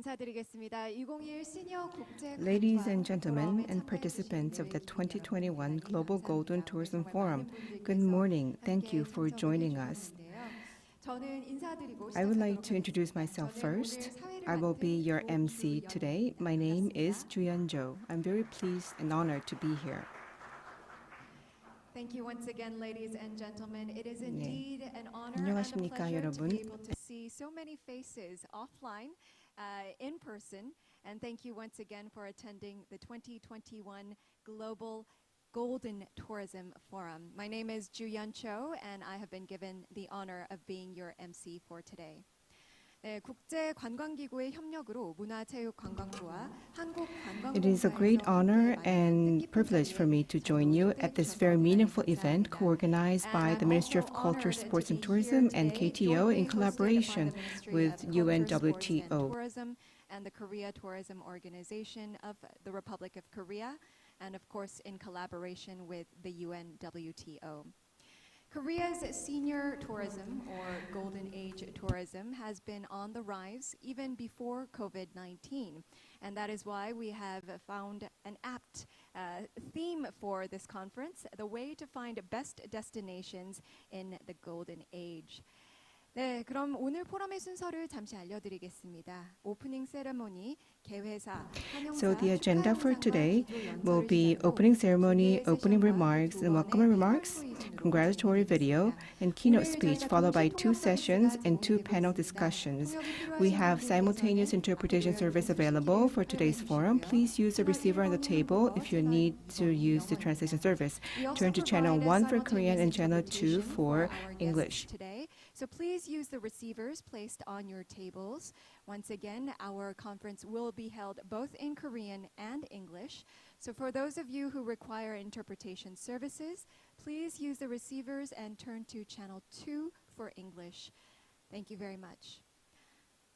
인사드리겠습니다. 2021 시니어 국제 Ladies and gentlemen and participants of the 2021 Global Golden Tourism Forum, good morning. Thank you for joining us. I would like to introduce myself first. I will be your MC today. My name is Ju-yeon Jo. I'm very pleased and honored to be here. Thank you once again, ladies and gentlemen. It is indeed an honor and a 안녕하십니까, pleasure to 여러분. be able to see so many faces offline, in person. And thank you once again for attending the 2021 Global Golden Tourism Forum. My name is Ju-yeon Cho, and I have been given the honor of being your MC for today. 국제관광기구의 협력으로 문화체육관광부와 한국관광공사에서 It is a great honor and privilege for me to join you at this very meaningful event co-organized by the Ministry of Culture, Sports and Tourism and KTO in collaboration with UNWTO. And the Korea Tourism Organization of the Republic of Korea, and of course in collaboration with the UNWTO. Korea's senior tourism, or golden age tourism, has been on the rise even before COVID-19. And that is why we have found an apt theme for this conference, the way to find best destinations in the golden age. 네, 그럼 오늘 포럼의 순서를 잠시 알려드리겠습니다. 오프닝 세레모니, 개회사, So the agenda for today will be opening ceremony, opening remarks, and welcome remarks, congratulatory video, and keynote speech, followed by 2 sessions and 2 panel discussions. We have simultaneous interpretation service available for today's forum. Please use the receiver on the table if you need to use the translation service. Turn to channel 1 for Korean and channel 2 for English. So please use the receivers placed on your tables. Once again, our conference will be held both in Korean and English. So for those of you who require interpretation services, please use the receivers and turn to channel 2 for English. Thank you very much.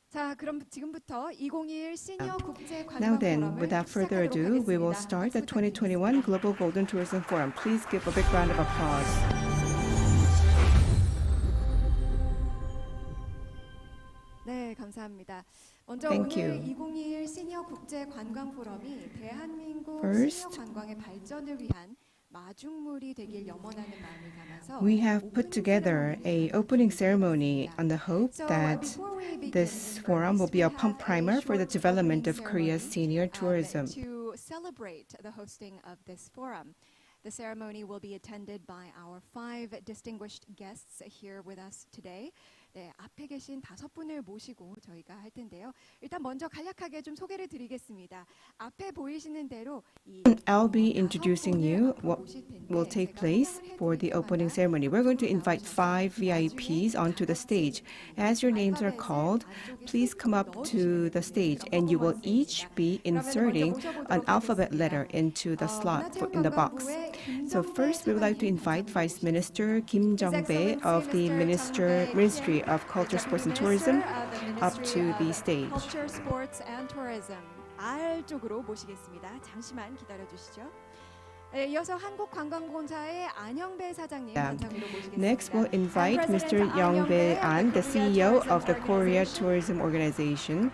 자, 그럼 지금부터 2021 시니어 국제 Now 관광 then, 포럼을 without further 시작하도록 ado, we will 하겠습니다. start the 박수 2021 Global Golden Tourism Forum. Please give a big round of applause. 네, 감사합니다. 먼저 Thank 오늘 you. 2021 시니어 국제 관광 포럼이 대한민국 First, 시니어 관광의 발전을 위한 마중물이 되길 염원하는 마음을 담아서 We have put together a opening ceremony on the hope that this forum will be a pump primer for the development of Korea's senior tourism. To celebrate the hosting of this forum. The ceremony will be attended by our 5 distinguished guests here with us today. 네, 앞에 계신 5분을 모시고 저희가 할 텐데요. 일단 먼저 간략하게 좀 소개를 드리겠습니다. 앞에 보이시는 대로 I'll be introducing you what will take place for the opening ceremony. We're going to invite 5 VIPs onto the stage. As your names are called, please come up to the stage and you will each be inserting an alphabet letter into the slot in the box. So first, we would like to invite Vice Minister Kim Jung-bae of the Ministry of Culture, Sports and Tourism up to the stage. Culture, Sports and Tourism R 쪽으로 모시겠습니다. 잠시만 기다려 주시죠. 네, 이어서 한국관광공사의 안영배 사장님 단상으로 모시겠습니다. Next, we'll invite Mr. Young Bae-an, the CEO of the Korea Tourism Organization.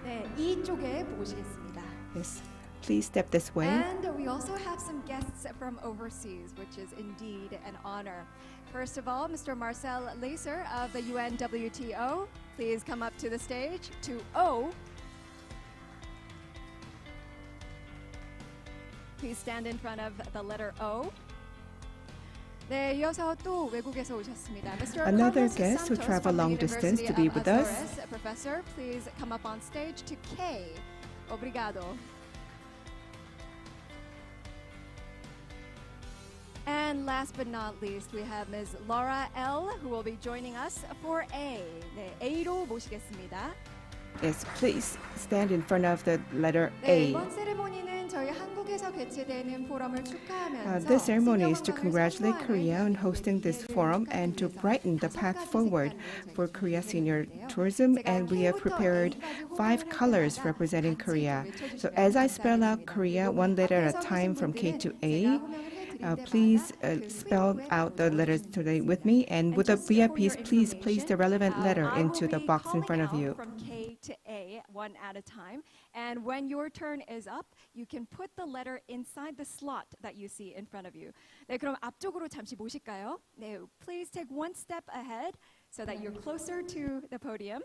네, 이쪽에 모시겠습니다. Yes, please step this way. And we also have some guests from overseas, which is indeed an honor. First of all, Mr. Marcel Lacer of the UNWTO. Please come up to the stage. To O. Please stand in front of the letter O. 네, 이어서 또 외국에서 오셨습니다. Mr. Another Carlos guest who Santos traveled from the long distance to University be of with us. Azores. Professor, please come up on stage. To K. Obrigado. And last but not least, we have Ms. Laura L, who will be joining us for A. 네, A로 모시겠습니다. Yes, please stand in front of the letter 네, A. 이번 세레모니는 저희 한국에서 개최되는 포럼을 축하하면서 This ceremony is to 시니어 congratulate 관광을 Korea on 선도하는 hosting this 기회를 forum and to brighten the path forward for Korea senior tourism, and we have prepared 5 colors representing Korea. So as I spell out Korea one letter at a time from K to A, please spell out the letters today with me, and with the VIPs, please place the relevant letter into the box in front of you. From K to A, one at a time. And when your turn is up, you can put the letter inside the slot that you see in front of you. 네, 그럼 앞쪽으로 잠시 모실까요? 네, please take one step ahead so that you're closer to the podium.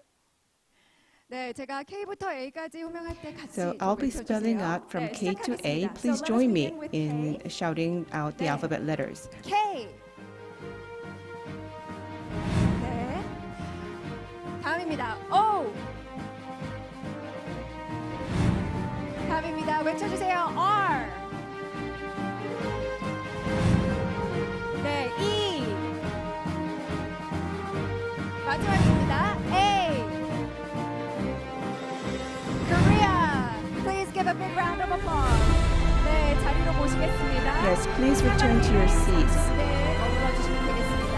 네, 제가 K부터 A까지 호명할 때 같이 So I'll be spelling out from K to A. Please join me in shouting out the alphabet letters. K. 네. 다음입니다. O. 다음입니다. 외쳐주세요. R. 네, E. 마지막입니다. A. Korea. Please give a big round of applause. 네, 자리로 모시겠습니다. Yes, please return to your seats. 네, 머물러 주시면 되겠습니다.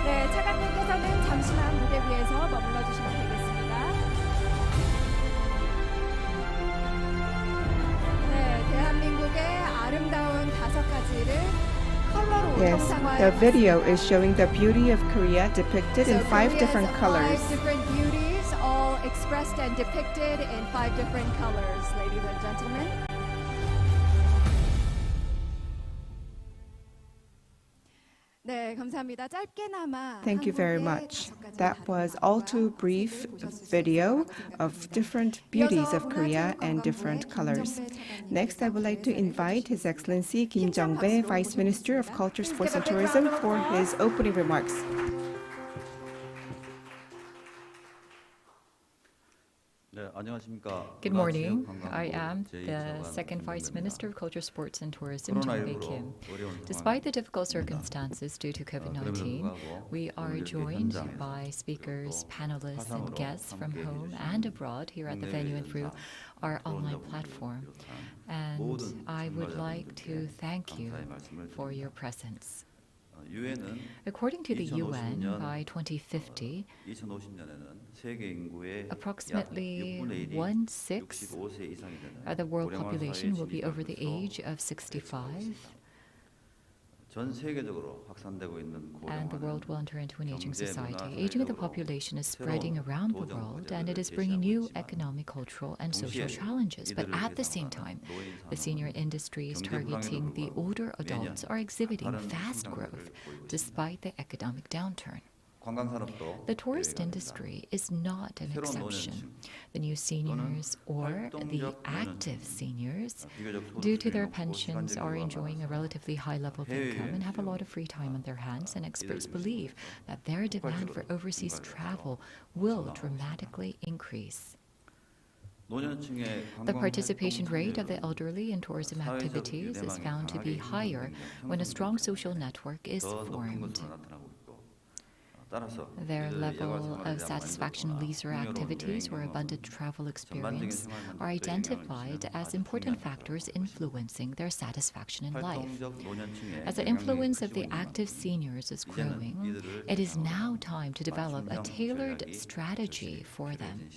네, 차관님께서는 잠시만 무대 위에서 머물러 주시면 되겠습니다. 네, 대한민국의 아름다운 5가지를 컬러로 Yes, the video is showing the beauty of Korea depicted in 5 different colors. 5 different beauties, all expressed and depicted in 5 different colors, ladies and gentlemen. 네, 감사합니다. 짧게나마 Thank you very much. That was all too brief video of different beauties of Korea and different colors. Next, I would like to invite His Excellency Kim Jong-bae, Vice Minister of Culture, Sports and Tourism, for his opening remarks. Good morning. I am the second Vice Minister of Culture, Sports and Tourism, Jong-bae Kim. Despite the difficult circumstances due to COVID-19, we are joined by speakers, panelists, and guests from home and abroad here at the venue and through our online platform. And I would like to thank you for your presence. According to the UN, by 2050, approximately 1/6 of the world population will be over the age of 65, and the world will enter into an aging society. Aging of the population is spreading around the world, and it is bringing new economic, cultural, and social challenges. But at the same time, the senior industries targeting the older adults are exhibiting fast growth despite the economic downturn. The tourist industry is not an exception. The new seniors or the active seniors, due to their pensions, are enjoying a relatively high level of income and have a lot of free time on their hands, and experts believe that their demand for overseas travel will dramatically increase. The participation rate of the elderly in tourism activities is found to be higher when a strong social network is formed. Their level of satisfaction, leisure activities, or abundant travel experience are identified as important factors influencing their satisfaction in life. As the influence of the active seniors is growing, it is now time to develop a tailored strategy for them.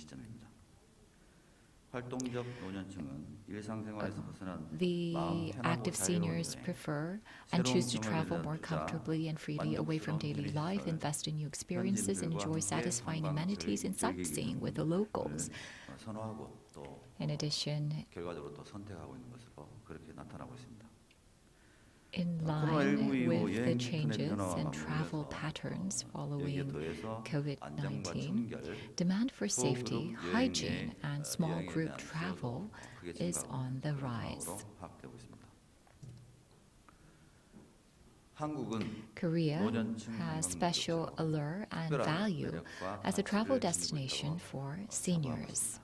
The active seniors prefer and choose to travel more comfortably and freely away from daily life, invest in new experiences, and enjoy satisfying amenities and sightseeing with the locals. In addition, in line with the changes in travel patterns following COVID-19, demand for safety, hygiene, and small group travel is on the rise. Korea has special allure and value as a travel destination for seniors.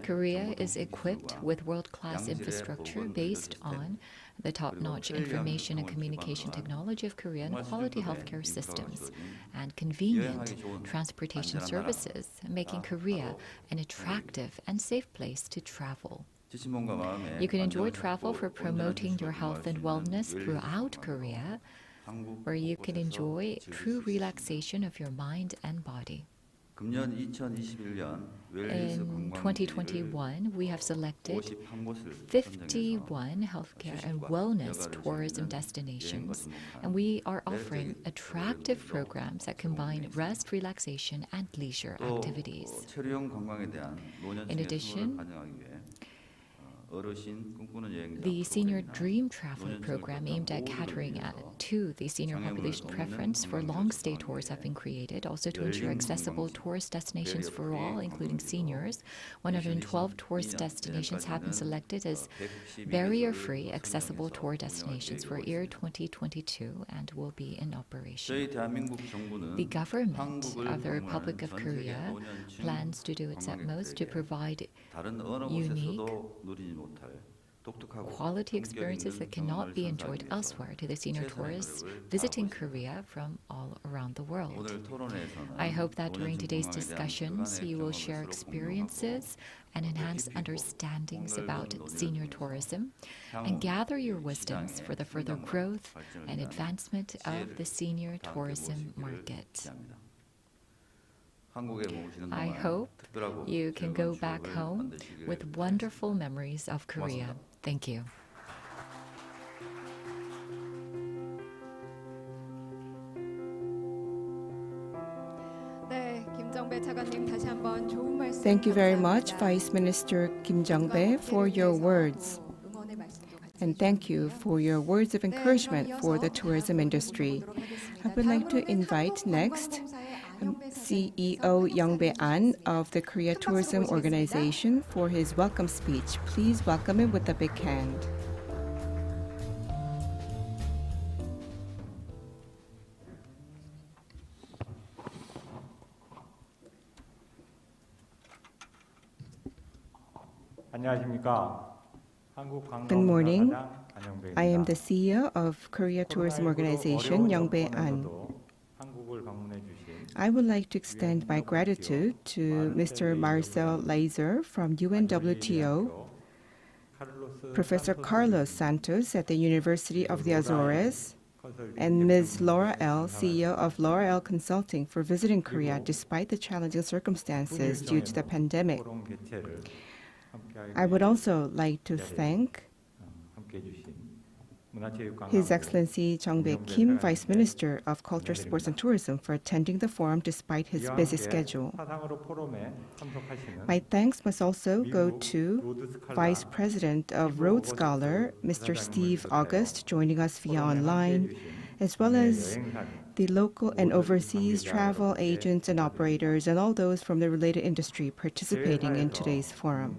Korea is equipped with world-class infrastructure based on the top-notch information and communication technology of Korea and quality healthcare systems and convenient transportation services, making Korea an attractive and safe place to travel. You can enjoy travel for promoting your health and wellness throughout Korea, where you can enjoy true relaxation of your mind and body. In 2021, we have selected 51 healthcare and wellness tourism destinations, and we are offering attractive programs that combine rest, relaxation, and leisure activities. In addition, the Senior Dream Traveler program aimed at catering to the senior population preference for long-stay tours have been created, also to ensure accessible tourist destinations for all, including seniors. 112 tourist destinations have been selected as barrier-free accessible tour destinations for year 2022 and will be in operation. The government of the Republic of Korea plans to do its utmost to provide unique quality experiences that cannot be enjoyed elsewhere to the senior tourists visiting Korea from all around the world. I hope that during today's discussions, you will share experiences and enhance understandings about senior tourism and gather your wisdoms for the further growth and advancement of the senior tourism market. I hope you can go back home with wonderful memories of Korea. Thank you. Thank you very much, Vice Minister Kim Jung-bae, for your words. And thank you for your words of encouragement for the tourism industry. I would like to invite next CEO Young-bae An of the Korea Tourism Organization for his welcome speech. Please welcome him with a big hand. Good morning. I am the CEO of Korea Tourism Organization, Young-bae An. I would like to extend my gratitude to Mr. Marcel Lazer from UNWTO, Professor Carlos Santos at the University of the Azores, and Ms. Laura L., CEO of Laura L. Consulting, for visiting Korea despite the challenging circumstances due to the pandemic. I would also like to thank His Excellency Jung-bae Kim, Vice Minister of Culture, Sports and Tourism, for attending the forum despite his busy schedule. My thanks must also go to Vice President of Rhodes Scholar, Mr. Steve August, joining us via online, as well as the local and overseas travel agents and operators and all those from the related industry participating in today's forum.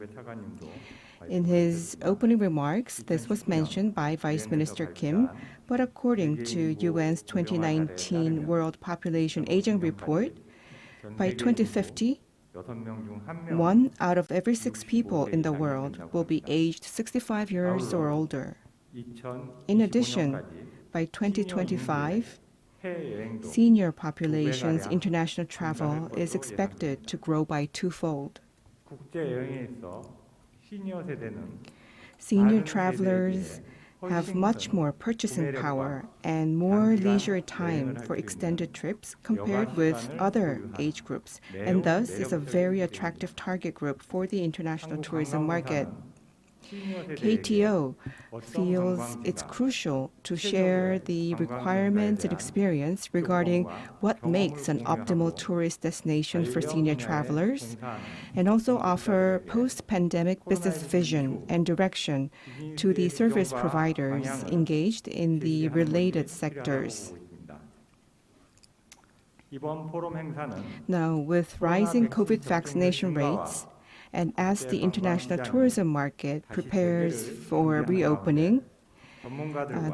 In his opening remarks, this was mentioned by Vice Minister Kim, but according to UN's 2019 World Population Aging Report, by 2050, 1 out of every 6 people in the world will be aged 65 years or older. In addition, by 2025, senior population's international travel is expected to grow by twofold. Senior travelers have much more purchasing power and more leisure time for extended trips compared with other age groups, and thus is a very attractive target group for the international tourism market. KTO feels it's crucial to share the requirements and experience regarding what makes an optimal tourist destination for senior travelers, and also offer post-pandemic business vision and direction to the service providers engaged in the related sectors. Now, with rising COVID vaccination rates, and as the international tourism market prepares for reopening,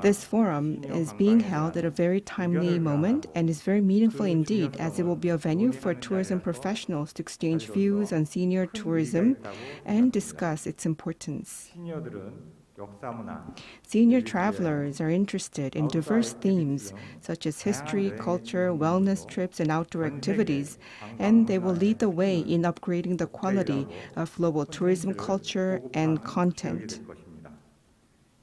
this forum is being held at a very timely moment and is very meaningful indeed, as it will be a venue for tourism professionals to exchange views on senior tourism and discuss its importance. Senior travelers are interested in diverse themes such as history, culture, wellness trips, and outdoor activities, and they will lead the way in upgrading the quality of global tourism culture and content.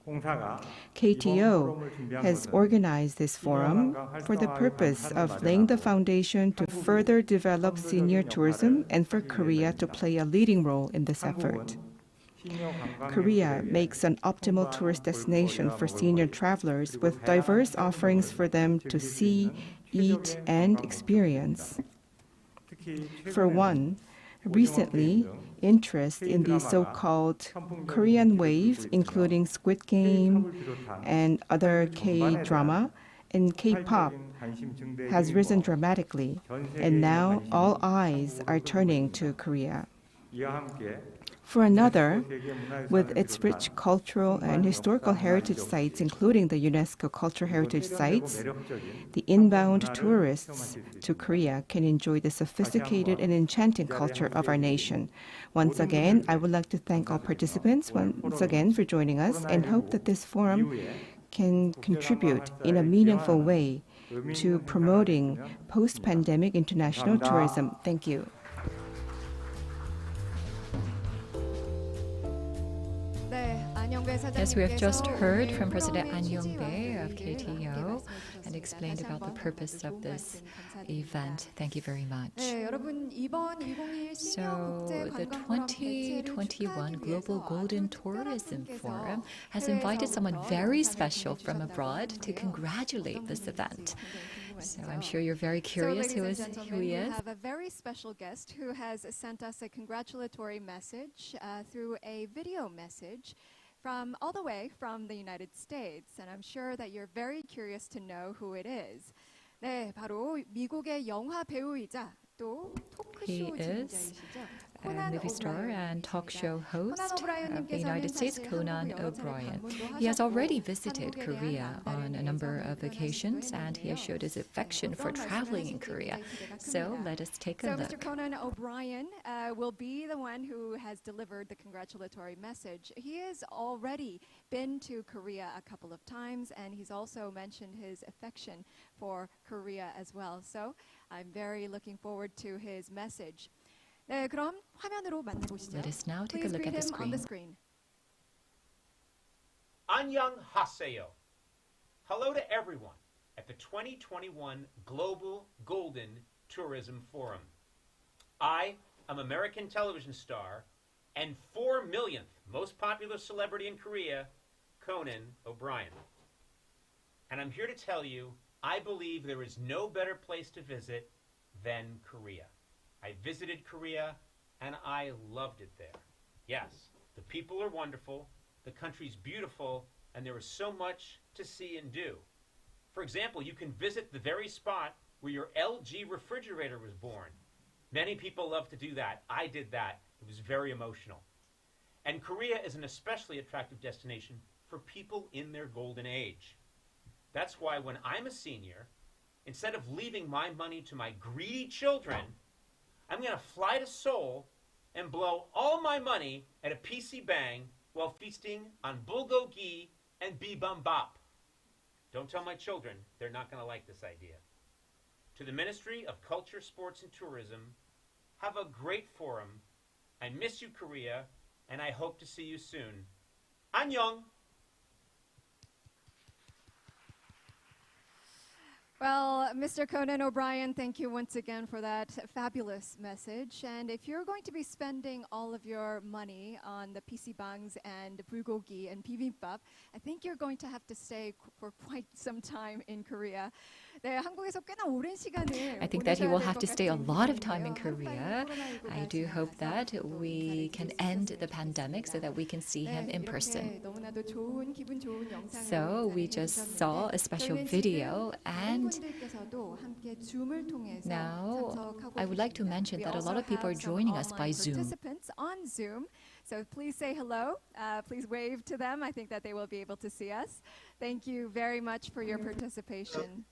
KTO has organized this forum for the purpose of laying the foundation to further develop senior tourism and for Korea to play a leading role in this effort. Korea makes an optimal tourist destination for senior travelers with diverse offerings for them to see, eat, and experience. For one, recently, interest in the so-called Korean wave, including Squid Game and other K-drama and K-pop, has risen dramatically, and now all eyes are turning to Korea. For another, with its rich cultural and historical heritage sites, including the UNESCO Cultural Heritage Sites, the inbound tourists to Korea can enjoy the sophisticated and enchanting culture of our nation. Once again, I would like to thank all participants once again for joining us and hope that this forum can contribute in a meaningful way to promoting post-pandemic international tourism. Thank you. Yes, we have just heard from President An Yong-bae of KTO and explained about the purpose of this event. Thank you very much. So, the 2021 Global Golden Tourism Forum has invited someone very special from abroad to congratulate this event. So I'm sure you're very curious who he is. We have a very special guest who has sent us a congratulatory message through a video message from all the way from the United States, and I'm sure that you're very curious to know who it is. 네, 바로 미국의 영화 배우이자 또 토크쇼 진행자이시죠. A movie star and talk show host of the United States, Conan O'Brien. He has already visited Korea on a number of occasions, and he has showed his affection for traveling in Korea. So let us take a look. Mr. Conan O'Brien will be the one who has delivered the congratulatory message. He has already been to Korea a couple of times, and he's also mentioned his affection for Korea as well. So I'm very looking forward to his message. 네, 그럼 화면으로 만나보시죠. Let us now take a look at the screen. 안녕하세요. Hello to everyone at the 2021 Global Golden Tourism Forum. I am American television star and 4 millionth most popular celebrity in Korea, Conan O'Brien. And I'm here to tell you, I believe there is no better place to visit than Korea. I visited Korea, and I loved it there. Yes, the people are wonderful, the country's beautiful, and there is so much to see and do. For example, you can visit the very spot where your LG refrigerator was born. Many people love to do that. I did that. It was very emotional. And Korea is an especially attractive destination for people in their golden age. That's why when I'm a senior, instead of leaving my money to my greedy children, I'm going to fly to Seoul and blow all my money at a PC Bang while feasting on bulgogi and bibimbap. Don't tell my children, they're not going to like this idea. To the Ministry of Culture, Sports, and Tourism, have a great forum. I miss you, Korea, and I hope to see you soon. 안녕! Well, Mr. Conan O'Brien, thank you once again for that fabulous message. And if you're going to be spending all of your money on the PC bangs and bulgogi and bibimbap, I think you're going to have to stay for quite some time in Korea. 네, 한국에서 꽤나 오랜 시간을 I think that he will have to stay a lot of time in Korea. I do hope that we can end the pandemic so that we can see him in person. So we just saw a special video, and now I would like to mention that a lot of people are joining us by Zoom. Participants on Zoom. So please say hello. Please wave to them. I think that they will be able to see us. Thank you very much for your participation.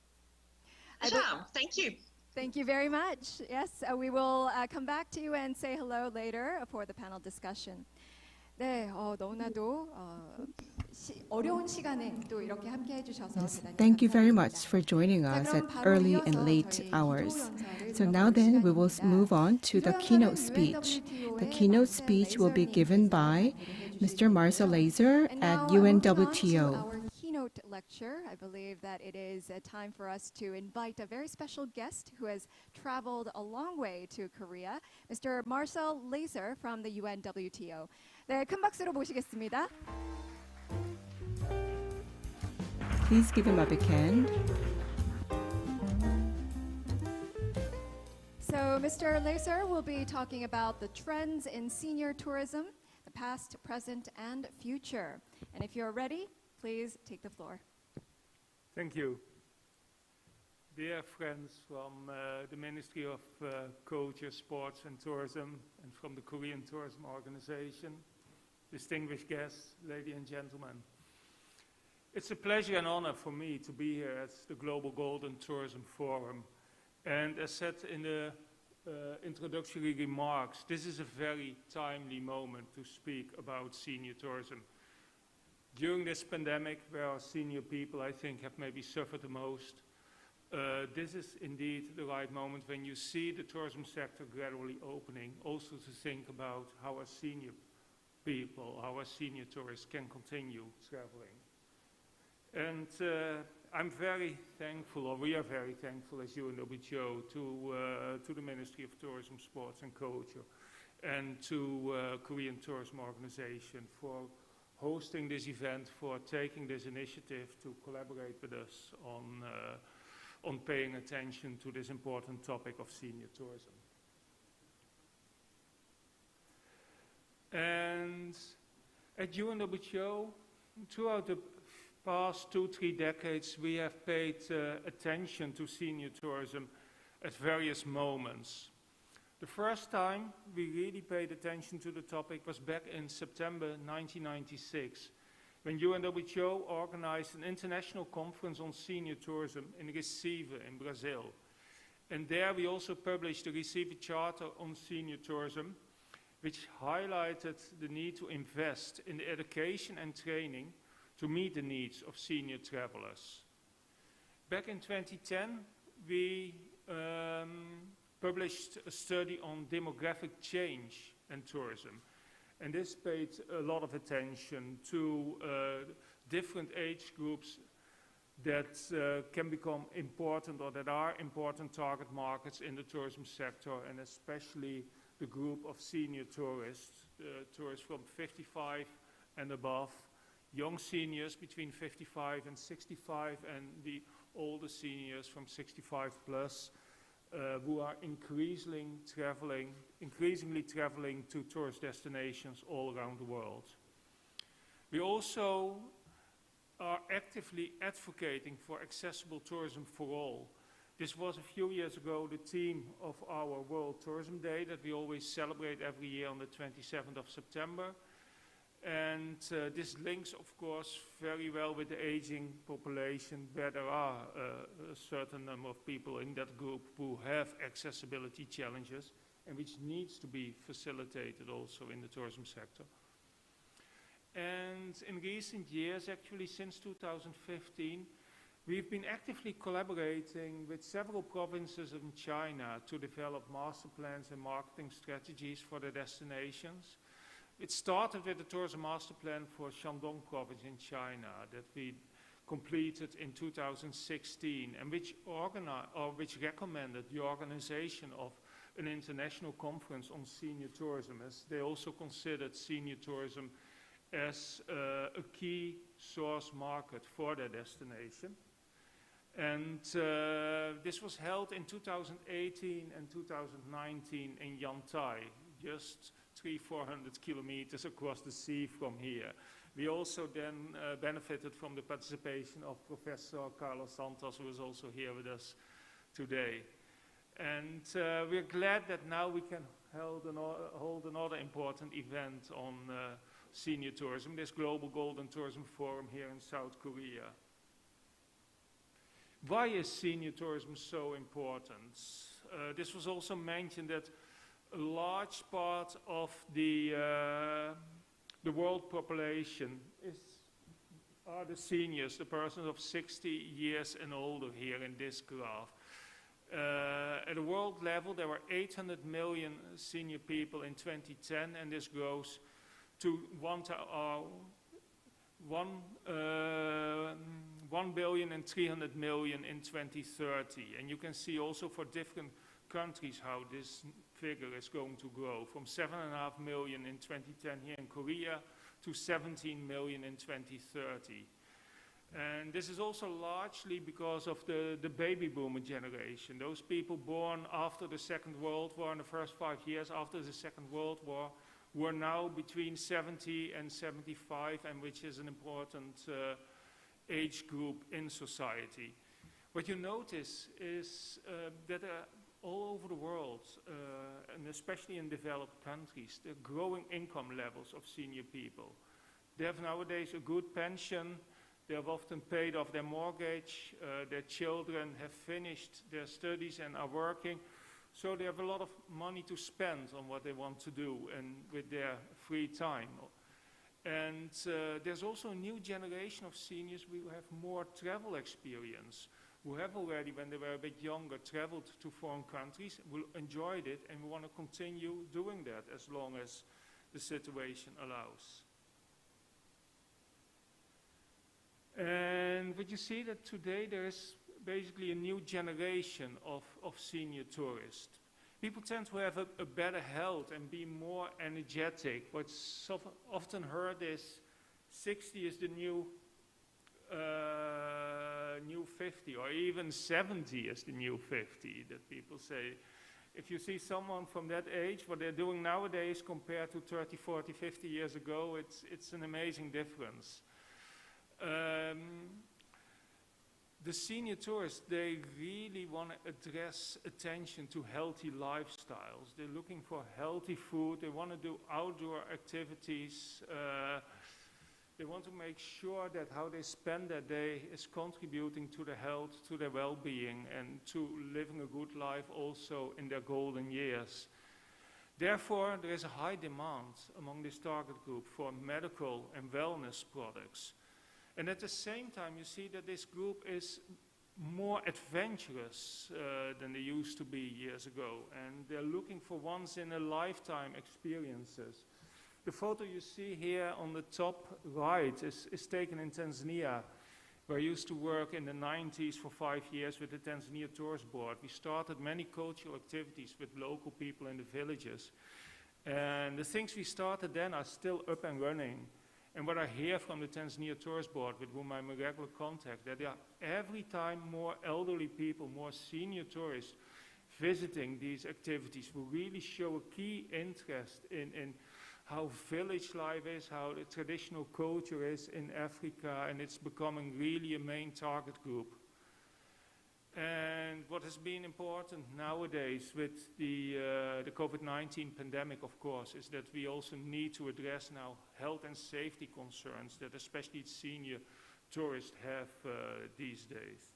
Thank you. Thank you very much. Yes, we will come back to you and say hello later for the panel discussion. 네, 너무나도 어려운 시간에 또 이렇게 함께 해주셔서 대단히 Thank you very much for joining us at early and late hours. So now then, we will move on to the keynote speech. The keynote speech will be given by Mr. Marcel Laser And at now, moving on to UNWTO. our keynote lecture, I believe that it is time for us to invite a very special guest who has traveled a long way to Korea, Mr. Marcel Laser from the UNWTO. 네, 큰 박수로 모시겠습니다. Please give him a big hand. So Mr. Laser will be talking about the trends in senior tourism, the past, present, and future. And if you're ready, please take the floor. Thank you. Dear friends from the Ministry of Culture, Sports and Tourism and from the Korean Tourism Organization, distinguished guests, ladies and gentlemen. It's a pleasure and honor for me to be here at the Global Golden Tourism Forum. And as said in the introductory remarks, this is a very timely moment to speak about senior tourism. During this pandemic, where our senior people, I think, have maybe suffered the most, this is indeed the right moment when you see the tourism sector gradually opening, also to think about how our senior people, how our senior tourists can continue traveling. And I'm very thankful, or we are very thankful as UNWTO, to the Ministry of Tourism, Sports and Culture and to Korean Tourism Organization for hosting this event, for taking this initiative to collaborate with us on paying attention to this important topic of senior tourism. And at UNWTO, throughout the past 2-3 decades, we have paid attention to senior tourism at various moments. The first time we really paid attention to the topic was back in September 1996, when UNWTO organized an international conference on senior tourism in Recife in Brazil. And there we also published the Recife Charter on Senior Tourism, which highlighted the need to invest in the education and training to meet the needs of senior travelers. Back in 2010, we published a study on demographic change and tourism. And this paid a lot of attention to different age groups that can become important or that are important target markets in the tourism sector, and especially the group of senior tourists, tourists from 55 and above, young seniors between 55 and 65, and the older seniors from 65 plus, who are increasingly traveling to tourist destinations all around the world. We also are actively advocating for accessible tourism for all. This was a few years ago the theme of our World Tourism Day that we always celebrate every year on the 27th of September. And this links, of course, very well with the aging population, where there are a certain number of people in that group who have accessibility challenges and which needs to be facilitated also in the tourism sector. And in recent years, actually since 2015, we've been actively collaborating with several provinces in China to develop master plans and marketing strategies for the destinations. It started with the tourism master plan for Shandong province in China that we completed in 2016, and which recommended the organization of an international conference on senior tourism, as they also considered senior tourism as a key source market for their destination. And this was held in 2018 and 2019 in Yantai, just 300-400 kilometers across the sea from here. We also then benefited from the participation of Professor Carlos Santos, who is also here with us today. And we're glad that now we can hold another important event on senior tourism, this Global Golden Tourism Forum here in South Korea. Why is senior tourism so important? This was also mentioned that a large part of the world population are the seniors, the persons of 60 years and older here in this graph. At a world level, there were 800 million senior people in 2010, and this grows to 1,300,000,000 in 2030. And you can see also for different countries how this figure is going to grow, from 7.5 million in 2010 here in Korea to 17 million in 2030. And this is also largely because of the baby boomer generation. Those people born after the Second World War, in the first 5 years after the Second World War, were now between 70 and 75, and which is an important age group in society. What you notice is that all over the world, and especially in developed countries, there are growing income levels of senior people. They have nowadays a good pension. They have often paid off their mortgage. Their children have finished their studies and are working. So they have a lot of money to spend on what they want to do and with their free time. And there's also a new generation of seniors who have more travel experience, who have already, when they were a bit younger, traveled to foreign countries, will enjoyed it, and we want to continue doing that as long as the situation allows. And what you see that today there is basically a new generation of senior tourists. People tend to have a better health and be more energetic. What's often heard is 60 is the new 50, or even 70 is the new 50, that people say. If you see someone from that age, what they're doing nowadays compared to 30, 40, 50 years ago, it's an amazing difference. The senior tourists, they really want to address attention to healthy lifestyles. They're looking for healthy food. They want to do outdoor activities. They want to make sure that how they spend their day is contributing to their health, to their well-being, and to living a good life also in their golden years. Therefore, there is a high demand among this target group for medical and wellness products. And at the same time, you see that this group is more adventurous than they used to be years ago. And they're looking for once-in-a-lifetime experiences. The photo you see here on the top right is taken in Tanzania, where I used to work in the 90s for 5 years with the Tanzania Tourist Board. We started many cultural activities with local people in the villages. And the things we started then are still up and running. And what I hear from the Tanzania Tourist Board, with whom I'm in regular contact, that there are every time more elderly people, more senior tourists visiting these activities who really show a key interest in how village life is, how the traditional culture is in Africa, and it's becoming really a main target group. And what has been important nowadays with the COVID-19 pandemic, of course, is that we also need to address now health and safety concerns that especially senior tourists have these days.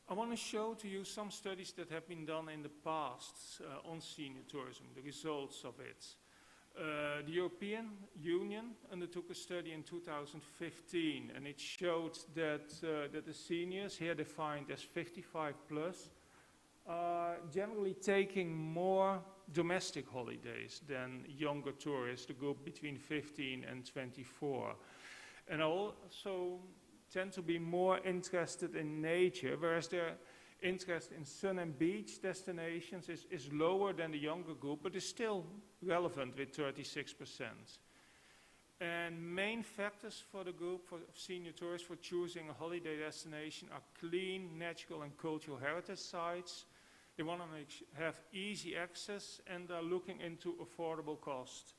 I want to show to you some studies that have been done in the past on senior tourism, the results of it. The European Union undertook a study in 2015, and it showed that the seniors, here defined as 55 plus, are generally taking more domestic holidays than younger tourists, the group between 15 and 24. And also tend to be more interested in nature, whereas their interest in sun and beach destinations is lower than the younger group, but is still relevant with 36%. And main factors for the group of senior tourists for choosing a holiday destination are clean, natural and cultural heritage sites. They want to have easy access and are looking into affordable cost.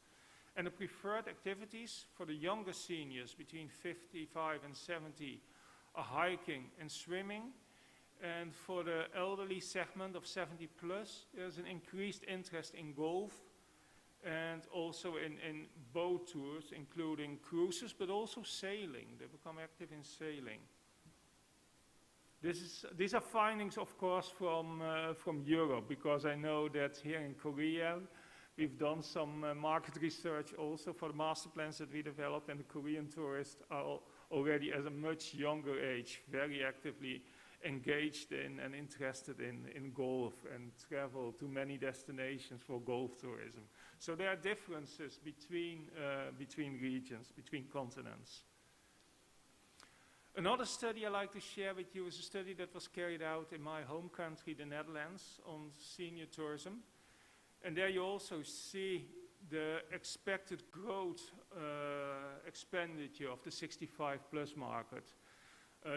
And the preferred activities for the younger seniors between 55 and 70 are hiking and swimming. And for the elderly segment of 70 plus, there's an increased interest in golf and also in boat tours, including cruises, but also sailing. They become active in sailing. These are findings, of course, from Europe, because I know that here in Korea, we've done some market research also for the master plans that we developed, and the Korean tourists are already at a much younger age very actively engaged in and interested in golf and travel to many destinations for golf tourism. So there are differences between regions, between continents. Another study I'd like to share with you is a study that was carried out in my home country, the Netherlands, on senior tourism. And there you also see the expected growth expenditure of the 65+ market.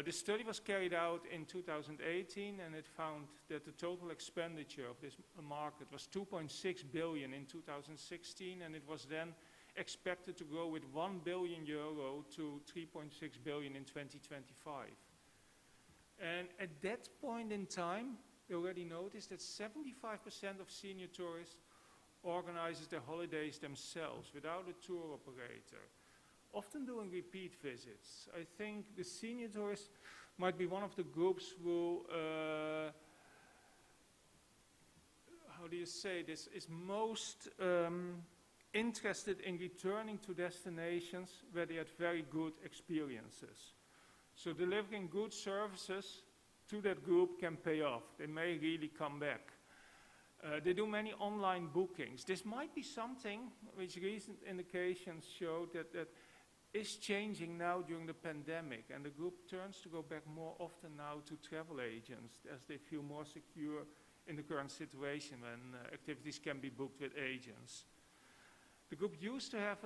The study was carried out in 2018, and it found that the total expenditure of this market was 2.6 billion in 2016, and it was then expected to grow with 1 billion euro to 3.6 billion in 2025. And at that point in time, we already noticed that 75% of senior tourists organizes their holidays themselves without a tour operator, often doing repeat visits. I think the senior tourists might be one of the groups who, how do you say this, is most interested in returning to destinations where they had very good experiences. So delivering good services to that group can pay off. They may really come back. They do many online bookings. This might be something which recent indications show that is changing now during the pandemic, and the group turns to go back more often now to travel agents as they feel more secure in the current situation when activities can be booked with agents. The group used to have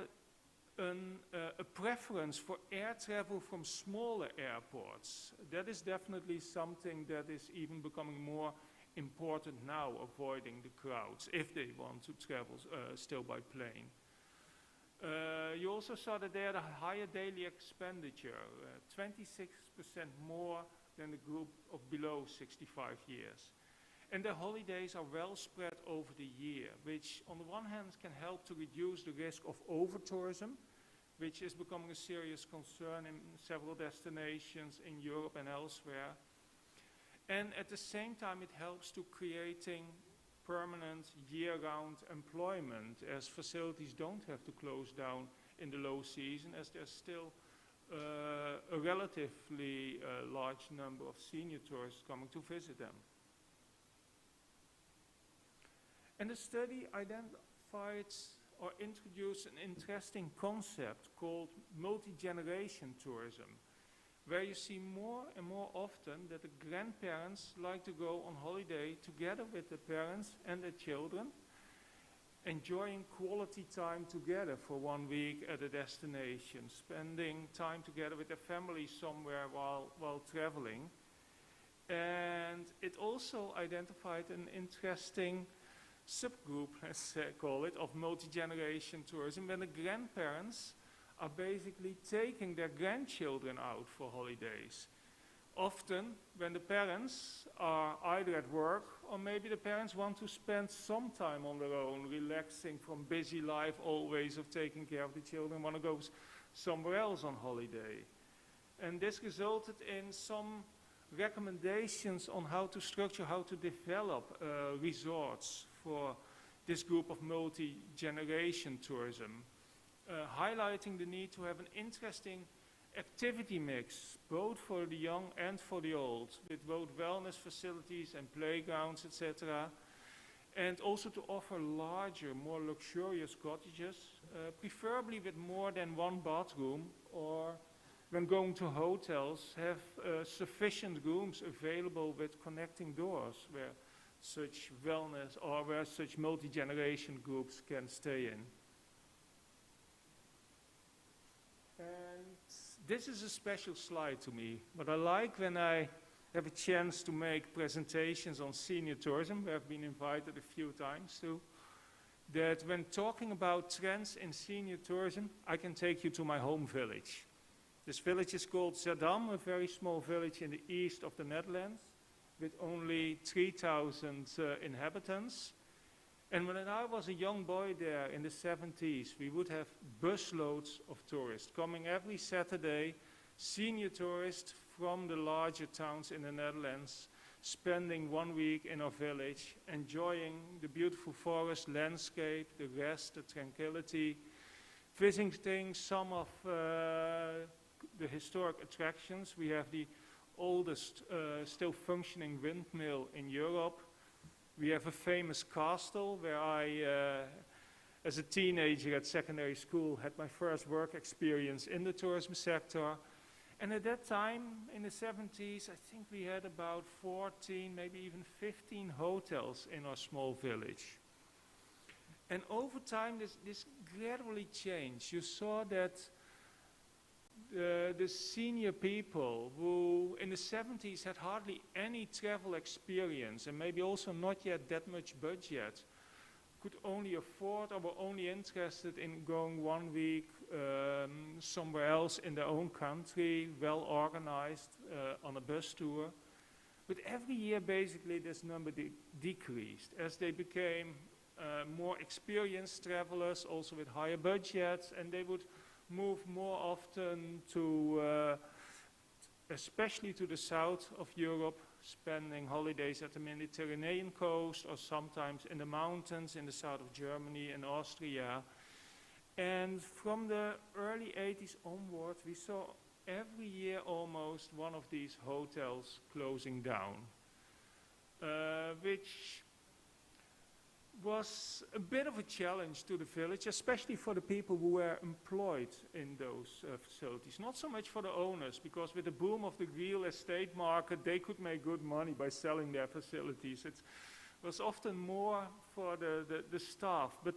a preference for air travel from smaller airports. That is definitely something that is even becoming more important now, avoiding the crowds if they want to travel still by plane. You also saw that they had a higher daily expenditure, 26% more than the group of below 65 years. And their holidays are well spread over the year, which on the one hand can help to reduce the risk of over-tourism, which is becoming a serious concern in several destinations in Europe and elsewhere. And at the same time, it helps to creating permanent year-round employment, as facilities don't have to close down in the low season, as there's still a relatively large number of senior tourists coming to visit them. And the study identified or introduced an interesting concept called multi-generation tourism, where you see more and more often that the grandparents like to go on holiday together with the parents and their children, enjoying quality time together for 1 week at a destination, spending time together with their family somewhere while traveling. And it also identified an interesting subgroup, let's call it, of multi-generation tourism, when the grandparents are basically taking their grandchildren out for holidays. Often, when the parents are either at work, or maybe the parents want to spend some time on their own, relaxing from busy life always of taking care of the children, want to go somewhere else on holiday. And this resulted in some recommendations on how to structure, how to develop resorts for this group of multi-generation tourism, highlighting the need to have an interesting activity mix, both for the young and for the old, with both wellness facilities and playgrounds, etc. And also to offer larger, more luxurious cottages, preferably with more than one bathroom, or when going to hotels, have sufficient rooms available with connecting doors where such wellness or where such multi-generation groups can stay in. And this is a special slide to me, but I like when I have a chance to make presentations on senior tourism, where I've been invited a few times to, that when talking about trends in senior tourism, I can take you to my home village. This village is called Zeddam, a very small village in the east of the Netherlands, with only 3,000 inhabitants. And when I was a young boy there in the 70s, we would have busloads of tourists coming every Saturday, senior tourists from the larger towns in the Netherlands, spending 1 week in our village, enjoying the beautiful forest landscape, the rest, the tranquility, visiting some of the historic attractions. We have the oldest still functioning windmill in Europe. We have a famous castle where I, as a teenager at secondary school, had my first work experience in the tourism sector. And at that time, in the 70s, I think we had about 14, maybe even 15 hotels in our small village. And over time, this gradually changed. You saw that the senior people who in the 70s had hardly any travel experience and maybe also not yet that much budget could only afford or were only interested in going 1 week somewhere else in their own country, well organized on a bus tour. But every year basically this number decreased as they became more experienced travelers, also with higher budgets, and they would move more often to, especially to the south of Europe, spending holidays at the Mediterranean coast or sometimes in the mountains in the south of Germany and Austria. And from the early 80s onwards, we saw every year almost one of these hotels closing down, which was a bit of a challenge to the village, especially for the people who were employed in those facilities. Not so much for the owners, because with the boom of the real estate market, they could make good money by selling their facilities. It was often more for the staff. But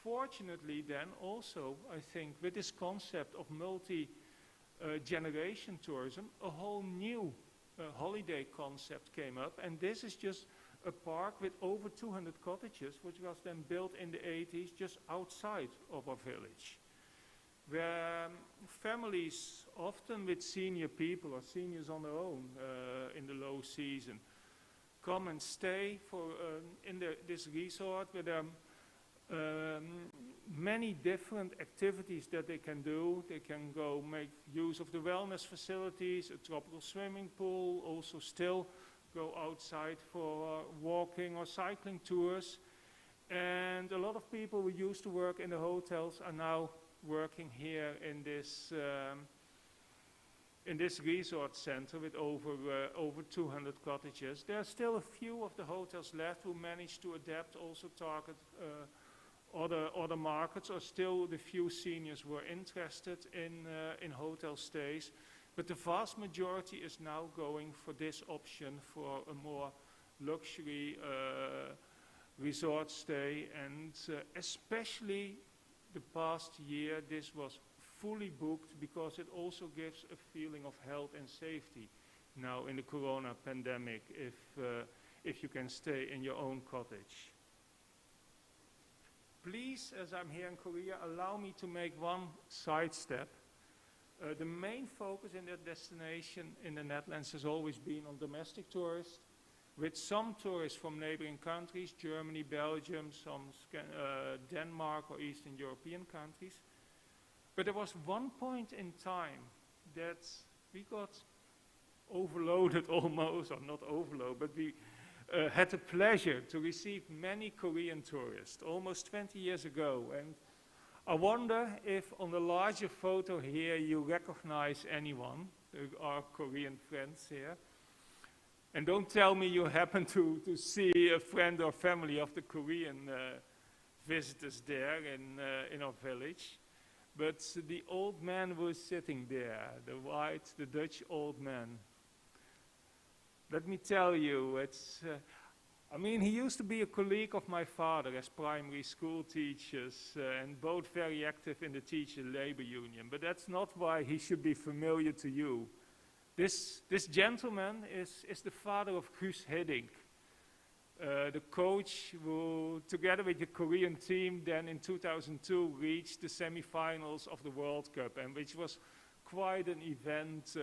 fortunately then also, I think, with this concept of multi-generation tourism, a whole new holiday concept came up, and this is just a park with over 200 cottages, which was then built in the 80s just outside of our village, where families, often with senior people or seniors on their own in the low season, come and stay for in this resort where there are many different activities that they can do. They can go make use of the wellness facilities, a tropical swimming pool, also still go outside for walking or cycling tours. And a lot of people who used to work in the hotels are now working here in this resort center with over 200 cottages. There are still a few of the hotels left who manage to adapt, also target other markets, or still the few seniors who are interested in hotel stays. But the vast majority is now going for this option for a more luxury resort stay, and especially the past year this was fully booked because it also gives a feeling of health and safety now in the corona pandemic if you can stay in your own cottage. Please, as I'm here in Korea, allow me to make one sidestep. The main focus in that destination in the Netherlands has always been on domestic tourists, with some tourists from neighboring countries, Germany, Belgium, some Denmark or Eastern European countries. But there was one point in time that we got overloaded almost, or not overloaded, but we had the pleasure to receive many Korean tourists almost 20 years ago. And I wonder if on the larger photo here you recognize anyone, our Korean friends here. And don't tell me you happen to see a friend or family of the Korean visitors there in our village. But the old man was sitting there, the Dutch old man. Let me tell you, I mean, he used to be a colleague of my father as primary school teachers, and both very active in the teacher labor union. But that's not why he should be familiar to you. This gentleman is the father of Guus Hiddink, the coach who, together with the Korean team, then in 2002 reached the semifinals of the World Cup, and which was quite an event.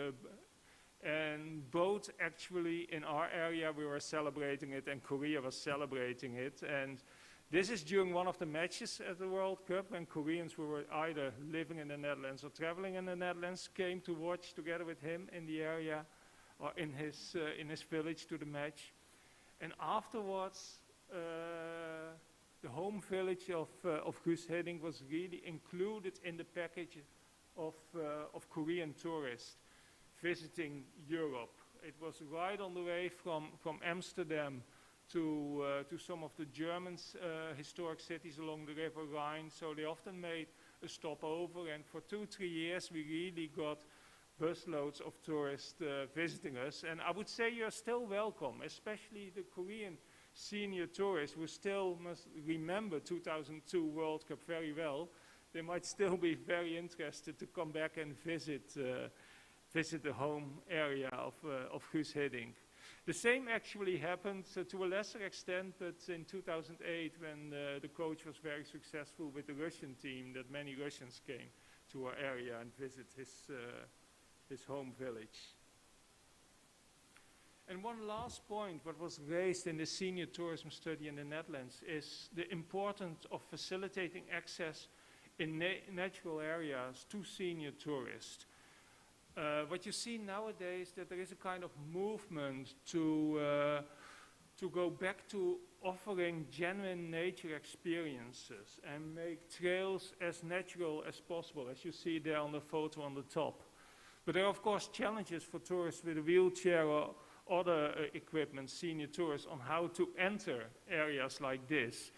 And both actually in our area we were celebrating it, and Korea was celebrating it. And this is during one of the matches at the World Cup, when Koreans who were either living in the Netherlands or traveling in the Netherlands came to watch together with him in the area or in his village to the match. And afterwards, the home village of Guus Hiddink was really included in the package of Korean tourists visiting Europe. it was right on the way from Amsterdam to some of the German historic cities along the River Rhine. So they often made a stopover, and for 2-3 years we really got busloads of tourists visiting us. And I would say you're still welcome, especially the Korean senior tourists who still must remember 2002 World Cup very well. They might still be very interested to come back and visit the home area of Guus Hiddink. The same actually happened to a lesser extent, but in 2008 when the coach was very successful with the Russian team, that many Russians came to our area and visit his home village. And one last point, what was raised in the senior tourism study in the Netherlands, is the importance of facilitating access in natural areas to senior tourists. What you see nowadays, that there is a kind of movement to go back to offering genuine nature experiences and make trails as natural as possible, as you see there on the photo on the top. But there are of course challenges for tourists with a wheelchair or other equipment, senior tourists, on how to enter areas like this.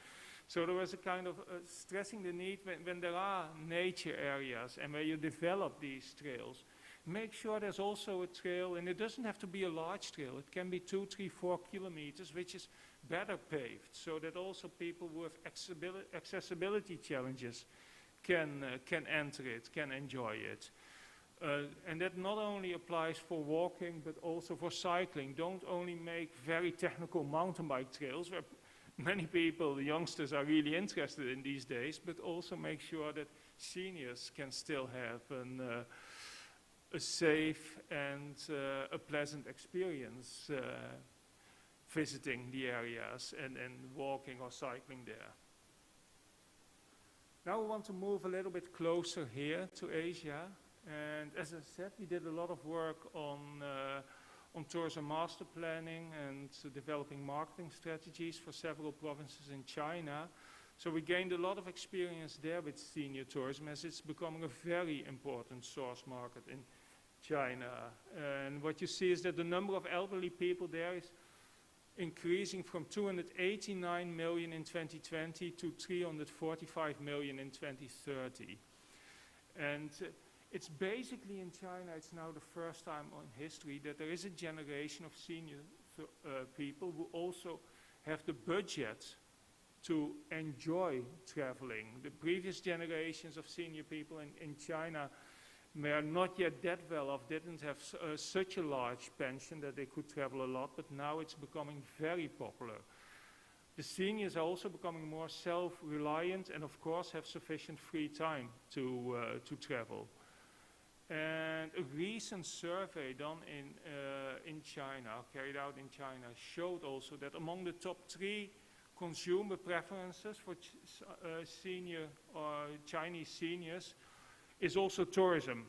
So there was a kind of stressing the need when there are nature areas and where you develop these trails, make sure there's also a trail, and it doesn't have to be a large trail. It can be 2, 3, 4 kilometers, which is better paved, so that also people who have accessibility challenges can enter it, can enjoy it. And that not only applies for walking, but also for cycling. Don't only make very technical mountain bike trails, where many people, youngsters, are really interested in these days, but also make sure that seniors can still have a safe and a pleasant experience visiting the areas and walking or cycling there. Now we want to move a little bit closer here to Asia. And as I said, we did a lot of work on tourism master planning and developing marketing strategies for several provinces in China. So we gained a lot of experience there with senior tourism, as it's becoming a very important source market in China. And what you see is that the number of elderly people there is increasing from 289 million in 2020 to 345 million in 2030. And it's basically in China, it's now the first time in history that there is a generation of senior people who also have the budget to enjoy traveling. The previous generations of senior people in China were not yet that well off, didn't have such a large pension that they could travel a lot, but now it's becoming very popular. The seniors are also becoming more self-reliant and of course have sufficient free time to travel. And a recent survey done in China, carried out in China, showed also that among the top 3 consumer preferences for senior or Chinese seniors is also tourism,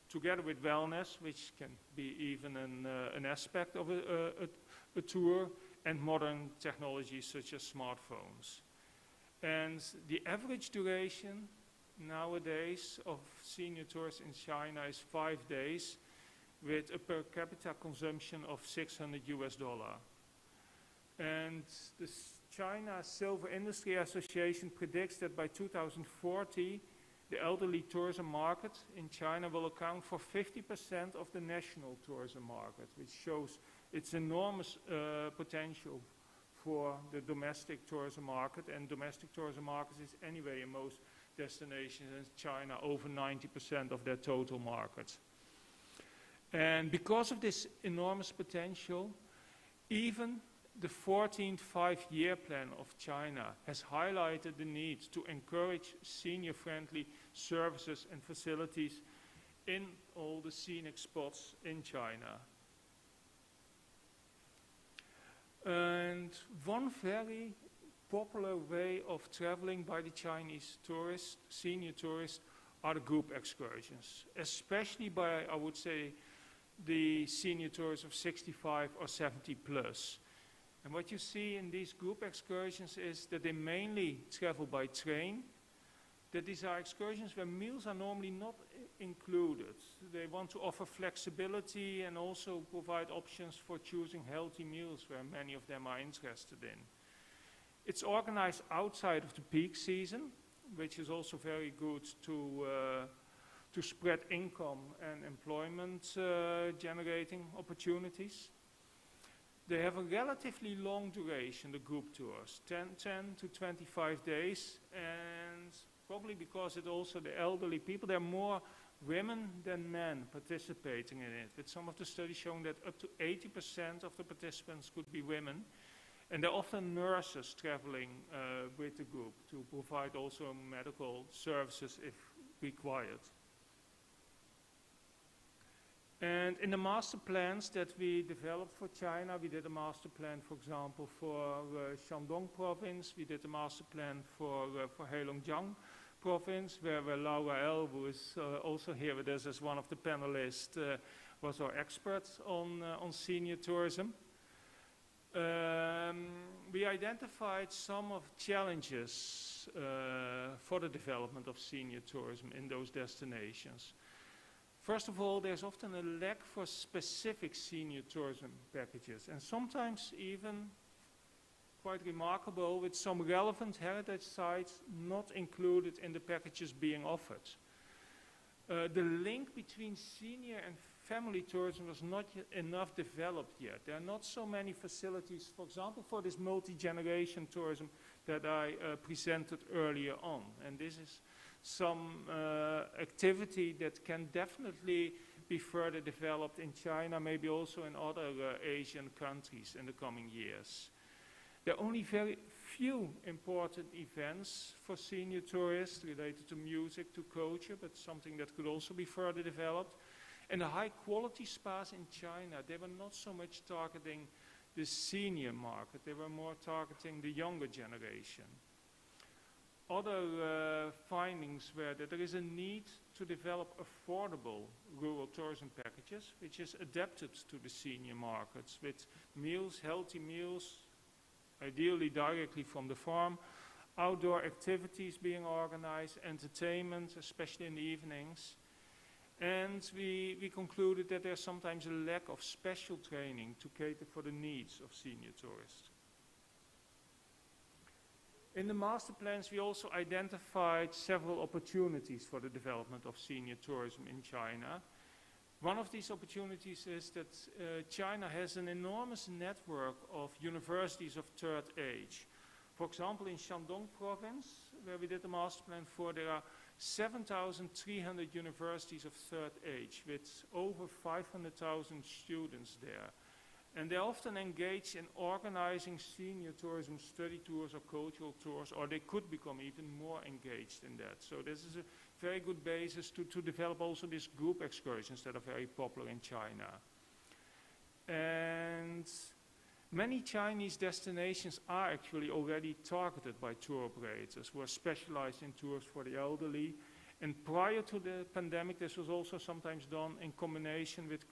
together with wellness, which can be even an aspect of a tour, and modern technologies such as smartphones. And the average duration nowadays of senior tours in China is 5 days, with a per capita consumption of $600 US. And the China Silver Industry Association predicts that by 2040, the elderly tourism market in China will account for 50% of the national tourism market, which shows its enormous potential for the domestic tourism market. And domestic tourism market is anyway in most destinations in China over 90% of their total market. And because of this enormous potential, even the 14th five-year plan of China has highlighted the need to encourage senior-friendly services and facilities in all the scenic spots in China. And one very popular way of traveling by the Chinese tourists, senior tourists, are the group excursions, especially by, I would say, the senior tourists of 65 or 70 plus. And what you see in these group excursions is that they mainly travel by train, that these are excursions where meals are normally not included. They want to offer flexibility and also provide options for choosing healthy meals where many of them are interested in. It's organized outside of the peak season, which is also very good to spread income and employment generating opportunities. They have a relatively long duration, the group tours, 10 to 25 days, and probably because it also the elderly people, there are more women than men participating in it, with some of the studies showing that up to 80% of the participants could be women. And there are often nurses traveling with the group to provide also medical services if required. And in the master plans that we developed for China, we did a master plan, for example, for Shandong province. We did a master plan for Heilongjiang province, where Laura El, who is also here with us as one of the panelists, was our expert on senior tourism. We identified some of challenges for the development of senior tourism in those destinations. First of all, there's often a lack for specific senior tourism packages, and sometimes even quite remarkable with some relevant heritage sites not included in the packages being offered. The link between senior and family tourism was not yet enough developed yet. There are not so many facilities, for example, for this multi-generation tourism that I presented earlier on. And this is some activity that can definitely be further developed in China, maybe also in other Asian countries in the coming years. There are only very few important events for senior tourists related to music, to culture, but something that could also be further developed. And the high-quality spas in China, they were not so much targeting the senior market, they were more targeting the younger generation. Other findings were that there is a need to develop affordable rural tourism packages, which is adapted to the senior markets, with meals, healthy meals, ideally directly from the farm, outdoor activities being organized, entertainment, especially in the evenings. And we concluded that there's sometimes a lack of special training to cater for the needs of senior tourists. In the master plans, we also identified several opportunities for the development of senior tourism in China. One of these opportunities is that China has an enormous network of universities of third age. For example, in Shandong province, where we did the master plan for, there are 7,300 universities of third age with over 500,000 students there. And they're often engaged in organizing senior tourism study tours or cultural tours, or they could become even more engaged in that. So this is a very good basis to develop also these group excursions that are very popular in China. And many Chinese destinations are actually already targeted by tour operators who are specialized in tours for the elderly. And prior to the pandemic, this was also sometimes done in combination with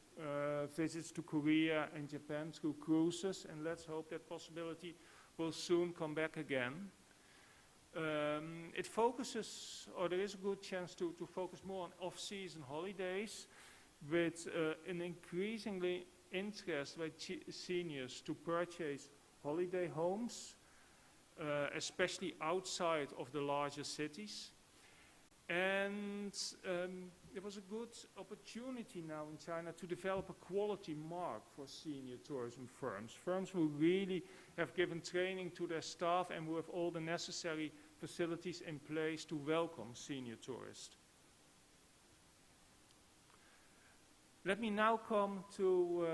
visits to Korea and Japan through cruises, and let's hope that possibility will soon come back again. It focuses, or there is a good chance to focus more on off-season holidays with an increasingly interest by seniors to purchase holiday homes, especially outside of the larger cities. And there was a good opportunity now in China to develop a quality mark for senior tourism firms. Firms who really have given training to their staff and who have all the necessary facilities in place to welcome senior tourists. Let me now come to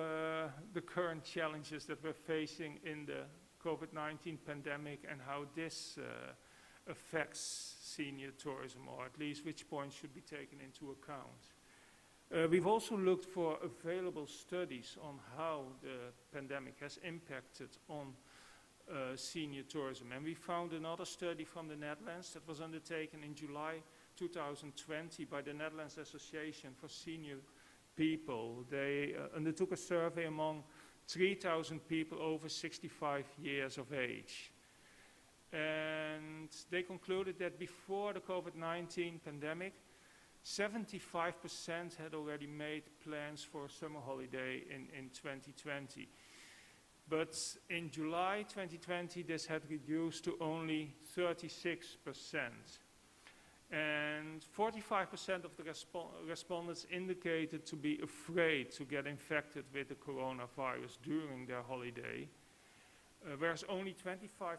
the current challenges that we're facing in the COVID-19 pandemic and how this affects senior tourism, or at least which points should be taken into account. We've also looked for available studies on how the pandemic has impacted on senior tourism. And we found another study from the Netherlands that was undertaken in July 2020 by the Netherlands Association for Senior People. They undertook a survey among 3,000 people over 65 years of age. And they concluded that before the COVID-19 pandemic, 75% had already made plans for a summer holiday in 2020. But in July 2020, this had reduced to only 36%. And 45% of the respondents indicated to be afraid to get infected with the coronavirus during their holiday, whereas only 25%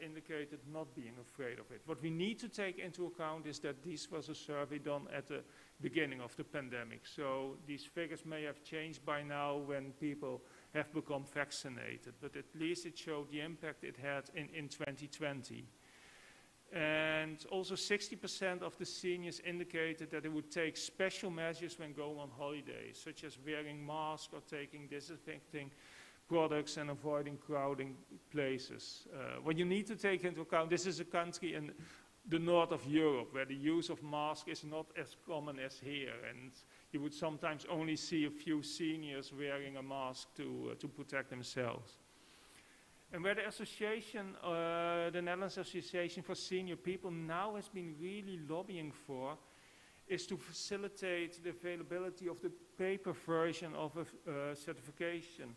indicated not being afraid of it. What we need to take into account is that this was a survey done at the beginning of the pandemic. So these figures may have changed by now when people have become vaccinated, but at least it showed the impact it had in 2020. And also 60% of the seniors indicated that they would take special measures when going on holiday, such as wearing masks or taking disinfecting products and avoiding crowding places. What you need to take into account, this is a country in the north of Europe where the use of masks is not as common as here, and you would sometimes only see a few seniors wearing a mask to protect themselves. And where the association, the Netherlands Association for Senior People now has been really lobbying for is to facilitate the availability of the paper version of a certification,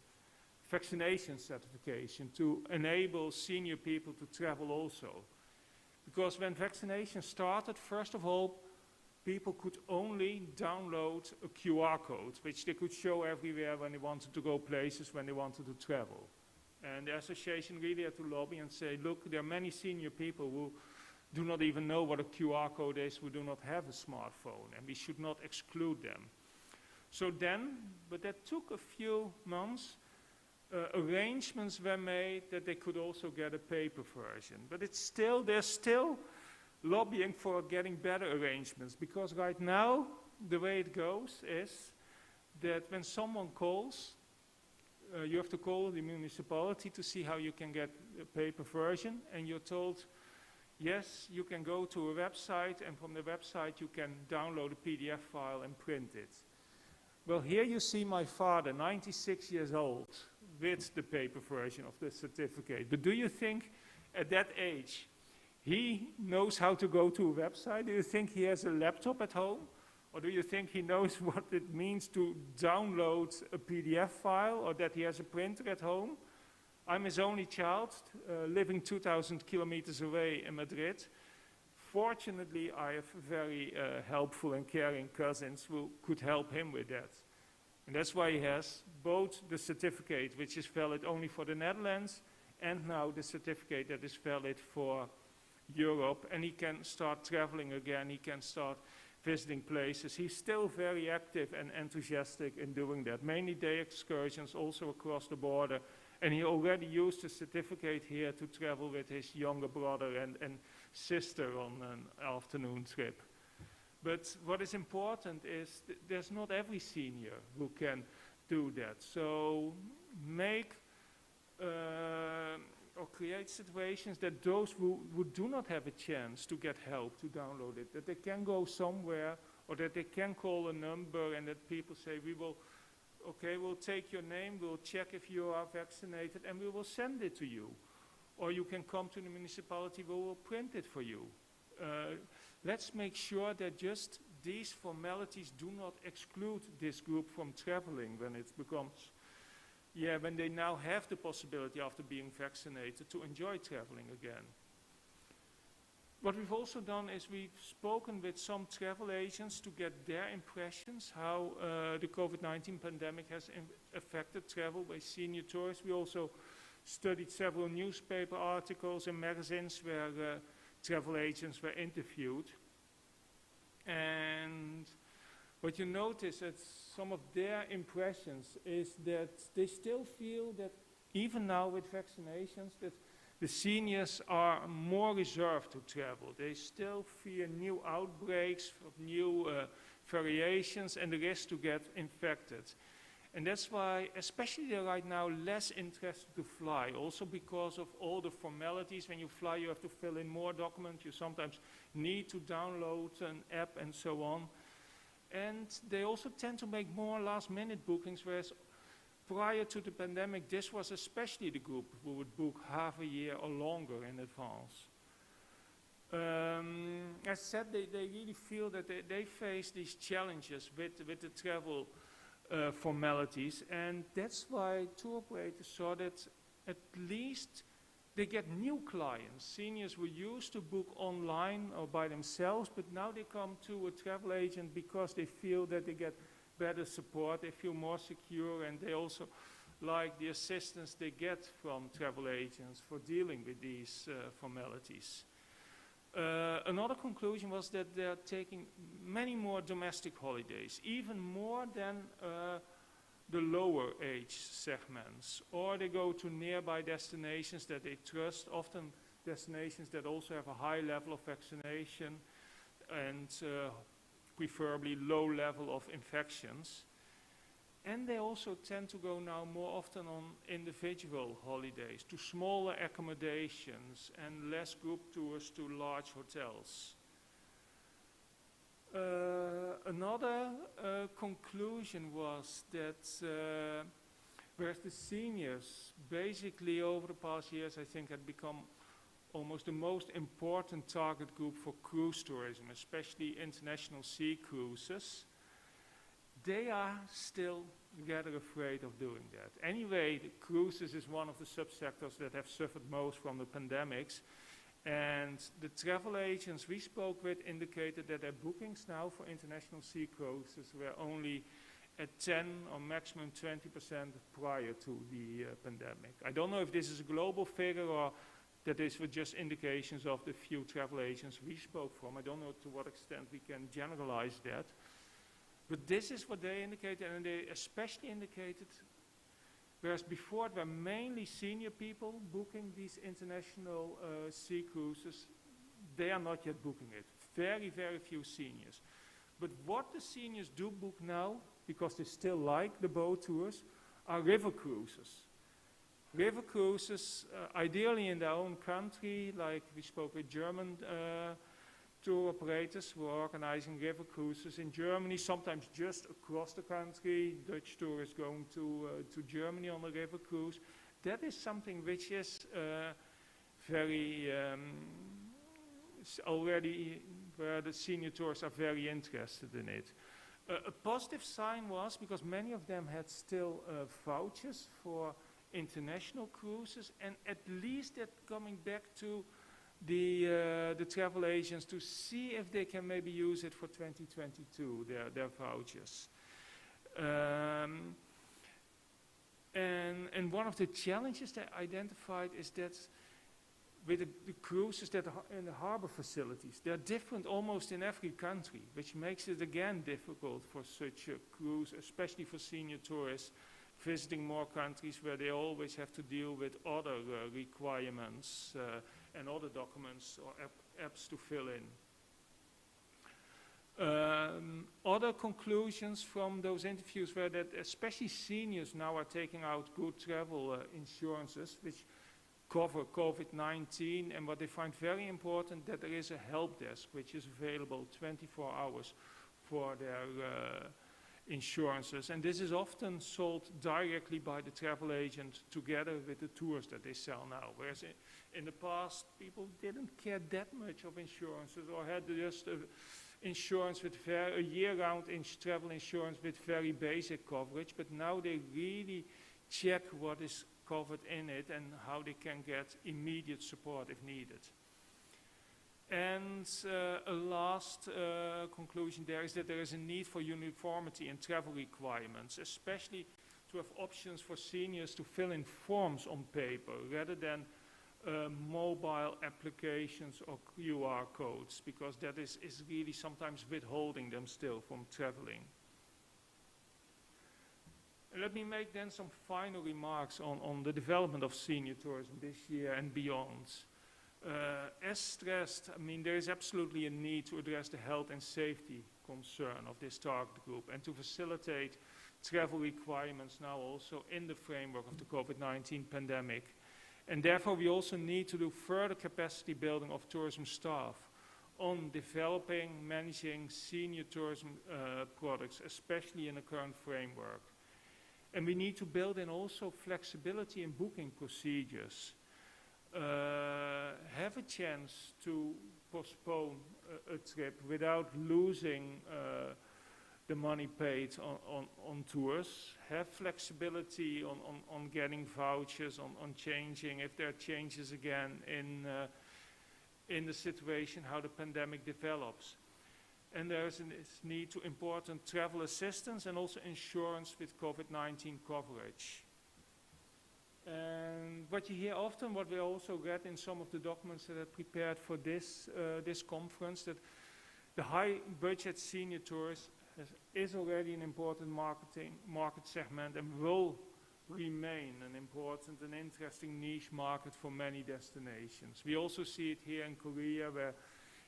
vaccination certification, to enable senior people to travel also. Because when vaccination started, first of all, people could only download a QR code, which they could show everywhere when they wanted to go places, when they wanted to travel. And the association really had to lobby and say, look, there are many senior people who do not even know what a QR code is, who do not have a smartphone, and we should not exclude them. So then, but that took a few months, arrangements were made that they could also get a paper version. But it's still, they're still lobbying for getting better arrangements, because right now, the way it goes is that when someone calls, you have to call the municipality to see how you can get a paper version, and you're told, yes, you can go to a website, and from the website you can download a PDF file and print it. Well, here you see my father, 96 years old, with the paper version of the certificate. But do you think at that age he knows how to go to a website? Do you think he has a laptop at home? Or do you think he knows what it means to download a PDF file, or that he has a printer at home? I'm his only child, living 2,000 kilometers away in Madrid. Fortunately, I have very helpful and caring cousins who could help him with that. And that's why he has both the certificate, which is valid only for the Netherlands, and now the certificate that is valid for Europe. And he can start traveling again, he can start visiting places. He's still very active and enthusiastic in doing that, mainly day excursions, also across the border. And he already used the certificate here to travel with his younger brother and sister on an afternoon trip. But what is important is there's not every senior who can do that. So make or create situations that those who do not have a chance to get help to download it, that they can go somewhere, or that they can call a number, and that people say, we'll take your name, we'll check if you are vaccinated, and we will send it to you. Or you can come to the municipality, we will print it for you. Let's make sure that just these formalities do not exclude this group from traveling when it becomes, when they now have the possibility after being vaccinated to enjoy traveling again. What we've also done is we've spoken with some travel agents to get their impressions how the COVID-19 pandemic has affected travel by senior tourists. We also studied several newspaper articles and magazines where travel agents were interviewed. And what you notice at some of their impressions is that they still feel that even now with vaccinations, that the seniors are more reserved to travel. They still fear new outbreaks of new variations and the risk to get infected. And that's why, especially they're right now less interested to fly, also because of all the formalities. When you fly, you have to fill in more documents. You sometimes need to download an app and so on. And they also tend to make more last-minute bookings, whereas prior to the pandemic, this was especially the group who would book half a year or longer in advance. As said, they really feel that they face these challenges with the travel formalities, and that's why tour operators saw that at least they get new clients. Seniors were used to book online or by themselves, but now they come to a travel agent because they feel that they get better support, they feel more secure, and they also like the assistance they get from travel agents for dealing with these formalities. Another conclusion was that they're taking many more domestic holidays, even more than the lower age segments, or they go to nearby destinations that they trust, often destinations that also have a high level of vaccination and preferably low level of infections. And they also tend to go now more often on individual holidays, to smaller accommodations and less group tours to large hotels. Another conclusion was that whereas the seniors basically over the past years I think had become almost the most important target group for cruise tourism, especially international sea cruises, they are still rather afraid of doing that. Anyway, the cruises is one of the subsectors that have suffered most from the pandemics. And the travel agents we spoke with indicated that their bookings now for international sea cruises were only at 10 or maximum 20% prior to the pandemic. I don't know if this is a global figure or that these were just indications of the few travel agents we spoke from. I don't know to what extent we can generalize that. But this is what they indicated, and they especially indicated, whereas before it were mainly senior people booking these international sea cruises, they are not yet booking it. Very, very few seniors. But what the seniors do book now, because they still like the boat tours, are river cruises. River cruises, ideally in their own country, like we spoke with German tour operators who are organizing river cruises in Germany, sometimes just across the country. Dutch tourists going to Germany on a river cruise. That is something which is very already where the senior tourists are very interested in it. A positive sign was because many of them had still vouchers for international cruises, and at least that coming back to the travel agents to see if they can maybe use it for 2022, their vouchers. And one of the challenges they identified is that with the cruises that are in the harbor facilities, they're different almost in every country, which makes it again difficult for such a cruise, especially for senior tourists visiting more countries where they always have to deal with other requirements and other documents or apps to fill in. Other conclusions from those interviews were that especially seniors now are taking out good travel insurances which cover COVID-19, and what they find very important that there is a help desk which is available 24 hours for their insurances, and this is often sold directly by the travel agent together with the tours that they sell now, whereas in the past people didn't care that much of insurances or had just insurance with a year-round travel insurance with very basic coverage, but now they really check what is covered in it and how they can get immediate support if needed. And a last conclusion there is that there is a need for uniformity in travel requirements, especially to have options for seniors to fill in forms on paper rather than mobile applications or QR codes, because that is really sometimes withholding them still from traveling. Let me make then some final remarks on the development of senior tourism this year and beyond. As stressed, I mean, there is absolutely a need to address the health and safety concern of this target group and to facilitate travel requirements now also in the framework of the COVID-19 pandemic. And therefore, we also need to do further capacity building of tourism staff on developing, managing senior tourism products, especially in the current framework. And we need to build in also flexibility in booking procedures. Have a chance to postpone a trip without losing the money paid on tours. Have flexibility on getting vouchers, on changing, if there are changes again in the situation, how the pandemic develops. And there is a need to important travel assistance and also insurance with COVID-19 coverage. And what you hear often, what we also read in some of the documents that are prepared for this conference, that the high budget senior tourist is already an important market segment and will remain an important and interesting niche market for many destinations. We also see it here in Korea, where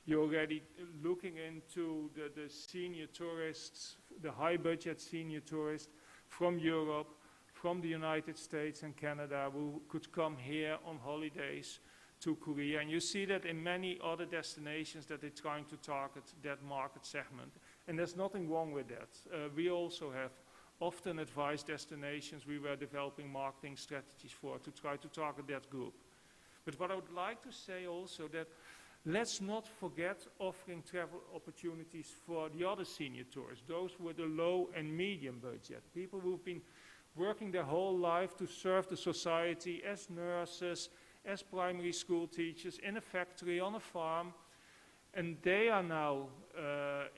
you're already looking into the senior tourists, the high budget senior tourists from Europe, from the United States and Canada, who could come here on holidays to Korea. And you see that in many other destinations that they're trying to target that market segment. And there's nothing wrong with that. We also have often advised destinations we were developing marketing strategies for to try to target that group. But what I would like to say also that let's not forget offering travel opportunities for the other senior tourists, those with a low and medium budget, people who've been working their whole life to serve the society as nurses, as primary school teachers, in a factory, on a farm, and they are now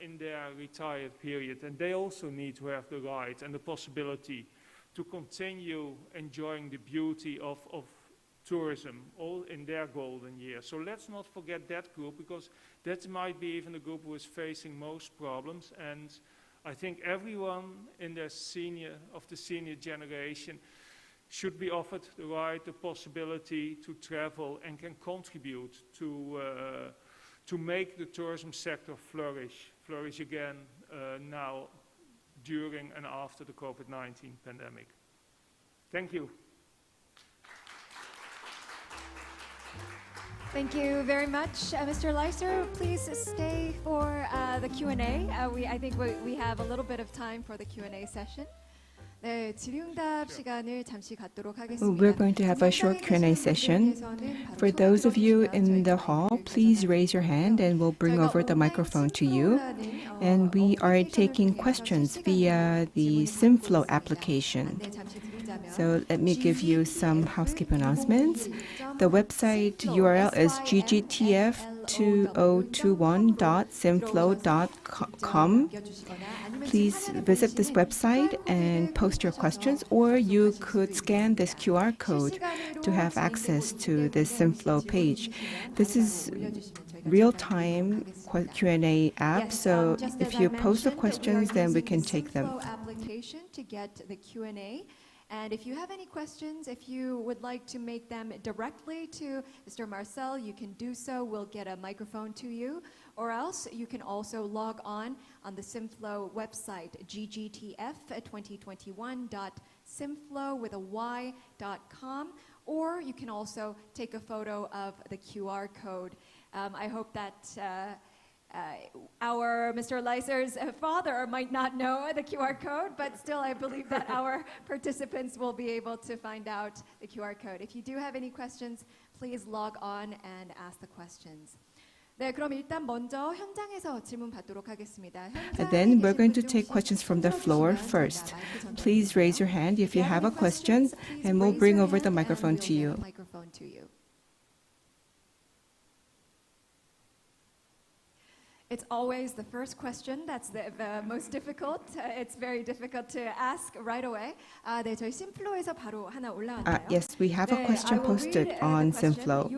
in their retired period, and they also need to have the right and the possibility to continue enjoying the beauty of tourism, all in their golden years. So let's not forget that group, because that might be even the group who is facing most problems. And I think everyone in the senior generation should be offered the right, the possibility to travel and can contribute to make the tourism sector flourish again now, during and after the COVID-19 pandemic. Thank you. Thank you very much, Mr. Leiser. Please stay for the Q&A. I think we have a little bit of time for the Q&A session. 네, 질의응답 시간을 잠시 갖도록 하겠습니다. We're going to have a short Q&A session. For those of you in the hall, please raise your hand and we'll bring over the microphone to you. And we are taking questions via the Simflow application. So let me give you some housekeeping announcements. The website URL is ggtf2021.simflow.com. Please visit this website and post your questions, or you could scan this QR code to have access to this Simflow page. This is real-time Q&A app, so if you post the questions, then we can take them. Application to get the Q&A. And if you have any questions, if you would like to make them directly to Mr. Marcel, you can do so. We'll get a microphone to you. Or else you can also log on the Simflow website, ggtf2021.simflow.com. Or you can also take a photo of the QR code. I hope that our Mr. Leiser's father might not know the QR code, but still I believe that our participants will be able to find out the QR code. If you do have any questions, please log on and ask the questions. 네, 그럼 일단 먼저 현장에서 질문 받도록 하겠습니다. Then we're going to take questions from the floor first. Please raise your hand if you have a question, and we'll bring over the microphone to you. It's always the first question that's the most difficult. It's very difficult to ask right away. 네, 저희 심플로에서 바로 하나 올라왔나요? Yes, we have a question posted on Simflow.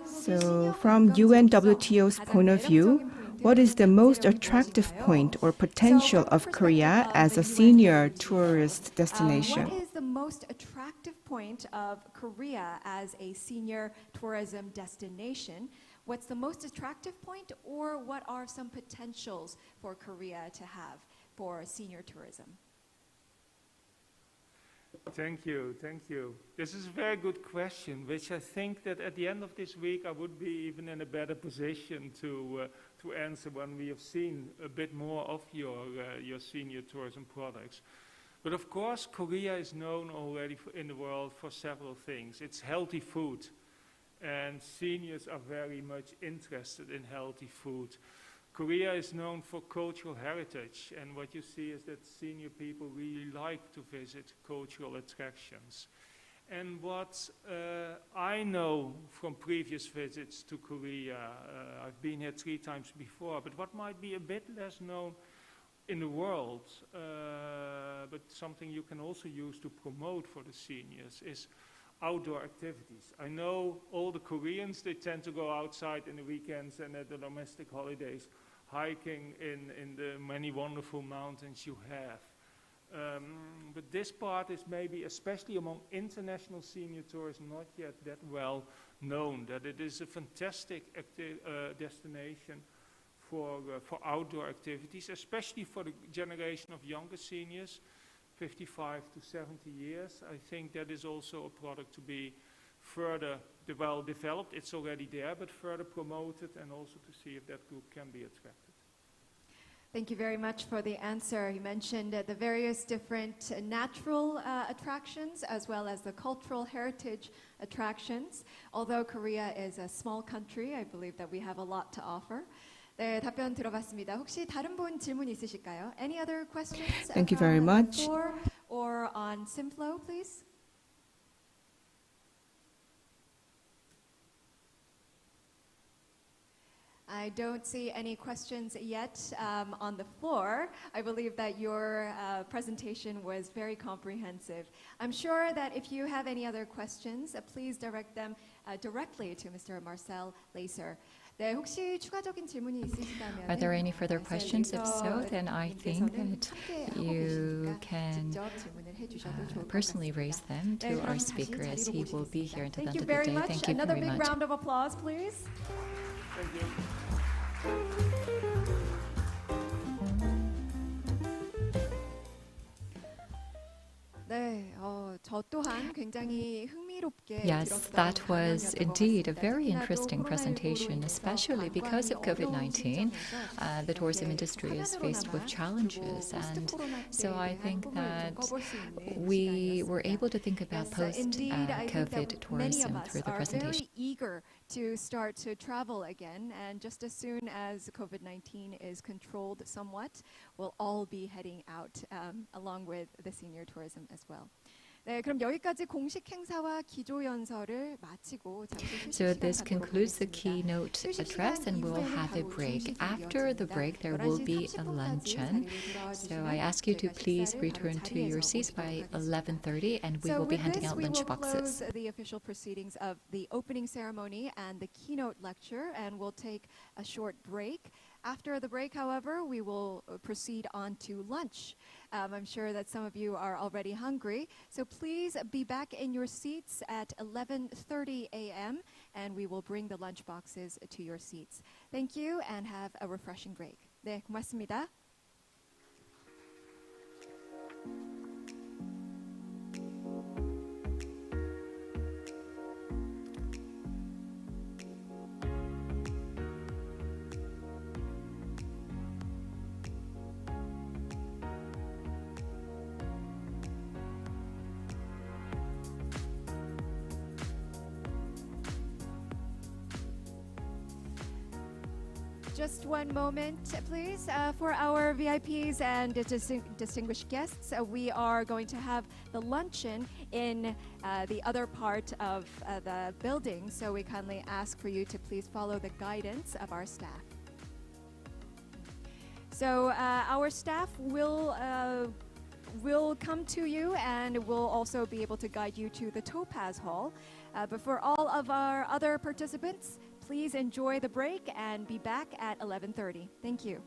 So, from UNWTO's point of view, what is the most attractive point or potential of Korea as a senior tourist destination? What is the most attractive point of Korea as a senior tourism destination? What's the most attractive point, or what are some potentials for Korea to have for senior tourism? Thank you. This is a very good question, which I think that at the end of this week I would be even in a better position to answer when we have seen a bit more of your senior tourism products. But of course, Korea is known already in the world for several things. It's healthy food, and seniors are very much interested in healthy food. Korea is known for cultural heritage, and what you see is that senior people really like to visit cultural attractions. And what I know from previous visits to Korea, I've been here 3 times before, but what might be a bit less known in the world, but something you can also use to promote for the seniors, is outdoor activities. I know all the Koreans, they tend to go outside in the weekends and at the domestic holidays, hiking in the many wonderful mountains you have. But this part is maybe, especially among international senior tourists, not yet that well known, that it is a fantastic destination for outdoor activities, especially for the generation of younger seniors, 55 to 70 years. I think that is also a product to be further well developed. It's already there, but further promoted, and also to see if that group can be attracted. Thank you very much for the answer. You mentioned the various different natural attractions as well as the cultural heritage attractions. Although Korea is a small country, I believe that we have a lot to offer. 네, 답변 들어봤습니다. 혹시 다른 분 질문 있으실까요? Any other questions? Thank you very much. Or on Simflow, please? I don't see any questions yet on the floor. I believe that your presentation was very comprehensive. I'm sure that if you have any other questions, please direct them directly to Mr. Marcel Laser. 네, 혹시 추가적인 질문이 있으시다면 Are there any further questions? If so, then I think that you can personally raise them to our speaker, as he will be here until the end of the day. Thank you very much. Another big round of applause, please. Thank you. 네, 저 또한 굉장히 흥미롭게 Yes, that was indeed a very interesting presentation, especially because of COVID-19. The tourism industry is faced with challenges, and so I think that we were able to think about post-COVID tourism through the presentation. Very eager to start to travel again, and just as soon as COVID-19 is controlled somewhat, we'll all be heading out along with the senior tourism as well. 네, 그럼 여기까지 공식 행사와 기조 연설을 마치고 잠시 So this concludes the keynote address, and we'll have a break. After the break, there will be a luncheon. So I ask you to please return to your seats by 11:30, and we will be handing out lunch boxes. We will close the official proceedings of the opening ceremony and the keynote lecture, and we'll take a short break. After the break, however, we will proceed on to lunch. I'm sure that some of you are already hungry, so please be back in your seats at 11:30 a.m. and we will bring the lunch boxes to your seats. Thank you and have a refreshing break. 네, 고맙습니다. Just one moment, please. For our VIPs and distinguished guests, we are going to have the luncheon in the other part of the building, so we kindly ask for you to please follow the guidance of our staff. So our staff will come to you and will also be able to guide you to the Topaz Hall. But for all of our other participants, please enjoy the break and be back at 11:30. Thank you.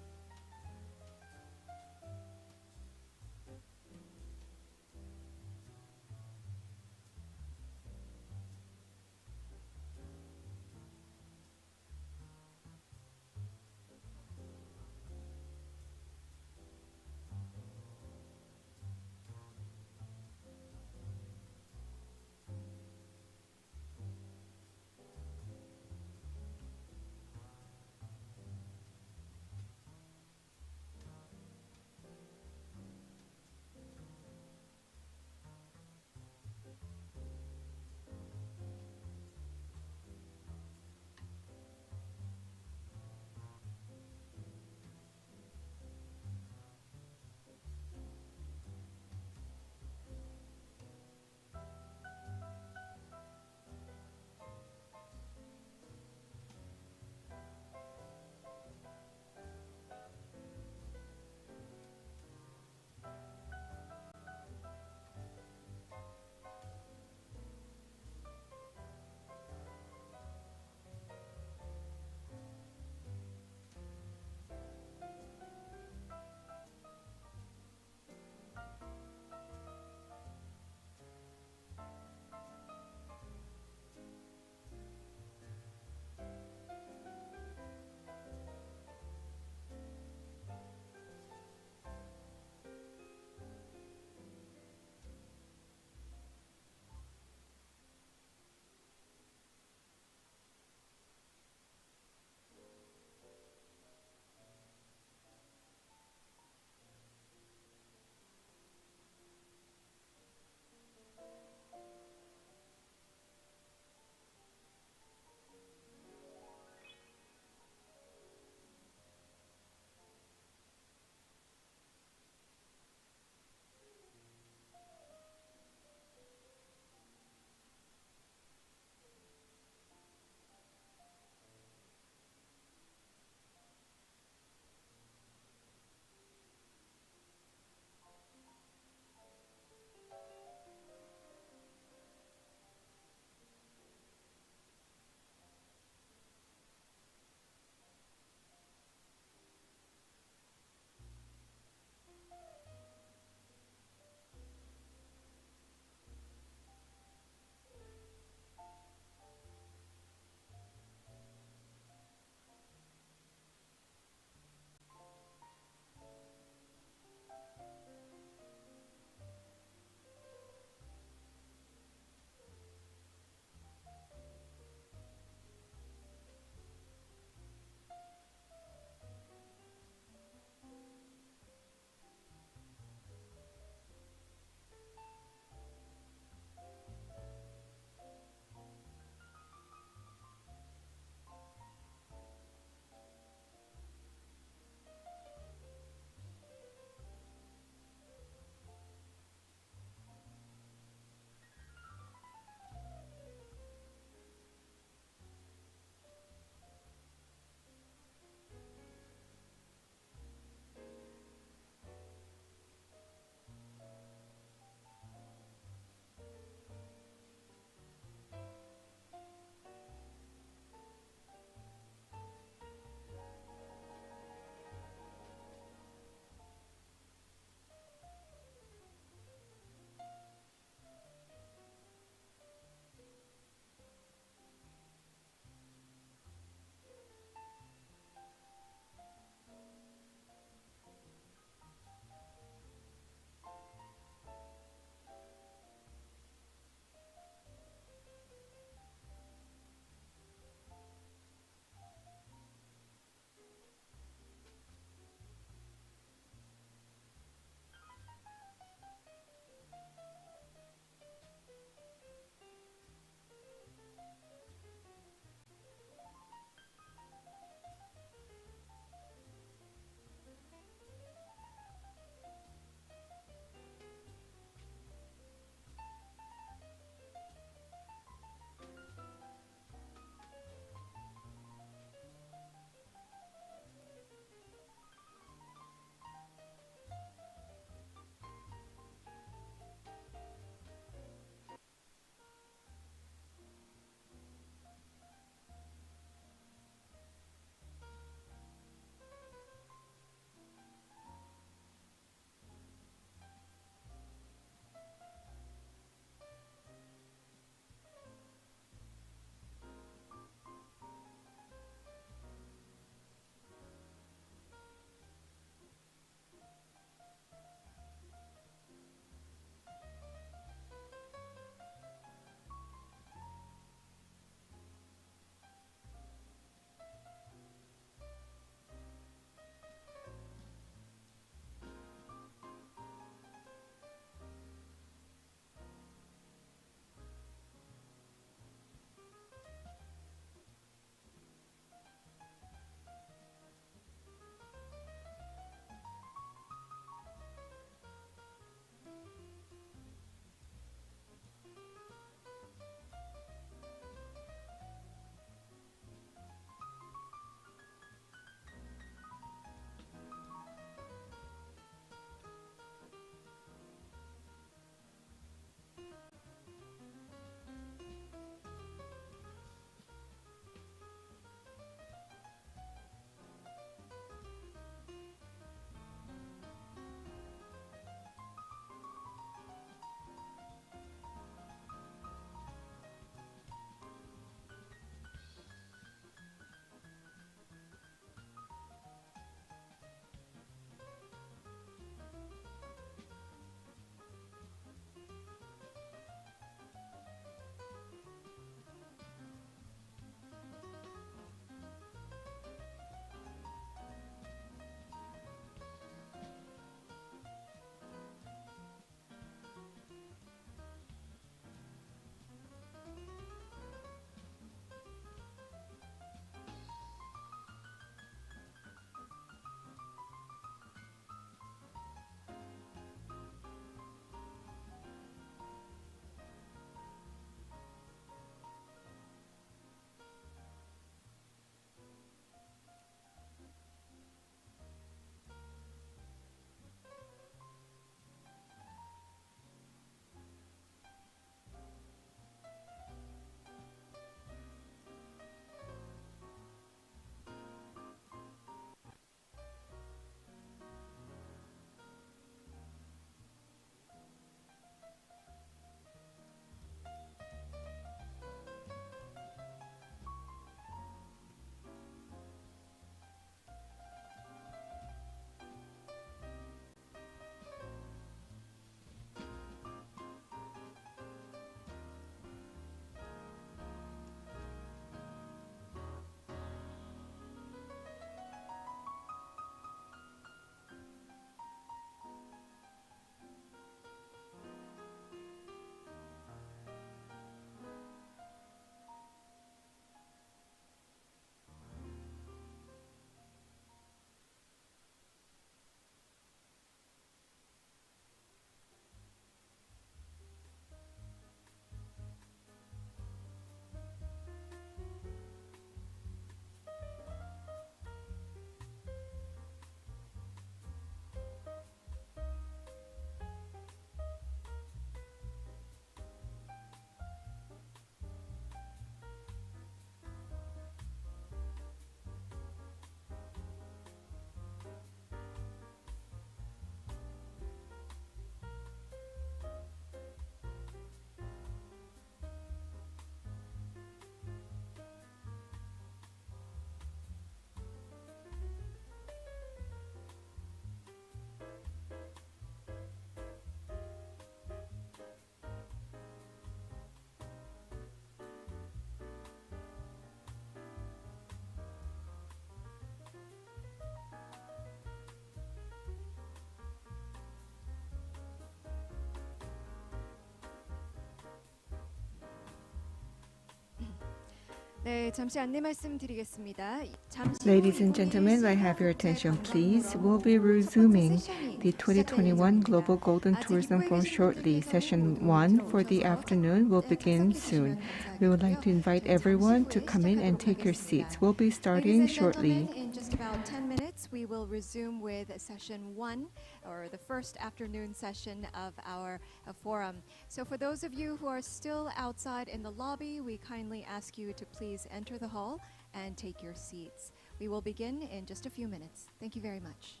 네, 잠시 안내 말씀드리겠습니다. 잠시 후 Ladies and gentlemen, may I have your attention, please? We'll be resuming the 2021 Global Golden Tourism Forum shortly. Session 1 for the afternoon will begin soon. We would like to invite everyone to come in and take your seats. We'll be starting Ladies and shortly. gentlemen, in just about 10 minutes, we will resume with session 1, or the first afternoon session of our forum. So for those of you who are still outside in the lobby, we kindly ask you to please enter the hall and take your seats. We will begin in just a few minutes. Thank you very much.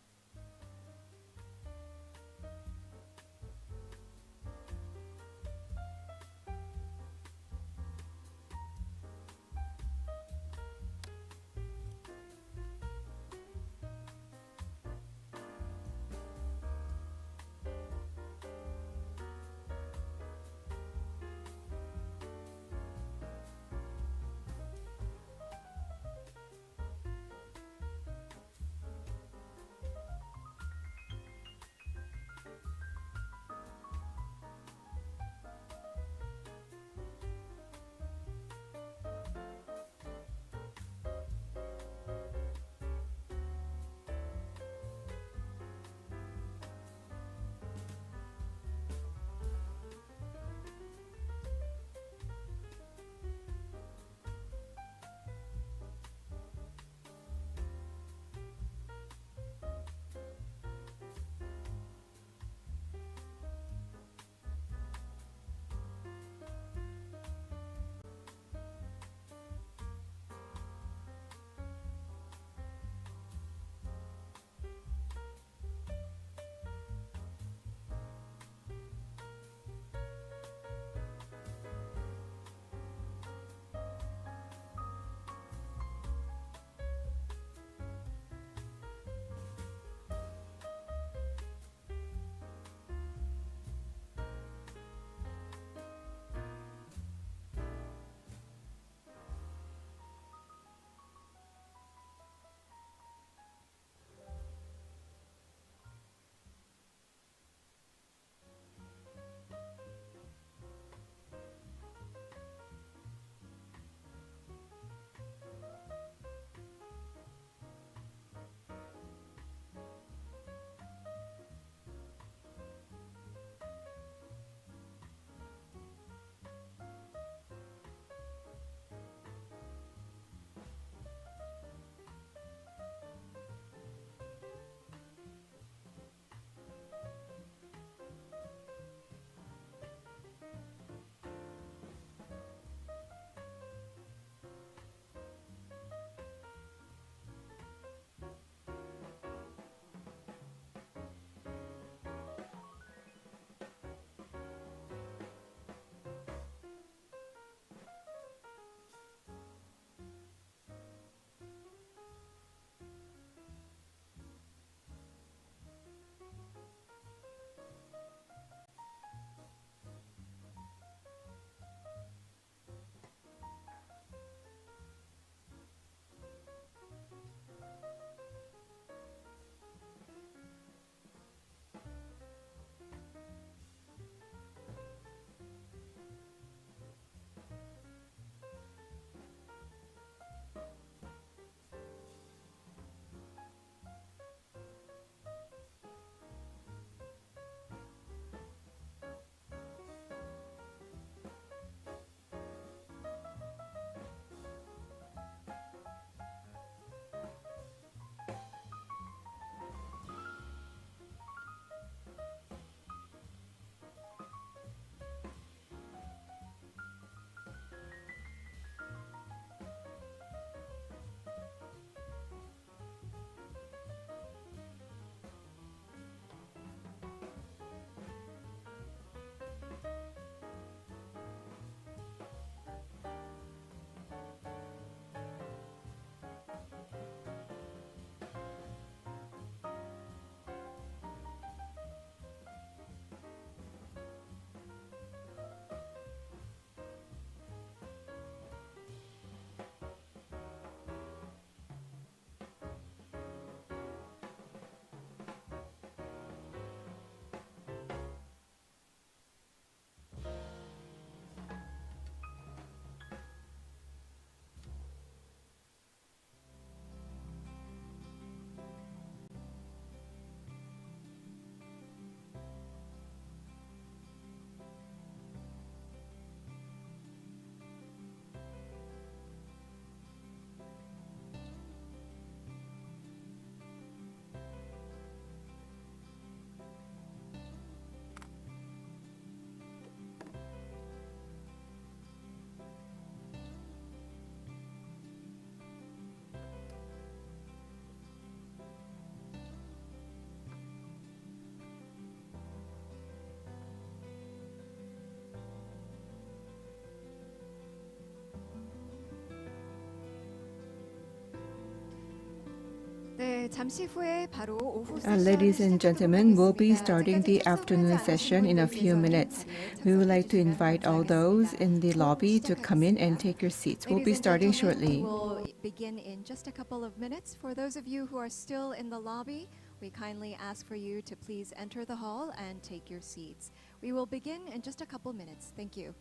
잠시 후에 바로 오후 Ladies and gentlemen, we'll be starting the afternoon session in a few minutes. We would like to invite all those in the lobby to come in and take your seats. We'll be starting shortly. We'll begin in just a couple of minutes. For those of you who are still in the lobby, we kindly ask for you to please enter the hall and take your seats. We will begin in just a couple minutes. Thank you.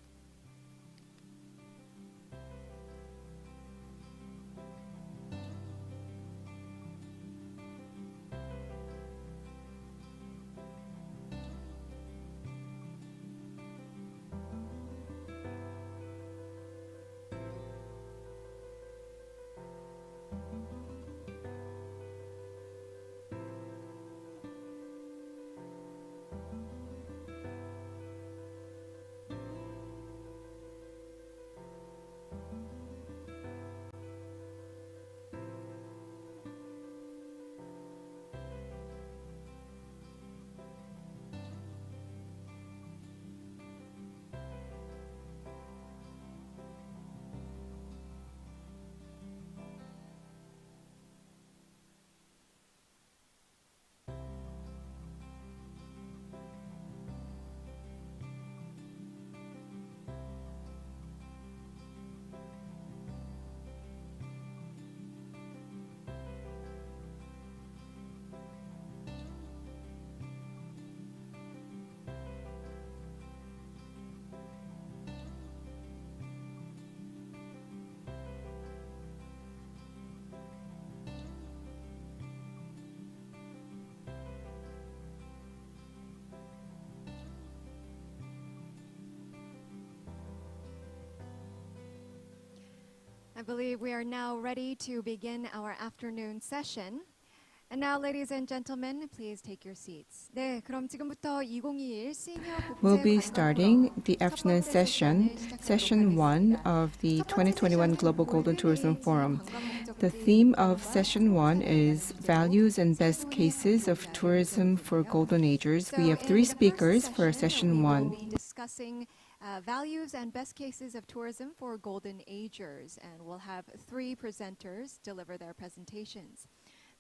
I believe we are now ready to begin our afternoon session. And now, ladies and gentlemen, please take your seats. 네, 그럼 지금부터 2021 시니어 We'll be starting the afternoon session, session 1 of the 2021 Global Golden Tourism Forum. The theme of session 1 is Values and Best Cases of Tourism for Golden Agers. We have 3 speakers for session 1. We will be discussing values and best cases of tourism for Golden Agers, and we'll have 3 presenters deliver their presentations.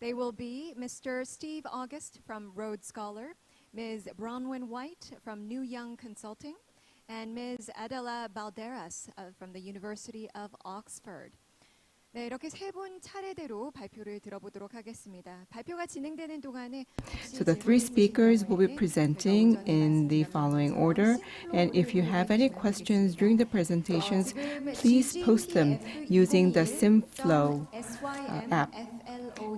They will be Mr. Steve August from Rhodes Scholar, Ms. Bronwyn White from New Young Consulting, and Ms. Adela Balderas from the University of Oxford. 네, 이렇게 3분 차례대로 발표를 들어보도록 하겠습니다. 발표가 진행되는 동안에 So the 3 speakers will be presenting in the following order, and if you have any questions during the presentations, please post them using the SimFlow app.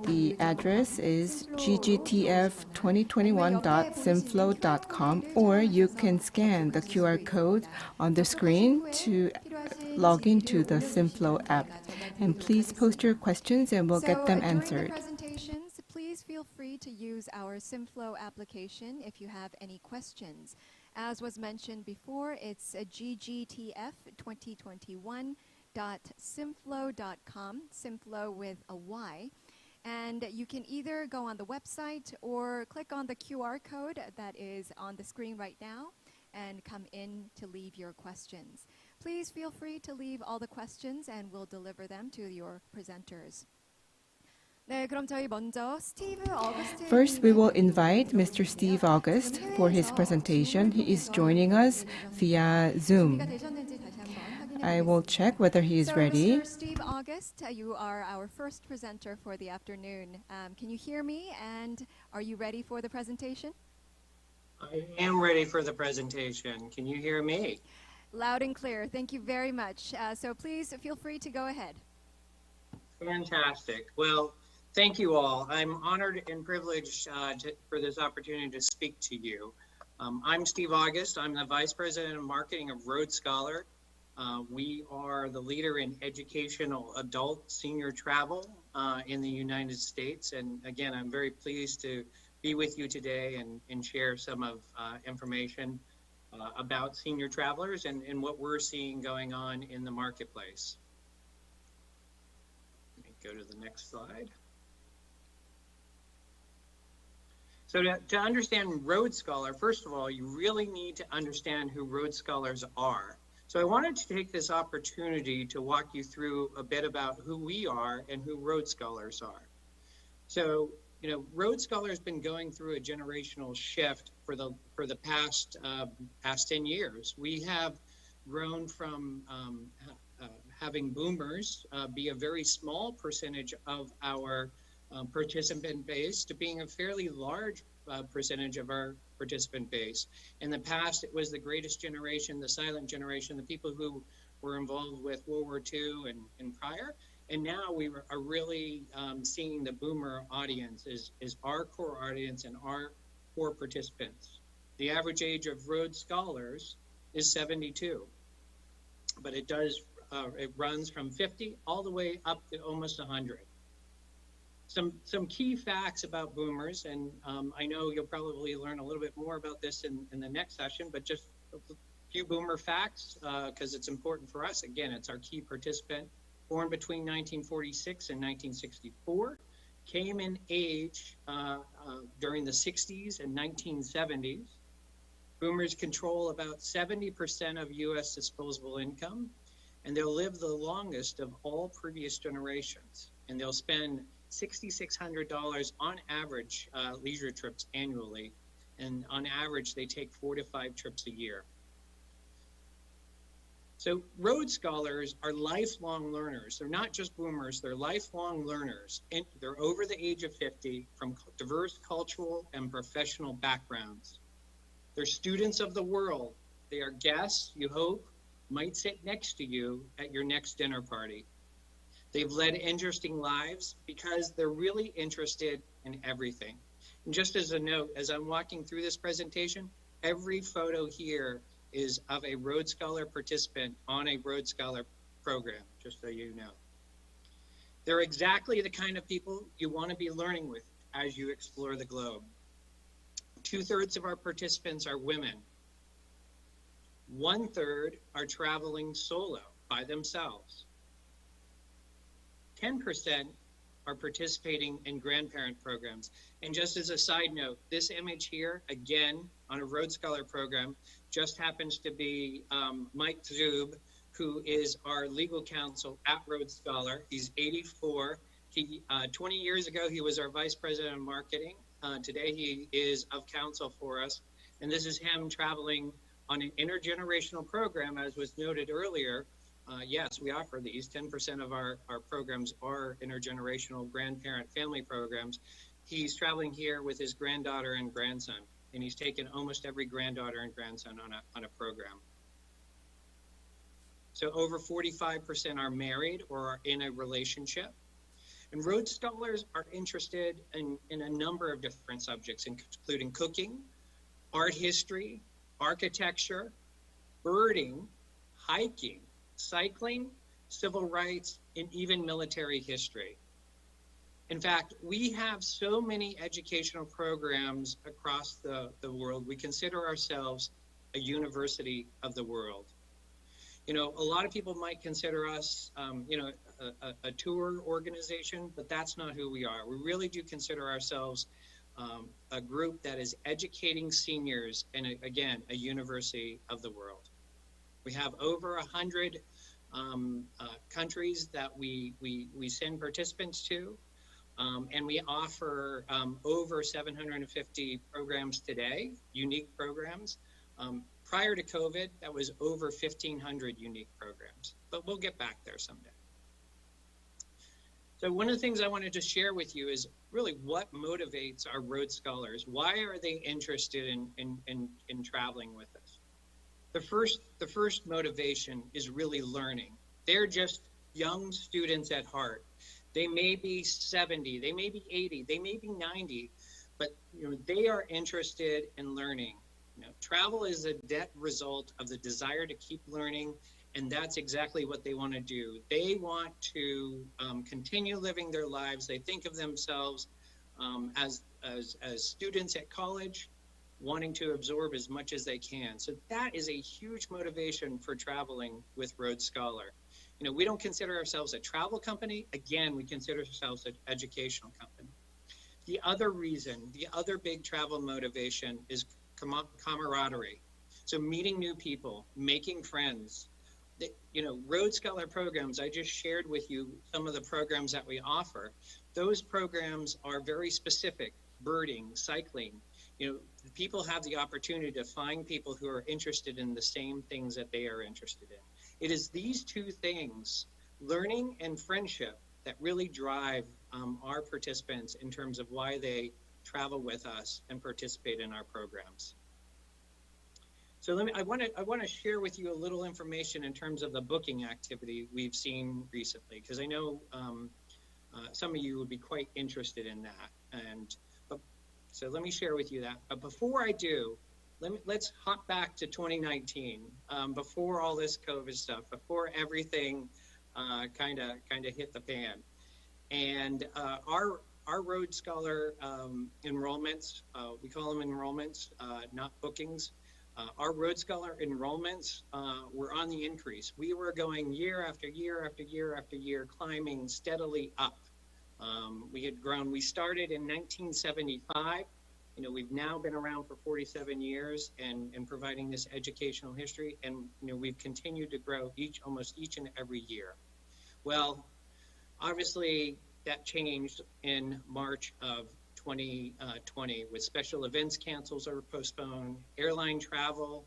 The address is ggtf2021.simflow.com, or you can scan the QR code on the screen to log into the SimFlow app. And please post your questions and we'll get them answered. During the presentations, please feel free to use our SimFlow application if you have any questions. As was mentioned before, it's ggtf2021.simflow.com, SimFlow with a Y. And you can either go on the website or click on the QR code that is on the screen right now and come in to leave your questions. Please feel free to leave all the questions and we'll deliver them to your presenters. 네, 그럼 저희 먼저 스티브 어거스트. First, we will invite Mr. Steve August for his presentation. He is joining us via Zoom. I will check whether he is ready. Mr. Steve August, you are our first presenter for the afternoon. Can you hear me, and are you ready for the presentation? I am ready for the presentation. Can you hear me? Loud and clear. Thank you very much. So please feel free to go ahead. Fantastic. Well, thank you all. I'm honored and privileged for this opportunity to speak to you. I'm Steve August. I'm the Vice President of Marketing of Rhodes Scholar. We are the leader in educational adult senior travel in the United States. And again, I'm very pleased to be with you today and share some of information about senior travelers and what we're seeing going on in the marketplace. Let me go to the next slide. So to understand Rhodes Scholar, first of all, you really need to understand who Rhodes Scholars are. So I wanted to take this opportunity to walk you through a bit about who we are and who Rhodes Scholars are. So, you know, Rhodes Scholar has been going through a generational shift for the past 10 years. We have grown from having boomers be a very small percentage of our participant base to being a fairly large percentage of our participant base. In the past, it was the greatest generation, the silent generation, the people who were involved with World War II and prior. And now we are really seeing the boomer audience is our core audience and our core participants. The average age of Rhodes Scholars is 72, but it runs from 50 all the way up to almost 100. Some key facts about boomers, and I know you'll probably learn a little bit more about this in the next session, but just a few boomer facts because it's important for us. Again, it's our key participant. Born between 1946 and 1964, came in age during the 60s and 1970s. Boomers control about 70% of U.S. disposable income, and they'll live the longest of all previous generations. And they'll spend $6,600 on average leisure trips annually, and on average they take 4 to 5 trips a year. So Rhodes Scholars are lifelong learners. They're not just boomers, they're lifelong learners. And they're over the age of 50 from diverse cultural and professional backgrounds. They're students of the world. They are guests you hope might sit next to you at your next dinner party. They've led interesting lives because they're really interested in everything. And just as a note, as I'm walking through this presentation, every photo here is of a Rhodes Scholar participant on a Rhodes Scholar program, just so you know. They're exactly the kind of people you want to be learning with as you explore the globe. 2/3 of our participants are women. 1/3 are traveling solo by themselves. 10% are participating in grandparent programs. And just as a side note, this image here, again, on a Rhodes Scholar program, just happens to be Mike Zub, who is our legal counsel at Rhodes Scholar. He's 84. 20 years ago, he was our vice president of marketing. Today, he is of counsel for us. And this is him traveling on an intergenerational program, as was noted earlier. Yes, we offer these. 10% of our programs are intergenerational grandparent family programs. He's traveling here with his granddaughter and grandson, and he's taken almost every granddaughter and grandson on a program. So over 45% are married or are in a relationship. And Rhodes Scholars are interested in a number of different subjects, including cooking, art history, architecture, birding, hiking, cycling, civil rights, and even military history. In fact, we have so many educational programs across the world. We consider ourselves a university of the world. You know, a lot of people might consider us, a tour organization, but that's not who we are. We really do consider ourselves a group that is educating seniors in, again, a university of the world. We have over 100 countries that we send participants to, and we offer over 750 programs today, unique programs. Prior to COVID, that was over 1,500 unique programs, but we'll get back there someday. So one of the things I wanted to share with you is really what motivates our Rhodes Scholars. Why are they interested in traveling with us? The first motivation is really learning. They're just young students at heart. They may be 70, they may be 80, they may be 90, but they are interested in learning. Travel is a direct result of the desire to keep learning, and that's exactly what they want to do. They want to continue living their lives. They think of themselves as students at college, wanting to absorb as much as they can. So that is a huge motivation for traveling with Rhodes Scholar. We don't consider ourselves a travel company. Again, we consider ourselves an educational company. The other reason, the other big travel motivation is camaraderie. So meeting new people, making friends. Rhodes Scholar programs, I just shared with you some of the programs that we offer, those programs are very specific: birding, cycling. You know, people have the opportunity to find people who are interested in the same things that they are interested in. It is these two things, learning and friendship, that really drive our participants in terms of why they travel with us and participate in our programs. So I want to share with you a little information in terms of the booking activity we've seen recently, because I know some of you would be quite interested in that. So let me share with you that. But before I do, let's hop back to 2019, before all this COVID stuff, before everything kind of hit the fan. And our Rhodes Scholar enrollments, we call them enrollments, not bookings. Our Rhodes Scholar enrollments were on the increase. We were going year after year after year after year, climbing steadily up. We had grown. We started in 1975. You know, we've now been around for 47 years and providing this educational history, and you know, we've continued to grow almost each and every year. Well, obviously that changed in March of 2020 with special events cancels or postponed, airline travel,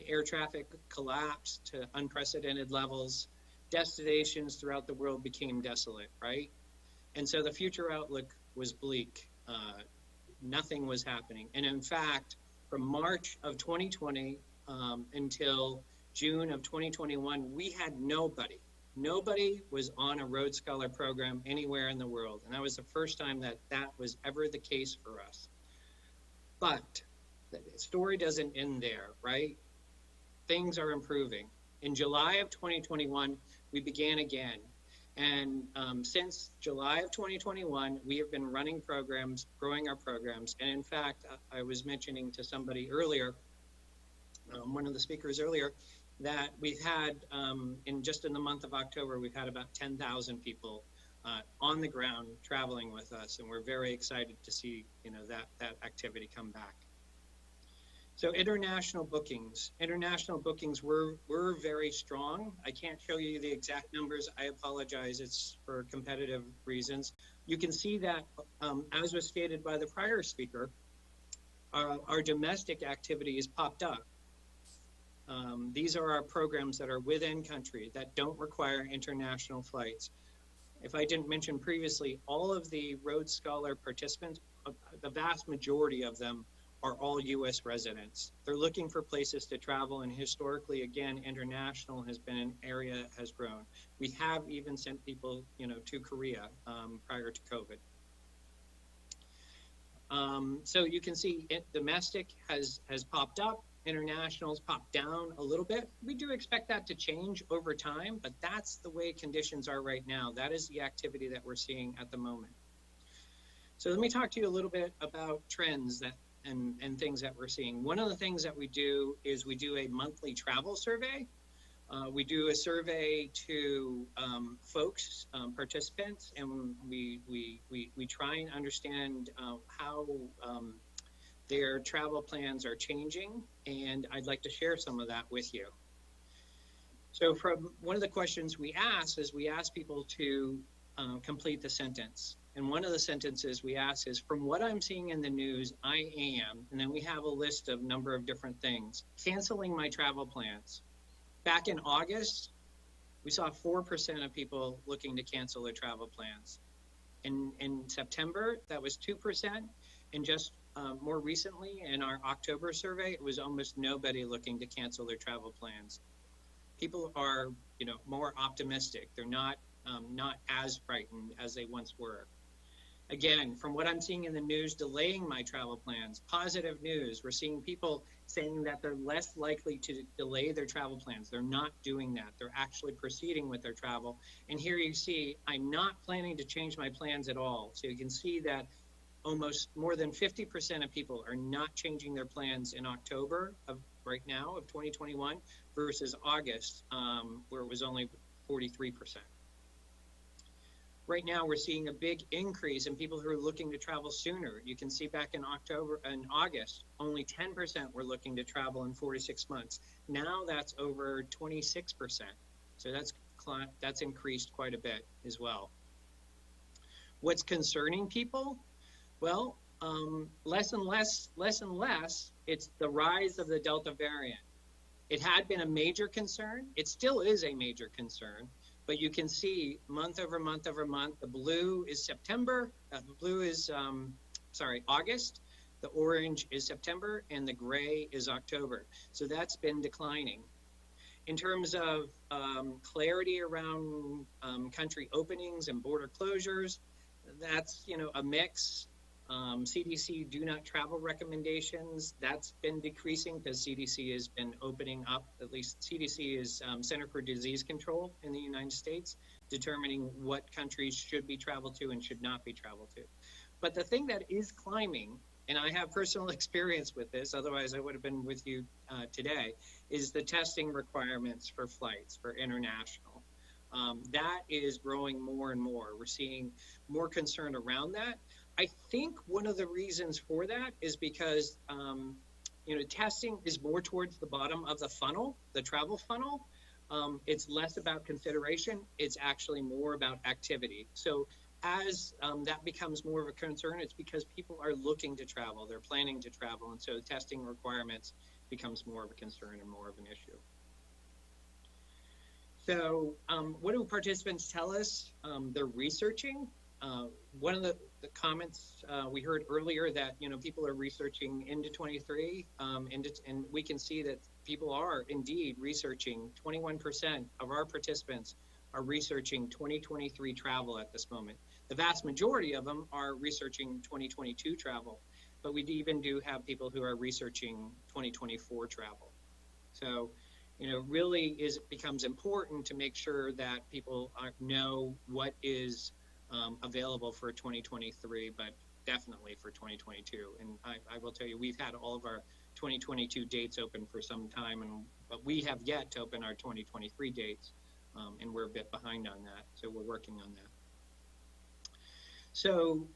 air traffic collapsed to unprecedented levels, destinations throughout the world became desolate, right? And so the future outlook was bleak. Nothing was happening. And in fact, from March of 2020 until June of 2021, we had nobody. Nobody was on a Rhodes Scholar program anywhere in the world. And that was the first time that was ever the case for us. But the story doesn't end there, right? Things are improving. In July of 2021, we began again. And since July of 2021, we have been running programs, growing our programs. And in fact, I was mentioning to somebody earlier, one of the speakers earlier, that we've had, in the month of October, we've had about 10,000 people on the ground traveling with us. And we're very excited to see, you know, that activity come back. So international bookings were very strong. I can't show you the exact numbers. I apologize, it's for competitive reasons. You can see that, as was stated by the prior speaker, our domestic activity has popped up. These are our programs that are within country that don't require international flights. If I didn't mention previously, all of the Rhodes Scholar participants, the vast majority of them are all U.S. residents. They're looking for places to travel, and historically, again, international has been an area that has grown. We have even sent people, you know, to Korea prior to COVID. So you can see domestic has popped up, international's popped down a little bit. We do expect that to change over time, but that's the way conditions are right now. That is the activity that we're seeing at the moment. So let me talk to you a little bit about trends and things that we're seeing. One of the things that we do is we do a monthly travel survey. We do a survey to folks, participants, and we try and understand how their travel plans are changing, and I'd like to share some of that with you. So from one of the questions we ask is we ask people to complete the sentence. And one of the sentences we ask is, from what I'm seeing in the news, I am, and then we have a list of number of different things, canceling my travel plans. Back in August, we saw 4% of people looking to cancel their travel plans. In September, that was 2%. And just more recently, in our October survey, it was almost nobody looking to cancel their travel plans. People are, you know, more optimistic. They're not as frightened as they once were. Again, from what I'm seeing in the news, delaying my travel plans, positive news. We're seeing people saying that they're less likely to delay their travel plans. They're not doing that. They're actually proceeding with their travel. And here you see, I'm not planning to change my plans at all. So you can see that almost more than 50% of people are not changing their plans in October of right now of 2021 versus August, where it was only 43%. Right now, we're seeing a big increase in people who are looking to travel sooner. You can see back in October and August, only 10% were looking to travel in 4 to 6 months. Now that's over 26%. So that's increased quite a bit as well. What's concerning people? Well, less and less, it's the rise of the Delta variant. It had been a major concern. It still is a major concern, but you can see month over month over month, the blue is September, August, the orange is September, and the gray is October. So that's been declining. In terms of clarity around country openings and border closures, that's, a mix. CDC do not travel recommendations, that's been decreasing because CDC has been opening up. At least CDC is Center for Disease Control in the United States, determining what countries should be traveled to and should not be traveled to. But the thing that is climbing, and I have personal experience with this, otherwise I would have been with you today, is the testing requirements for flights, for international. That is growing more and more. We're seeing more concern around that. I think one of the reasons for that is because, testing is more towards the bottom of the funnel, the travel funnel. It's less about consideration. It's actually more about activity. So as that becomes more of a concern, it's because people are looking to travel, they're planning to travel, and so testing requirements becomes more of a concern and more of an issue. So what do participants tell us? They're researching. One of the comments we heard earlier that, people are researching into 23, and we can see that people are indeed researching. 21% of our participants are researching 2023 travel at this moment. The vast majority of them are researching 2022 travel, but we even do have people who are researching 2024 travel. So, really becomes important to make sure that people know what is available for 2023, but definitely for 2022. And I will tell you, we've had all of our 2022 dates open for some time, but we have yet to open our 2023 dates, and we're a bit behind on that, so we're working on that. So,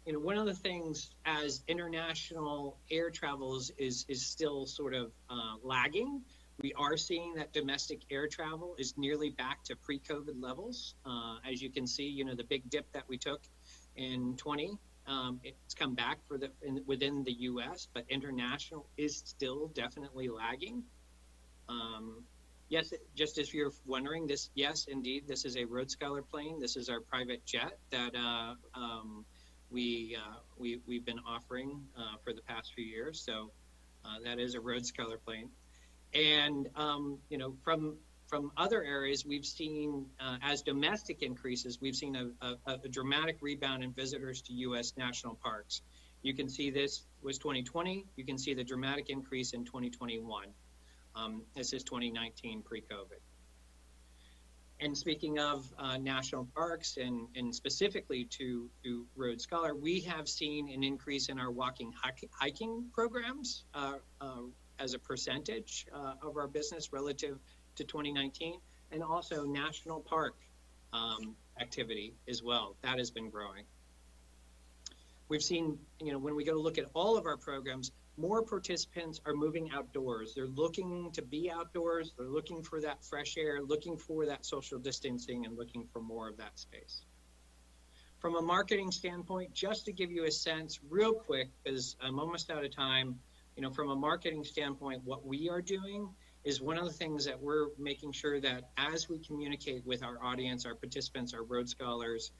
one of the things as international air travels is still sort of lagging. We are seeing that domestic air travel is nearly back to pre-COVID levels. As you can see, the big dip that we took in 20, it's come back within the U.S., but international is still definitely lagging. Yes, just as you're wondering, yes, indeed, this is a Rhodes Scholar plane. This is our private jet that we've been offering for the past few years. So that is a Rhodes Scholar plane. And, from other areas, we've seen, as domestic increases, we've seen a dramatic rebound in visitors to U.S. national parks. You can see this was 2020. You can see the dramatic increase in 2021. This is 2019 pre-COVID. And speaking of national parks and specifically to Rhodes Scholar, we have seen an increase in our walking hiking programs as a percentage of our business relative to 2019, and also national park activity as well. That has been growing. We've seen, when we go to look at all of our programs, more participants are moving outdoors. They're looking to be outdoors. They're looking for that fresh air, looking for that social distancing, and looking for more of that space. From a marketing standpoint, just to give you a sense real quick, because I'm almost out of time, from a marketing standpoint, what we are doing is one of the things that we're making sure that as we communicate with our audience, our participants, our Rhodes Scholars,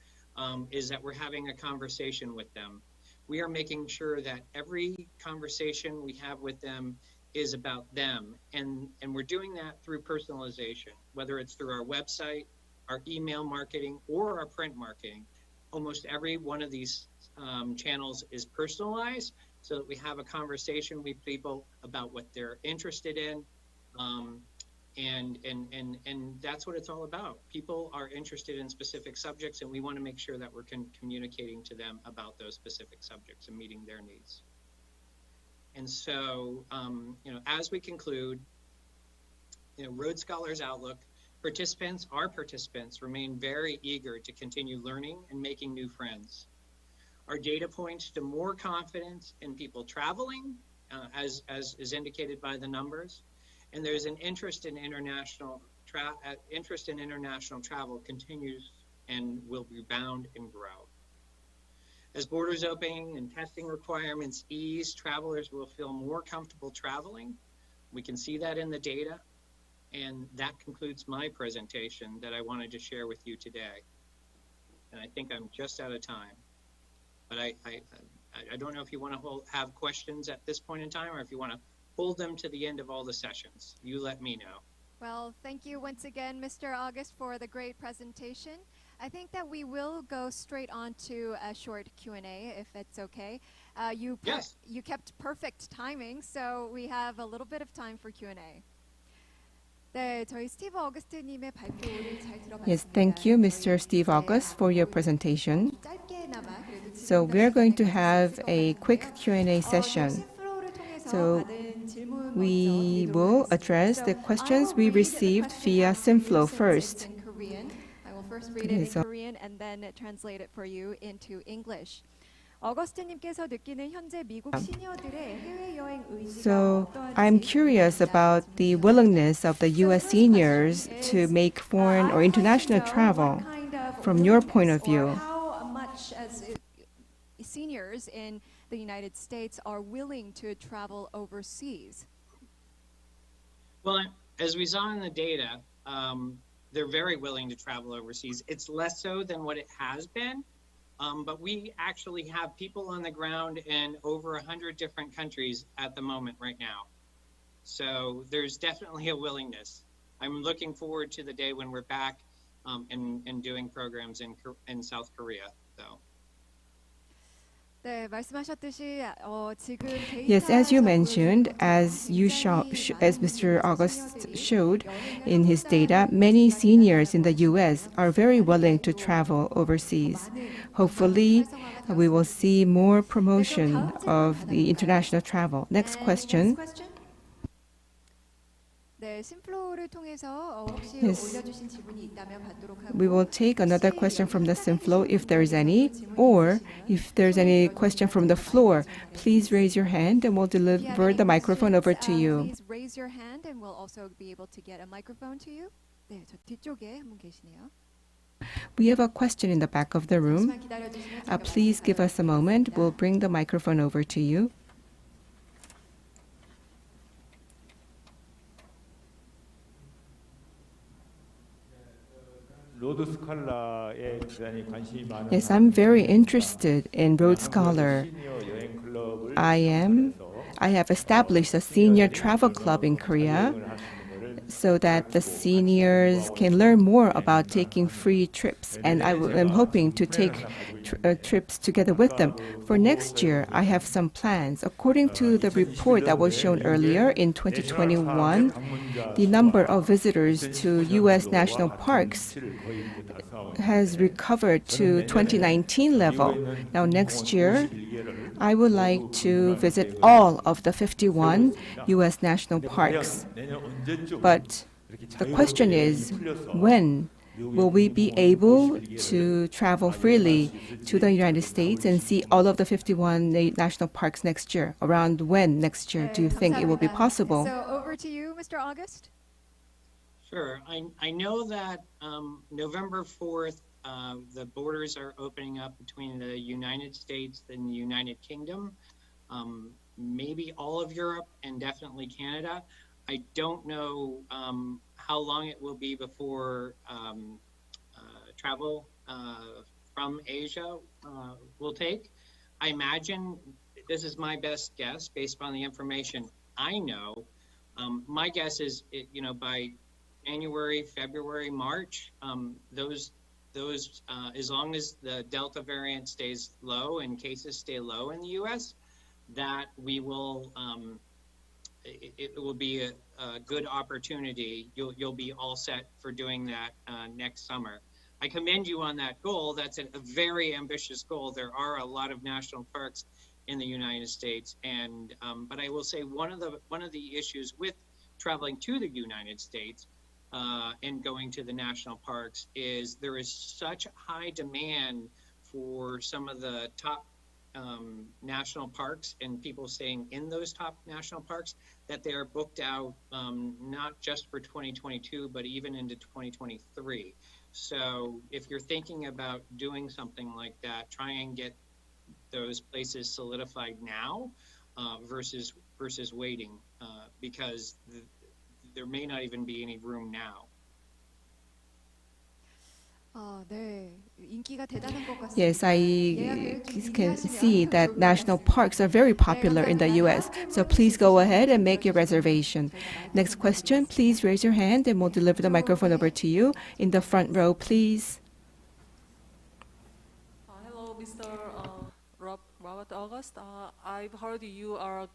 is that we're having a conversation with them. We are making sure that every conversation we have with them is about them. And we're doing that through personalization, whether it's through our website, our email marketing, or our print marketing. Almost every one of these channels is personalized so that we have a conversation with people about what they're interested in. And that's what it's all about. People are interested in specific subjects, and we want to make sure that we're communicating to them about those specific subjects and meeting their needs. And so, as we conclude, Rhodes Scholars Outlook, our participants remain very eager to continue learning and making new friends. Our data points to more confidence in people traveling, as is indicated by the numbers. And there's an interest in international travel continues and will rebound and grow. As borders open and testing requirements ease, travelers will feel more comfortable traveling. We can see that in the data. And that concludes my presentation that I wanted to share with you today. And I think I'm just out of time. But I don't know if you want to have questions at this point in time or if you want to hold them to the end of all the sessions. You let me know. Well, thank you once again, Mr. August, for the great presentation. I think that we will go straight on to a short Q&A, if it's okay. Yes. You kept perfect timing, so we have a little bit of time for Q&A. 네, 저희 스티브 어거스트님의 발표를 잘 들어봤습니다. Yes, thank you, Mr. Steve August, for your presentation. So we're going to have a quick Q&A session. So we will address the questions we received via Simflow first. I will first read it in Korean and then translate it for you into English. 어거스트님께서 느끼는 현재 미국 시니어들의 해외 여행 의지가 So I'm curious about the willingness of the U.S. seniors to make foreign or international travel from your point of view. How much as seniors in the United States are willing to travel overseas? Well, as we saw in the data, they're very willing to travel overseas. It's less so than what it has been. But we actually have people on the ground in over 100 different countries at the moment right now. So there's definitely a willingness. I'm looking forward to the day when we're back and doing programs in South Korea. So. 네, 말씀하셨듯이 지금 Yes, as you mentioned, as Mr. August showed in his data, many seniors in the U.S. are very willing to travel overseas. Hopefully, we will see more promotion of the international travel. Next question. 네, 심플로우를 통해서 혹시 Yes. 올려주신 질문이 있다면 받도록 하고 We will take another question from the Simflow if there is any, or if there's any question from the floor, please raise your hand and we'll deliver the microphone over to you. Please raise your hand and we'll also be able to get a microphone to you. 네, 저 뒤쪽에 한 분 계시네요. We have a question in the back of the room. 잠시만 기다려주시면 제가 Please give us a moment. We'll bring the microphone over to you. Yes, I'm very interested in Rhodes Scholar. I have established a senior travel club in Korea so that the seniors can learn more about taking free trips, and I am hoping to take trips together with them. For next year, I have some plans. According to the report that was shown earlier, in 2021, the number of visitors to U.S. national parks has recovered to 2019 level. Now next year, I would like to visit all of the 51 U.S. national parks. But the question is, when will we be able to travel freely to the United States and see all of the 51 national parks next year? Around when next year do you think it will be possible? So over to you, Mr. August. Sure. I know that November 4th, the borders are opening up between the United States and the United Kingdom, maybe all of Europe and definitely Canada. I don't know how long it will be before travel from Asia will take. I imagine, this is my best guess based on the information I know. My guess is, by January, February, March, those as long as the Delta variant stays low and cases stay low in the U.S., that we will, it will be a good opportunity. You'll be all set for doing that next summer. I commend you on that goal. That's a very ambitious goal. There are a lot of national parks in the United States, and but I will say one of the issues with traveling to the United States and going to the national parks is there is such high demand for some of the top national parks and people staying in those top national parks that they are booked out not just for 2022 but even into 2023. So if you're thinking about doing something like that, try and get those places solidified now versus waiting because there may not even be any room now. Yes, I can see that national parks are very popular in the U.S., so please go ahead and make your reservation. Next question, please raise your hand and we'll deliver the microphone over to you. In the front row, please. Hello, Mr. Robert August. I've heard you are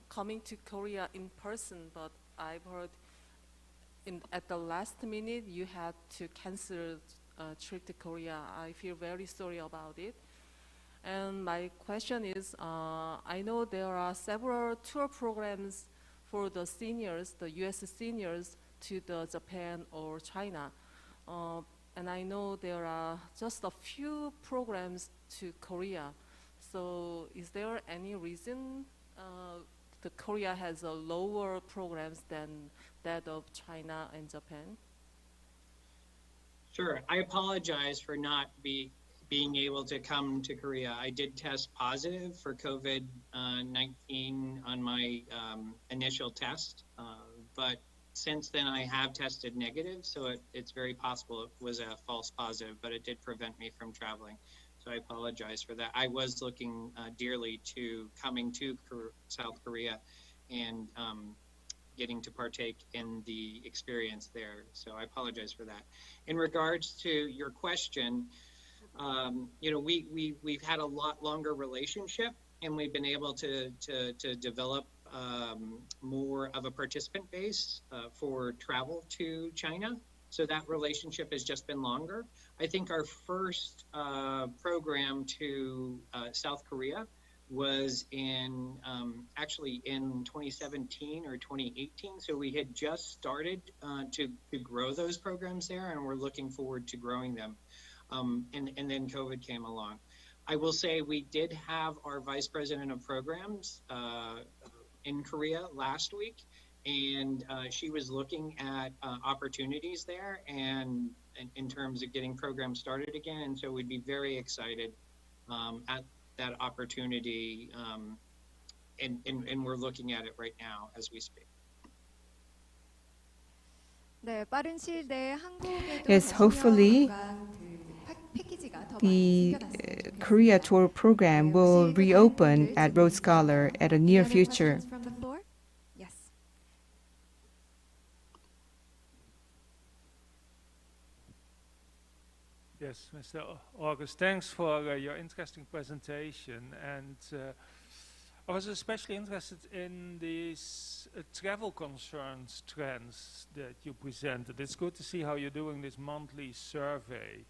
coming to Korea in person, but I've heard at the last minute you had to cancel trip to Korea. I feel very sorry about it. And my question is, I know there are several tour programs for the seniors, the U.S. seniors, to the Japan or China. And I know there are just a few programs to Korea. So is there any reason the Korea has a lower programs than that of China and Japan? Sure. I apologize for not being able to come to Korea. I did test positive for COVID-19 on my initial test, but since then I have tested negative, so it's very possible it was a false positive, but it did prevent me from traveling. So I apologize for that. I was looking dearly to coming to South Korea and getting to partake in the experience there. So I apologize for that. In regards to your question, you know, we've had a lot longer relationship, and we've been able to develop more of a participant base for travel to China. So that relationship has just been longer. I think our first program to South Korea was in actually in 2017 or 2018. So we had just started to grow those programs there, and we're looking forward to growing them. And then COVID came along. I will say we did have our Vice President of Programs in Korea last week, and she was looking at opportunities there and in terms of getting programs started again. And so we'd be very excited at that opportunity, and we're looking at it right now as we speak. Yes, hopefully the Korea tour program will reopen at Rhodes Scholar at a near future. Yes, Mr. August, thanks for your interesting presentation. And I was especially interested in these travel concerns trends that you presented. It's good to see how you're doing this monthly survey.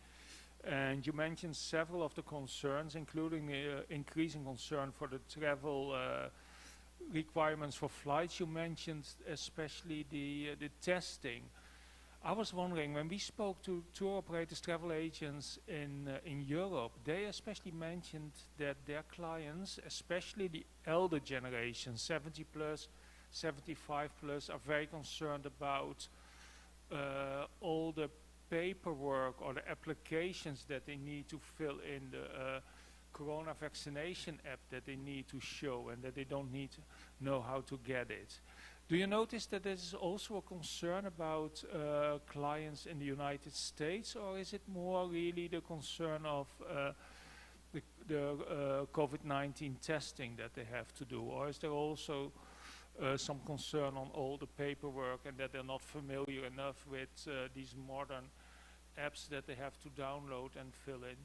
And you mentioned several of the concerns, including the increasing concern for the travel requirements for flights. You mentioned especially the testing. I was wondering, when we spoke to tour operators, travel agents in Europe, they especially mentioned that their clients, especially the elder generation, 70 plus, 75 plus, are very concerned about all the paperwork or the applications that they need to fill in the corona vaccination app that they need to show, and that they don't need to know how to get it. Do you notice that there is also a concern about clients in the United States, or is it more really the concern of the COVID-19 testing that they have to do, or is there also some concern on all the paperwork and that they're not familiar enough with these modern apps that they have to download and fill in?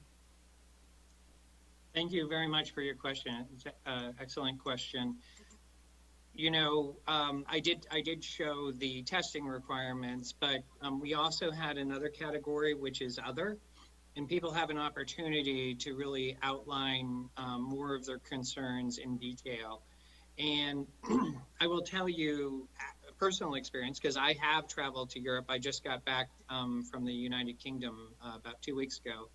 Thank you very much for your question. It's excellent question. You know, I did show the testing requirements, but we also had another category, which is other, and people have an opportunity to really outline more of their concerns in detail. And I will tell you a personal experience, because I have traveled to Europe. I just got back from the United Kingdom about 2 weeks ago,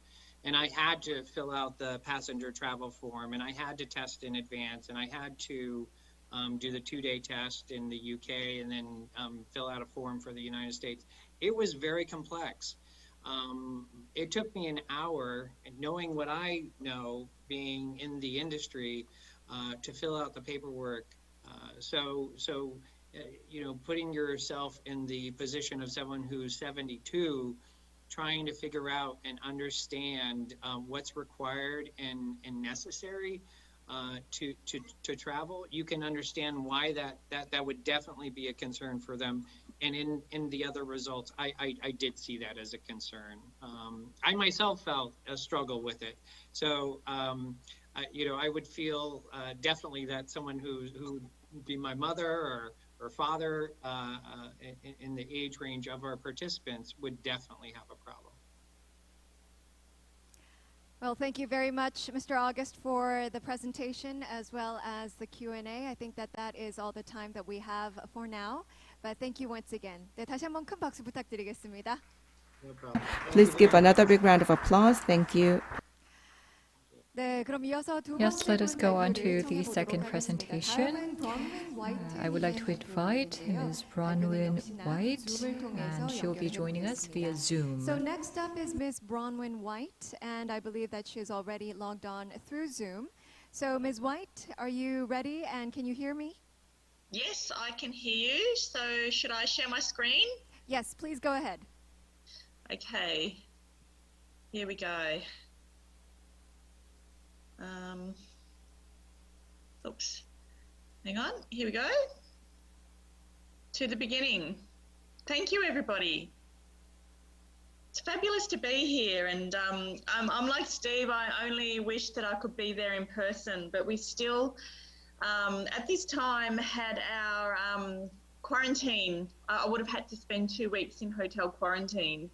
and I had to fill out the passenger travel form, and I had to test in advance, and I had to do the 2-day test in the UK, and then fill out a form for the United States. It was very complex. It took me an hour, and knowing what I know, being in the industry to fill out the paperwork. Putting yourself in the position of someone who's 72, trying to figure out and understand what's required and necessary to travel, you can understand why that would definitely be a concern for them. And in the other results, I did see that as a concern. I myself felt a struggle with it. So, I would feel definitely that someone who would be my mother or father in the age range of our participants would definitely have a problem. Well, thank you very much, Mr. August, for the presentation as well as the Q&A. I think that is all the time that we have for now. But thank you once again. 네, 다시 한번 큰 박수 부탁드리겠습니다. No problem. Please give another big round of applause. Thank you. 네, 그럼 이어서 두 Yes, 번째 let us go on 분들을 to the 청해보도록 second 하겠습니다. presentation. 다음은 Bronwyn White I would like to invite Ms. Bronwyn White, and she'll be joining us via Zoom. So next up is Ms. Bronwyn White, and I believe that she is already logged on through Zoom. So Ms. White, are you ready and can you hear me? Yes, I can hear you. So should I share my screen? Yes, please go ahead. Okay. Here we go. Oops. Hang on. Here we go. To the beginning. Thank you, everybody. It's fabulous to be here, and I'm like Steve. I only wish that I could be there in person, but we still, at this time, had our quarantine. I would have had to spend 2 weeks in hotel quarantine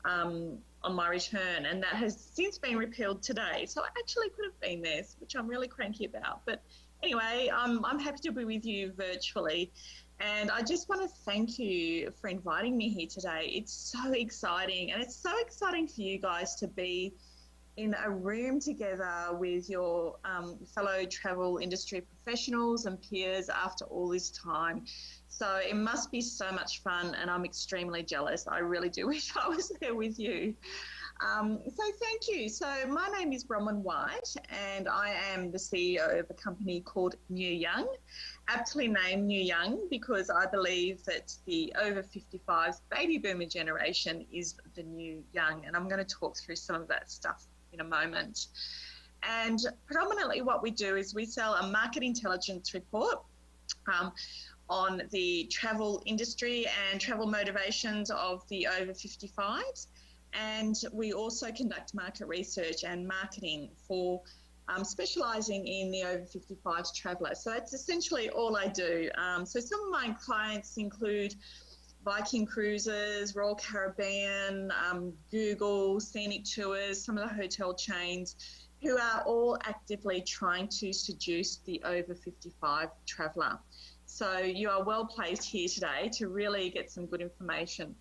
on my return, and that has since been repealed today. So I actually could have been there, which I'm really cranky about. But anyway, I'm happy to be with you virtually. And I just want to thank you for inviting me here today. It's so exciting, and it's so exciting for you guys to be in a room together with your fellow travel industry professionals and peers after all this time. So it must be so much fun, and I'm extremely jealous. I really do wish I was there with you. So thank you. So my name is Bronwyn White, and I am the CEO of a company called New Young, aptly named New Young because I believe that the over 55s baby boomer generation is the new young, and I'm going to talk through some of that stuff in a moment. And predominantly what we do is we sell a market intelligence report on the travel industry and travel motivations of the over 55s. And we also conduct market research and marketing for specialising in the over 55s traveller. So that's essentially all I do. So some of my clients include Viking Cruises, Royal Caribbean, Google, Scenic Tours, some of the hotel chains, who are all actively trying to seduce the over 55 traveller. So you are well placed here today to really get some good information.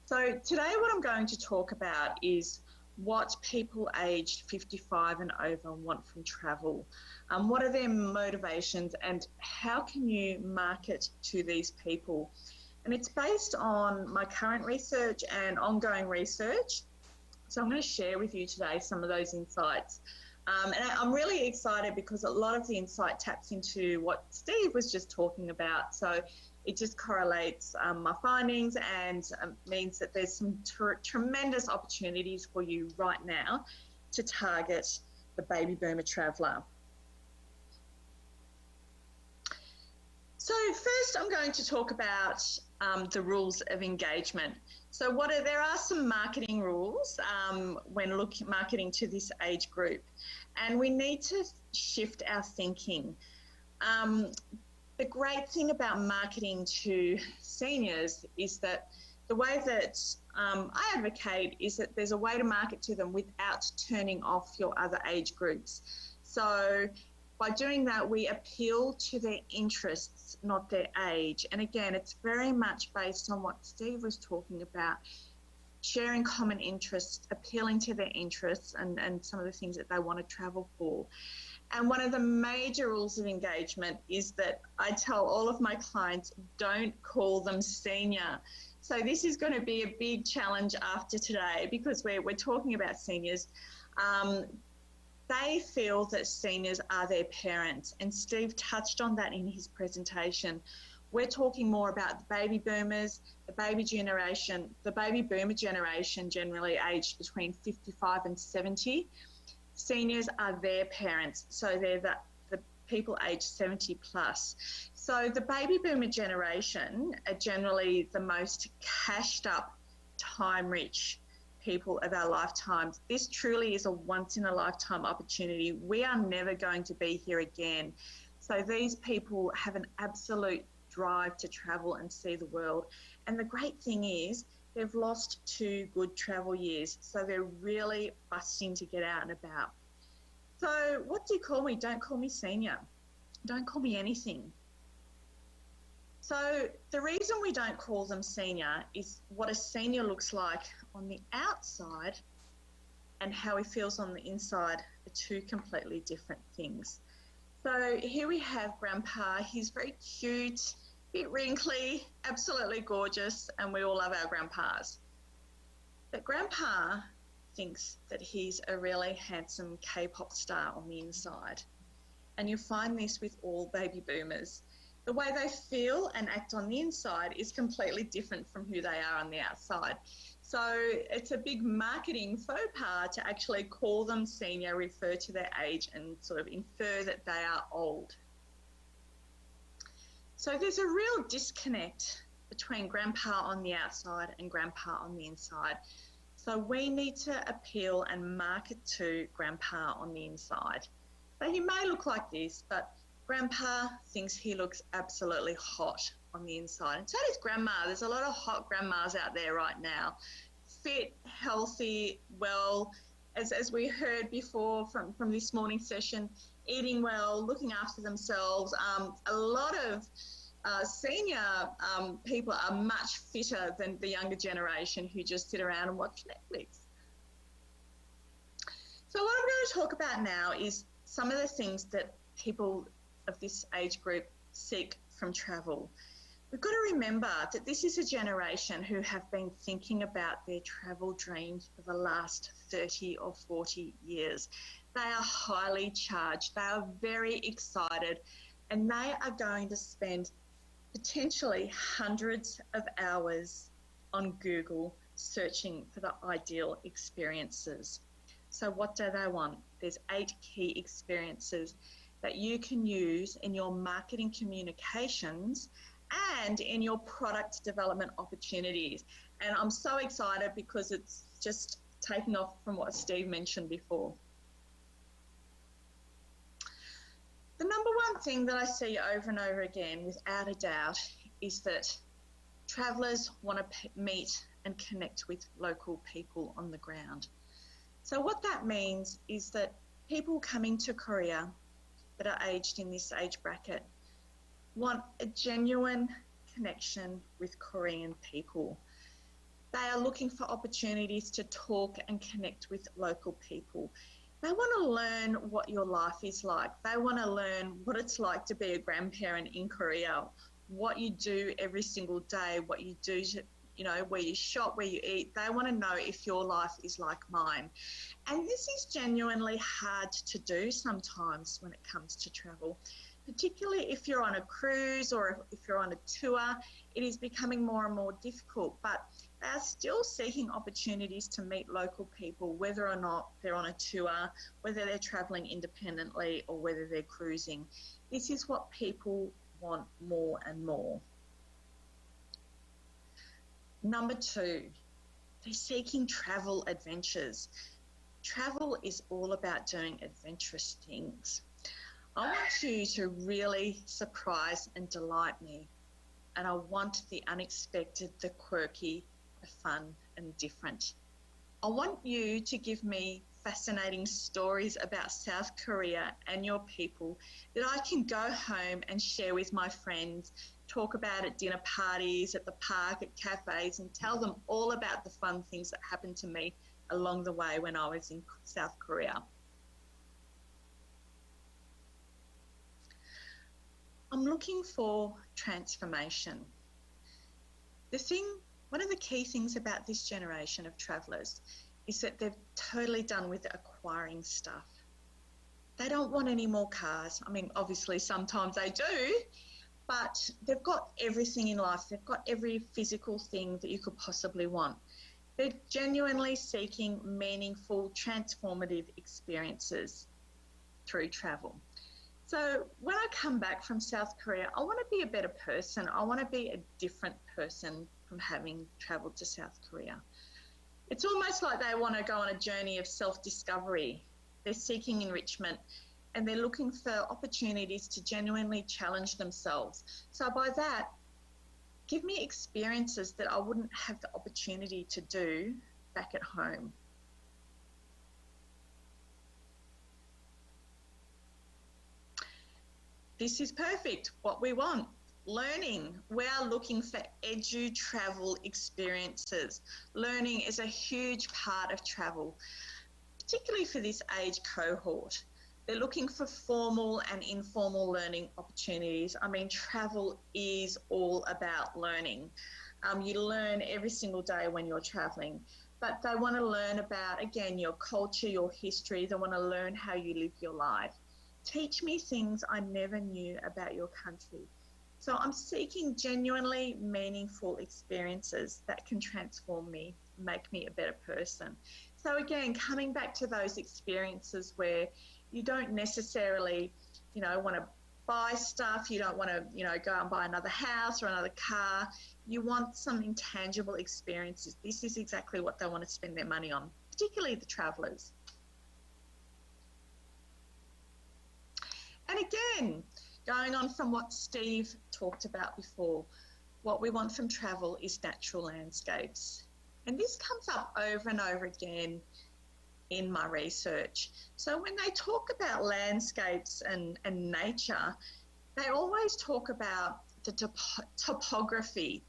So today what I'm going to talk about is what people aged 55 and over want from travel. What are their motivations and how can you market to these people? And it's based on my current research and ongoing research. So I'm going to share with you today some of those insights. And I'm really excited because a lot of the insight taps into what Steve was just talking about. So it just correlates my findings and means that there's some tremendous opportunities for you right now to target the baby boomer traveller. So first I'm going to talk about the rules of engagement. So there are some marketing rules when marketing to this age group, and we need to shift our thinking. The great thing about marketing to seniors is that the way that I advocate is that there's a way to market to them without turning off your other age groups. So by doing that, we appeal to their interests, not their age. And again, it's very much based on what Steve was talking about, sharing common interests, appealing to their interests and some of the things that they want to travel for. And one of the major rules of engagement is that I tell all of my clients, don't call them senior. So this is going to be a big challenge after today because we're talking about seniors. they feel that seniors are their parents, and Steve touched on that in his presentation. We're talking more about the baby boomers, the baby boomer generation generally aged between 55 and 70. Seniors are their parents, so they're the people aged 70 plus. So the baby boomer generation are generally the most cashed up, time-rich people of our lifetimes. This truly is a once-in-a-lifetime opportunity. We are never going to be here again. So these people have an absolute drive to travel and see the world. And the great thing is they've lost 2 good travel years, so they're really busting to get out and about. So what do you call me? Don't call me senior. Don't call me anything. So the reason we don't call them senior is what a senior looks like on the outside and how he feels on the inside are 2 completely different things. So here we have Grandpa. He's very cute, a bit wrinkly, absolutely gorgeous, and we all love our grandpas. But Grandpa thinks that he's a really handsome K-pop star on the inside. And you find this with all baby boomers. The way they feel and act on the inside is completely different from who they are on the outside. So it's a big marketing faux pas to actually call them senior, refer to their age, and sort of infer that they are old. So there's a real disconnect between Grandpa on the outside and Grandpa on the inside. So we need to appeal and market to Grandpa on the inside. So he may look like this, but Grandpa thinks he looks absolutely hot on the inside. And so does Grandma. There's a lot of hot grandmas out there right now. Fit, healthy, well, as we heard before from this morning's session, eating well, looking after themselves. A lot of senior people are much fitter than the younger generation who just sit around and watch Netflix. So what I'm going to talk about now is some of the things that people of this age group seek from travel. We've got to remember that this is a generation who have been thinking about their travel dreams for the last 30 or 40 years. They are highly charged, they are very excited, and they are going to spend potentially hundreds of hours on Google searching for the ideal experiences. So what do they want? There's 8 key experiences that you can use in your marketing communications and in your product development opportunities. And I'm so excited because it's just taken off from what Steve mentioned before. The number one thing that I see over and over again, without a doubt, is that travellers want to meet and connect with local people on the ground. So what that means is that people coming to Korea that are aged in this age bracket want a genuine connection with Korean people. They are looking for opportunities to talk and connect with local people. They want to learn what your life is like. They want to learn what it's like to be a grandparent in Korea, what you do every single day, what you do to, where you shop, where you eat. They want to know if your life is like mine. And this is genuinely hard to do sometimes when it comes to travel, particularly if you're on a cruise or if you're on a tour. It is becoming more and more difficult, but they are still seeking opportunities to meet local people, whether or not they're on a tour, whether they're traveling independently or whether they're cruising. This is what people want more and more. Number 2, they're seeking travel adventures. Travel is all about doing adventurous things. I want you to really surprise and delight me. And I want the unexpected, the quirky, the fun and different. I want you to give me fascinating stories about South Korea and your people that I can go home and share with my friends, talk about at dinner parties, at the park, at cafes, and tell them all about the fun things that happened to me along the way when I was in South Korea. I'm looking for transformation. One of the key things about this generation of travellers is that they're totally done with acquiring stuff. They don't want any more cars. I mean, obviously sometimes they do, but they've got everything in life. They've got every physical thing that you could possibly want. They're genuinely seeking meaningful, transformative experiences through travel. So when I come back from South Korea, I want to be a better person. I want to be a different person from having traveled to South Korea. It's almost like they want to go on a journey of self-discovery. They're seeking enrichment and they're looking for opportunities to genuinely challenge themselves. So by that, give me experiences that I wouldn't have the opportunity to do back at home. This is perfect, what we want. Learning, we are looking for edu travel experiences. Learning is a huge part of travel, particularly for this age cohort. They're looking for formal and informal learning opportunities. I mean, travel is all about learning. You learn every single day when you're traveling, but they want to learn about, again, your culture, your history. They want to learn how you live your life. Teach me things I never knew about your country. So I'm seeking genuinely meaningful experiences that can transform me, make me a better person. So again, coming back to those experiences where you don't necessarily, you know, want to buy stuff, you don't want to, you know, go out and buy another house or another car. You want some intangible experiences. This is exactly what they want to spend their money on, particularly the travellers. And again, going on from what Steve talked about before, what we want from travel is natural landscapes. And this comes up over and over again in my research. So when they talk about landscapes and nature, they always talk about the topography.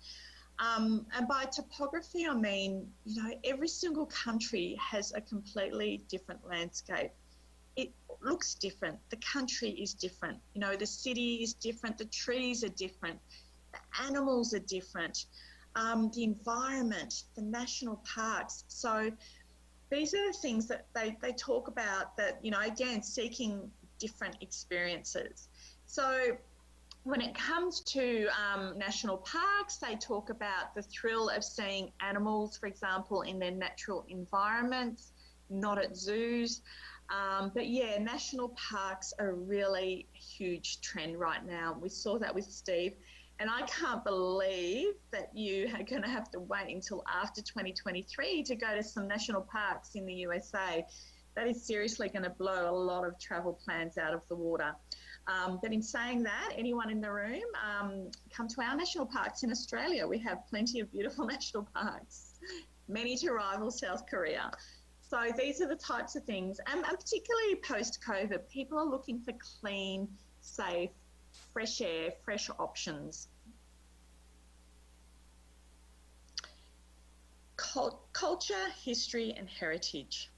And by topography, I mean, you know, every single country has a completely different landscape. It looks different. The country is different. You know, the city is different. The trees are different. The animals are different. The environment, the national parks. So these are the things that they talk about that, you know, again, seeking different experiences. So when it comes to national parks, they talk about the thrill of seeing animals, for example, in their natural environments, not at zoos. But yeah, national parks are a really huge trend right now. We saw that with Steve. And I can't believe that you are going to have to wait until after 2023 to go to some national parks in the USA. That is seriously going to blow a lot of travel plans out of the water. But in saying that, anyone in the room, come to our national parks in Australia. We have plenty of beautiful national parks, many to rival South Korea. So these are the types of things, and particularly post-COVID, people are looking for clean, safe, fresh air, fresh options. Culture, history, and heritage.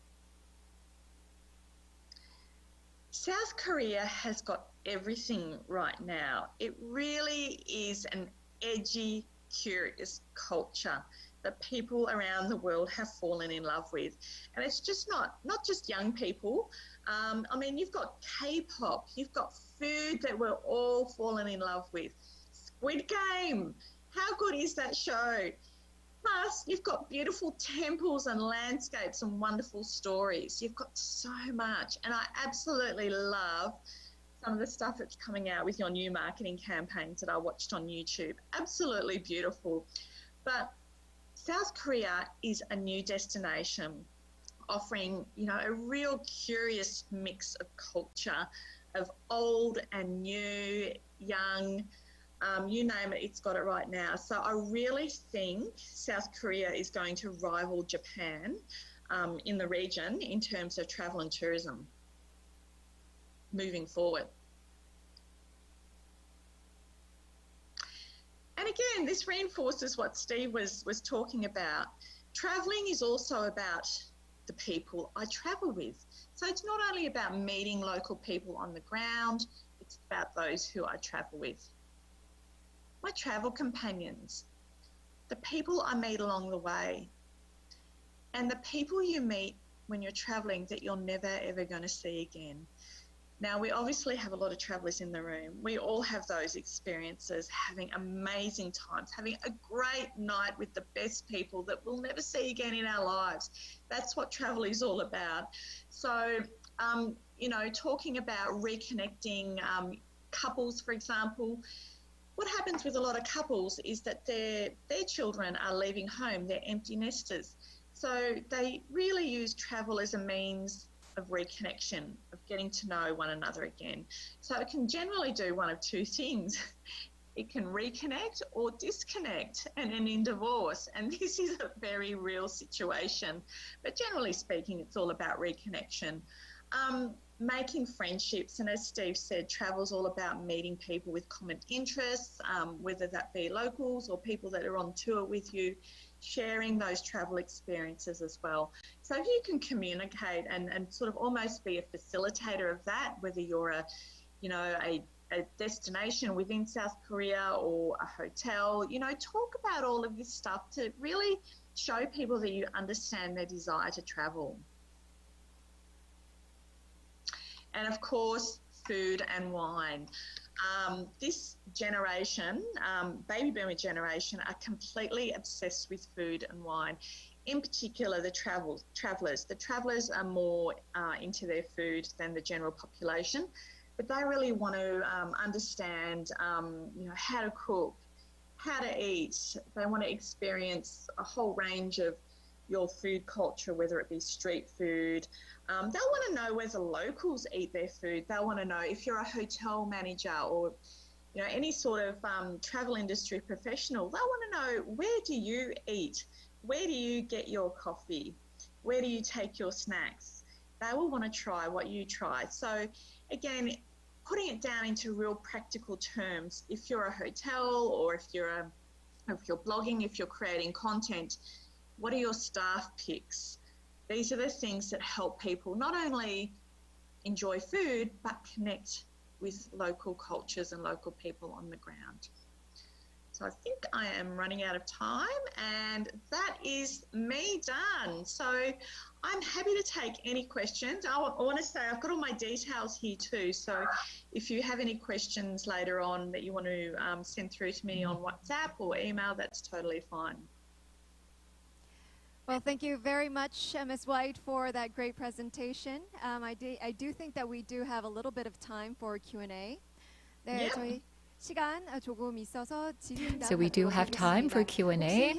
South Korea has got everything right now. It really is an edgy, curious culture that people around the world have fallen in love with. And it's just not just young people. I mean, you've got K-pop, you've got food that we're all fallen in love with. Squid Game, how good is that show? Plus, you've got beautiful temples and landscapes and wonderful stories. You've got so much. And I absolutely love some of the stuff that's coming out with your new marketing campaigns that I watched on YouTube. Absolutely beautiful. But South Korea is a new destination offering, you know, a real curious mix of culture, of old and new, young, you name it, it's got it right now. So I really think South Korea is going to rival Japan in the region in terms of travel and tourism moving forward. And again, this reinforces what Steve was talking about. Traveling is also about the people I travel with. So it's not only about meeting local people on the ground, it's about those who I travel with. My travel companions, the people I meet along the way, and the people you meet when you're traveling that you're never ever going to see again. Now, we obviously have a lot of travellers in the room. We all have those experiences, having amazing times, having a great night with the best people that we'll never see again in our lives. That's what travel is all about. So, you know, talking about reconnecting couples, for example, what happens with a lot of couples is that their children are leaving home, they're empty nesters. So they really use travel as a means of reconnection, of getting to know one another again. So it can generally do one of two things. It can reconnect or disconnect and end in divorce. And this is a very real situation. But generally speaking, it's all about reconnection. Making friendships, and as Steve said, travel's all about meeting people with common interests, whether that be locals or people that are on tour with you, sharing those travel experiences as well. So if you can communicate and sort of almost be a facilitator of that, whether you're a destination within South Korea or a hotel, you know, talk about all of this stuff to really show people that you understand their desire to travel. And of course, food and wine. This generation, baby boomer generation, are completely obsessed with food and wine. In particular, the travellers. The travellers are more into their food than the general population, but they really want to understand, you know, how to cook, how to eat. They want to experience a whole range of your food culture, whether it be street food. They'll want to know where the locals eat their food. They'll want to know if you're a hotel manager or, you know, any sort of travel industry professional. They'll want to know, where do you eat? Where do you get your coffee? Where do you take your snacks? They will want to try what you try. So again, putting it down into real practical terms. If you're a hotel or if you're blogging, if you're creating content, what are your staff picks? These are the things that help people not only enjoy food, but connect with local cultures and local people on the ground. So I think I am running out of time, and that is me done. So I'm happy to take any questions. I want to say I've got all my details here too. So if you have any questions later on that you want to send through to me on WhatsApp or email, that's totally fine. Well, thank you very much, Ms. White, for that great presentation. I do think that we do have a little bit of time for Q&A. 네, 저희 시간 조금 있어서 질의응답 So we do have time for Q&A.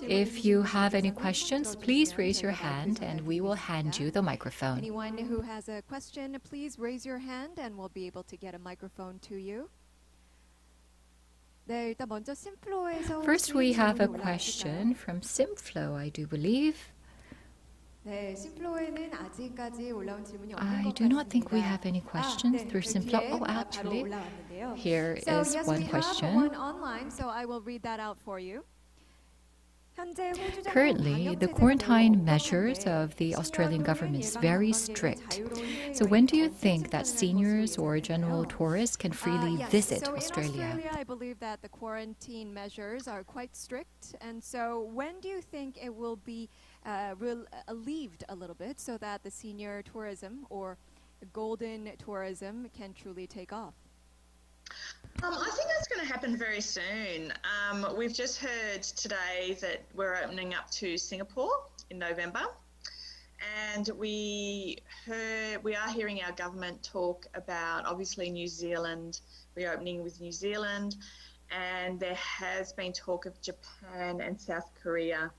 If you have any questions, please raise your hand and we will hand you the microphone. Anyone who has a question, please raise your hand and we'll be able to get a microphone to you. 네, 일단 먼저 심플로에서 First, we have a question from Simflow, I do believe. 네, 심플로에는 아직까지 올라온 질문이 없는 것 I do not think 같습니다. we have any questions through Simflow. Oh, actually, here is one question. One online, so I will read that out for you. Currently, the quarantine measures of the Australian government is very strict. So when do you think that seniors or general tourists can freely visit so Australia? In Australia, I believe that the quarantine measures are quite strict. And so when do you think it will be relieved a little bit so that the senior tourism or golden tourism can truly take off? I think that's going to happen very soon. We've just heard today that we're opening up to Singapore in November, and we are hearing our government talk about obviously New Zealand, reopening with New Zealand, and there has been talk of Japan and South Korea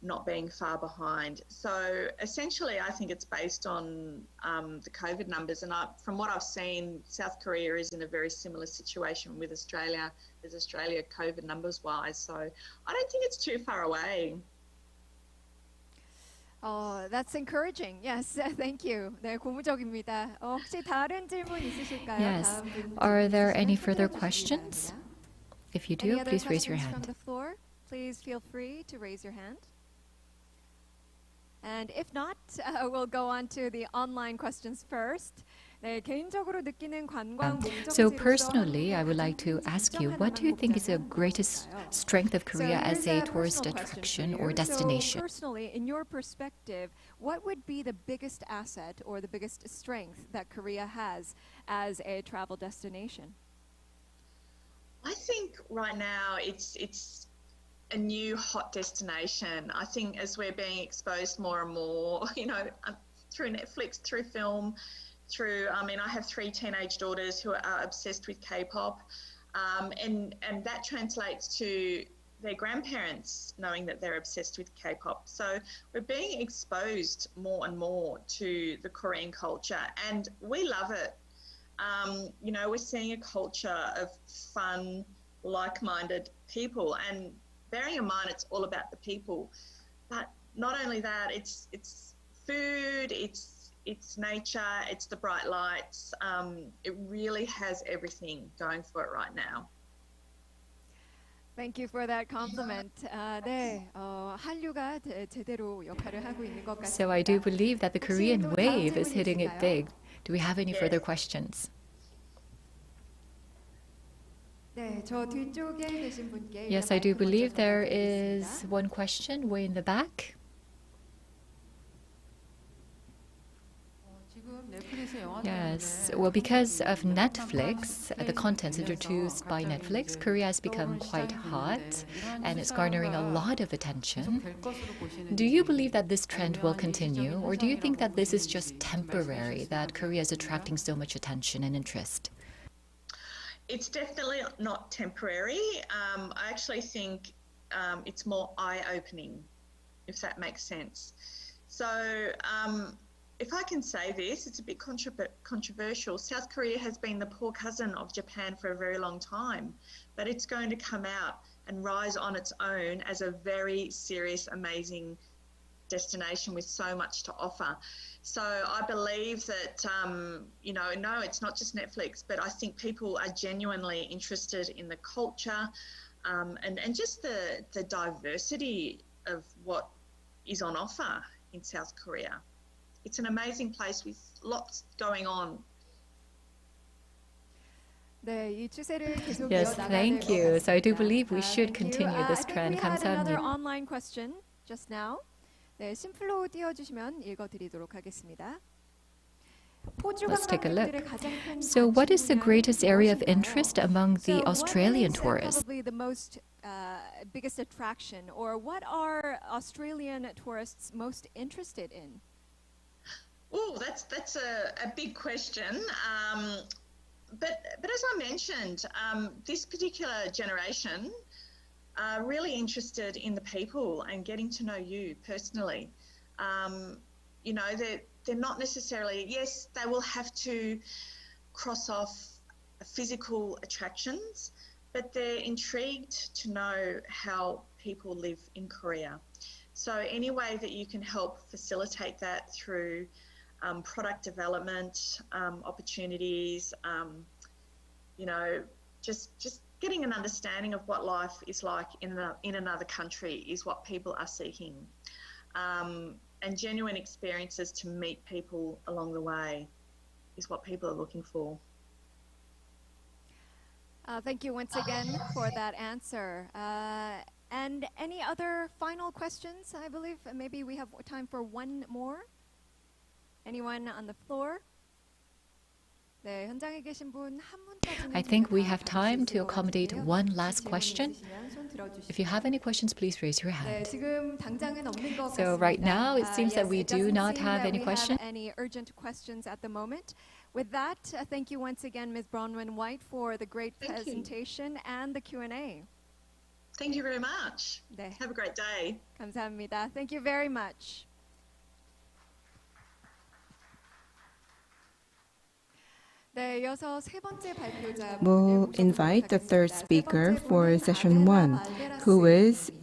not being far behind. So essentially, I think it's based on the COVID numbers. And from what I've seen, South Korea is in a very similar situation with Australia, as Australia COVID numbers wise. So I don't think it's too far away. That's encouraging. Yes, thank you. 네, 고무적입니다. 혹시 다른 질문 있으실까요? Yes. Are there any further questions? If you do, please raise your hand. From the floor, please feel free to raise your hand. And if not, we'll go on to the online questions first. 네, 개인적으로 느끼는 관광 So 목적지로서 personally, I would like to ask you, what do you think is the greatest strength of Korea as a tourist attraction or destination? So personally, in your perspective, what would be the biggest asset or the biggest strength that Korea has as a travel destination? I think right now it's a new hot destination. I think as we're being exposed more and more, through Netflix, through film, I have 3 teenage daughters who are obsessed with K-pop, and that translates to their grandparents knowing that they're obsessed with K-pop. So we're being exposed more and more to the Korean culture, and we love it. We're seeing a culture of fun, like-minded people, and bearing in mind it's all about the people. But not only that, it's food, it's nature, it's the bright lights. It really has everything going for it right now. Thank you for that compliment. 네, 한류가 제대로 역할을 하고 있는 것 같습니다. So I do believe that the Korean wave is hitting it big. Do we have any further questions? 네, 저 뒤쪽에 계신 분께 Yes, I do believe there is one question way in the back. Yes, well, because of Netflix, the contents introduced by Netflix, Korea has become quite hot and it's garnering a lot of attention. Do you believe that this trend will continue, or do you think that this is just temporary, that Korea is attracting so much attention and interest? It's definitely not temporary. I actually think it's more eye-opening, if that makes sense. So if I can say this, it's a bit controversial. South Korea has been the poor cousin of Japan for a very long time, but it's going to come out and rise on its own as a very serious, amazing destination with so much to offer. So I believe that, no, it's not just Netflix, but I think people are genuinely interested in the culture and just the diversity of what is on offer in South Korea. It's an amazing place with lots going on. 네, 이 추세를 계속 Yes, 이어나가야 thank 될 것 you. So I do 같습니다. believe we should Thank you. continue this I think trend. we had another 감사합니다. online question just now. 네, 심플로 띄워주시면 읽어드리도록 하겠습니다. Let's take a look. So what is the greatest area of interest among the Australian tourists? Probably the most biggest attraction, or what are Australian tourists most interested in? Oh, that's a big question. But as I mentioned, this particular generation are really interested in the people and getting to know you personally. They're not necessarily, yes, they will have to cross off physical attractions, but they're intrigued to know how people live in Korea. So any way that you can help facilitate that through product development, opportunities, just getting an understanding of what life is like in another country is what people are seeking. And genuine experiences to meet people along the way is what people are looking for. Thank you once again for that answer. And any other final questions? I believe maybe we have time for one more. Anyone on the floor? 네, 현장에 계신 분 한 분까지는 I think we have time to accommodate one last question. If you have any questions, please raise your 네, hand. 지금 당장은 없는 것 So 같습니다. right now, it seems that we it do doesn't not seem have that any we questions. any urgent questions at the moment. With that, thank you once again, Ms. Bronwyn-White, for the great Thank you. presentation and the Q&A. Thank you very much. 네, Have a great day. 감사합니다. Thank you very much. 네, 이어서 세 번째 발표자 We'll invite the third speaker for session 1, who is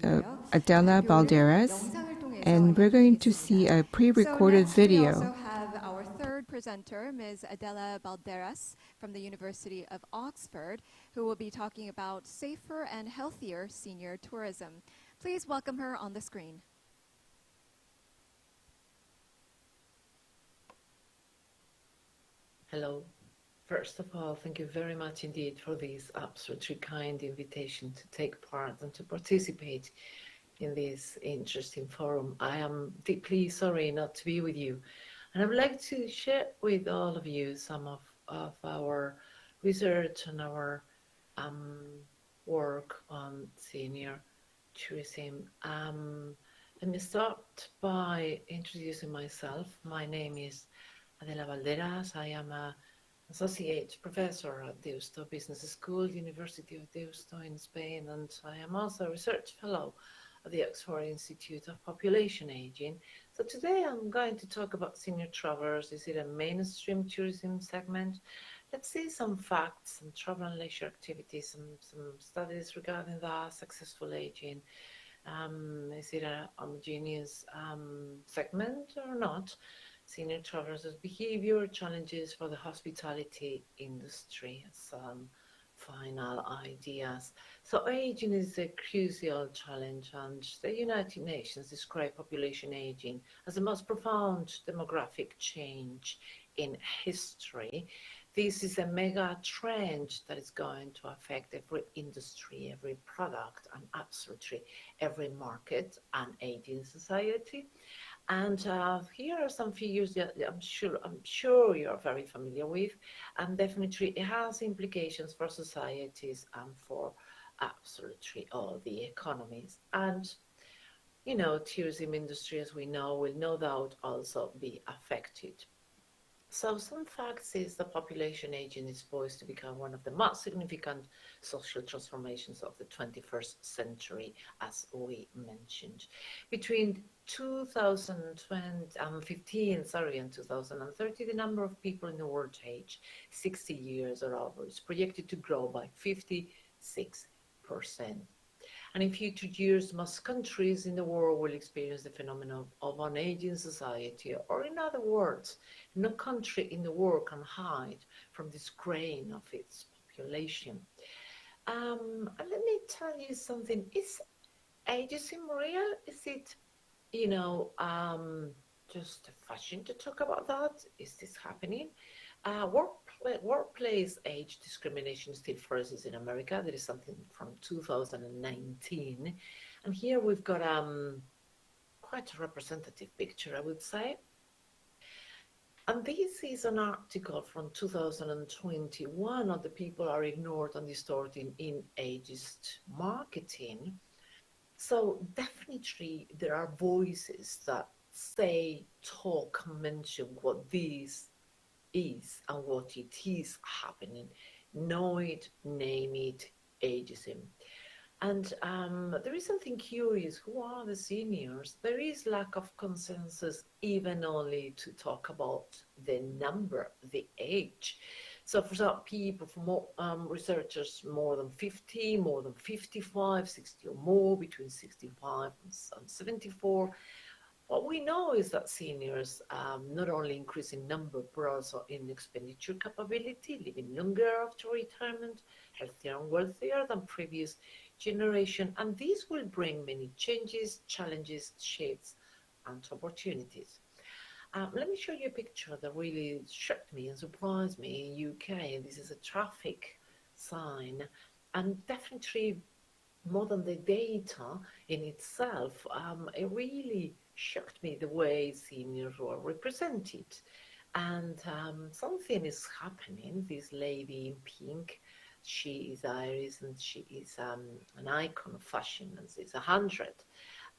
Adela Balderas, and we're going to see a pre-recorded So next, we video. also have our third presenter, Ms. Adela Balderas from the University of Oxford, who will be talking about safer and healthier senior tourism. Please welcome her on the screen. Hello. First of all, thank you very much indeed for this absolutely kind invitation to take part and to participate in this interesting forum. I am deeply sorry not to be with you. And I would like to share with all of you some of our research and our work on senior tourism. Let me start by introducing myself. My name is Adela Valderas. I am an associate professor at Deusto Business School, University of Deusto in Spain, and I am also a research fellow at the Oxford Institute of Population Aging. So today I'm going to talk about senior travelers. Is it a mainstream tourism segment? Let's see some facts and travel and leisure activities, some studies regarding that, successful aging. Is it a homogeneous segment or not? Senior travelers' behavior, challenges for the hospitality industry, some final ideas. So aging is a crucial challenge, and the United Nations describe population aging as the most profound demographic change in history. This is a mega trend that is going to affect every industry, every product, and absolutely every market and aging society. And here are some figures that I'm sure you're very familiar with, and definitely it has implications for societies and for absolutely all the economies. And you know, tourism industry, as we know, will no doubt also be affected. So some facts is the population aging is poised to become one of the most significant social transformations of the 21st century, as we mentioned. Between 2015 and 2030, the number of people in the world age 60 years or over is projected to grow by 56%. And in future years, most countries in the world will experience the phenomenon of an aging society, or in other words, no country in the world can hide from this grain of its population. And let me tell you something. Is ageism real? Is it, you know, just a fashion to talk about that? Is this happening? Workplace age discrimination still persists in America. There is something from 2019. And here we've got quite a representative picture, I would say. And this is an article from 2021 of the people are ignored and distorted in ageist marketing. So definitely there are voices that say, talk, mention what this is and what it is happening. Know it, name it, ageism. And there is something curious. Who are the seniors? There is lack of consensus, even only to talk about the number, the age. So for some people, for more researchers, more than 50, more than 55, 60 or more, between 65 and 74. What we know is that seniors not only increase in number, but also in expenditure capability, living longer after retirement, healthier and wealthier than previous generation. And this will bring many changes, challenges, shifts, and opportunities. Let me show you a picture that really shocked me and surprised me in UK. This is a traffic sign, and definitely more than the data in itself, it really shocked me the way seniors were represented. And something is happening. This lady in pink, she is Irish, and she is an icon of fashion, and she's 100.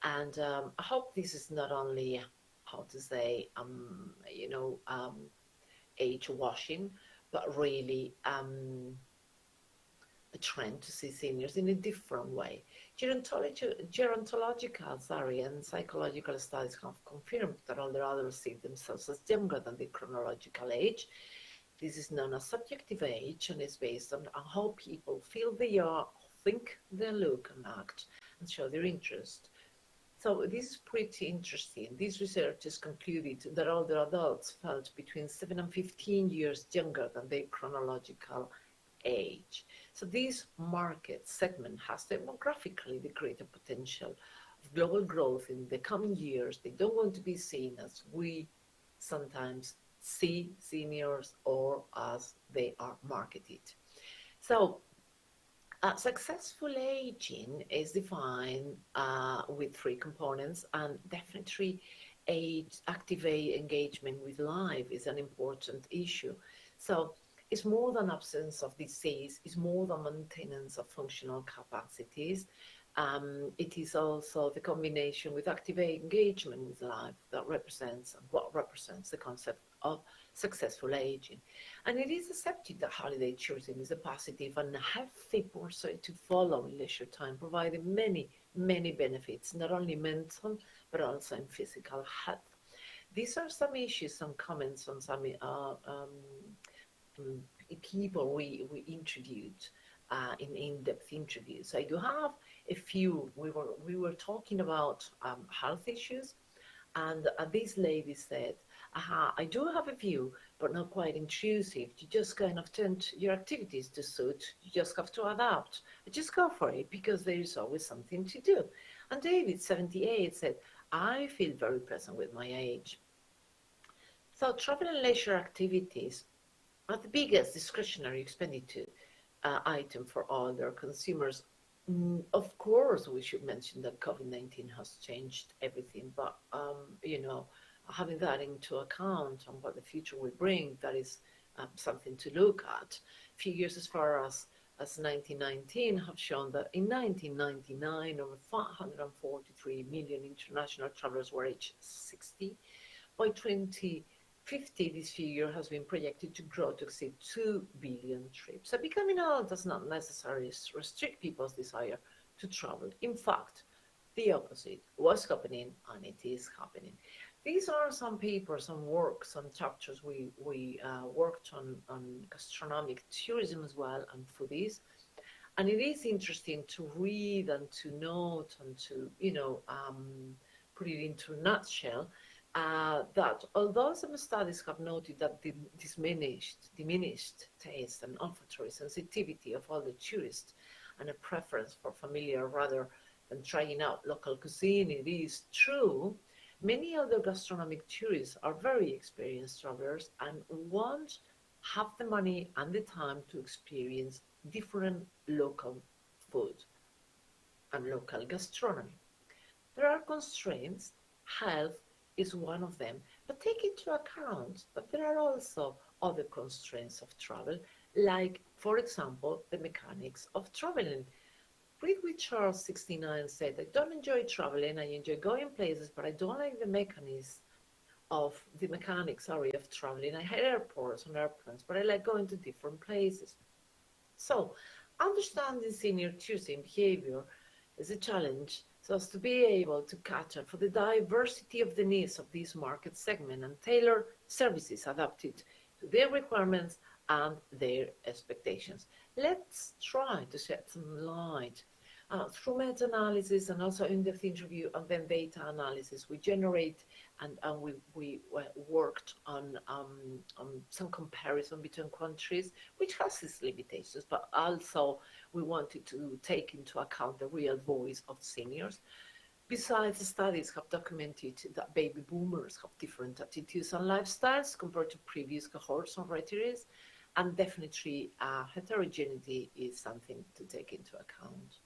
And I hope this is not only, how to say, age washing, but really a trend to see seniors in a different way. Gerontological, and psychological studies have confirmed that older adults see themselves as younger than their chronological age. This is known as subjective age, and is based on how people feel they are, think they look and act, and show their interest. So this is pretty interesting. These researchers concluded that older adults felt between 7 and 15 years younger than their chronological age. So this market segment has demographically the greater potential of global growth in the coming years. They don't want to be seen as we sometimes see seniors or as they are marketed. So successful aging is defined with three components, and definitely active engagement with life is an important issue. So it's more than absence of disease, it's more than maintenance of functional capacities. It is also the combination with active engagement with life that represents what represents the concept of successful aging. And it is accepted that holiday tourism is a positive and healthy pursuit to follow in leisure time, providing many, many benefits, not only mental, but also in physical health. These are some issues, some comments on some people we interviewed in-depth interviews. I do have a few. We were talking about health issues, and this lady said, I do have a view, but not quite intrusive. You just kind of turn your activities to suit. You just have to adapt. Just go for it, because there is always something to do. And David, 78, said, I feel very present with my age. So travel and leisure activities are the biggest discretionary expenditure item for all their consumers. Of course, we should mention that COVID-19 has changed everything, but you know, having that into account and what the future will bring, that is something to look at. Figures as far as 1919 have shown that in 1999, over 543 million international travelers were aged 60. By 2050, this figure has been projected to grow to exceed 2 billion trips. So becoming old does not necessarily restrict people's desire to travel. In fact, the opposite was happening, and it is happening. These are some papers, some works, some chapters we worked on gastronomic tourism as well, and foodies. And it is interesting to read and to note and to, you know, put it into a nutshell, that although some studies have noted that the diminished taste and olfactory sensitivity of all the tourists and a preference for familiar rather than trying out local cuisine, it is true. Many other gastronomic tourists are very experienced travelers and won't have the money and the time to experience different local food and local gastronomy. There are constraints. Health is one of them, but take into account that there are also other constraints of travel, like, for example, the mechanics of traveling. Read with Charles 69 said, I don't enjoy traveling, I enjoy going places, but I don't like the mechanics of traveling. I hate airports and airplanes, but I like going to different places. So understanding senior tourism behavior is a challenge, so as to be able to cater for the diversity of the needs of this market segment and tailor services adapted to their requirements and their expectations. Let's try to shed some light through meta-analysis and also in-depth interview and then data analysis. We generate and we worked on some comparison between countries, which has its limitations, but also we wanted to take into account the real voice of seniors. Besides, the studies have documented that baby boomers have different attitudes and lifestyles compared to previous cohorts of retirees, and definitely heterogeneity is something to take into account.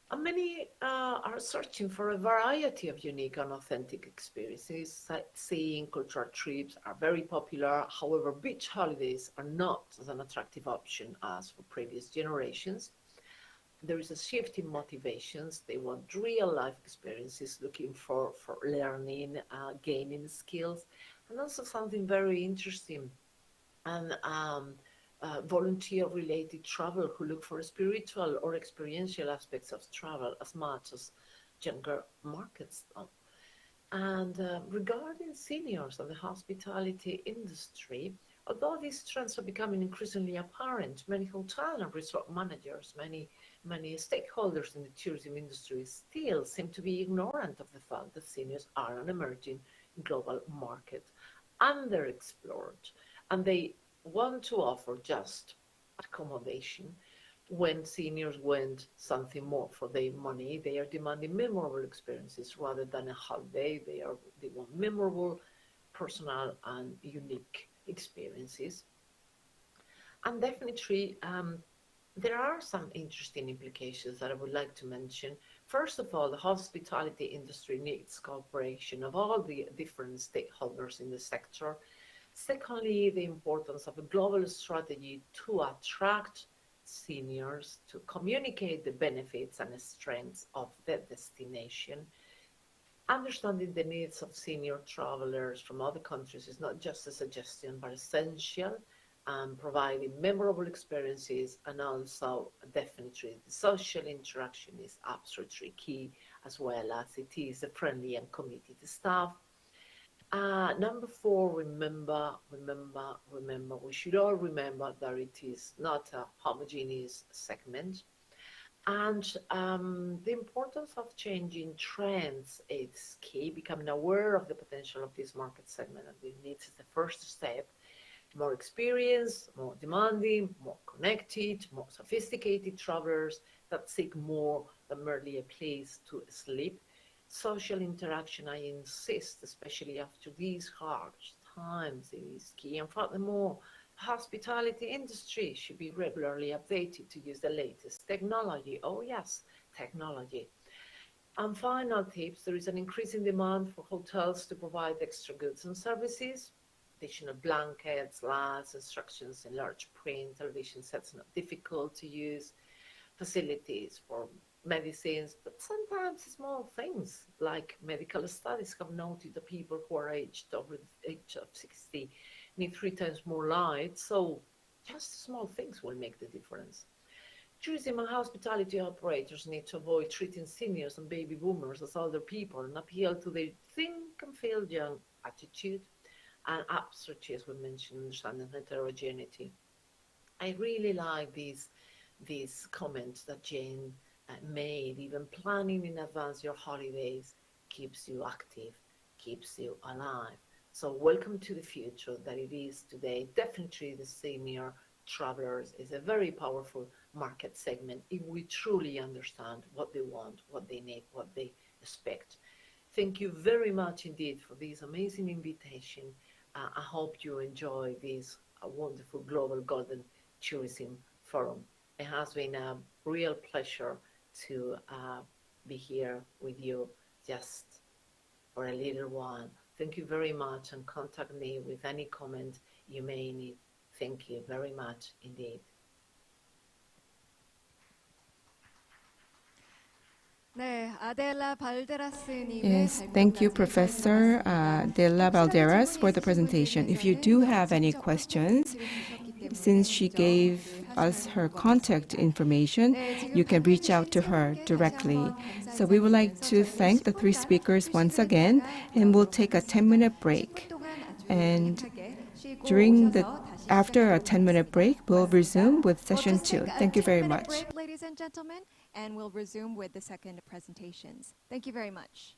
And many are searching for a variety of unique and authentic experiences. Sightseeing, cultural trips are very popular. However, beach holidays are not as an attractive option as for previous generations. There is a shift in motivations. They want real life experiences, looking for learning, gaining skills, and also something very interesting, and volunteer-related travel, who look for spiritual or experiential aspects of travel as much as younger markets don't. And regarding seniors and the hospitality industry, although these trends are becoming increasingly apparent, many hotel and resort managers, many stakeholders in the tourism industry still seem to be ignorant of the fact that seniors are an emerging global market, underexplored, and they want to offer just accommodation. When seniors want something more for their money, they are demanding memorable experiences rather than a holiday. They want memorable personal and unique experiences. And definitely, there are some interesting implications that I would like to mention. First of all, the hospitality industry needs cooperation of all the different stakeholders in the sector. Secondly, the importance of a global strategy to attract seniors, to communicate the benefits and strengths of the destination. Understanding the needs of senior travelers from other countries is not just a suggestion, but essential, providing memorable experiences, and also definitely the social interaction is absolutely key, as well as it is a friendly and committed staff. Number 4, remember, we should all remember that it is not a homogeneous segment. And the importance of changing trends is key. Becoming aware of the potential of this market segment and the needs is the first step. More experienced, more demanding, more connected, more sophisticated travelers that seek more than merely a place to sleep. Social interaction, I insist, especially after these hard times, is key. And furthermore, the hospitality industry should be regularly updated to use the latest technology. Oh yes, technology. And final tips, there is an increasing demand for hotels to provide extra goods and services. Additional blankets, lads, instructions in large print, television sets not difficult to use, facilities for medicines, but sometimes small things like medical studies have noted that people who are aged over the age of 60 need 3 times more light, so just small things will make the difference. Tourism and hospitality operators need to avoid treating seniors and baby boomers as older people and appeal to their think and feel young attitude, and absolutely, as we mentioned, understanding heterogeneity. I really like these comments that Jane made. Even planning in advance your holidays keeps you active, keeps you alive. So welcome to the future that it is today. Definitely the senior travelers is a very powerful market segment if we truly understand what they want, what they need, what they expect. Thank you very much indeed for this amazing invitation. I hope you enjoy this wonderful Global Golden Tourism Forum. It has been a real pleasure to be here with you just for a little while. Thank you very much, and contact me with any comment you may need. Thank you very much indeed. Yes, thank you, Professor Adela Valderas, for the presentation. If you do have any questions, since she gave us her contact information, you can reach out to her directly. So we would like to thank the 3 speakers once again, and we'll take a 10-minute break. And after a 10-minute break, we'll resume with session 2. Thank you very much. Break, ladies and gentlemen, and we'll resume with the second presentations. Thank you very much.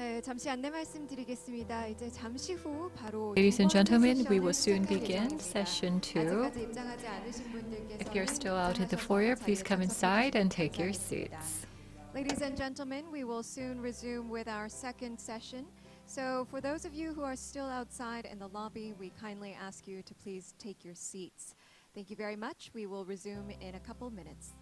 네, 잠시 안내 말씀드리겠습니다. 이제 잠시 후 바로 Ladies and 두 번째 gentlemen, we 세션을 will soon 시작할 begin 예정입니다. session 2. 아직까지 입장하지 않으신 분들께서는 If you're still out in the 입장하셔서 foyer, please 자리에 come inside and 참석해 take your 주시면 감사하겠습니다. seats. Ladies and gentlemen, we will soon resume with our second session. So for those of you who are still outside in the lobby, we kindly ask you to please take your seats. Thank you very much. We will resume in a couple minutes.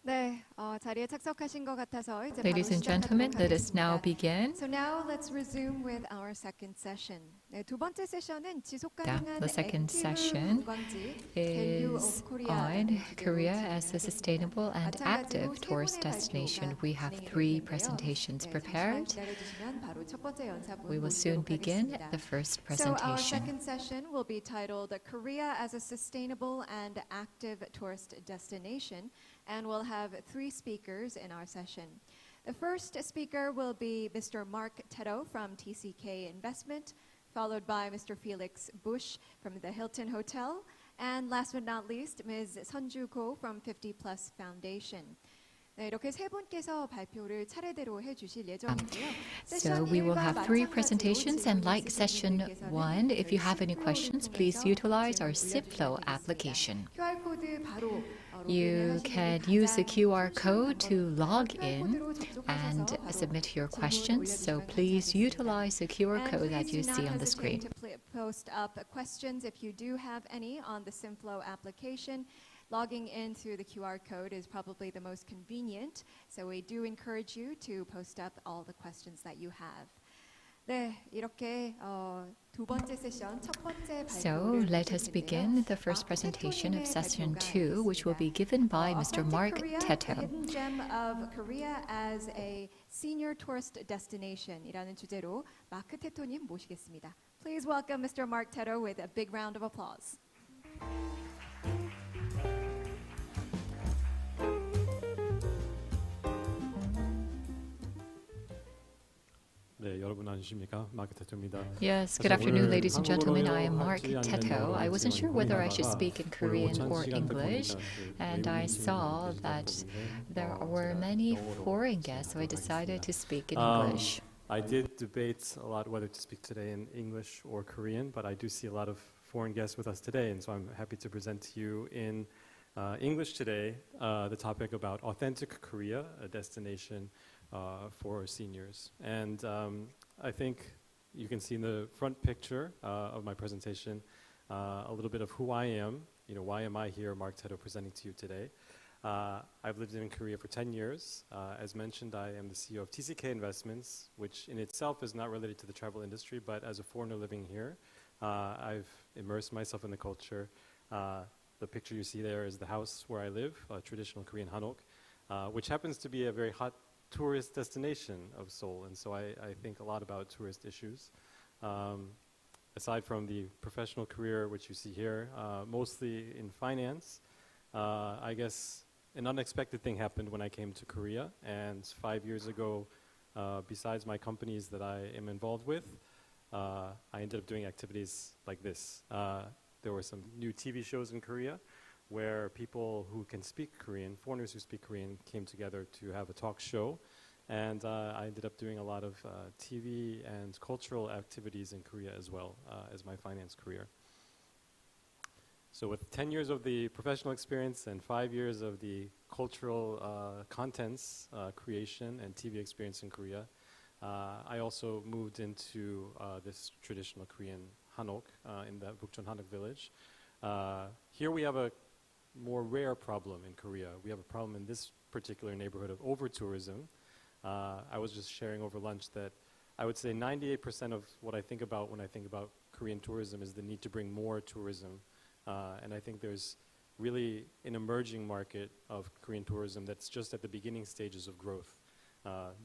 네, 자리에 착석하신 것 같아서 이제 Ladies 바로 and gentlemen, 시작하도록 let us now 하겠습니다. begin. So now let's resume with our second session. 네, 두 번째 세션은 지속 가능한 The second 액티브 session 관광지 Value is of Korea on Korea as a sustainable and active tourist destination. We have 3 presentations prepared. We will soon begin the first So our presentation. second session will be titled Korea as a Sustainable and Active Tourist Destination, and we'll have 3 speakers in our session. The first speaker will be Mr. Mark Teto from TCK Investment, followed by Mr. Felix Bush from the Hilton Hotel, and last but not least, Ms. Sunju Ko from 50 Plus Foundation. 네, 이렇게 세 분께서 발표를 차례대로 해주실 예정이고요. So we will have 3 presentations, and like session 1, if you have any questions, please utilize our Zipflow application. You can use the QR code to log in and submit your questions, so please utilize the QR code that you see on the screen. Post up questions if you do have any on the Zipflow application. Logging in through the QR code is probably the most convenient, so we do encourage you to post up all the questions that you have. 네, 이렇게 두 번째 세션 첫 번째 So let us begin the first presentation of session 2, which will be given by Mr. Mark Teto. The Hidden Gem of Korea as a Senior Tourist Destination 이라는 주제로 마크 테토님 모시겠습니다. Please welcome Mr. Mark Teto with a big round of applause. 네, 여러분 안녕하십니까? 마크 테토입니다. Yes, good afternoon, ladies and gentlemen. I am Mark Teto. I wasn't sure whether I should speak in Korean or English, and I saw that there were many foreign guests, so I decided to speak in English. I did debate a lot whether to speak today in English or Korean, but I do see a lot of foreign guests with us today, and so I'm happy to present to you in English today the topic about authentic Korea, a destination for seniors. And I think you can see in the front picture of my presentation a little bit of who I am. You know, why am I here, Mark Teto, presenting to you today? I've lived in Korea for 10 years. As mentioned, I am the CEO of TCK Investments, which in itself is not related to the travel industry, but as a foreigner living here, I've immersed myself in the culture. The picture you see there is the house where I live, a traditional Korean hanok, which happens to be a very hot tourist destination of Seoul, and so I think a lot about tourist issues. aside from the professional career, which you see here, mostly in finance, I guess an unexpected thing happened when I came to Korea. And 5 years ago, besides my companies that I am involved with, I ended up doing activities like this. There were some new TV shows in Korea where people who can speak Korean, foreigners who speak Korean, came together to have a talk show. And I ended up doing a lot of TV and cultural activities in Korea as well as my finance career. So with 10 years of the professional experience and 5 years of the cultural contents creation and TV experience in Korea, I also moved into this traditional Korean Hanok in the Bukchon Hanok village. Here we have a more rare problem in Korea. We have a problem in this particular neighborhood of over-tourism. I was just sharing over lunch that I would say 98% of what I think about when I think about Korean tourism is the need to bring more tourism. And I think there's really an emerging market of Korean tourism that's just at the beginning stages of growth.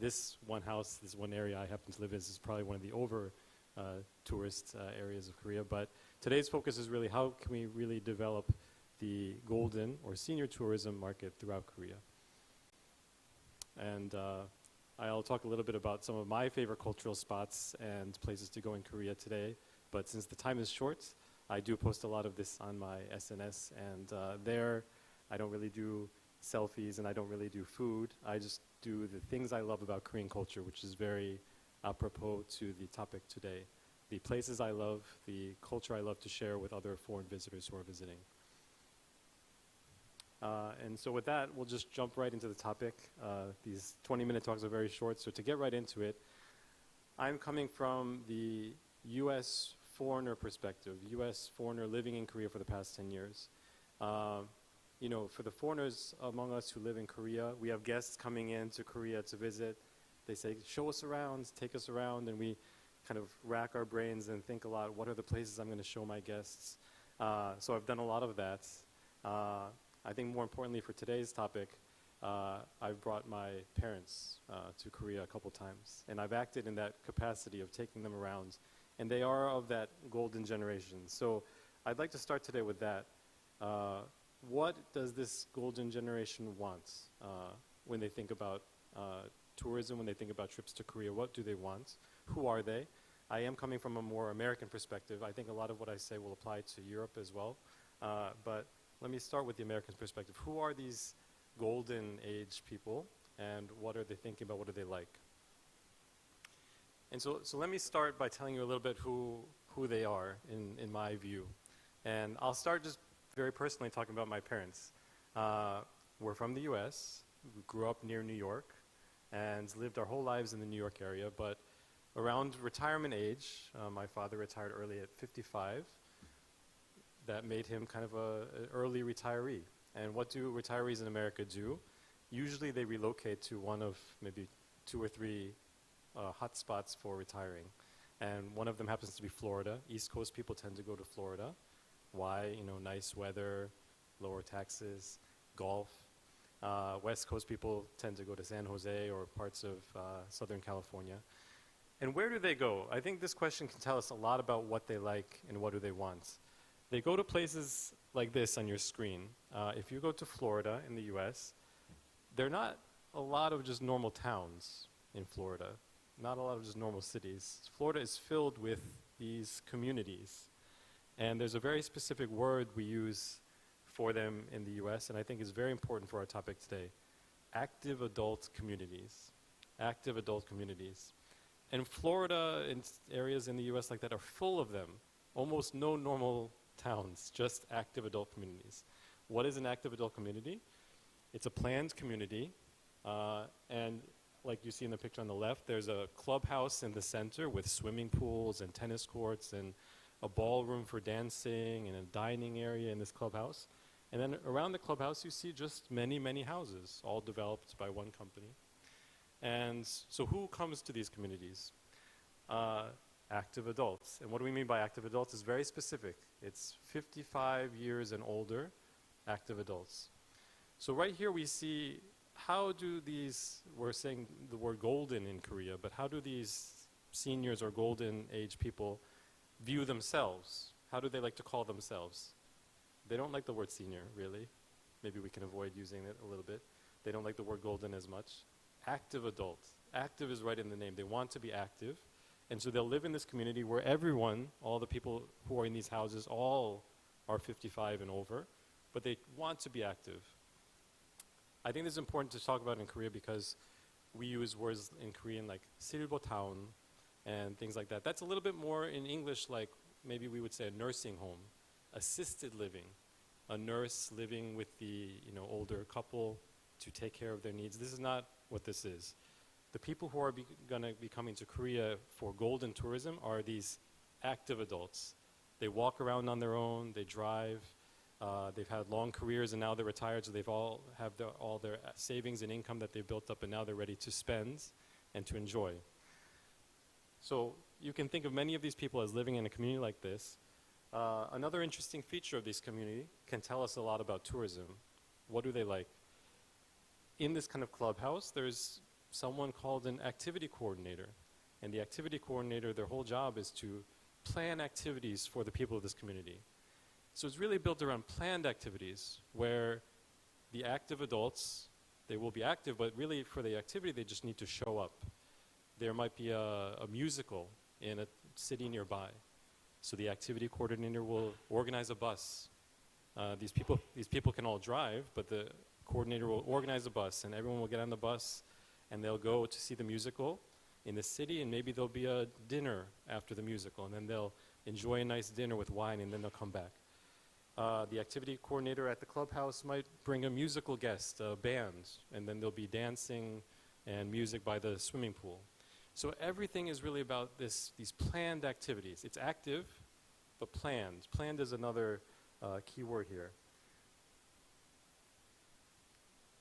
This one house, this one area I happen to live in is probably one of the tourist areas of Korea. But today's focus is really how can we really develop the golden or senior tourism market throughout Korea. And I'll talk a little bit about some of my favorite cultural spots and places to go in Korea today. But since the time is short, I do post a lot of this on my SNS. And there, I don't really do selfies and I don't really do food. I just do the things I love about Korean culture, which is very apropos to the topic today. The places I love, the culture I love to share with other foreign visitors who are visiting. And so with that, we'll just jump right into the topic. These 20-minute talks are very short, so to get right into it, I'm coming from the U.S. foreigner perspective, U.S. foreigner living in Korea for the past 10 years. You know, for the foreigners among us who live in Korea, we have guests coming in to Korea to visit. They say, show us around, take us around, and we kind of rack our brains and think a lot, what are the places I'm going to show my guests? So I've done a lot of that. I think more importantly for today's topic, I've brought my parents to Korea a couple times, and I've acted in that capacity of taking them around, and they are of that golden generation. So I'd like to start today with that. What does this golden generation want when they think about tourism, when they think about trips to Korea? What do they want? Who are they? I am coming from a more American perspective. I think a lot of what I say will apply to Europe as well, but let me start with the American perspective. Who are these golden age people, and what are they thinking about? What do they like? And so let me start by telling you a little bit who they are in my view. And I'll start just very personally talking about my parents. We're from the US, we grew up near New York, and lived our whole lives in the New York area, but around retirement age, my father retired early at 55. That made him kind of an early retiree. And what do retirees in America do? Usually they relocate to one of maybe 2 or 3 hot spots for retiring. And one of them happens to be Florida. East Coast people tend to go to Florida. Why? You know, nice weather, lower taxes, golf. West Coast people tend to go to San Jose or parts of Southern California. And where do they go? I think this question can tell us a lot about what they like and what do they want. They go to places like this on your screen. If you go to Florida in the US, there are not a lot of just normal towns in Florida, not a lot of just normal cities. Florida is filled with these communities. And there's a very specific word we use for them in the US, and I think is very important for our topic today. Active adult communities. Active adult communities. And Florida and areas in the US like that are full of them. Almost no normal towns, just active adult communities. What is an active adult community? It's a planned community, and like you see in the picture on the left, there's a clubhouse in the center with swimming pools and tennis courts and a ballroom for dancing and a dining area in this clubhouse. And then around the clubhouse you see just many, many houses, all developed by one company. And so who comes to these communities? Active adults. And what do we mean by active adults? It's very specific. It's 55 years and older active adults. So right here we see how do these, we're saying the word golden in Korea, but how do these seniors or golden age people view themselves? How do they like to call themselves? They don't like the word senior, really. Maybe we can avoid using it a little bit. They don't like the word golden as much. Active adult. Active is right in the name. They want to be active. And so they'll live in this community where everyone, all the people who are in these houses, all are 55 and over, but they want to be active. I think this is important to talk about in Korea because we use words in Korean like silbotaun and things like that. That's a little bit more in English like maybe we would say a nursing home, assisted living, a nurse living with the older couple to take care of their needs. This is not what this is. The people who are going to be coming to Korea for golden tourism are these active adults. They walk around on their own, they drive, they've had long careers and now they're retired, so they've all have all their savings and income that they've built up and now they're ready to spend and to enjoy. So you can think of many of these people as living in a community like this. Another interesting feature of this community can tell us a lot about tourism. What do they like? In this kind of clubhouse, there's someone called an activity coordinator. And the activity coordinator, their whole job is to plan activities for the people of this community. So it's really built around planned activities where the active adults, they will be active, but really for the activity, they just need to show up. There might be a musical in a city nearby. So the activity coordinator will organize a bus. These people can all drive, but the coordinator will organize a bus and everyone will get on the bus and they'll go to see the musical in the city and maybe there'll be a dinner after the musical and then they'll enjoy a nice dinner with wine and then they'll come back. The activity coordinator at the clubhouse might bring a musical guest, a band, and then there'll be dancing and music by the swimming pool. So everything is really about these planned activities. It's active, but planned. Planned is another key word here.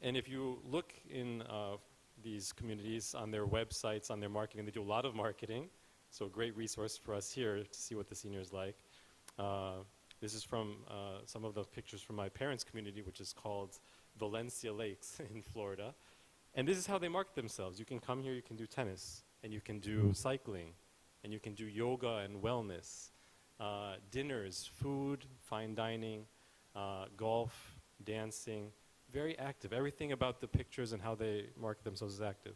And if you look in these communities on their websites, on their marketing, they do a lot of marketing. So a great resource for us here to see what the seniors like. This is from some of the pictures from my parents' community, which is called Valencia Lakes in Florida. And this is how they market themselves. You can come here, you can do tennis, and you can do cycling, and you can do yoga and wellness, dinners, food, fine dining, golf, dancing, very active. Everything about the pictures and how they market themselves is active.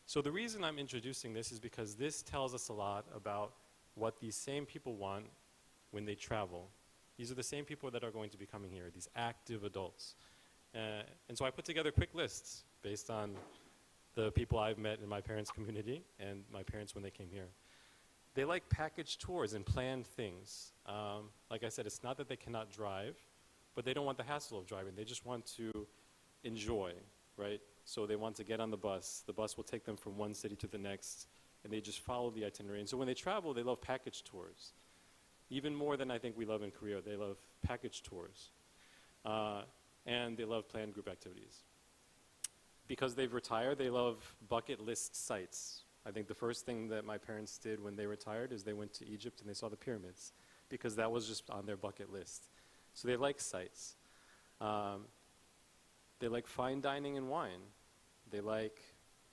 So the reason I'm introducing this is because this tells us a lot about what these same people want when they travel. These are the same people that are going to be coming here, these active adults. And so I put together quick lists based on the people I've met in my parents' community and my parents when they came here. They like package tours and planned things. Like I said, it's not that they cannot drive, but they don't want the hassle of driving. They just want to enjoy, right? So they want to get on the bus. The bus will take them from one city to the next, and they just follow the itinerary. And so when they travel, they love package tours. Even more than I think we love in Korea, they love package tours. And they love planned group activities. Because they've retired, they love bucket list sites. I think the first thing that my parents did when they retired is they went to Egypt and they saw the pyramids, because that was just on their bucket list. So they like sights. They like fine dining and wine. They like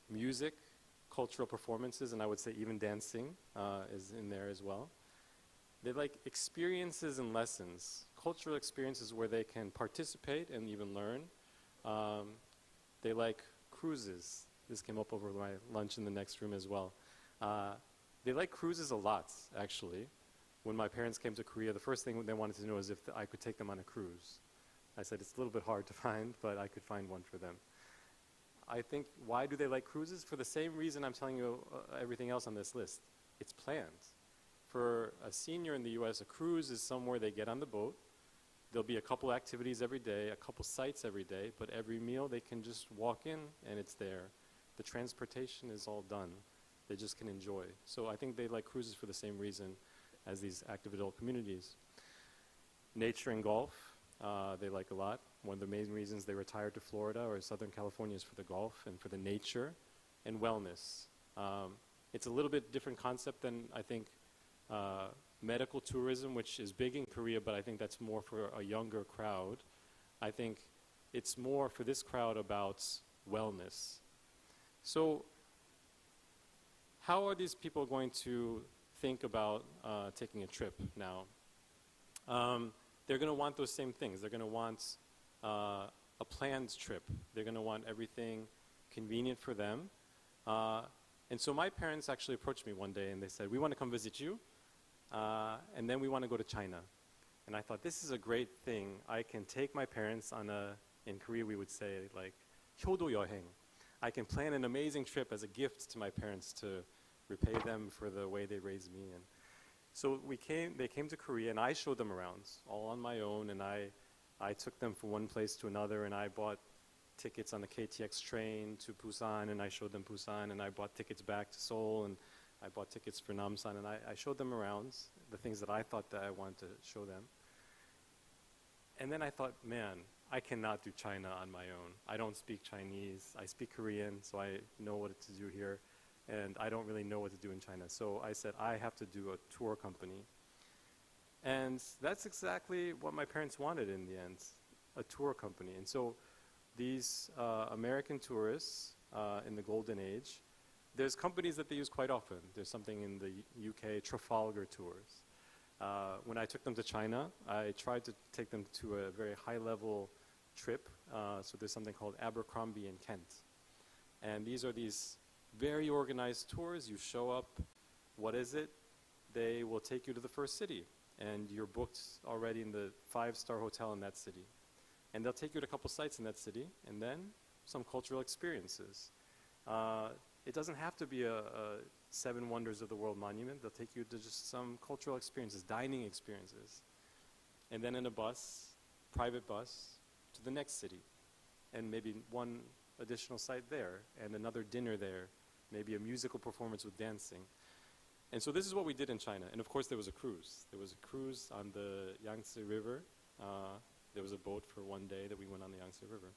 music, cultural performances, and I would say even dancing is in there as well. They like experiences and lessons, cultural experiences where they can participate and even learn. They like cruises. This came up over my lunch in the next room as well. They like cruises a lot, actually. When my parents came to Korea, the first thing they wanted to know is if I could take them on a cruise. I said it's a little bit hard to find, but I could find one for them. I think, why do they like cruises? For the same reason I'm telling you everything else on this list. It's planned. For a senior in the US, a cruise is somewhere they get on the boat. There'll be a couple activities every day, a couple sites every day, but every meal they can just walk in and it's there. The transportation is all done. They just can enjoy. So I think they like cruises for the same reason as these active adult communities. Nature and golf, they like a lot. One of the main reasons they retired to Florida or Southern California is for the golf and for the nature and wellness. It's a little bit different concept than I think medical tourism, which is big in Korea, but I think that's more for a younger crowd. I think it's more for this crowd about wellness. So how are these people going to think about taking a trip now, they're going to want those same things. They're going to want a planned trip. They're going to want everything convenient for them. And so my parents actually approached me one day and they said, we want to come visit you, and then we want to go to China. And I thought, this is a great thing. I can take my parents on in Korea we would say, like, 효도 여행. I can plan an amazing trip as a gift to my parents to repay them for the way they raised me. And so they came to Korea and I showed them around, all on my own, and I took them from one place to another, and I bought tickets on the KTX train to Busan, and I showed them Busan, and I bought tickets back to Seoul, and I bought tickets for Namsan, and I showed them around the things that I thought that I wanted to show them. And then I thought, man, I cannot do China on my own. I don't speak Chinese. I speak Korean, so I know what to do here, and I don't really know what to do in China. So I said, I have to do a tour company. And that's exactly what my parents wanted in the end, a tour company. And so these American tourists in the golden age, there's companies that they use quite often. There's something in the UK, Trafalgar Tours. When I took them to China, I tried to take them to a very high-level trip. So there's something called Abercrombie and Kent. And these are these very organized tours. You show up, what is it? They will take you to the first city. And you're booked already in the 5-star hotel in that city. And they'll take you to a couple sites in that city, and then some cultural experiences. It doesn't have to be a 7 Wonders of the World monument. They'll take you to just some cultural experiences, dining experiences. And then in a bus, private bus, to the next city. And maybe one additional site there, and another dinner there, maybe a musical performance with dancing. And so this is what we did in China. And of course there was a cruise. There was a cruise on the Yangtze River. There was a boat for one day that we went on the Yangtze River.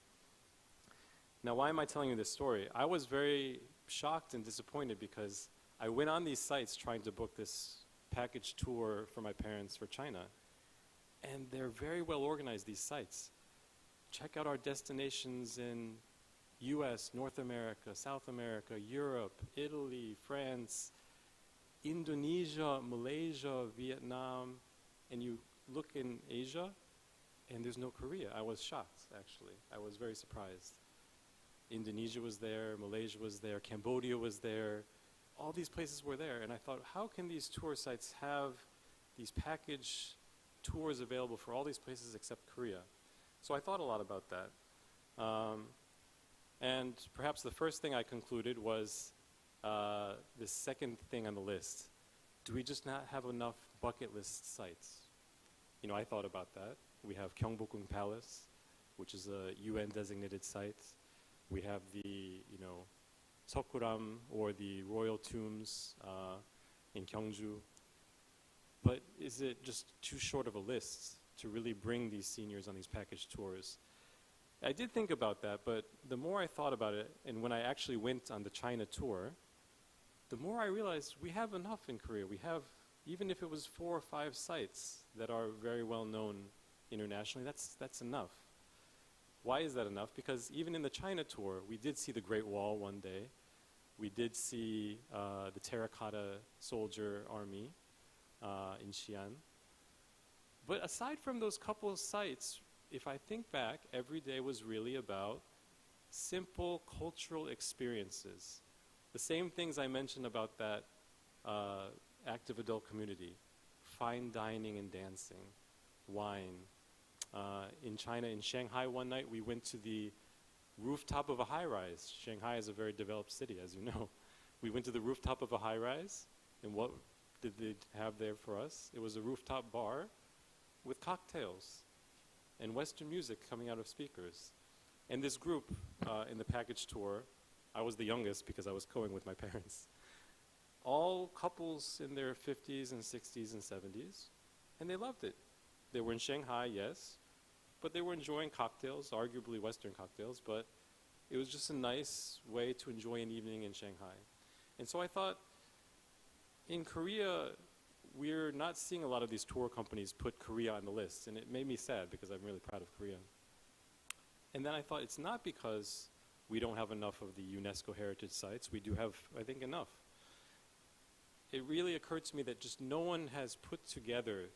Now, why am I telling you this story? I was very shocked and disappointed because I went on these sites trying to book this package tour for my parents for China. And they're very well organized, these sites. Check out our destinations in US, North America, South America, Europe, Italy, France, Indonesia, Malaysia, Vietnam, and you look in Asia, and there's no Korea. I was shocked, actually. I was very surprised. Indonesia was there, Malaysia was there, Cambodia was there. All these places were there, and I thought, how can these tour sites have these package tours available for all these places except Korea? So I thought a lot about that. And perhaps the first thing I concluded was the second thing on the list. Do we just not have enough bucket list sites? You know, I thought about that. We have Gyeongbokgung Palace, which is a UN designated site. We have the, you know, Seokguram, or the royal tombs in Gyeongju. But is it just too short of a list to really bring these seniors on these package tours? I did think about that, but the more I thought about it, and when I actually went on the China tour, the more I realized we have enough in Korea. We have, even if it was 4 or 5 sites that are very well known internationally, that's enough. Why is that enough? Because even in the China tour, we did see the Great Wall one day. We did see the Terracotta Soldier Army in Xi'an. But aside from those couple of sites, if I think back, every day was really about simple cultural experiences. The same things I mentioned about that active adult community. Fine dining and dancing, wine. In China, in Shanghai one night, we went to the rooftop of a high-rise. Shanghai is a very developed city, as you know. We went to the rooftop of a high-rise, and what did they have there for us? It was a rooftop bar with cocktails and Western music coming out of speakers. And this group in the package tour, I was the youngest because I was going with my parents. All couples in their 50s and 60s and 70s, and they loved it. They were in Shanghai, yes, but they were enjoying cocktails, arguably Western cocktails, but it was just a nice way to enjoy an evening in Shanghai. And so I thought, in Korea, we're not seeing a lot of these tour companies put Korea on the list, and it made me sad because I'm really proud of Korea. And then I thought, it's not because we don't have enough of the UNESCO heritage sites. We do have, I think, enough. it really occurred to me that just no one has put together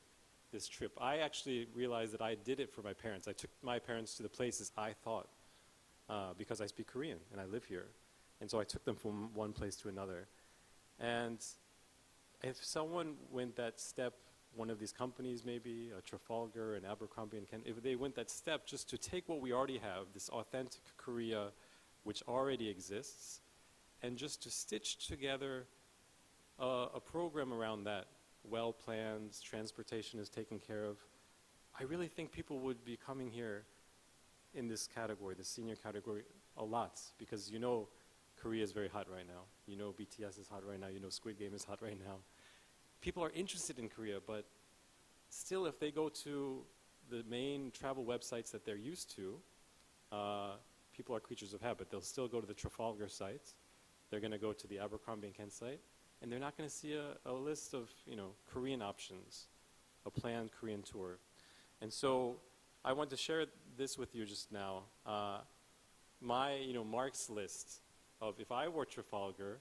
this trip. I actually realized that I did it for my parents. I took my parents to the places I thought, because I speak Korean and I live here. And so I took them from one place to another. And if someone went that step, one of these companies maybe, Trafalgar and Abercrombie and Ken, if they went that step just to take what we already have, this authentic Korea which already exists, and just to stitch together a program around that, well planned, transportation is taken care of, I really think people would be coming here in this category, the senior category, a lot, because you know Korea is very hot right now. You know BTS is hot right now. You know Squid Game is hot right now. People are interested in Korea, but still, if they go to the main travel websites that they're used to, people are creatures of habit. They'll still go to the Trafalgar site. They're going to go to the Abercrombie and Ken site, and they're not going to see a list of, you know, Korean options, a planned Korean tour. And so I want to share this with you just now. My, Mark's list of if I were Trafalgar,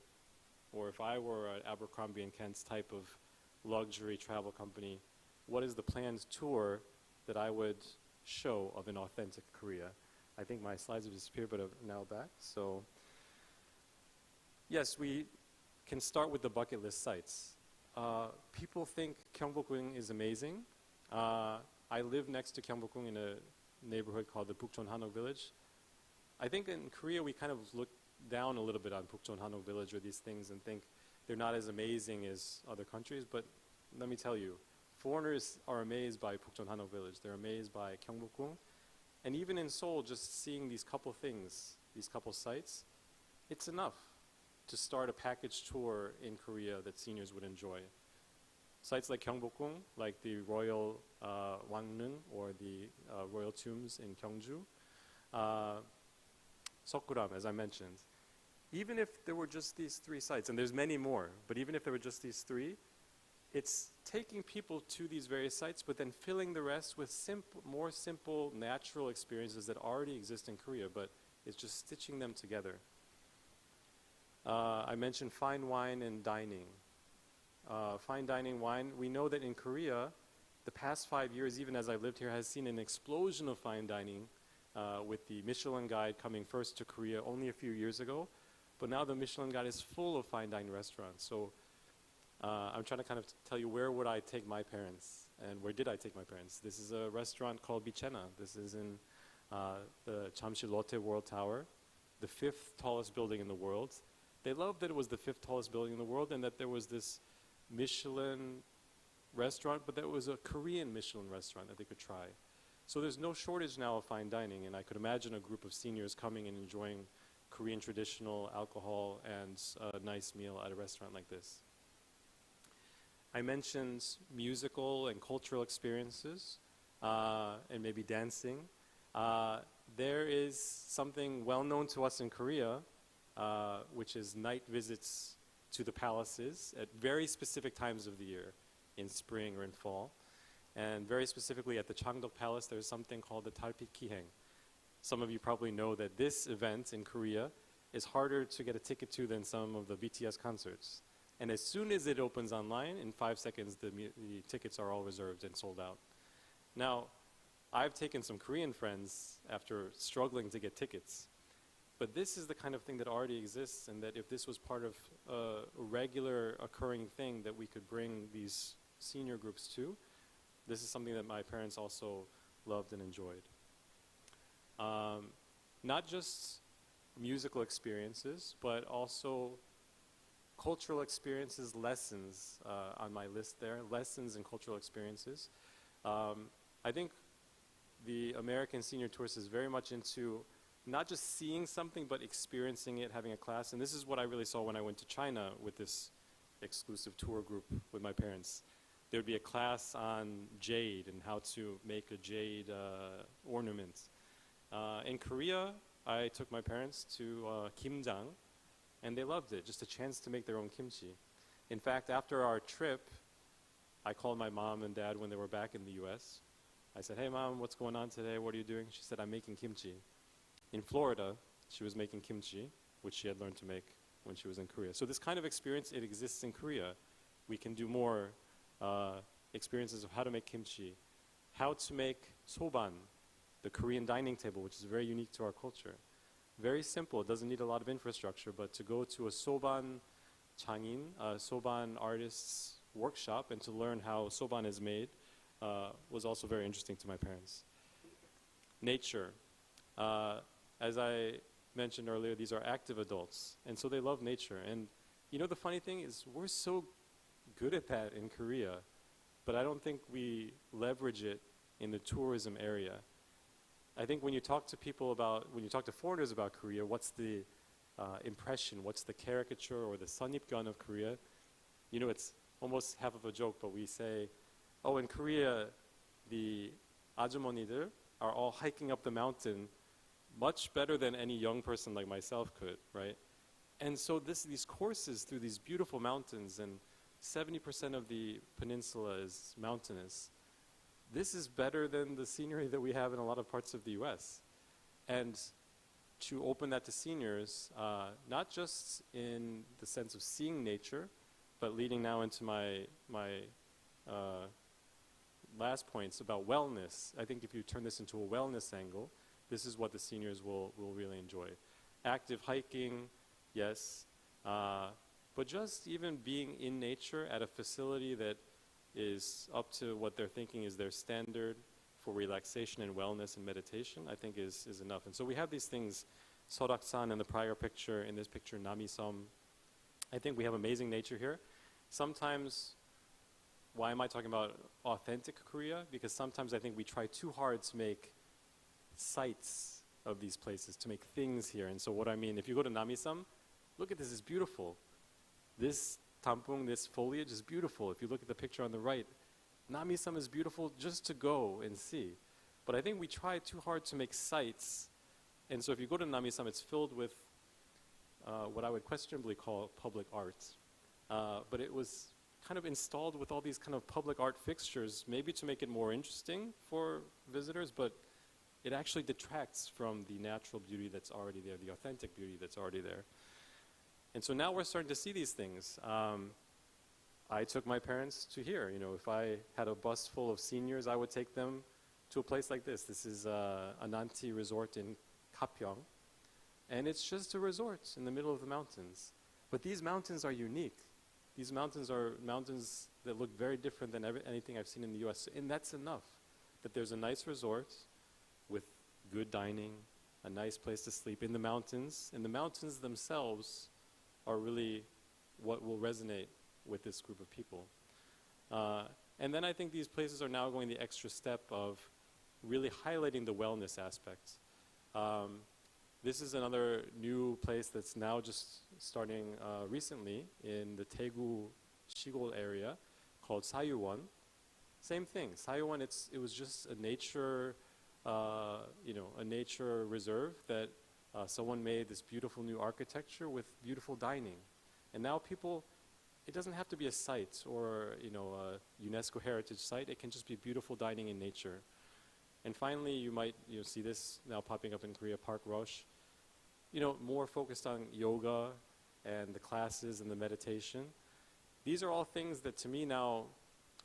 or if I were an Abercrombie and Ken's type of luxury travel company, what is the planned tour that I would show of an authentic Korea? I think my slides have disappeared, but are now back. So, yes, we can start with the bucket list sites. People think Gyeongbokgung is amazing. I live next to Gyeongbokgung in a neighborhood called the Bukchon Hanok Village. I think in Korea we kind of look down a little bit on Bukchon Hanok Village or these things and think they're not as amazing as other countries, but let me tell you, foreigners are amazed by Bukchon Hanok Village. They're amazed by Gyeongbokgung. And even in Seoul, just seeing these couple things, these couple sites, it's enough to start a package tour in Korea that seniors would enjoy. Sites like Gyeongbokgung, like the Royal Wangneung or the Royal Tombs in Gyeongju, Seokguram, as I mentioned. Even if there were just these three sites, and there's many more, but even if there were just these three, it's taking people to these various sites, but then filling the rest with more simple, natural experiences that already exist in Korea, but it's just stitching them together. I mentioned fine wine and dining. Fine dining wine, we know that in Korea, the past 5 years, even as I've lived here, has seen an explosion of fine dining with the Michelin Guide coming first to Korea only a few years ago. But now the Michelin Guide is full of fine dining restaurants. So I'm trying to kind of tell you where would I take my parents and where did I take my parents. This is a restaurant called Bichena. This is in the Jamsil Lotte World Tower, the 5th tallest building in the world. They loved that it was the 5th tallest building in the world and that there was this Michelin restaurant, but that was a Korean Michelin restaurant that they could try. So there's no shortage now of fine dining, and I could imagine a group of seniors coming and enjoying Korean traditional alcohol and a nice meal at a restaurant like this. I mentioned musical and cultural experiences and maybe dancing. There is something well known to us in Korea, which is night visits to the palaces at very specific times of the year, in spring or in fall. And very specifically at the Changdeok Palace, there's something called the Dalpit Kiheng. Some of you probably know that this event in Korea is harder to get a ticket to than some of the BTS concerts. And as soon as it opens online, in 5 seconds, the tickets are all reserved and sold out. Now, I've taken some Korean friends after struggling to get tickets. But this is the kind of thing that already exists, and that if this was part of a regular occurring thing that we could bring these senior groups to, this is something that my parents also loved and enjoyed. Not just musical experiences, but also cultural experiences, lessons on my list there, lessons and cultural experiences. I think the American Senior Tourist is very much into not just seeing something, but experiencing it, having a class. And this is what I really saw when I went to China with this exclusive tour group with my parents. There would be a class on jade and how to make a jade ornament. In Korea, I took my parents to Kimjang, and they loved it, just a chance to make their own kimchi. In fact, after our trip, I called my mom and dad when they were back in the US. I said, "Hey mom, what's going on today? What are you doing?" She said, "I'm making kimchi." In Florida, she was making kimchi, which she had learned to make when she was in Korea. So this kind of experience, it exists in Korea. we can do more experiences of how to make kimchi, how to make soban, the Korean dining table, which is very unique to our culture. Very simple, it doesn't need a lot of infrastructure, but to go to a soban changin, a soban artist's workshop, and to learn how soban is made was also very interesting to my parents. Nature. As I mentioned earlier, these are active adults, and so they love nature. And you know, the funny thing is we're so good at that in Korea, but I don't think we leverage it in the tourism area. I think when you talk to when you talk to foreigners about Korea, what's the impression, what's the caricature or the 선입견 of Korea? You know, it's almost half of a joke, but we say, oh, in Korea, the 아주머니들 are all hiking up the mountain much better than any young person like myself could, right? And so these courses through these beautiful mountains, and 70% of the peninsula is mountainous. This is better than the scenery that we have in a lot of parts of the US. And to open that to seniors, not just in the sense of seeing nature, but leading now into my last points about wellness. I think if you turn this into a wellness angle, this is what the seniors will really enjoy. Active hiking, yes, but just even being in nature at a facility that is up to what they're thinking is their standard for relaxation and wellness and meditation, I think is enough. And so we have these things, Seoraksan in the prior picture, in this picture, Namisom. I think we have amazing nature here. Sometimes, why am I talking about authentic Korea? Because sometimes I think we try too hard to make sites of these places, to make things here. And so what I mean, if you go to Namisom, look at this, it's beautiful. This tampung, this foliage is beautiful. If you look at the picture on the right, Namisom is beautiful just to go and see. But I think we try too hard to make sites. And so if you go to Namisom, it's filled with what I would questionably call public art. But it was kind of installed with all these kind of public art fixtures, maybe to make it more interesting for visitors, but it actually detracts from the natural beauty that's already there, the authentic beauty that's already there. And so now we're starting to see these things. I took my parents to here. You know, if I had a bus full of seniors, I would take them to a place like this. This is Ananti Resort in Gapyeong. And it's just a resort in the middle of the mountains. But these mountains are unique. These mountains are mountains that look very different than anything I've seen in the US. And that's enough, that there's a nice resort with good dining, a nice place to sleep in the mountains. And the mountains themselves are really what will resonate with this group of people. And then I think these places are now going the extra step of really highlighting the wellness aspect. This is another new place that's now just starting recently in the Daegu Shigol area called Sayuwon. Same thing, Sayuwon, it was just a nature, a nature reserve that someone made this beautiful new architecture with beautiful dining. And now people, it doesn't have to be a site or a UNESCO heritage site. It can just be beautiful dining in nature. And finally, you might see this now popping up in Korea, Park Roche. More focused on yoga and the classes and the meditation. These are all things that to me now,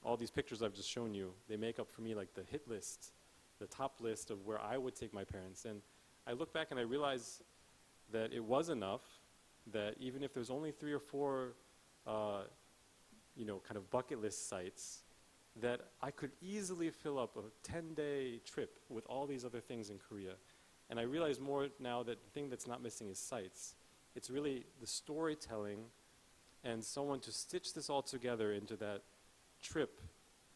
all these pictures I've just shown you, they make up for me like the hit list, the top list of where I would take my parents. And I look back and I realize that it was enough that even if there's only 3 or 4, kind of bucket list sites, that I could easily fill up a 10-day trip with all these other things in Korea. And I realize more now that the thing that's not missing is sites. It's really the storytelling and someone to stitch this all together into that trip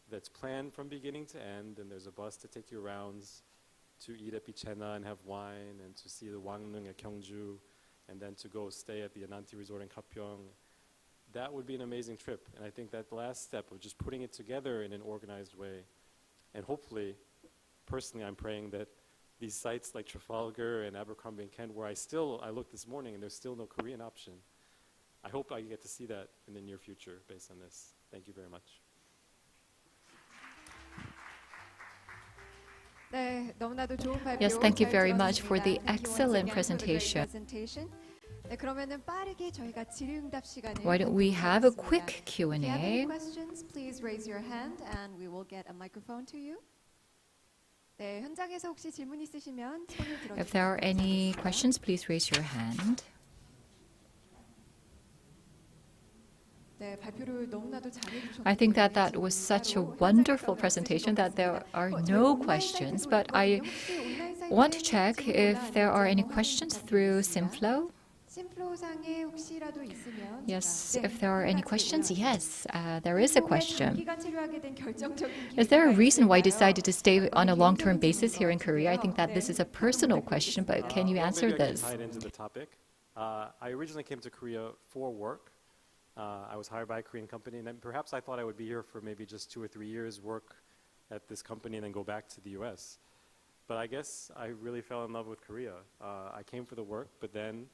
that's planned from beginning to end, and there's a bus to take you rounds to eat at Bichena and have wine, and to see the Wangneung at Gyeongju, and then to go stay at the Ananti Resort in Gapyeong. That would be an amazing trip. And I think that last step of just putting it together in an organized way, and hopefully, personally, I'm praying that these sites like Trafalgar and Abercrombie and Kent, where I looked this morning and there's still no Korean option. I hope I get to see that in the near future based on this. Thank you very much. Yes, thank you very much for the excellent presentation. 네, 그러면은 빠르게 저희가 질의응답 시간을 Why don't we 갖도록 have a 하겠습니다. quick If you have any Q&A? questions, please raise your hand and we will get a microphone to you. 네, 현장에서 혹시 질문 있으시면 손을 들어주시면 If there are any 감사하겠습니다. questions, please raise your hand. 네, 발표를 너무나도 잘해주셨기 I think that 때문에 that was 지금 such a 바로 wonderful 현장에 presentation that there 가보겠습니다. are 저희 no 온라인 questions, 사이트도 but I 있거든요. 혹시 온라인 사이트에 want to check 질문 if 올라왔는지 there are any 한번 확인 questions through 부탁드리겠습니다. Simflow. 심플로상에 혹시라도 있으면 Yes, 제가 if there are any 한 가지 questions, 올라왔습니다. yes, there is a 한국에 question. 장기간 체류하게 된 결정적인 Is there a 계기가 reason why you 있을까요? decided to stay on a long-term 개인적인 basis here in 질문인 것 Korea? I think that this 같은데요. is a 네, personal 한번 question, but can you Well, answer maybe I can this? tie it into the topic. I originally came to Korea for work. I was hired by a Korean company, and then perhaps I thought I would be here for maybe just 2 or 3 years, work at this company, and then go back to the U.S. But I guess I really fell in love with Korea. I came for the work, but then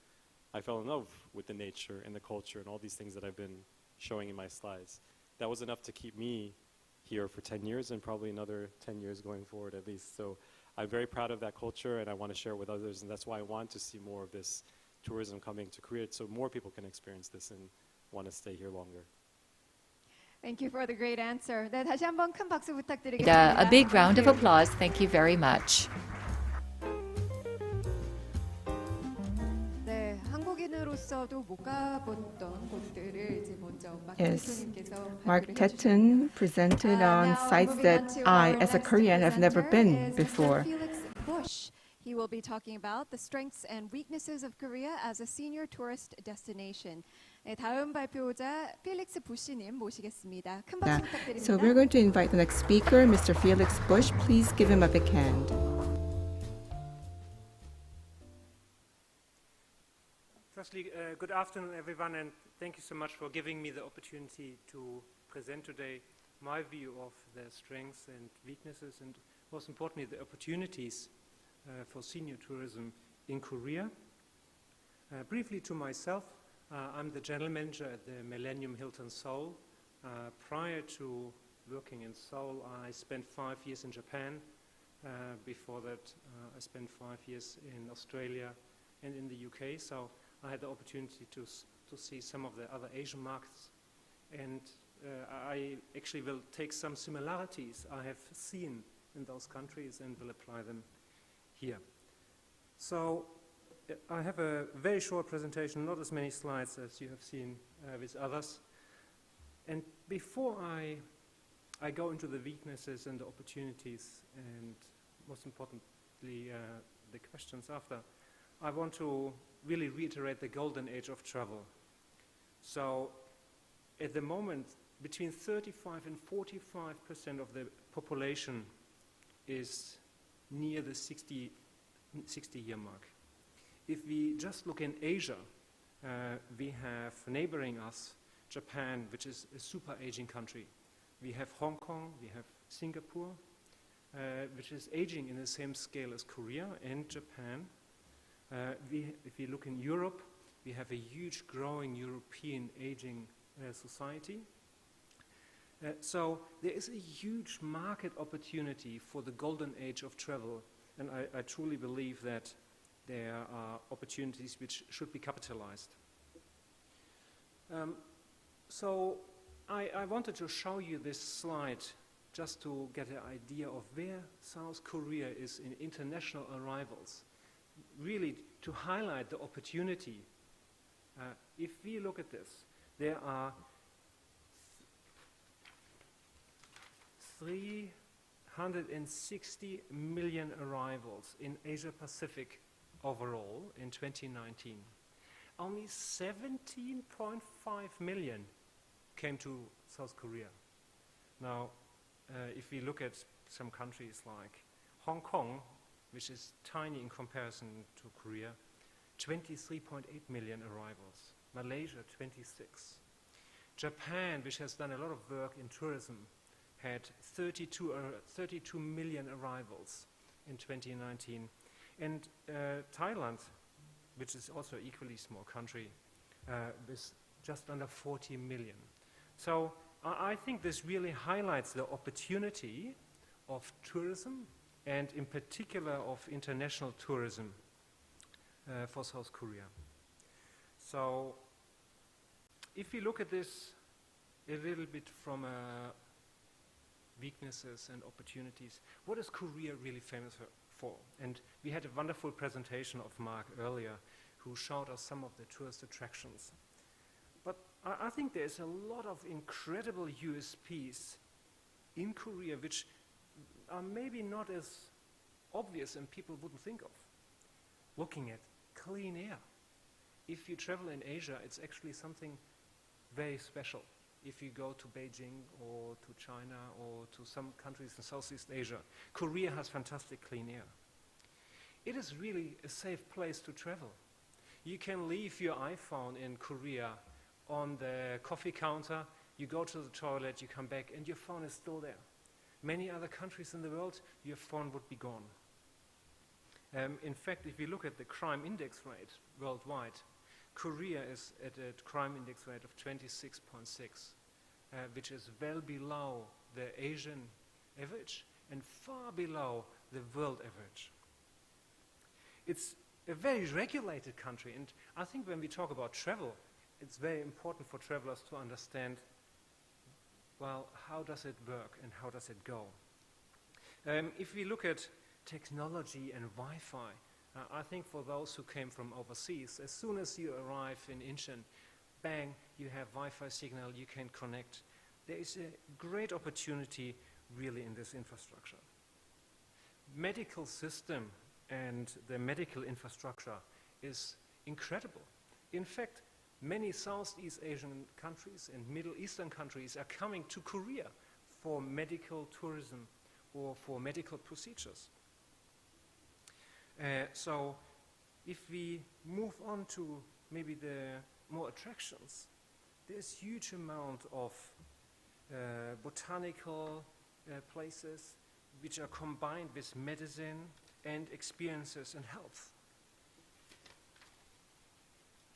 I fell in love with the nature and the culture and all these things that I've been showing in my slides. That was enough to keep me here for 10 years and probably another 10 years going forward at least. So I'm very proud of that culture, and I want to share it with others, and that's why I want to see more of this tourism coming to Korea so more people can experience this and want to stay here longer. Thank you for the great answer. 네, 다시 한번 큰 박수 A 부탁드리겠습니다. big round of Thank you. applause. Thank you very much. 네, 한국인으로서도 못 가봤던 곳들을 이제 먼저 막 Yes. 대표님께서 Mark 발표를 Tetton presented on Now, sites moving that on to I, our as a next Korean, have never presenter been is Mr. before. Felix Bush. He will be talking about the strengths and weaknesses of Korea as a senior tourist destination. 네, 다음 발표자 필릭스 부시님 모시겠습니다. 큰 박수 부탁드립니다. So we're going to invite the next speaker, Mr. Felix Bush. Please give him a big hand. Firstly, good afternoon, everyone, and thank you so much for giving me the opportunity to present today my view of the strengths and weaknesses, and most importantly, the opportunities for senior tourism in Korea. Briefly to myself, I'm the general manager at the Millennium Hilton Seoul. Prior to working in Seoul, I spent 5 years in Japan. Before that, I spent 5 years in Australia and in the UK. So I had the opportunity to see some of the other Asian markets, and I actually will take some similarities I have seen in those countries and will apply them here. So I have a very short presentation, not as many slides as you have seen with others. And before I go into the weaknesses and the opportunities, and most importantly the questions after, I want to really reiterate the golden age of travel. So at the moment, between 35 and 45% of the population is near the 60-year mark. If we just look in Asia, we have neighboring us Japan, which is a super aging country. We have Hong Kong, we have Singapore, which is aging in the same scale as Korea and Japan. If we look in Europe, we have a huge growing European aging society. So there is a huge market opportunity for the golden age of travel, and I truly believe that there are opportunities which should be capitalized. So I wanted to show you this slide just to get an idea of where South Korea is in international arrivals, really to highlight the opportunity. If we look at this, there are 360 million arrivals in Asia Pacific overall in 2019. Only 17.5 million came to South Korea. Now, if we look at some countries like Hong Kong, which is tiny in comparison to Korea, 23.8 million arrivals. Malaysia, 26. Japan, which has done a lot of work in tourism, had 32 million arrivals in 2019. And Thailand, which is also an equally small country, with just under 40 million. So I think this really highlights the opportunity of tourism, and in particular of international tourism for South Korea. So if we look at this a little bit from weaknesses and opportunities, what is Korea really famous for? And we had a wonderful presentation of Mark earlier who showed us some of the tourist attractions. But I think there's a lot of incredible USPs in Korea which are maybe not as obvious and people wouldn't think of. Looking at clean air. If you travel in Asia, it's actually something very special. If you go to Beijing or to China or to some countries in Southeast Asia, Korea has fantastic clean air. It is really a safe place to travel. You can leave your iPhone in Korea on the coffee counter, you go to the toilet, you come back, and your phone is still there. Many other countries in the world, your phone would be gone. In fact, if you look at the crime index rate worldwide, Korea is at a crime index rate of 26.6, which is well below the Asian average and far below the world average. It's a very regulated country, and I think when we talk about travel, it's very important for travelers to understand, well, how does it work and how does it go? If we look at technology and Wi-Fi, I think for those who came from overseas, as soon as you arrive in Incheon, bang, you have Wi-Fi signal, you can connect. There is a great opportunity really in this infrastructure. Medical system and the medical infrastructure is incredible. In fact, many Southeast Asian countries and Middle Eastern countries are coming to Korea for medical tourism or for medical procedures. So if we move on to maybe the more attractions, there's huge amount of botanical places which are combined with medicine and experiences and health.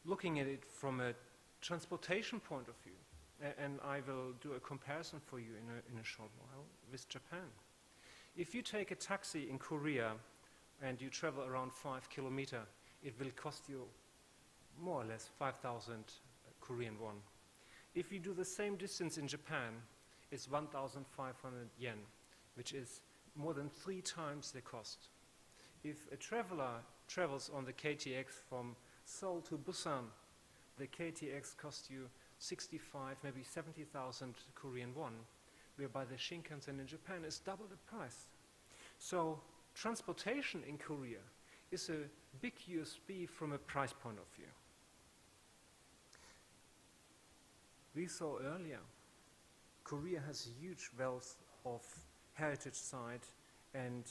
Looking at it from a transportation point of view, and I will do a comparison for you in a short while with Japan. If you take a taxi in Korea and you travel around 5 kilometers, it will cost you more or less 5,000 Korean won. If you do the same distance in Japan, it's 1,500 yen, which is more than 3 times the cost. If a traveler travels on the KTX from Seoul to Busan, the KTX costs you 65, maybe 70,000 Korean won, whereby the Shinkansen in Japan is double the price. So transportation in Korea is a big USP from a price point of view. We saw earlier, Korea has a huge wealth of heritage site, and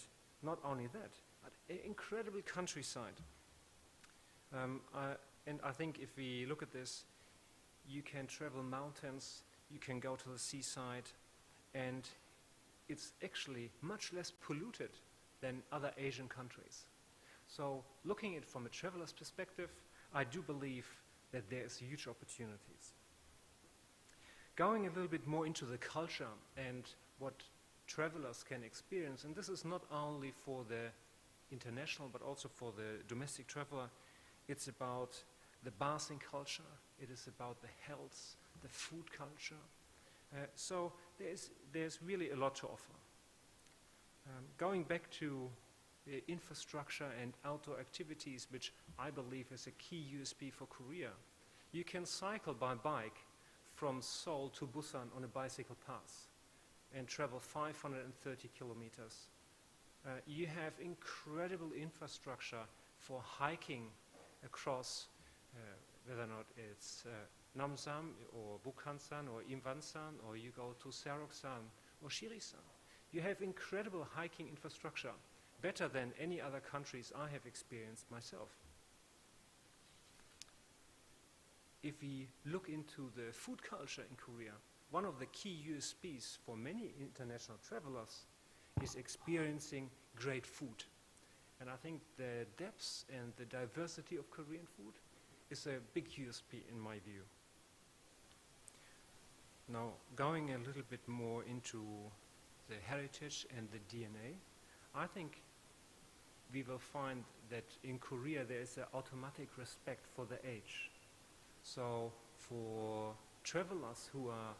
not only that, but an incredible countryside. And I think if we look at this, you can travel mountains, you can go to the seaside, and it's actually much less polluted than other Asian countries. So looking at it from a traveler's perspective, I do believe that there is huge opportunities. Going a little bit more into the culture and what travelers can experience, and this is not only for the international but also for the domestic traveler, it's about the bathing culture, it is about the health, the food culture. So there's really a lot to offer. Going back to the infrastructure and outdoor activities, which I believe is a key USP for Korea, you can cycle by bike from Seoul to Busan on a bicycle path and travel 530 kilometers. You have incredible infrastructure for hiking across, whether or not it's Namsan or Bukhansan or Imwansan, or you go to Seoksan or Shirisan. You have incredible hiking infrastructure, better than any other countries I have experienced myself. If we look into the food culture in Korea, one of the key USPs for many international travelers is experiencing great food. And I think the depth and the diversity of Korean food is a big USP in my view. Now, going a little bit more into the heritage and the DNA, I think we will find that in Korea there is an automatic respect for the age. So for travelers who are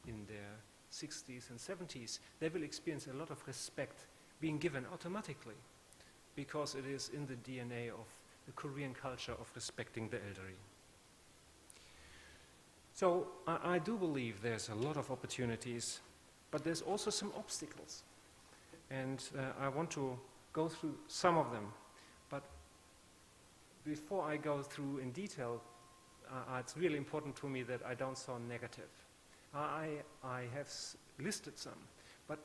in their 60s and 70s, they will experience a lot of respect being given automatically, because it is in the DNA of the Korean culture of respecting the elderly. So I do believe there's a lot of opportunities, but there's also some obstacles. And I want to go through some of them. But before I go through in detail, it's really important to me that I don't sound negative. I have listed some, but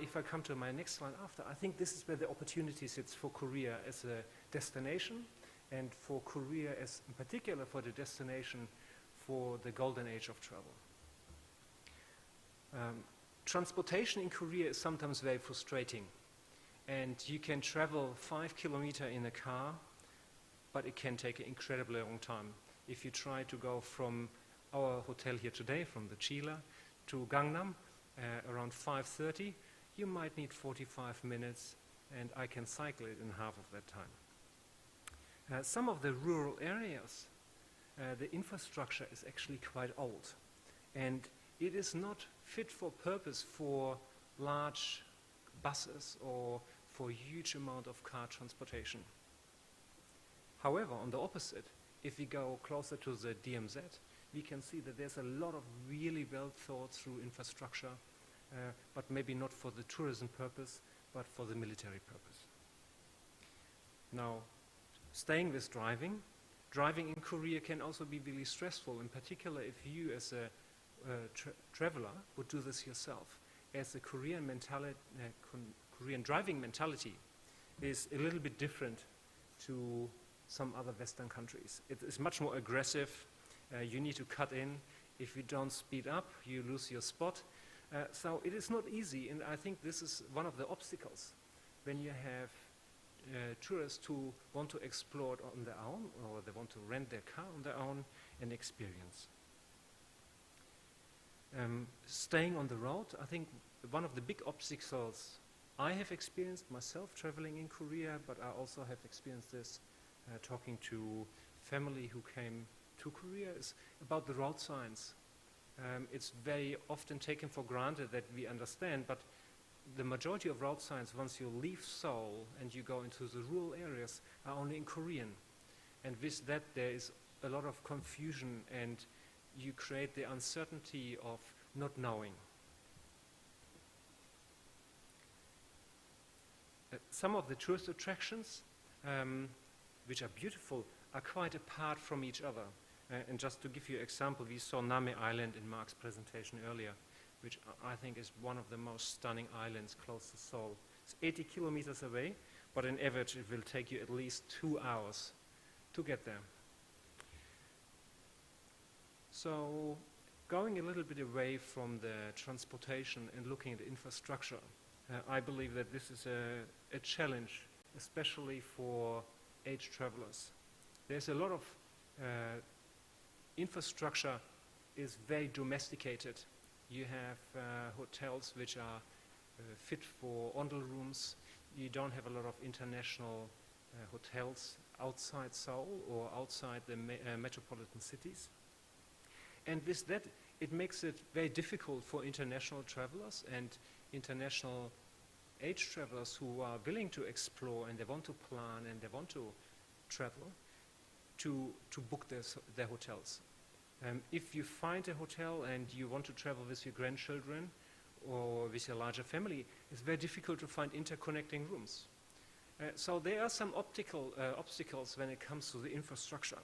if I come to my next slide after, I think this is where the opportunity sits for Korea as a destination, and for Korea as, in particular, for the destination for the golden age of travel. Transportation in Korea is sometimes very frustrating, and you can travel 5 kilometers in a car, but it can take an incredibly long time. If you try to go from our hotel here today, from the Chila to Gangnam, around 5:30, you might need 45 minutes, and I can cycle it in half of that time. Some of the rural areas, the infrastructure is actually quite old, and it is not fit for purpose for large buses or for a huge amount of car transportation. However, on the opposite, if we go closer to the DMZ, we can see that there's a lot of really well thought through infrastructure, but maybe not for the tourism purpose, but for the military purpose. Now, staying with driving in Korea can also be really stressful, in particular if you as a traveler would do this yourself. As the Korean driving mentality is a little bit different to some other Western countries. It is much more aggressive. You need to cut in. If you don't speed up, you lose your spot. So it is not easy, and I think this is one of the obstacles when you have tourists who want to explore it on their own, or they want to rent their car on their own and experience. Staying on the road, I think one of the big obstacles I have experienced myself traveling in Korea, but I also have experienced this talking to family who came to Korea, is about the road signs. It's very often taken for granted that we understand, but the majority of road signs, once you leave Seoul and you go into the rural areas, are only in Korean. And with that, there is a lot of confusion, and you create the uncertainty of not knowing. Some of the tourist attractions, which are beautiful, are quite apart from each other. And just to give you an example, we saw Name Island in Mark's presentation earlier, which I think is one of the most stunning islands close to Seoul. It's 80 kilometers away, but on average it will take you at least 2 hours to get there. So going a little bit away from the transportation and looking at the infrastructure, I believe that this is a challenge, especially for age travelers. There's a lot of infrastructure is very domesticated. You have hotels which are fit for ondel rooms. You don't have a lot of international hotels outside Seoul or outside the metropolitan cities. And with that, it makes it very difficult for international travelers and international age travelers who are willing to explore and they want to plan and they want to travel to book their hotels. If you find a hotel and you want to travel with your grandchildren or with your larger family, it's very difficult to find interconnecting rooms. So there are some obstacles when it comes to the infrastructure.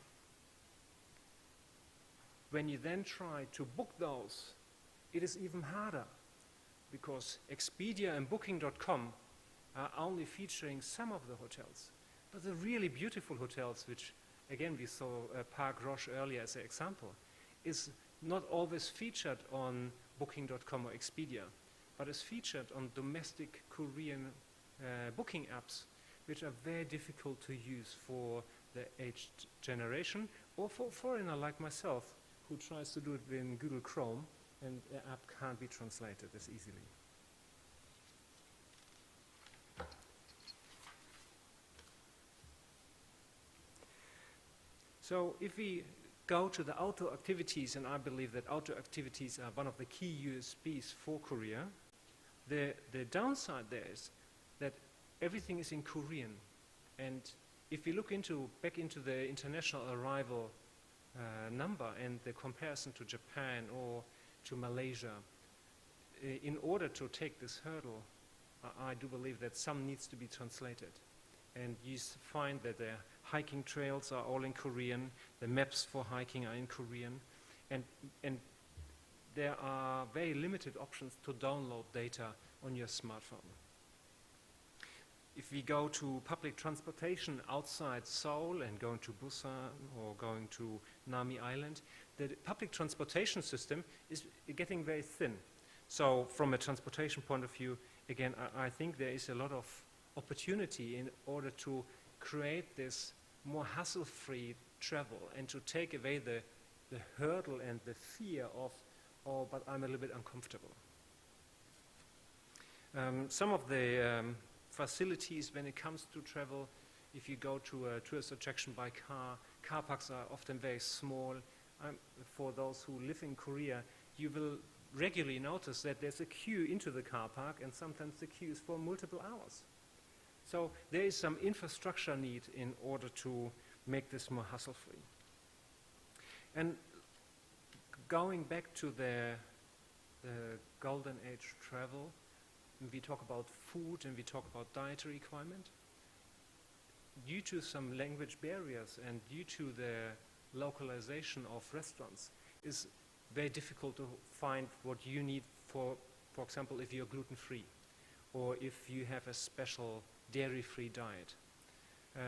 When you then try to book those, it is even harder, because Expedia and Booking.com are only featuring some of the hotels. But the really beautiful hotels, which again we saw Park Roche earlier as an example, is not always featured on Booking.com or Expedia, but is featured on domestic Korean booking apps, which are very difficult to use for the aged generation or for a foreigner like myself who tries to do it in Google Chrome and the app can't be translated as easily. So if we go to the outdoor activities, and I believe that outdoor activities are one of the key USPs for Korea, the downside there is that everything is in Korean. And if you look back into the international arrival number and the comparison to Japan or to Malaysia, in order to take this hurdle, I do believe that some needs to be translated. And you find that the hiking trails are all in Korean, the maps for hiking are in Korean, and there are very limited options to download data on your smartphone. If we go to public transportation outside Seoul and going to Busan or going to Nami Island, the public transportation system is getting very thin. So from a transportation point of view, again, I think there is a lot of opportunity in order to create this more hassle-free travel and to take away the hurdle and the fear of, oh, but I'm a little bit uncomfortable. Some of the facilities when it comes to travel, if you go to a tourist attraction by car parks are often very small. For those who live in Korea, you will regularly notice that there's a queue into the car park, and sometimes the queue is for multiple hours. So there is some infrastructure need in order to make this more hassle-free. And going back to the golden age travel, we talk about food and we talk about dietary requirement. Due to some language barriers and due to the localization of restaurants, it's very difficult to find what you need for example, if you're gluten-free or if you have a special dairy-free diet.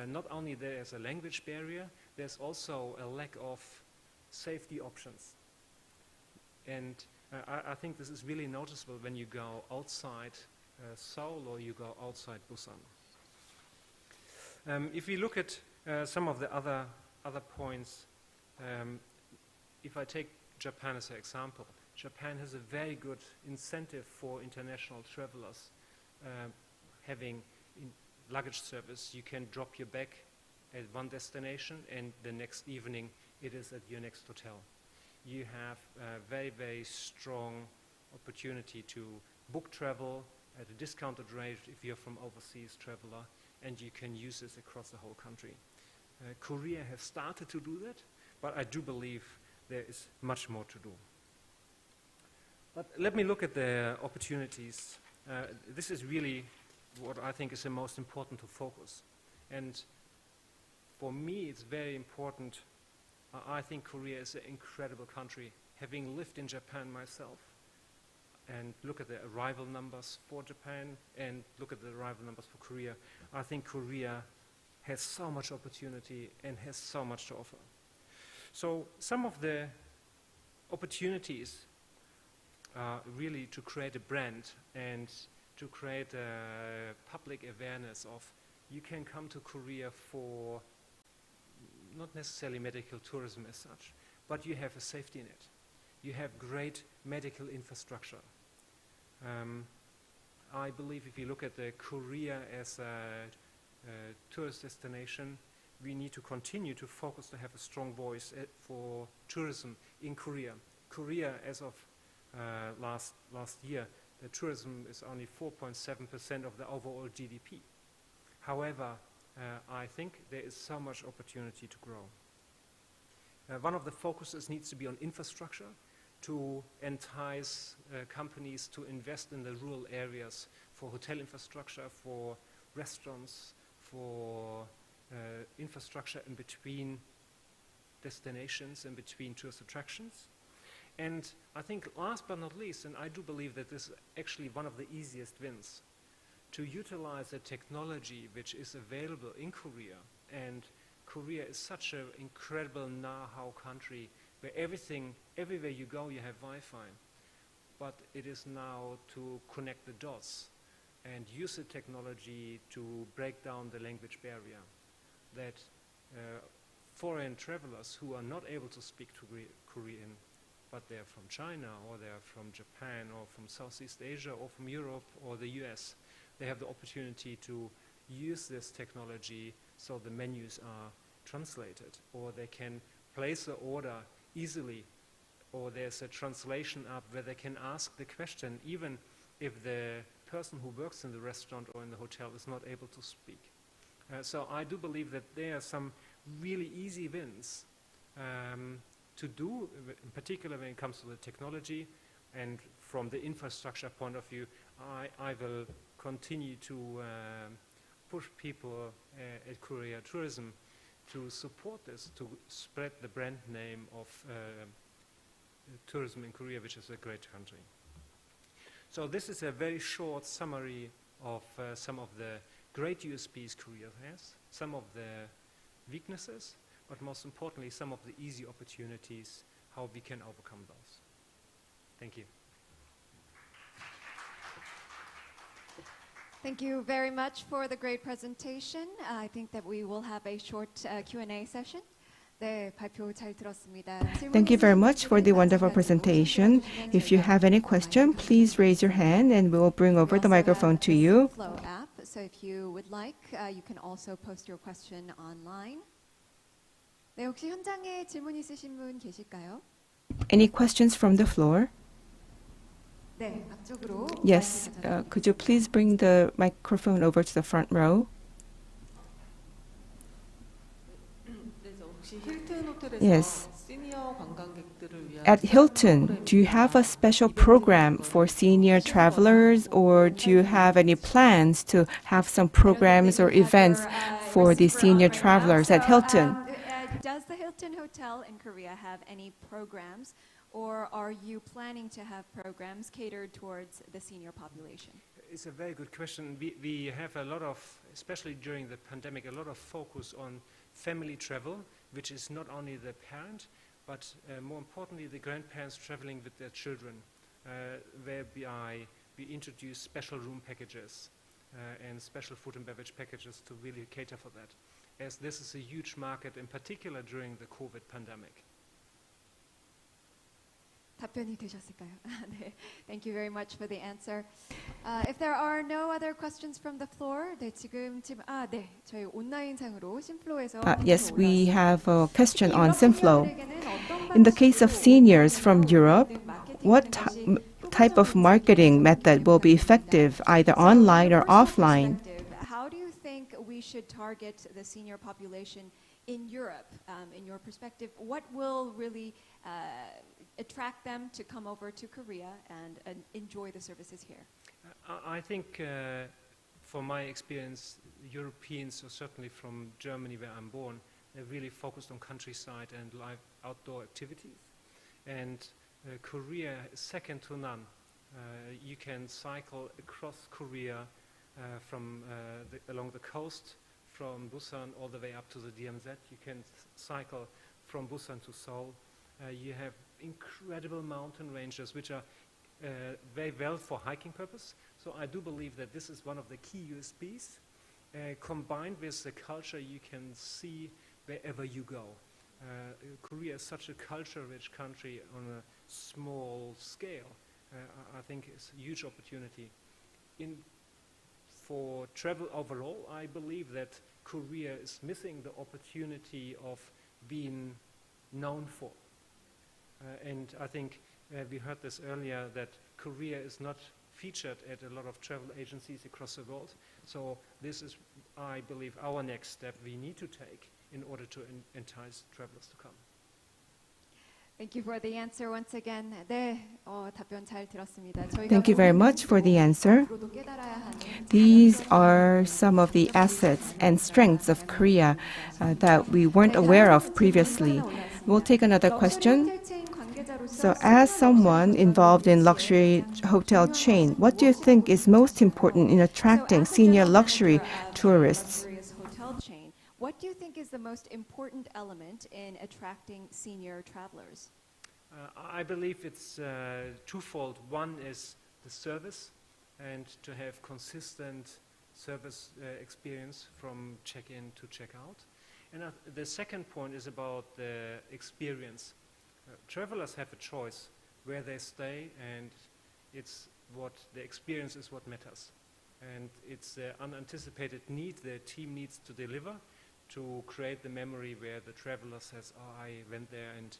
Not only there's a language barrier, there's also a lack of safety options. And I think this is really noticeable when you go outside Seoul or you go outside Busan. If we look at some of the other points, if I take Japan as an example, Japan has a very good incentive for international travelers having luggage service. You can drop your bag at one destination and the next evening it is at your next hotel. You have a very, very strong opportunity to book travel at a discounted rate if you're from overseas traveler, and you can use this across the whole country. Korea has started to do that, but I do believe there is much more to do. But let me look at the opportunities. This is really what I think is the most important to focus. And for me, it's very important. I think Korea is an incredible country. Having lived in Japan myself, and look at the arrival numbers for Japan and look at the arrival numbers for Korea, I think Korea has so much opportunity and has so much to offer. So some of the opportunities are really to create a brand and to create a public awareness of you can come to Korea for not necessarily medical tourism as such, but you have a safety net. You have great medical infrastructure. I believe if you look at the Korea as a tourist destination, we need to continue to focus to have a strong voice for tourism in Korea. Korea, as of last year, the tourism is only 4.7% of the overall GDP. However, I think there is so much opportunity to grow. One of the focuses needs to be on infrastructure to entice companies to invest in the rural areas for hotel infrastructure, for restaurants, for infrastructure in between destinations and between tourist attractions. And I think last but not least, and I do believe that this is actually one of the easiest wins, to utilize the technology which is available in Korea. And Korea is such an incredible know-how country where everywhere you go, you have Wi-Fi. But it is now to connect the dots and use the technology to break down the language barrier. That foreign travelers who are not able to speak to Korean, but they're from China or they're from Japan or from Southeast Asia or from Europe or the US, they have the opportunity to use this technology so the menus are translated, or they can place an order easily, or there's a translation app where they can ask the question even if the person who works in the restaurant or in the hotel is not able to speak. So I do believe that there are some really easy wins to do, in particular when it comes to the technology, and from the infrastructure point of view, I will continue to push people at Korea Tourism to support this, to spread the brand name of tourism in Korea, which is a great country. So this is a very short summary of some of the great USPs Korea has, some of the weaknesses, but most importantly, some of the easy opportunities, how we can overcome those. Thank you. Thank you very much for the great presentation. I think that we will have a short Q&A session. 네, 발표 잘 들었습니다. Thank you very much for the wonderful presentation. If you have any question, please raise your hand and we will bring over the microphone to you. Flow app, so if you would like, you can also post your question online. 네, 혹시 현장에 질문 있으신 분 계실까요? Any questions from the floor? 네, 앞쪽으로. Yes, could you please bring the microphone over to the front row? Yes. At Hilton, do you have a special program for senior travelers, or do you have any plans to have some programs or events for the senior travelers at Hilton? Does the Hilton Hotel in Korea have any programs, or are you planning to have programs catered towards the senior population? It's a very good question. We have a lot of, especially during the pandemic, a lot of focus on family travel, which is not only the parent, but more importantly, the grandparents traveling with their children, whereby we introduce special room packages and special food and beverage packages to really cater for that, as this is a huge market, in particular during the COVID pandemic. 답변이 되셨을까요? 네, thank you very much for the answer. If there are no other questions from the floor, 네, 네, 저희 온라인상으로 심플로에서 Yes, we have a question on Simflow. In the case of seniors from Europe, what type of marketing method will be effective, either online or offline? How do you think we should target the senior population in Europe? In your perspective, what will really attract them to come over to Korea and enjoy the services here? I think, from my experience, Europeans, or certainly from Germany where I'm born, they're really focused on countryside and live outdoor activities. And Korea is second to none. You can cycle across Korea from along the coast, from Busan all the way up to the DMZ. You can cycle from Busan to Seoul. You have incredible mountain ranges which are very well for hiking purpose. So I do believe that this is one of the key USPs, combined with the culture you can see wherever you go. Korea is such a culture-rich country on a small scale. I think it's a huge opportunity. For travel overall, I believe that Korea is missing the opportunity of being known for. And I think we heard this earlier, that Korea is not featured at a lot of travel agencies across the world. So this is, I believe, our next step we need to take in order to entice travelers to come. Thank you for the answer once again. 네, 답변 잘 들었습니다. Thank you very much for the answer. These are some of the assets and strengths of Korea that we weren't aware of previously. We'll take another question. So as someone involved in luxury hotel chain, what do you think is most important in attracting senior luxury tourists? What do you think is the most important element in attracting senior travelers? I believe it's twofold. One is the service, and to have consistent service experience from check-in to check-out. And the second point is about the experience. Travelers have a choice where they stay, and it's what the experience is what matters. And it's the unanticipated need the team needs to deliver to create the memory where the traveler says, oh, I went there and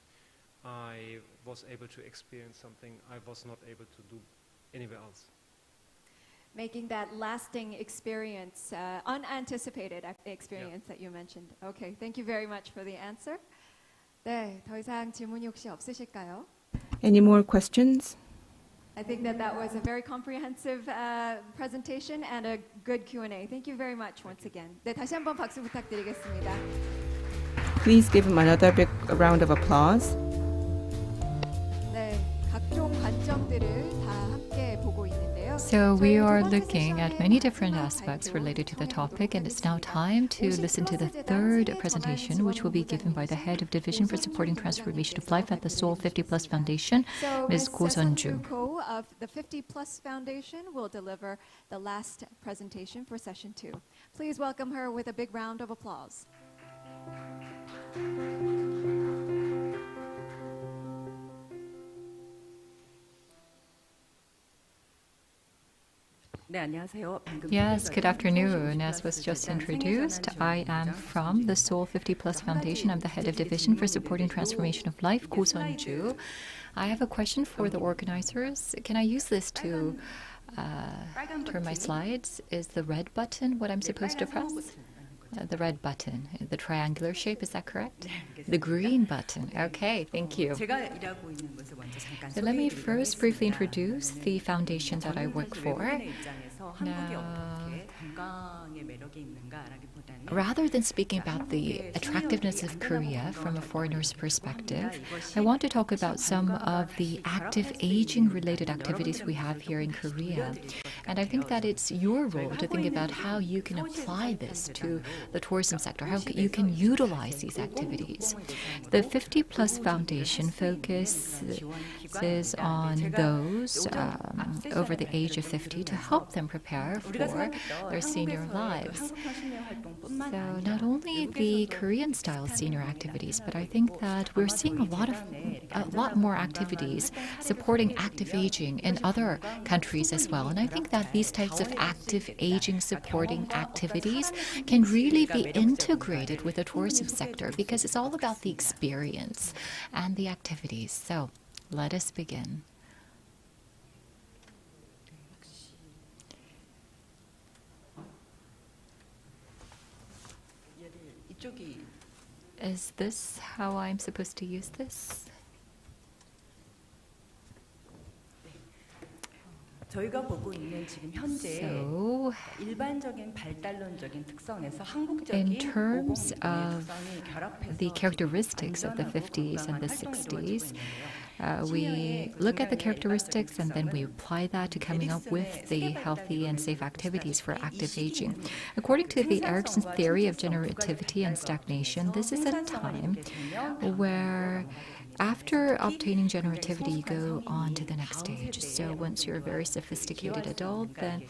I was able to experience something I was not able to do anywhere else. Making that lasting experience, unanticipated experience that you mentioned. Okay, thank you very much for the answer. 네, 더 이상 질문이 혹시 없으실까요? Any more questions? I think that was a very comprehensive presentation and a good Q&A. Thank you very much once again. 네, 다시 한번 박수 부탁드리겠습니다. Please give him another big round of applause. 네, 각종 관점들을 다 함께 보고 있는데요. So we are looking at many different aspects related to the topic, and it's now time to listen to the third presentation, which will be given by the head of Division for Supporting Transformation of Life at the Seoul 50 Plus Foundation, Ms. Ko Sun-ju. Ko of the 50 Plus Foundation will deliver the last presentation for session 2. Please welcome her with a big round of applause. Yes, good afternoon. As was just introduced, I am from the Seoul 50 Plus Foundation. I'm the head of Division for Supporting Transformation of Life, Ko Sun-ju. I have a question for the organizers. Can I use this to turn my slides? Is the red button what I'm supposed to press? The red button, the triangular shape, is that correct? The green button. Okay, thank you. So let me first briefly introduce the foundation that I work for. Now, rather than speaking about the attractiveness of Korea from a foreigner's perspective, I want to talk about some of the active aging related activities we have here in Korea. And I think that it's your role to think about how you can apply this to the tourism sector, how you can utilize these activities. The 50 Plus Foundation focuses on those over the age of 50 to help them prepare for their senior lives. So not only the Korean style senior activities, but I think that we're seeing a lot more activities supporting active aging in other countries as well. And I think that these types of active aging supporting activities can really be integrated with the tourism sector because it's all about the experience and the activities. So let us begin. Is this how I'm supposed to use this? So, in terms of the characteristics of the 50s and the 60s, we look at the characteristics and then we apply that to coming up with the healthy and safe activities for active aging. According to the Erikson's theory of generativity and stagnation, this is a time where after obtaining generativity, you go on to the next stage. So once you're a very sophisticated adult, then,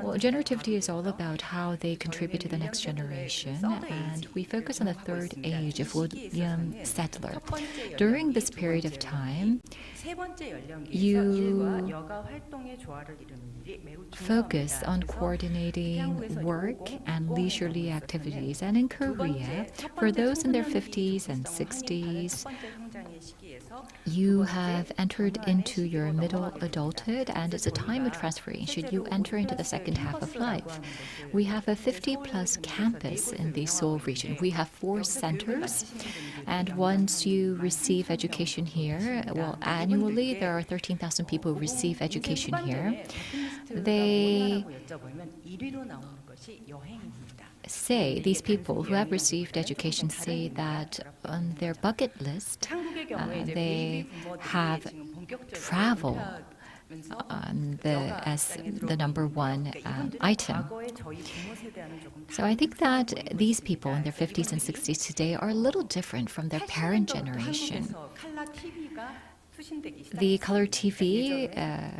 well, generativity is all about how they contribute to the next generation. And we focus on the third age of William Sadler. During this period of time, you focus on coordinating work and leisurely activities. And in Korea, for those in their 50s and 60s, you have entered into your middle adulthood, and it's a time of transformation. You enter into the second half of life. We have a 50 plus campus in the Seoul region. We have 4 centers, and once you receive education here, well, annually there are 13,000 people who receive education here. They say, these people who have received education say that on their bucket list, they have travel as the number one item. So I think that these people in their 50s and 60s today are a little different from their parent generation. The color TV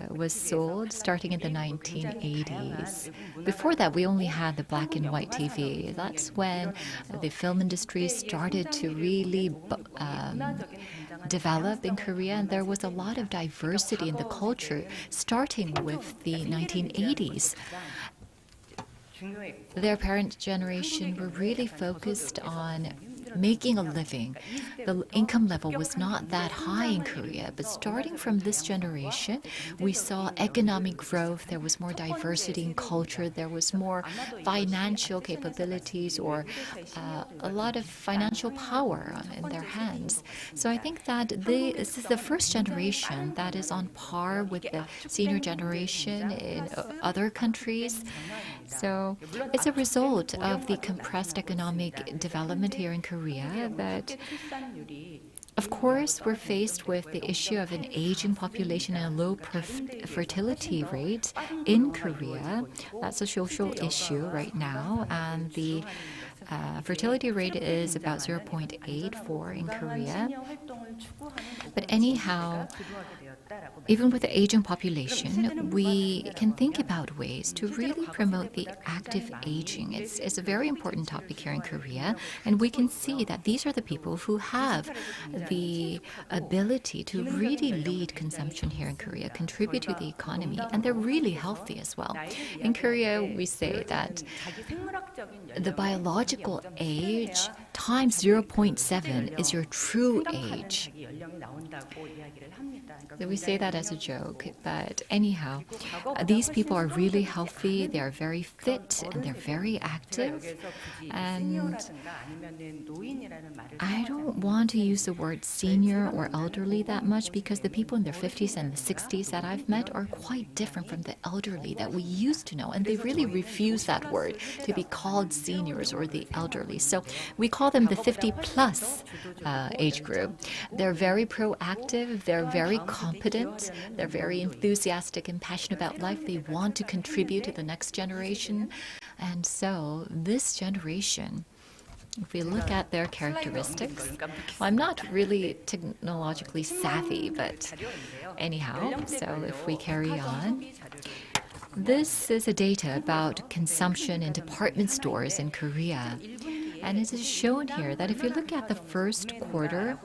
was sold starting in the 1980s. Before that, we only had the black and white TV. That's when the film industry started to really develop in Korea, and there was a lot of diversity in the culture, starting with the 1980s. their parent generation were really focused on making a living. The income level was not that high in Korea, but starting from this generation, we saw economic growth. There was more diversity in culture. There was more financial capabilities or a lot of financial power in their hands. So I think that this is the first generation that is on par with the senior generation in other countries. So it's a result of the compressed economic development here in Korea that, of course, we're faced with the issue of an aging population and a low fertility rate in Korea. That's a social issue right now, and the fertility rate is about 0.84 in Korea. But anyhow, even with the aging population, we can think about ways to really promote the active aging. It's a very important topic here in Korea, and we can see that these are the people who have the ability to really lead consumption here in Korea, contribute to the economy, and they're really healthy as well. In Korea, we say that the biological age times 0.7 is your true age. We say that as a joke, but anyhow, these people are really healthy, they are very fit, and they're very active. And I don't want to use the word senior or elderly that much because the people in their 50s and the 60s that I've met are quite different from the elderly that we used to know, and they really refuse that word to be called seniors or the elderly. So we call them the 50-plus age group. They're very proactive, they're very competent, they're very enthusiastic and passionate about life. They want to contribute to the next generation. And so this generation, if we look at their characteristics, well, I'm not really technologically savvy, but anyhow, so if we carry on. This is a data about consumption in department stores in Korea. And it is shown here that if you look at the first quarter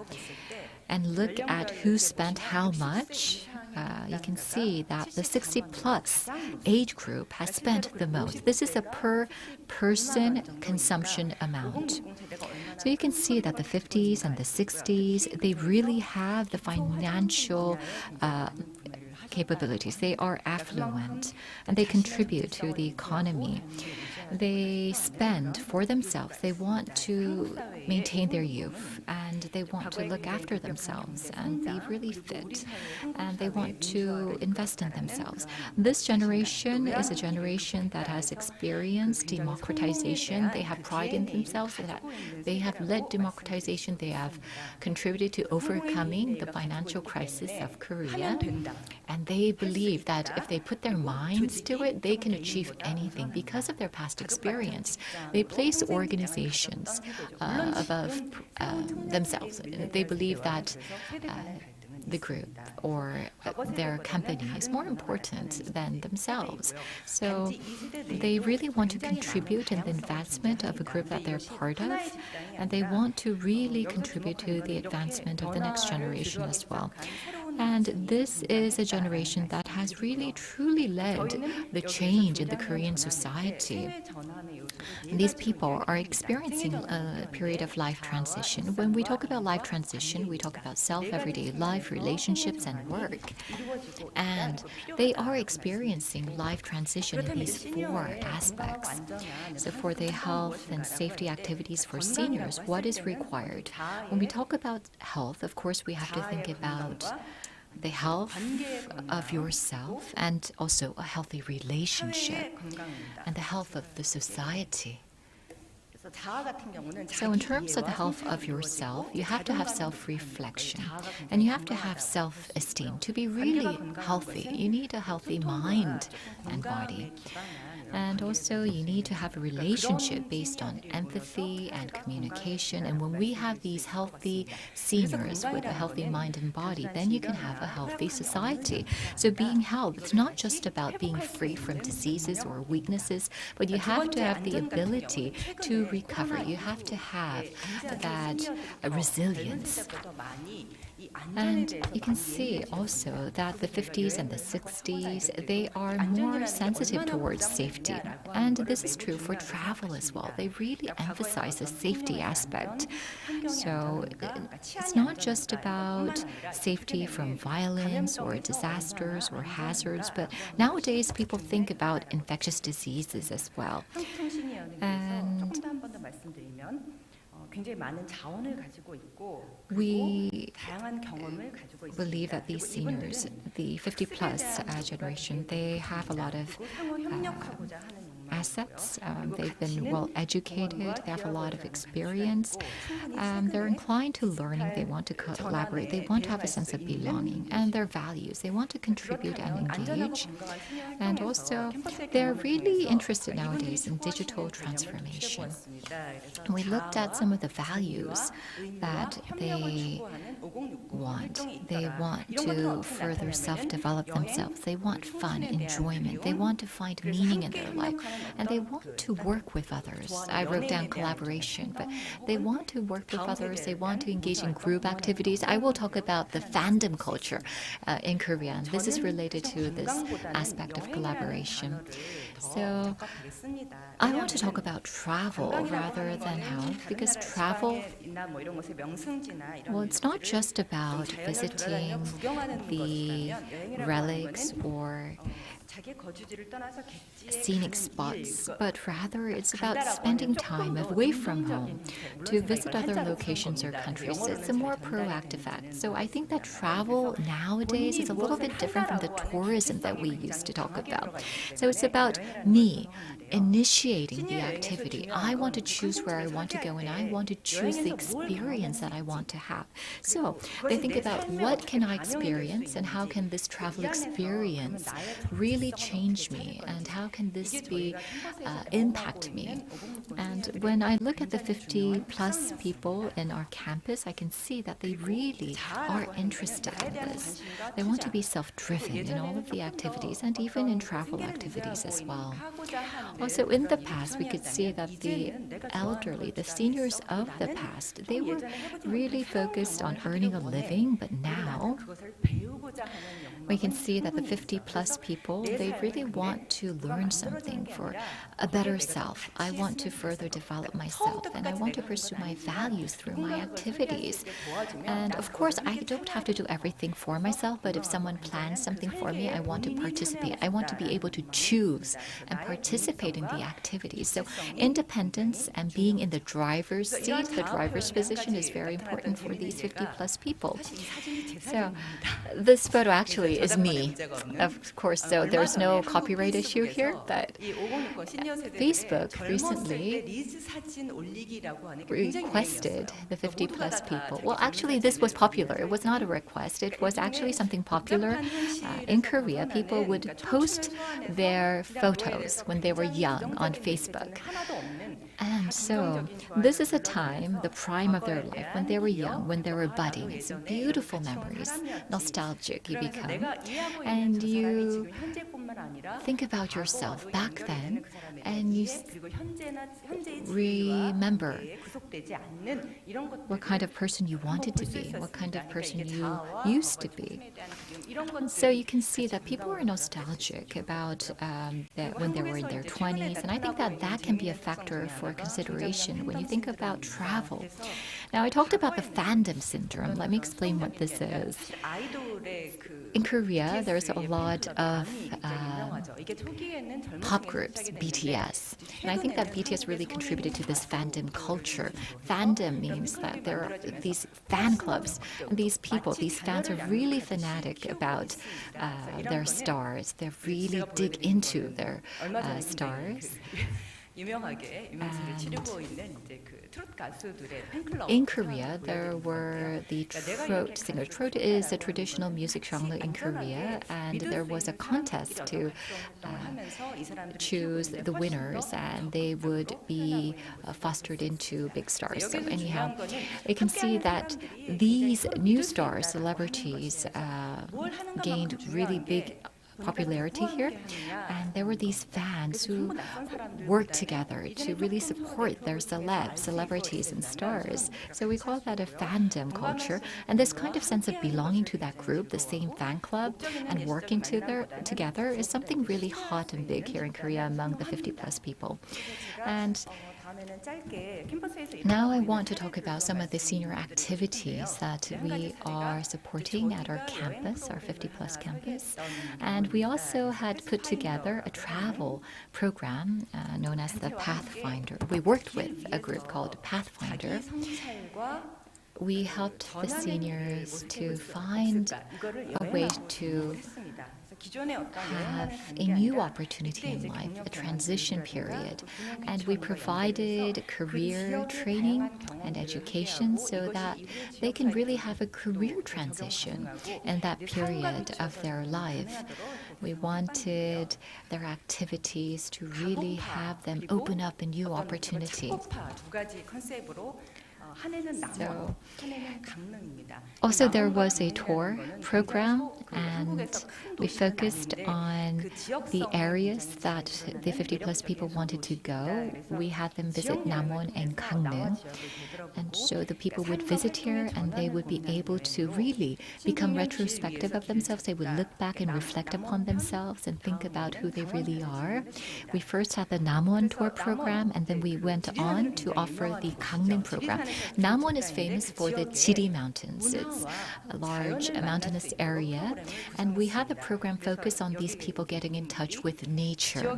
and look at who spent how much, you can see that the 60-plus age group has spent the most. This is a per-person consumption amount. So you can see that the 50s and the 60s, they really have the financial capabilities. They are affluent, and they contribute to the economy. They spend for themselves. They want to maintain their youth, and they want to look after themselves and be really fit, and they want to invest in themselves. This generation is a generation that has experienced democratization. They have pride in themselves. They have led democratization. They have contributed to overcoming the financial crisis of Korea, and they believe that if they put their minds to it, they can achieve anything because of their past experience. They place organizations above themselves. They believe that the group or their company is more important than themselves. So they really want to contribute in the advancement of a group that they're part of, and they want to really contribute to the advancement of the next generation as well. And this is a generation that has really truly led the change in the Korean society. These people are experiencing a period of life transition. When we talk about life transition, we talk about self, everyday life, relationships, and work. And they are experiencing life transition in these four aspects. So for the health and safety activities for seniors, what is required? When we talk about health, of course, we have to think about the health of yourself and also a healthy relationship and the health of the society. So in terms of the health of yourself, you have to have self-reflection and you have to have self-esteem. To be really healthy, you need a healthy mind and body. And also, you need to have a relationship based on empathy and communication. And when we have these healthy seniors with a healthy mind and body, then you can have a healthy society. So being healthy, it's not just about being free from diseases or weaknesses, but you have to have the ability to recover. You have to have that resilience. And you can see also that the 50s and the 60s, they are more sensitive towards safety. And this is true for travel as well. They really emphasize the safety aspect. So it's not just about safety from violence or disasters or hazards, but nowadays people think about infectious diseases as well. And we believe that these seniors, the 50-plus generation, they have a lot of assets. They've been well educated. They have a lot of experience. They're inclined to learning. They want to collaborate. They want to have a sense of belonging and their values. They want to contribute and engage. And also, they're really interested nowadays in digital transformation. We looked at some of the values that they want. They want to further self-develop themselves. They want fun, enjoyment. They want to find meaning in their life. And they want to work with others. I wrote down collaboration, but they want to work with others. They want to engage in group activities. I will talk about the fandom culture in Korea. And this is related to this aspect of collaboration. So I want to talk about travel rather than health, because travel, well, it's not just about visiting the relics or scenic spots, but rather it's about spending time away from home to visit other locations or countries. It's a more proactive act. So I think that travel nowadays is a little bit different from the tourism that we used to talk about. So it's about me initiating the activity. I want to choose where I want to go, and I want to choose the experience that I want to have. So they think about what can I experience and how can this travel experience really change me, and how can this be impact me. And when I look at the 50-plus people in our campus, I can see that they really are interested in this. They want to be self-driven in all of the activities and even in travel activities as well. Also, in the past, we could see that the elderly, the seniors of the past, they were really focused on earning a living, but now we can see that the 50-plus people, they really want to learn something for a better self. I want to further develop myself, and I want to pursue my values through my activities. And of course, I don't have to do everything for myself, but if someone plans something for me, I want to participate. I want to be able to choose and participate in the activities. So independence and being in the driver's seat, the driver's position, is very important for these 50-plus people. So this photo actually is me, of course, so there's no copyright issue here, but Facebook recently requested the 50-plus people. Well, actually, this was popular. It was not a request. It was actually something popular. In Korea, people would post their photos when they were young on Facebook. And so this is a time, the prime of their life, when they were young, when they were budding. It's beautiful memories, nostalgic you become. And you think about yourself back then, and you remember what kind of person you wanted to be, what kind of person you used to be. So you can see that people are nostalgic about when they were in their 20s, and I think that that can be a factor for consideration when you think about travel. Now, I talked about the fandom syndrome. Let me explain what this is. In Korea, there's a lot of pop groups, BTS. And I think that BTS really contributed to this fandom culture. Fandom means that there are these fan clubs, and these people, these fans are really fanatic about their stars. They really dig into their stars. In Korea, there were the Trot singers. Trot is a traditional music genre in Korea, and there was a contest to choose the winners, and they would be fostered into big stars. So anyhow, you can see that these new stars, celebrities, gained really big popularity here. And there were these fans who worked together to really support their celebrities and stars. So we call that a fandom culture. And this kind of sense of belonging to that group, the same fan club, and working together is something really hot and big here in Korea among the 50+ people. And now I want to talk about some of the senior activities that we are supporting at our campus, our 50+ campus. And we also had put together a travel program known as the Pathfinder. We worked with a group called Pathfinder. We helped the seniors to find a way to have a new opportunity in life, a transition period. And we provided career training and education so that they can really have a career transition in that period of their life. We wanted their activities to really have them open up a new opportunity. So, also there was a tour program, and we focused on the areas that the 50+ people wanted to go. We had them visit Namwon and Gangneung, and so the people would visit here and they would be able to really become retrospective of themselves. They would look back and reflect upon themselves and think about who they really are. We first had the Namwon tour program, and then we went on to offer the Gangneung program. Namwon is famous for the Jiri Mountains. It's a large mountainous area, and we had the program focus on these people getting in touch with nature.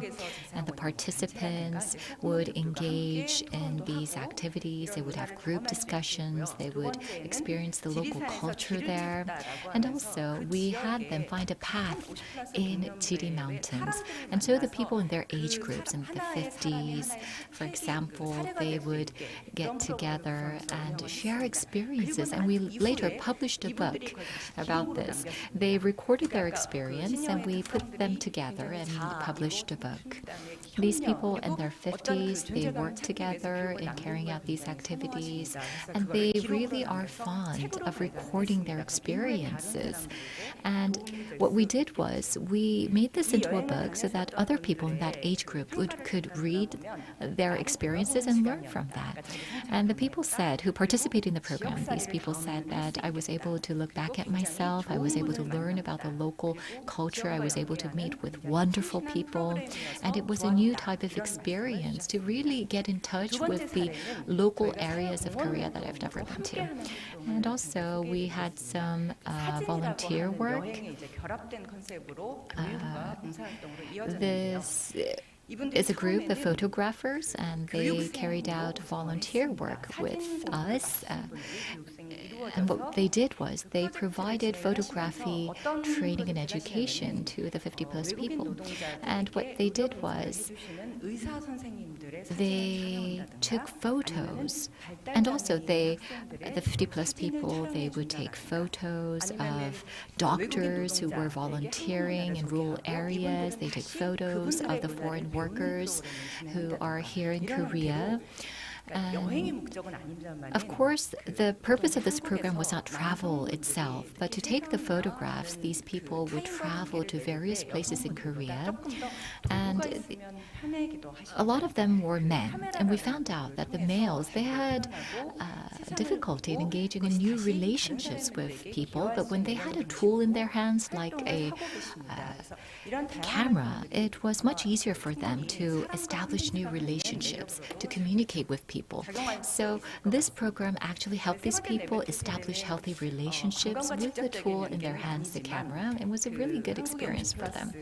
And the participants would engage in these activities. They would have group discussions. They would experience the local culture there. And also, we had them find a path in Jiri Mountains. And so the people in their age groups, in the 50s, for example, they would get together and share experiences, and we later published a book about this. They recorded their experience, and we put them together and published a book. These people in their 50s, they work together in carrying out these activities, and they really are fond of recording their experiences. And what we did was we made this into a book so that other people in that age group could read their experiences and learn from that. And the people said, who participated in the program, these people said that I was able to look back at myself, I was able to learn about the local culture, I was able to meet with wonderful people, and it was a new type of experience to really get in touch with the local areas of Korea that I've never been to. And also we had some volunteer work. This is a group of photographers, and they carried out volunteer work with us. And what they did was they provided photography training and education to the 50+ people. And what they did was they took photos, and also the 50+ people, they would take photos of doctors who were volunteering in rural areas. They took photos of the foreign workers who are here in Korea. Of course, the purpose of this program was not travel itself, but to take the photographs. These people would travel to various places in Korea, and a lot of them were men. And we found out that the males, they had difficulty in engaging in new relationships with people, but when they had a tool in their hands like a camera, it was much easier for them to establish new relationships, to communicate with people. So this program actually helped these people establish healthy relationships with the tool in their hands, the camera. It was a really good experience for them.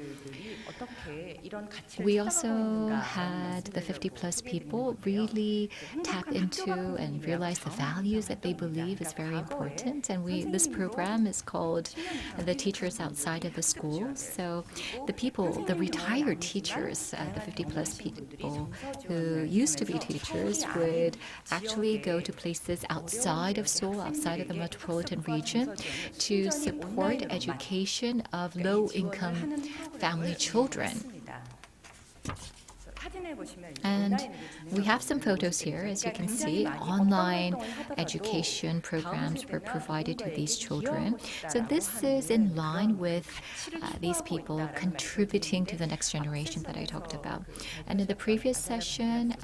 We also had the 50+ people really tap into and realize the values that they believe is very important. And this program is called the Teachers Outside of the School. So the people, the retired teachers, the 50+ people who used to be teachers would actually go to places outside of Seoul, outside of the metropolitan region, to support education of low-income family children. And we have some photos here. As you can see, online education programs were provided to these children. So this is in line with these people contributing to the next generation that I talked about. And in the previous session,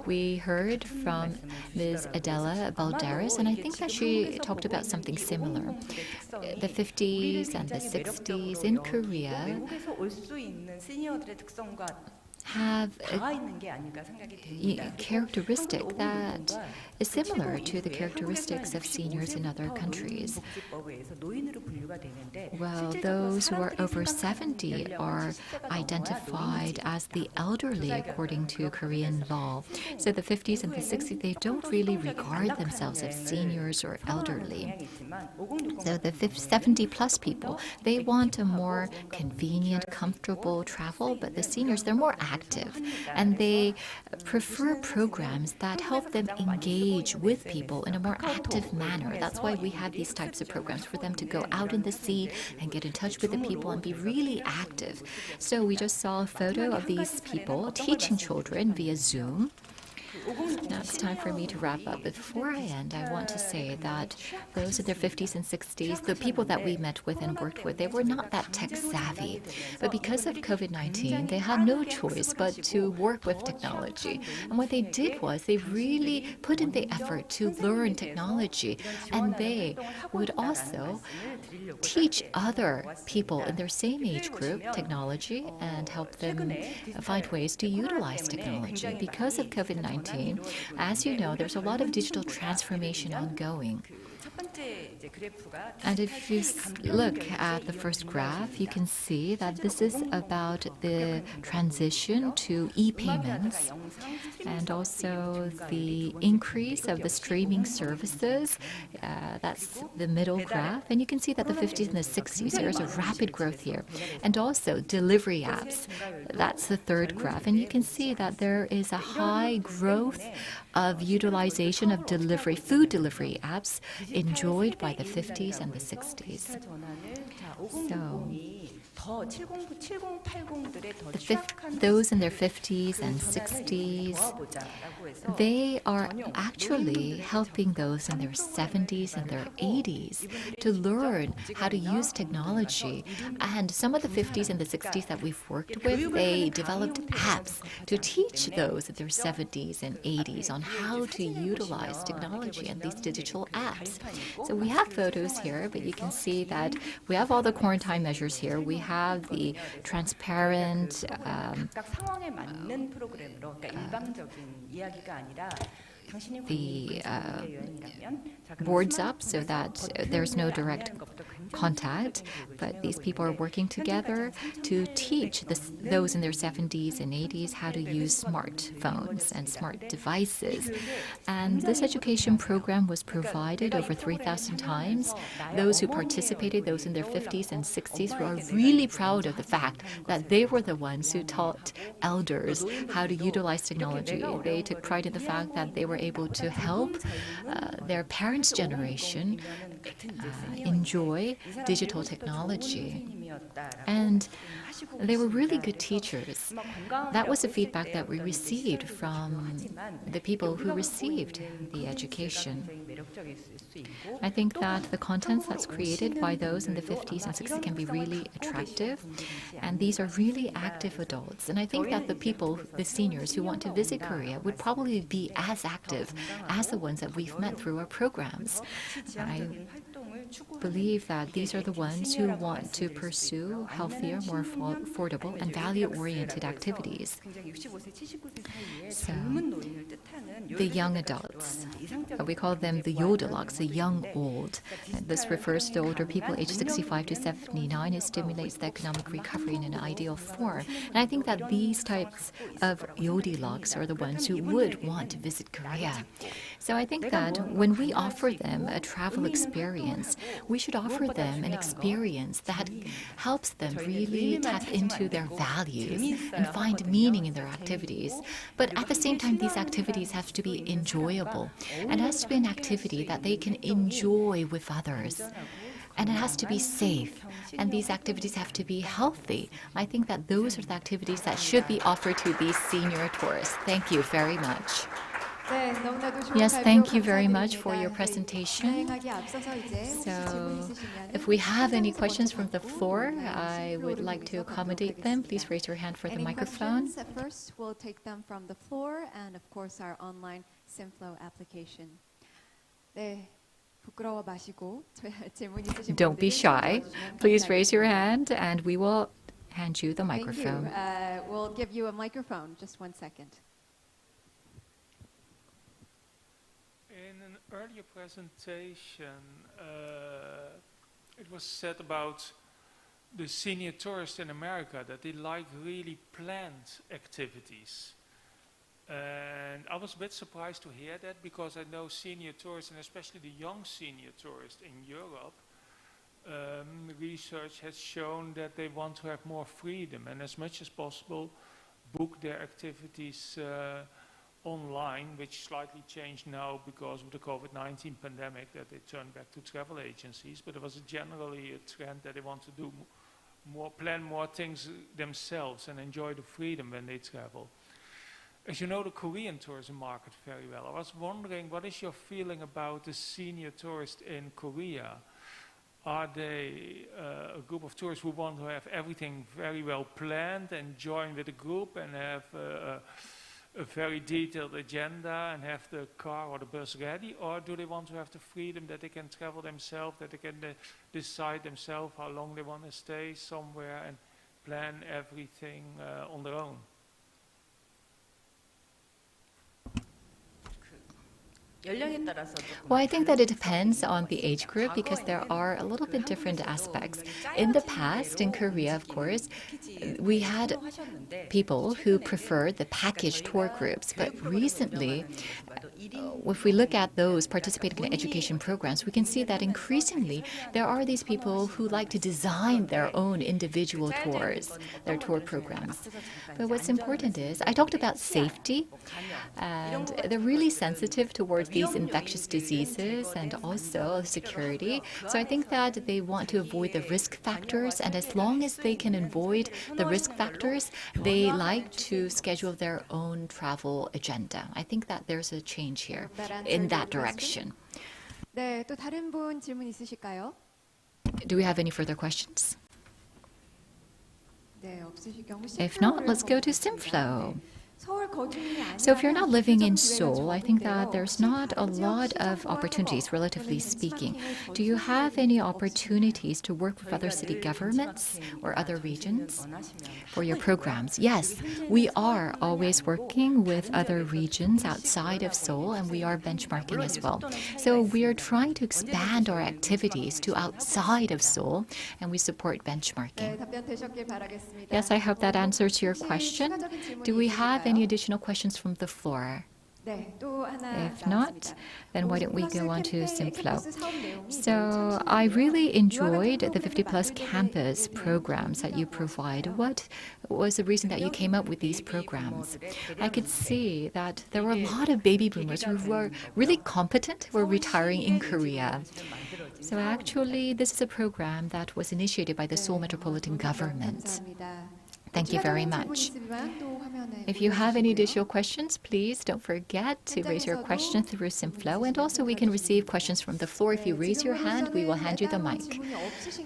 we heard from Ms. Adela Balderas, and I think that she talked about something similar. The 50s and the 60s in Korea have a characteristic that is similar to the characteristics of seniors in other countries. Well, those who are over 70 are identified as the elderly according to Korean law. So the 50s and the 60s, they don't really regard themselves as seniors or elderly. So the 70-plus people, they want a more convenient, comfortable travel, but the seniors, they're more active, and they prefer programs that help them engage with people in a more active manner. That's why we have these types of programs for them to go out in the sea and get in touch with the people and be really active. So we just saw a photo of these people teaching children via Zoom. Now it's time for me to wrap up. Before I end, I want to say that those in their 50s and 60s, the people that we met with and worked with, they were not that tech savvy. But because of COVID-19, they had no choice but to work with technology. And what they did was they really put in the effort to learn technology. And they would also teach other people in their same age group technology and help them find ways to utilize technology. Because of COVID-19, as you know, there's a lot of digital transformation ongoing. And if you look at the first graph, you can see that this is about the transition to e-payments and also the increase of the streaming services. That's the middle graph. And you can see that the 50s and the 60s, there is a rapid growth here. And also delivery apps. That's the third graph. And you can see that there is a high growth of utilization of delivery, food delivery apps enjoyed by the 50s and the 60s. So those in their 50s and 60s, they are actually helping those in their 70s and their 80s to learn how to use technology. And some of the 50s and the 60s that we've worked with, they developed apps to teach those in their 70s and 80s on how to utilize technology and these digital apps. So we have photos here, but you can see that we have all the quarantine measures here. We have the transparent boards up so that there's no direct contact, but these people are working together to teach those in their 70s and 80s how to use smartphones and smart devices. And this education program was provided over 3,000 times. Those who participated, those in their 50s and 60s, were really proud of the fact that they were the ones who taught elders how to utilize technology. They took pride in the fact that they were able to help their parents' generation enjoy digital technology. And they were really good teachers. That was the feedback that we received from the people who received the education. I think that the contents that's created by those in the 50s and 60s can be really attractive, and these are really active adults. And I think that the people, the seniors who want to visit Korea, would probably be as active as the ones that we've met through our programs. I believe that these are the ones who want to pursue healthier, more affordable, and value-oriented activities. So, the young adults, we call them the Yodeloks, the young old. And this refers to older people aged 65 to 79. It stimulates the economic recovery in an ideal form. And I think that these types of Yodeloks are the ones who would want to visit Korea. So I think that when we offer them a travel experience, we should offer them an experience that helps them really tap into their values and find meaning in their activities. But at the same time, these activities have to be enjoyable. And it has to be an activity that they can enjoy with others. And it has to be safe. And these activities have to be healthy. I think that those are the activities that should be offered to these senior tourists. Thank you very much. Yes, thank you very much for your presentation. So, if we have any questions from the floor, I would like to accommodate them. Please raise your hand for the microphone. First, we'll take them from the floor and, of course, our online Simflow application. Don't be shy. Please raise your hand and we will hand you the microphone. Thank you. We'll give you a microphone. Just 1 second. In an earlier presentation, it was said about the senior tourists in America that they like really planned activities. And I was a bit surprised to hear that, because I know senior tourists, and especially the young senior tourists in Europe, research has shown that they want to have more freedom and as much as possible book their activities online, which slightly changed now because of the COVID-19 pandemic, that they turned back to travel agencies. But it was generally a trend that they want to do plan more things themselves and enjoy the freedom when they travel. As you know the Korean tourism market very well, I was wondering, what is your feeling about the senior tourists in Korea? Are they a group of tourists who want to have everything very well planned and join with a group and have a very detailed agenda and have the car or the bus ready? Or do they want to have the freedom that they can travel themselves, that they can decide themselves how long they want to stay somewhere and plan everything on their own? Well, I think that it depends on the age group, because there are a little bit different aspects. In the past, in Korea, of course, we had people who preferred the package tour groups. But recently, if we look at those participating in education programs, we can see that increasingly there are these people who like to design their own individual tours, their tour programs. But what's important is, I talked about safety, and they're really sensitive towards these infectious diseases and also security. So I think that they want to avoid the risk factors, and as long as they can avoid the risk factors, they like to schedule their own travel agenda. I think that there's a change here in that direction. 네, 또 다른 분 질문 있으실까요? Do we have any further questions? 네, 없으실 경우 If not, let's go to Simflow. So if you're not living in Seoul, I think that there's not a lot of opportunities, relatively speaking. Do you have any opportunities to work with other city governments or other regions for your programs? Yes, we are always working with other regions outside of Seoul, and we are benchmarking as well. So we are trying to expand our activities to outside of Seoul, and we support benchmarking. Yes, I hope that answers your question. Do we have any additional questions from the floor? If not, then why don't we go on to Simflow? So I really enjoyed the 50+ campus programs that you provide. What was the reason that you came up with these programs? I could see that there were a lot of baby boomers who were really competent, who were retiring in Korea. So actually, this is a program that was initiated by the Seoul Metropolitan Government. Thank you very much. If you have any additional questions, please don't forget to raise your question through Simflow. And also, we can receive questions from the floor. If you raise your hand, we will hand you the mic.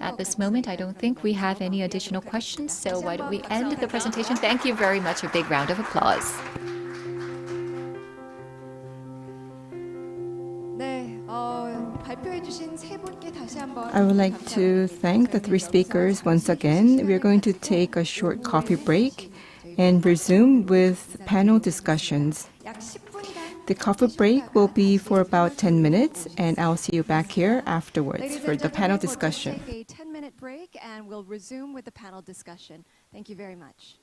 At this moment, I don't think we have any additional questions, so why don't we end the presentation? Thank you very much. A big round of applause. I would like to thank the three speakers once again. We are going to take a short coffee break and resume with panel discussions. The coffee break will be for about 10 minutes, and I'll see you back here afterwards for the panel discussion. We'll take a 10-minute break, and we'll resume with the panel discussion. Thank you very much.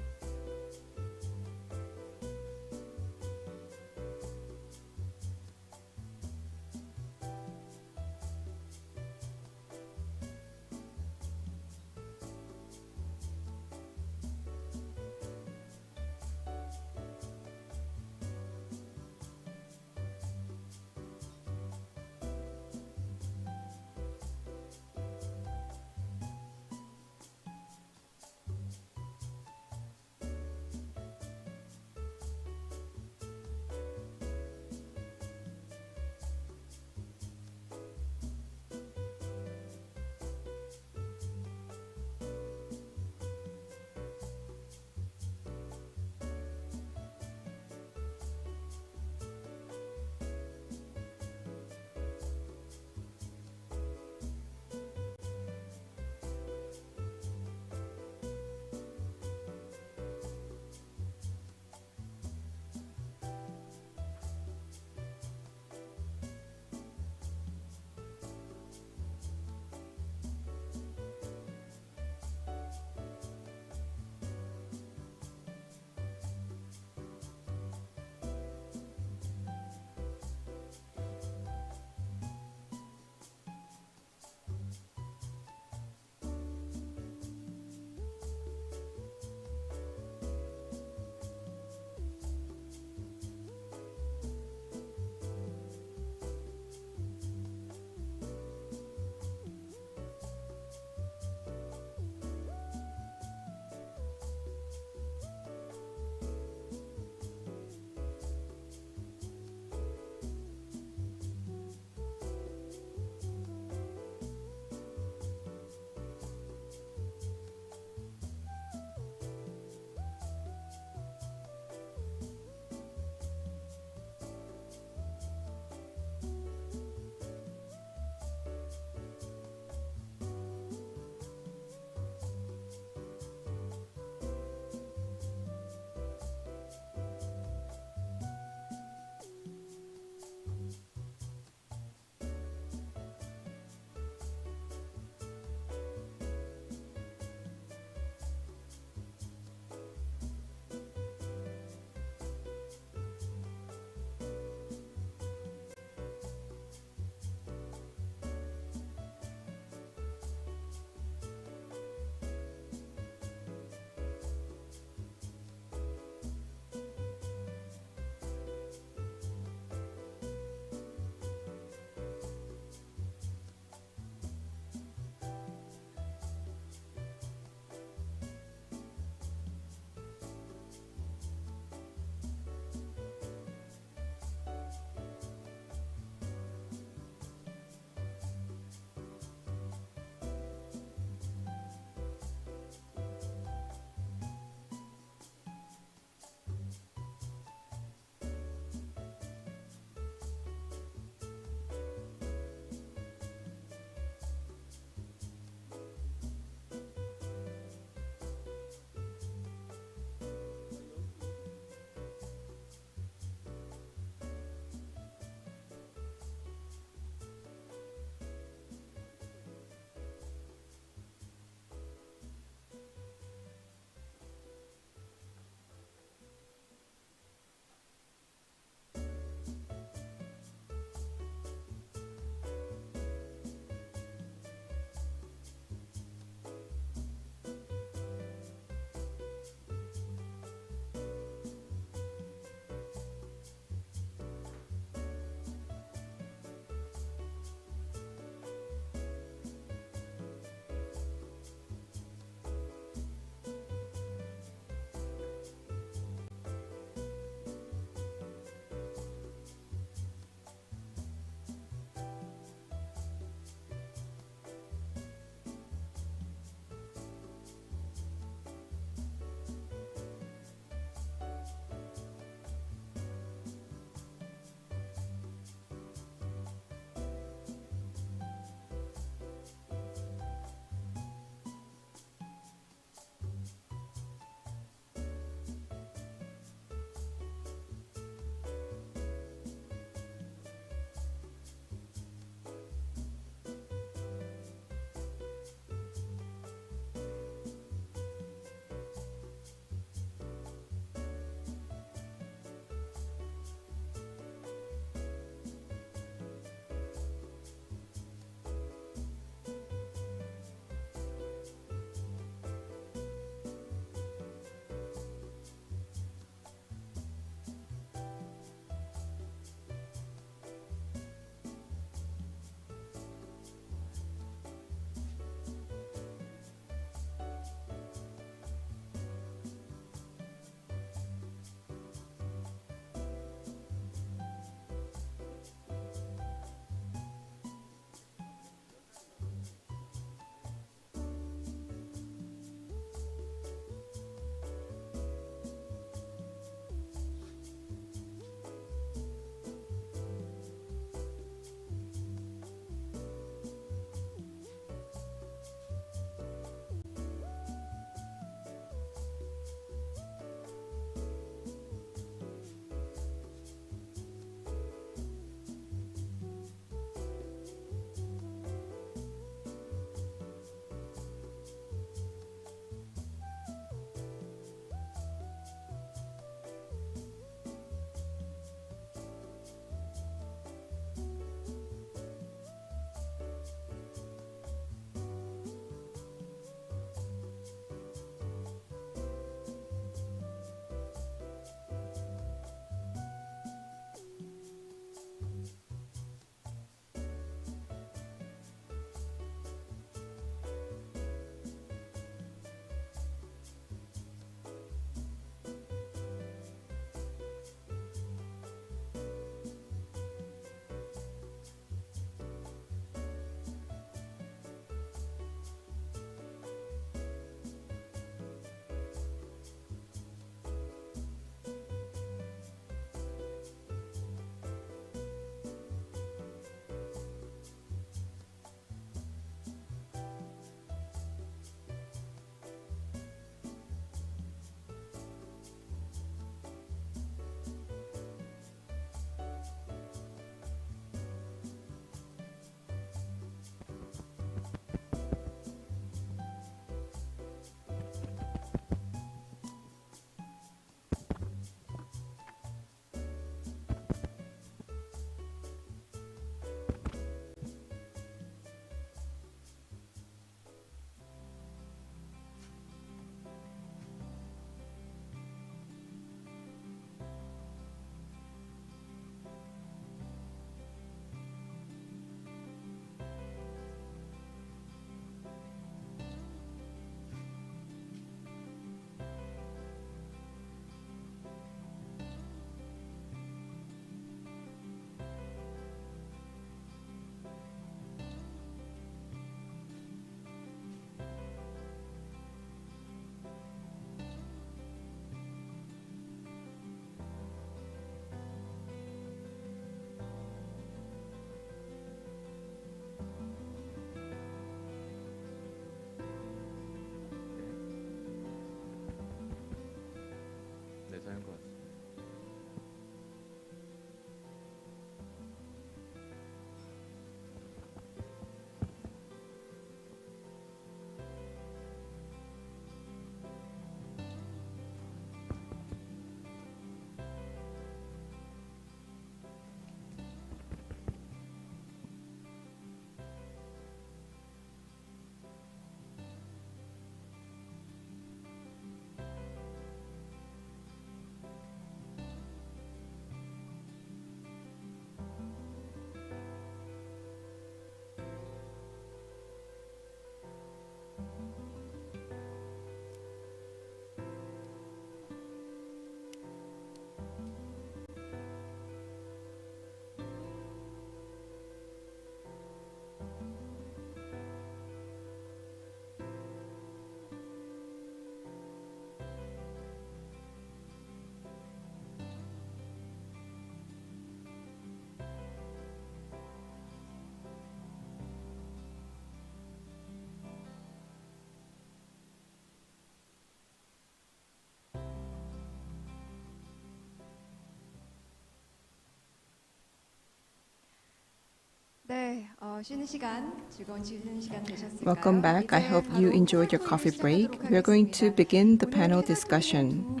Welcome back. I hope you enjoyed your coffee break. We are going to begin the panel discussion.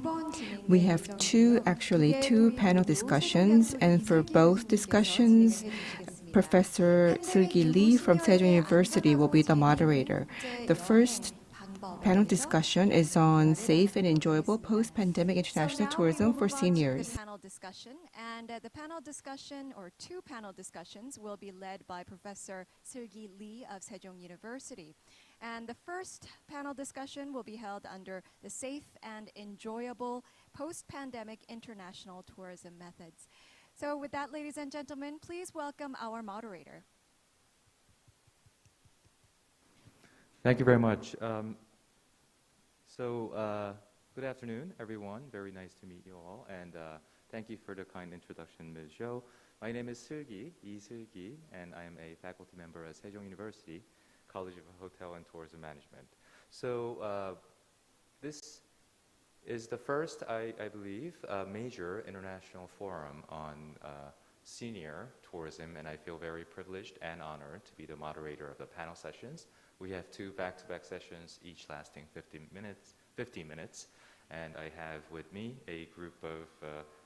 We have two panel discussions, and for both discussions, Professor Seul-Gi Lee from Sejong University will be the moderator. The first panel discussion is on safe and enjoyable post-pandemic international tourism for seniors. The panel discussion, and the panel discussion, or two panel discussions, will be led by Professor Seul-Gi Lee of Sejong University. And the first panel discussion will be held under the safe and enjoyable post-pandemic international tourism methods. So with that, ladies and gentlemen, please welcome our moderator. Thank you very much. Good afternoon, everyone. Very nice to meet you all, and thank you for the kind introduction, Ms. Zhou. My name is Seul-Gi, Lee Seul-Gi, and I am a faculty member at Sejong University, College of Hotel and Tourism Management. So this is the first, I believe, major international forum on senior tourism, and I feel very privileged and honored to be the moderator of the panel sessions. We have two back-to-back sessions, each lasting 15 minutes, and I have with me a group of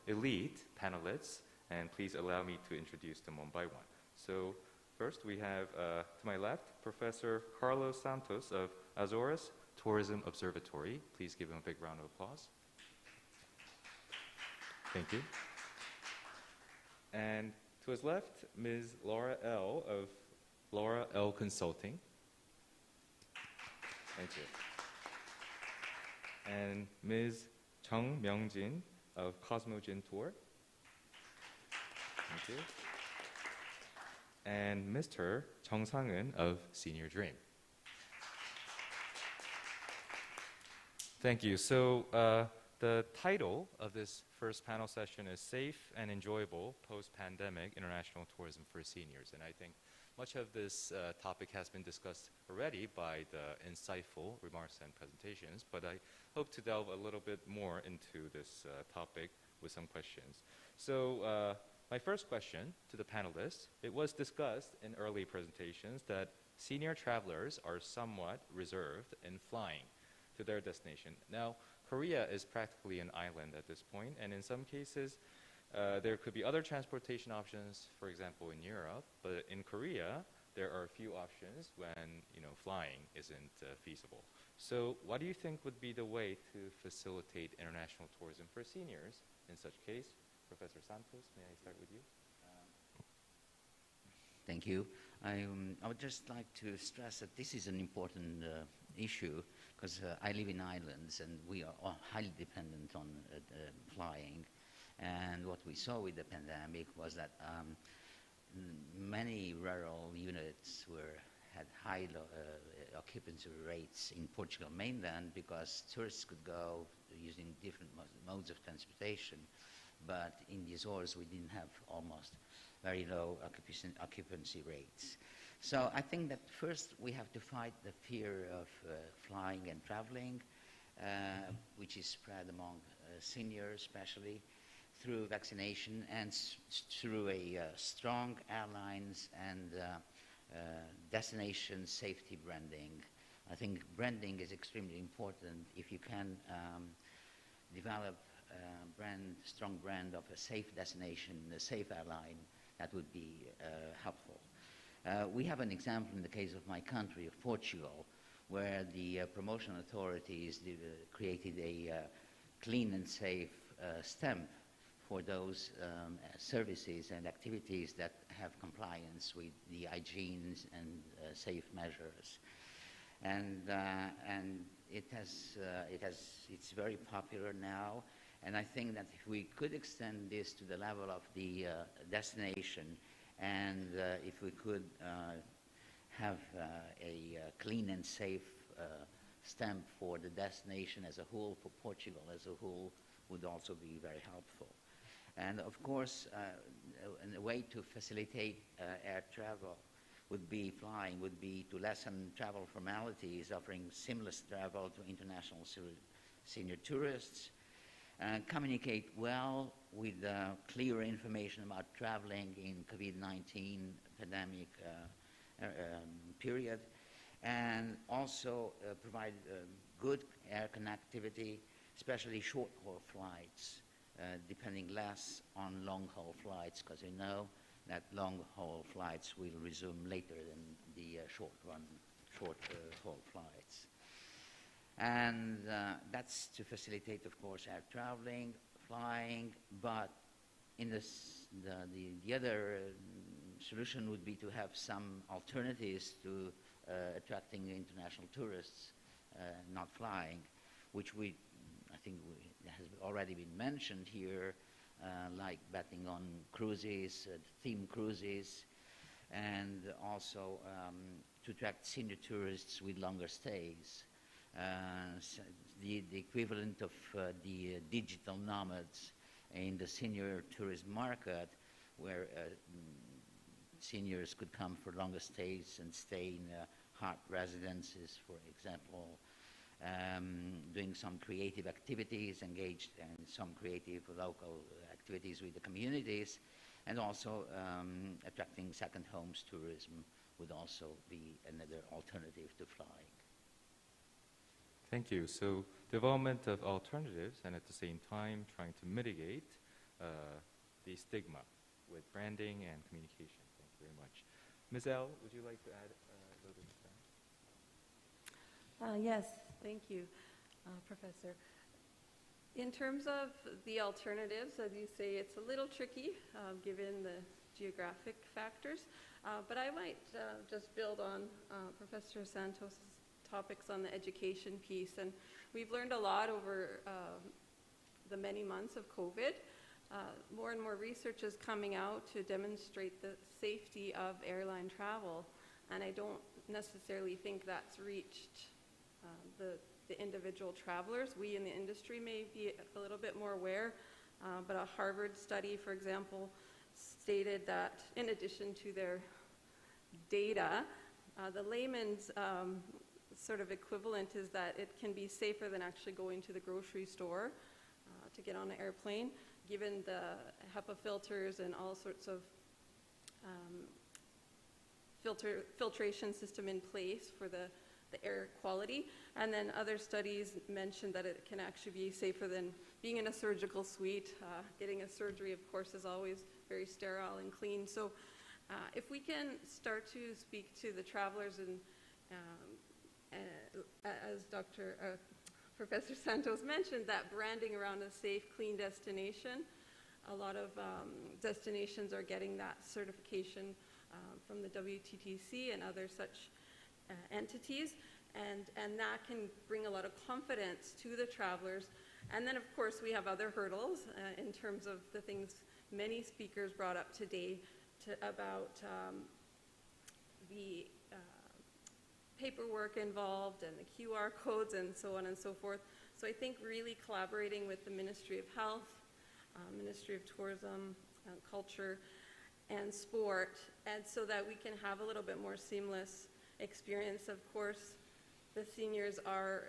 elite panelists, and please allow me to introduce them one by one. So first we have, to my left, Professor Carlos Santos of Azores Tourism Observatory. Please give him a big round of applause. Thank you. And to his left, Ms. Laura L. of Laura L. Consulting. Thank you. And Ms. Chung Myung-jin of Cosmogen Tour. Thank you. And Mr. Chung Sang-eun of Senior Dream. Thank you. So the title of this first panel session is Safe and Enjoyable Post-Pandemic International Tourism for Seniors. And I think much of this topic has been discussed already by the insightful remarks and presentations, but I hope to delve a little bit more into this topic with some questions. So my first question to the panelists, it was discussed in early presentations that senior travelers are somewhat reserved in flying to their destination. Now, Korea is practically an island at this point, and in some cases, there could be other transportation options, for example, in Europe, but in Korea, there are a few options when flying isn't feasible. So what do you think would be the way to facilitate international tourism for seniors in such case? Professor Santos, may I start with you? Thank you. I would just like to stress that this is an important issue because I live in islands and we are highly dependent on flying. And what we saw with the pandemic was that many rural units had high occupancy rates in Portugal mainland because tourists could go using different modes of transportation. But in the Azores, we didn't have almost very low occupancy rates. So I think that first we have to fight the fear of flying and traveling, which is spread among seniors especially, through vaccination and through a strong airlines and destination safety branding. I think branding is extremely important. If you can develop a strong brand of a safe destination, a safe airline, that would be helpful. We have an example in the case of my country, of Portugal, where the promotion authorities created a clean and safe stamp for those services and activities that have compliance with the hygiene and safe measures. And it's very popular now. And I think that if we could extend this to the level of the destination, and if we could have a clean and safe stamp for the destination as a whole, for Portugal as a whole, would also be very helpful. And of course, a way to facilitate air travel would be flying, would be to lessen travel formalities, offering seamless travel to international senior tourists, communicate well with clear information about traveling in COVID-19 pandemic period, and also provide good air connectivity, especially short-haul flights, depending less on long-haul flights, because you know that long-haul flights will resume later than the short-haul flights. And that's to facilitate, of course, air traveling, flying, but in the other solution would be to have some alternatives to attracting international tourists not flying, which I think has already been mentioned here, like betting on cruises, themed cruises, and also to attract senior tourists with longer stays. So the equivalent of the digital nomads in the senior tourism market, where seniors could come for longer stays and stay in hot residences, for example, doing some creative activities, engaged in some creative local activities with the communities, and also attracting second homes tourism would also be another alternative to flying. Thank you. So development of alternatives and at the same time trying to mitigate the stigma with branding and communication. Thank you very much. Ms. L, would you like to add a little bit to that? Yes, thank you, Professor. In terms of the alternatives, as you say, it's a little tricky given the geographic factors, but I might just build on Professor Santos' topics on the education piece. And we've learned a lot over the many months of COVID. More and more research is coming out to demonstrate the safety of airline travel, and I don't necessarily think that's reached the individual travelers. We in the industry may be a little bit more aware, but a Harvard study, for example, stated that in addition to their data, the layman's sort of equivalent is that it can be safer than actually going to the grocery store to get on an airplane, given the HEPA filters and all sorts of filtration system in place for the air quality. And then other studies mentioned that it can actually be safer than being in a surgical suite. Getting a surgery, of course, is always very sterile and clean. So if we can start to speak to the travelers and as Professor Santos mentioned, that branding around a safe, clean destination. A lot of destinations are getting that certification from the WTTC and other such entities, and that can bring a lot of confidence to the travelers. And then, of course, we have other hurdles in terms of the things many speakers brought up today about the paperwork involved and the QR codes and so on and so forth. So I think really collaborating with the Ministry of Health, Ministry of Tourism, Culture, and Sport, and so that we can have a little bit more seamless experience. Of course, the seniors are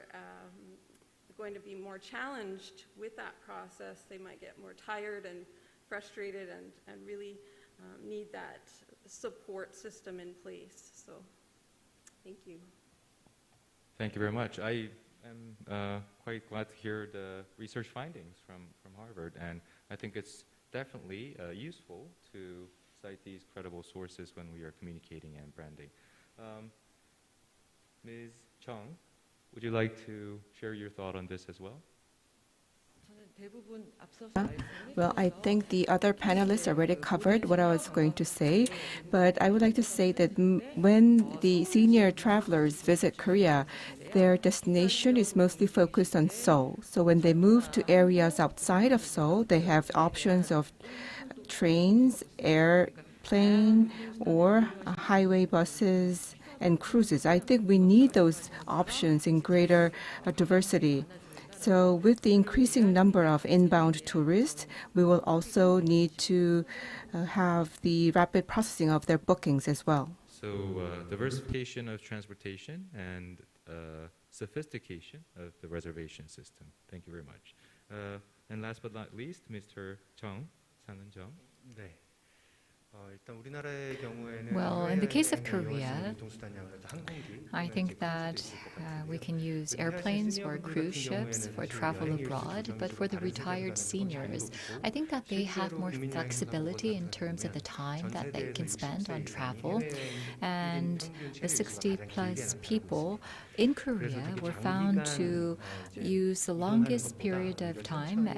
going to be more challenged with that process. They might get more tired and frustrated and really need that support system in place. So thank you. Thank you very much. I am quite glad to hear the research findings from Harvard, and I think it's definitely useful to cite these credible sources when we are communicating and branding. Ms. Chung, would you like to share your thought on this as well? Well, I think the other panelists already covered what I was going to say, but I would like to say that when the senior travelers visit Korea, their destination is mostly focused on Seoul. So when they move to areas outside of Seoul, they have options of trains, airplane, or highway buses and cruises. I think we need those options in greater diversity. So with the increasing number of inbound tourists, we will also need to have the rapid processing of their bookings as well. So diversification of transportation and sophistication of the reservation system. Thank you very much. And last but not least, Mr. Chung, Sang-Eun Chung. 네. Well, in the case of Korea, I think that we can use airplanes or cruise ships for travel abroad, but for the retired seniors, I think that they have more flexibility in terms of the time that they can spend on travel. And the 60-plus people in Korea were found to use the longest period of time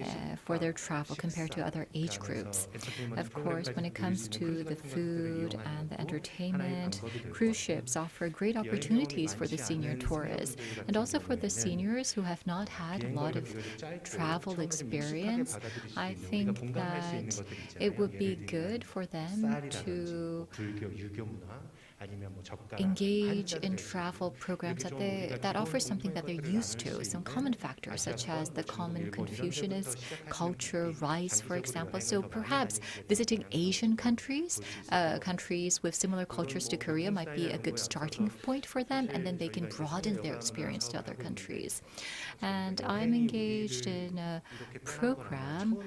for their travel compared to other age groups. Of course, when it comes to the food and the entertainment, cruise ships offer great opportunities for the senior tourists and also for the seniors who have not had a lot of travel experience. I think that it would be good for them to engage in travel programs that offer something that they're used to, some common factors such as the common Confucianist culture, rice, for example. So perhaps visiting Asian countries, countries with similar cultures to Korea might be a good starting point for them, and then they can broaden their experience to other countries. And I'm engaged in a program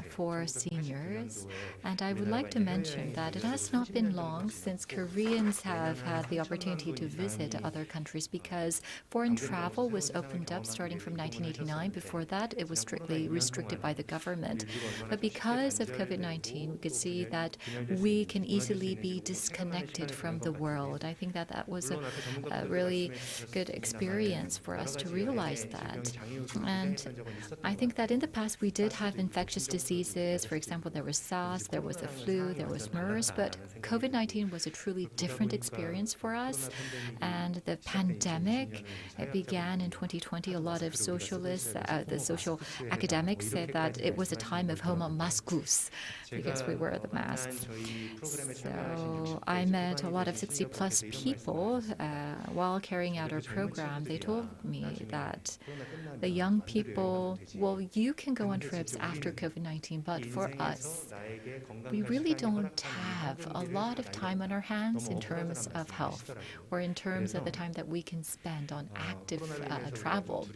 for seniors, and I would like to mention that it has not been long since Koreans have had the opportunity to visit other countries because foreign travel was opened up starting from 1989. Before that, it was strictly restricted by the government. But because of COVID-19, we could see that we can easily be disconnected from the world. I think that that was a really good experience for us to realize that. And I think that in the past, we did have infectious diseases. For example, there was SARS, there was the flu, there was MERS, but COVID-19 was a truly different experience for us. And the pandemic, it began in 2020. A lot of socialists, the social academics said that it was a time of homo mascus because we wear the masks. So I met a lot of 60-plus people while carrying out our program. They told me that the young people, well, you can go on trips after COVID-19, but for us, we really don't have a lot of time on our hands in terms of health or in terms of the time that we can spend on active travel.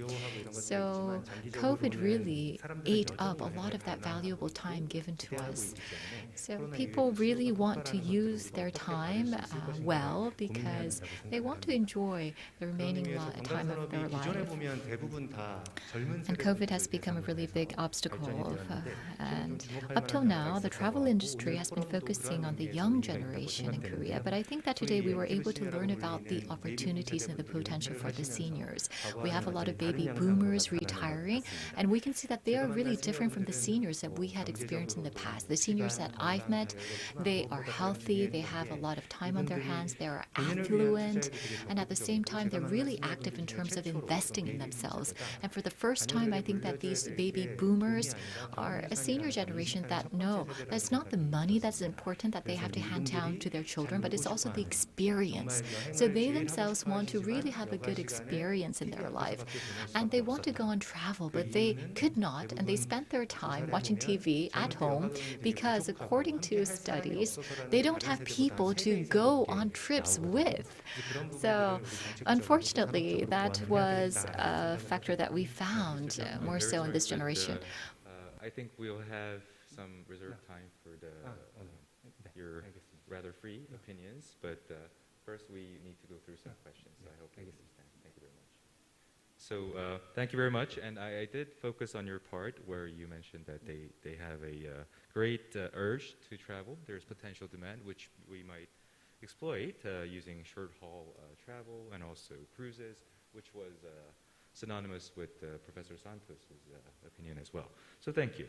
So COVID really ate up a lot of that valuable time given to us. So people really want to use their time well because they want to enjoy the remaining time of their life. And COVID has become a really big obstacle. And up till now, the travel industry has been focusing on the young generation in Korea. But I think that today we were able to learn about the opportunities and the potential for the seniors. We have a lot of baby boomers retiring, and we can see that they are really different from the seniors that we had experienced in the past. The seniors that I've met, they are healthy, they have a lot of time on their hands, they are affluent, and at the same time, they're really active in terms of investing in themselves. And for the first time, I think that these baby boomers are a senior generation that know that it's not the money that's important that they have to hand down to their children, but it's also the experience. So they themselves want to really have a good experience in their life. And they want to go on travel, but they could not, and they spent their time watching TV at home because according to studies, they don't have people to go on trips with. So unfortunately, that was a factor that we found more so in this generation. I think we'll have some reserved time for your rather free opinions, but first we need to go through some questions. I hope you understand. Thank you very much. So thank you very much. And I did focus on your part where you mentioned that they have a great urge to travel. There's potential demand, which we might exploit using short-haul travel and also cruises, which was synonymous with Professor Santos' opinion as well. So thank you.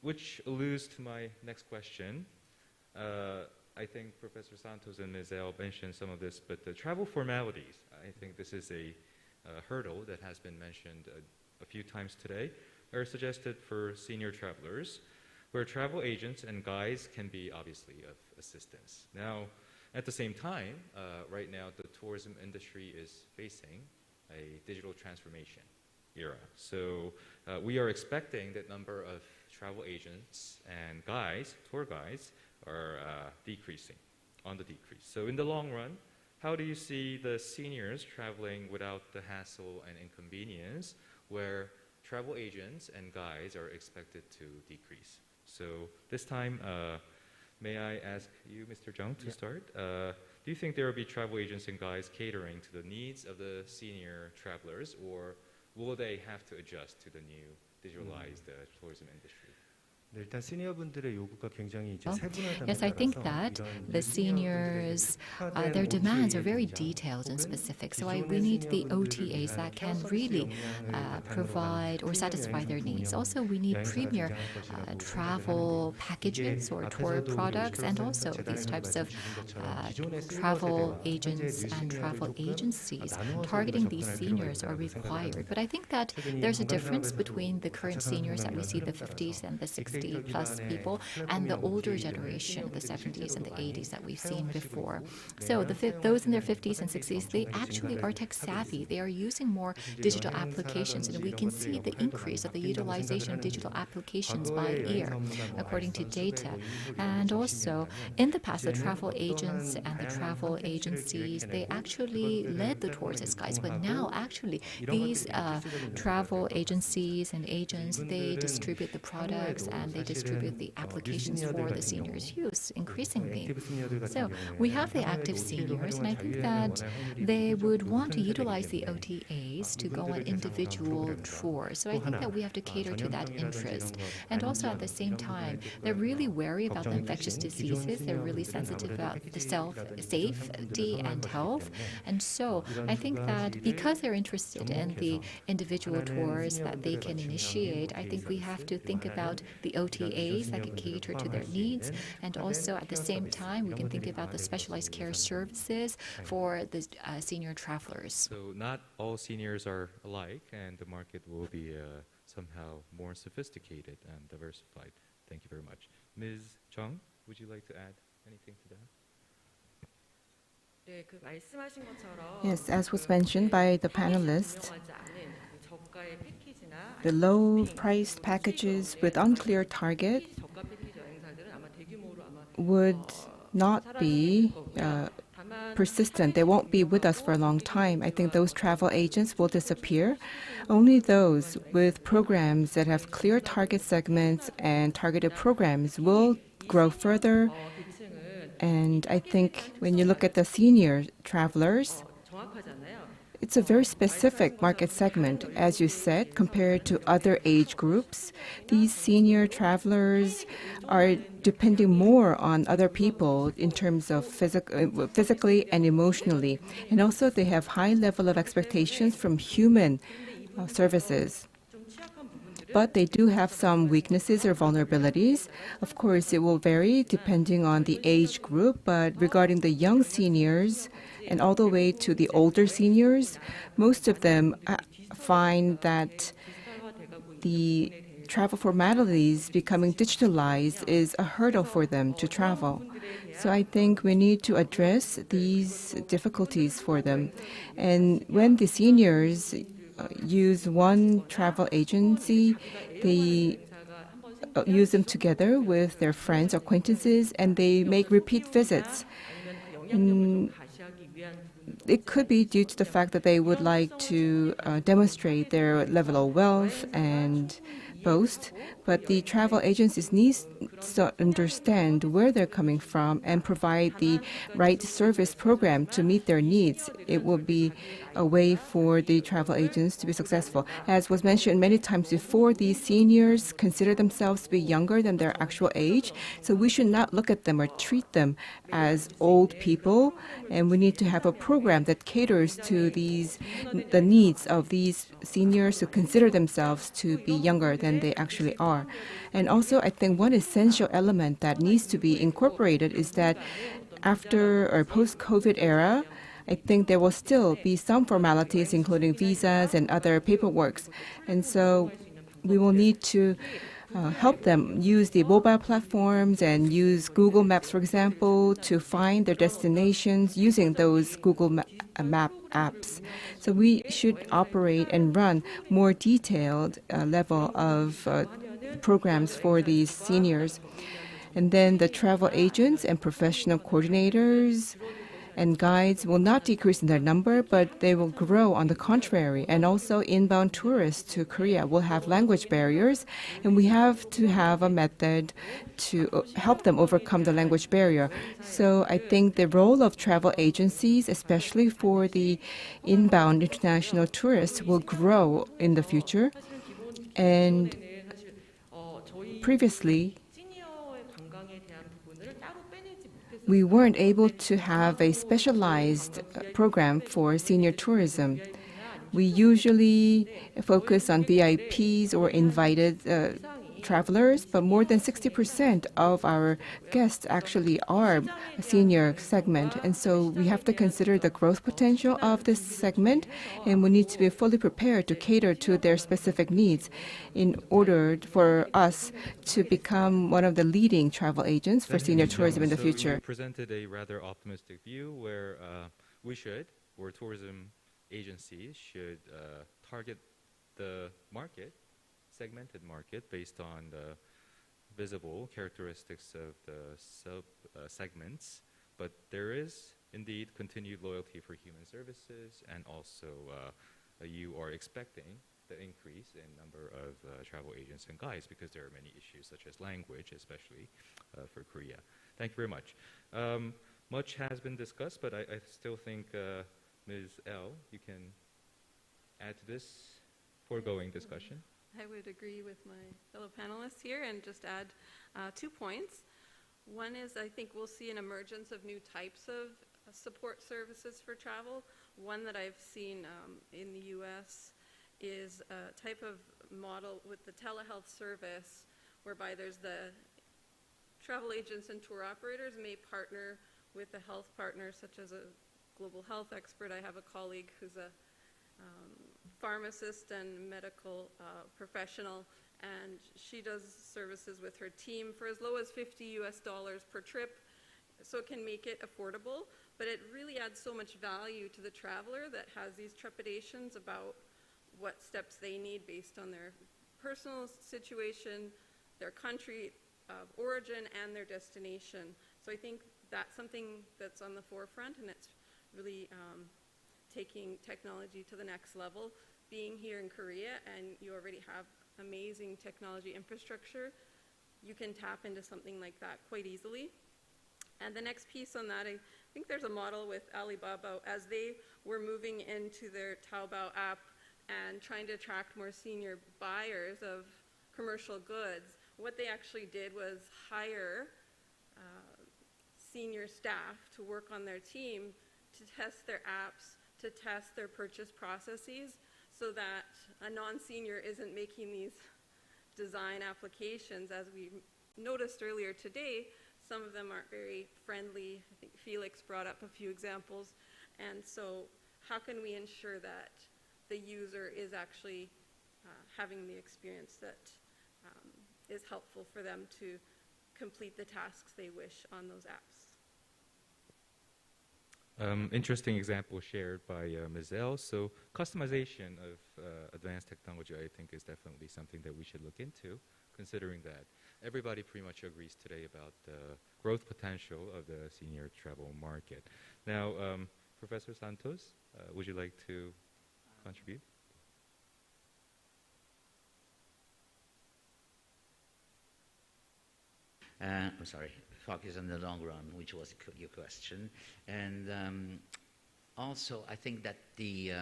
Which alludes to my next question. I think Professor Santos and Ms. El mentioned some of this, but the travel formalities, I think this is a hurdle that has been mentioned a few times today, are suggested for senior travelers, where travel agents and guides can be obviously of assistance. Now, at the same time, right now the tourism industry is facing a digital transformation era. So we are expecting that number of travel agents and guides, tour guides, are decreasing, on the decrease. So in the long run, how do you see the seniors traveling without the hassle and inconvenience where travel agents and guides are expected to decrease? So this time, May I ask you, Mr. Jung, to start? Do you think there will be travel agents and guides catering to the needs of the senior travelers, or will they have to adjust to the new digitalized tourism industry? Yes, I think that the seniors, their demands are very detailed and specific. So we need the OTAs that can really provide or satisfy their needs. Also, we need premier travel packages or tour products, and also these types of travel agents and travel agencies targeting these seniors are required. But I think that there's a difference between the current seniors that we see, the 50s and the 60 plus people, and the older generation, the 70s and the 80s that we've seen before. So those in their 50s and 60s, they actually are tech savvy. They are using more digital applications, and we can see the increase of the utilization of digital applications by year, according to data. And also, in the past, the travel agents and the travel agencies, they actually led the tours as guides, but now actually these travel agencies and agents, they distribute the products and they distribute the applications for the seniors' use increasingly. So we have the active seniors, and I think that they would want to utilize the OTAs to go on individual tours. So I think that we have to cater to that interest. And also at the same time, they're really wary about the infectious diseases. They're really sensitive about the safety and health. And so I think that because they're interested in the individual tours that they can initiate, I think we have to think about the OTAs that can cater to their needs, and also at the same time we can think about the specialized care services for the senior travelers. So not all seniors are alike, and the market will be somehow more sophisticated and diversified. Thank you very much. Ms. Chung, would you like to add anything to that? Yes, as was mentioned by the panelists, the low-priced packages with unclear target would not be persistent. They won't be with us for a long time. I think those travel agents will disappear. Only those with programs that have clear target segments and targeted programs will grow further. And I think when you look at the senior travelers, it's a very specific market segment, as you said, compared to other age groups. These senior travelers are depending more on other people in terms of physically and emotionally. And also they have high level of expectations from human services. But they do have some weaknesses or vulnerabilities. Of course, it will vary depending on the age group, but regarding the young seniors and all the way to the older seniors, most of them find that the travel formalities becoming digitalized is a hurdle for them to travel. So I think we need to address these difficulties for them. And when the seniors use one travel agency, they use them together with their friends, acquaintances, and they make repeat visits. And it could be due to the fact that they would like to demonstrate their level of wealth and boast, but the travel agencies need to understand where they're coming from and provide the right service program to meet their needs. It will be a way for the travel agents to be successful. As was mentioned many times before, these seniors consider themselves to be younger than their actual age, so we should not look at them or treat them as old people, and we need to have a program that caters to the needs of these seniors who consider themselves to be younger than they actually are. And also, I think one essential element that needs to be incorporated is that after or post-COVID era, I think there will still be some formalities, including visas and other paperwork. And so we will need to help them use the mobile platforms and use Google Maps, for example, to find their destinations using those Google Map apps. So we should operate and run more detailed level of programs for these seniors. And then the travel agents and professional coordinators and guides will not decrease in their number, but they will grow on the contrary. And also inbound tourists to Korea will have language barriers, and we have to have a method to help them overcome the language barrier. So I think the role of travel agencies, especially for the inbound international tourists, will grow in the future. And previously, we weren't able to have a specialized program for senior tourism. We usually focus on VIPs or invited travelers, but more than 60% of our guests actually are a senior segment. And so we have to consider the growth potential of this segment, and we need to be fully prepared to cater to their specific needs in order for us to become one of the leading travel agents for senior tourism in the future. You presented a rather optimistic view where tourism agencies should target the market, segmented market, based on the visible characteristics of the sub-segments. But there is indeed continued loyalty for human services, and also you are expecting the increase in number of travel agents and guides because there are many issues such as language, especially for Korea. Thank you very much. Much has been discussed, but I still think Ms. L, you can add to this foregoing discussion. I would agree with my fellow panelists here and just add 2 points. One is I think we'll see an emergence of new types of support services for travel. One that I've seen in the US is a type of model with the telehealth service whereby there's the travel agents and tour operators may partner with a health partner such as a global health expert. I have a colleague who's a pharmacist and medical professional, and she does services with her team for as low as $50 per trip, so it can make it affordable, but it really adds so much value to the traveler that has these trepidations about what steps they need based on their personal situation, their country of origin, and their destination. So I think that's something that's on the forefront, and it's really taking technology to the next level. Being here in Korea and you already have amazing technology infrastructure, you can tap into something like that quite easily. And the next piece on that, I think there's a model with Alibaba as they were moving into their Taobao app and trying to attract more senior buyers of commercial goods. What they actually did was hire senior staff to work on their team to test their apps, to test their purchase processes, so that a non-senior isn't making these design applications. As we noticed earlier today, some of them aren't very friendly. I think Felix brought up a few examples. And so how can we ensure that the user is actually having the experience that is helpful for them to complete the tasks they wish on those apps? Interesting example shared by Ms. L. So customization of advanced technology, I think, is definitely something that we should look into, considering that everybody pretty much agrees today about the growth potential of the senior travel market. Now, Professor Santos, would you like to contribute? I'm sorry, focus on the long run, which was your question. And also, I think that the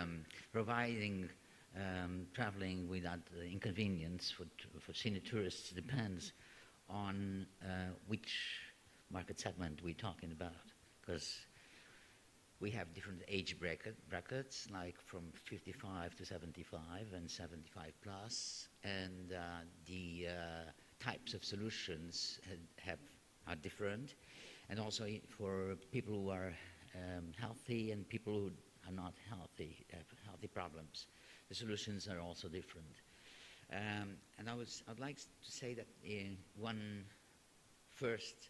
providing traveling without inconvenience for senior tourists depends on which market segment we're talking about. Because we have different age brackets, like from 55 to 75 and 75 plus, and the types of solutions are different, and also for people who are healthy and people who are not healthy, have healthy problems, the solutions are also different. And I'd like to say that one first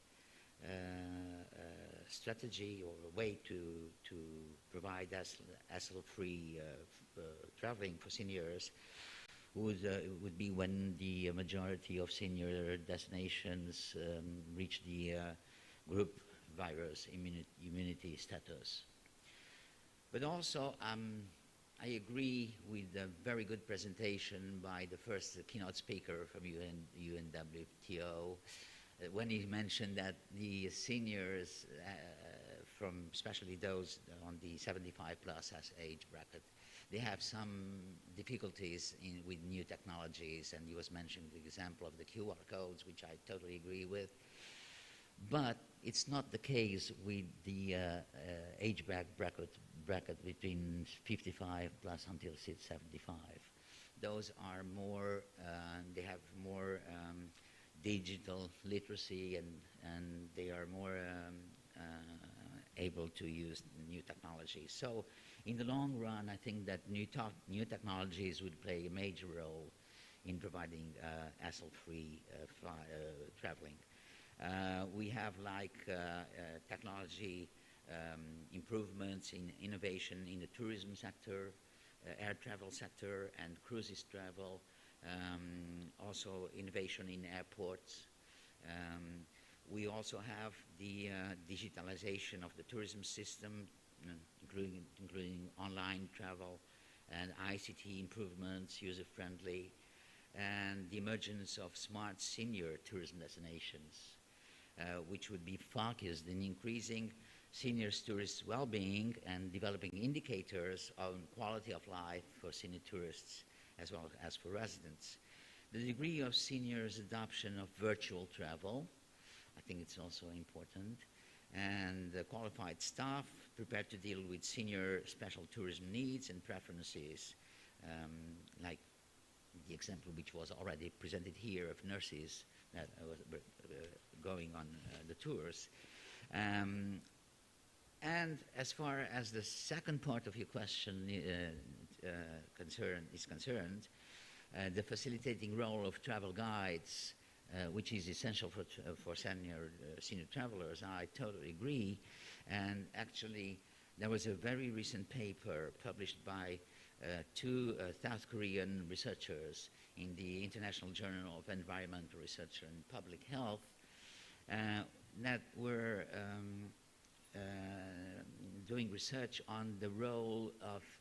strategy or a way to provide hassle-free traveling for seniors would be when the majority of senior destinations reach the group virus immunity status. But also, I agree with the very good presentation by the first keynote speaker from UNWTO when he mentioned that the seniors, from especially those on the 75 plus as age bracket, they have some difficulties with new technologies, and he was mentioning the example of the QR codes, which I totally agree with. But it's not the case with the age bracket between 55 plus until 75. Those are more, they have more digital literacy, and they are more able to use new technologies. So in the long run, I think that new technologies would play a major role in providing hassle-free traveling. We have technology improvements in innovation in the tourism sector, air travel sector, and cruises travel. Also innovation in airports. We also have the digitalization of the tourism system, including online travel and ICT improvements, user-friendly, and the emergence of smart senior tourism destinations, which would be focused in increasing seniors' tourists' well-being and developing indicators on quality of life for senior tourists as well as for residents. The degree of seniors' adoption of virtual travel, I think it's also important, and qualified staff prepared to deal with senior special tourism needs and preferences, like the example which was already presented here of nurses that was going on the tours. And as far as the second part of your question is concerned, the facilitating role of travel guides, which is essential for senior travelers, I totally agree. And actually, there was a very recent paper published by two South Korean researchers in the International Journal of Environmental Research and Public Health that were doing research on the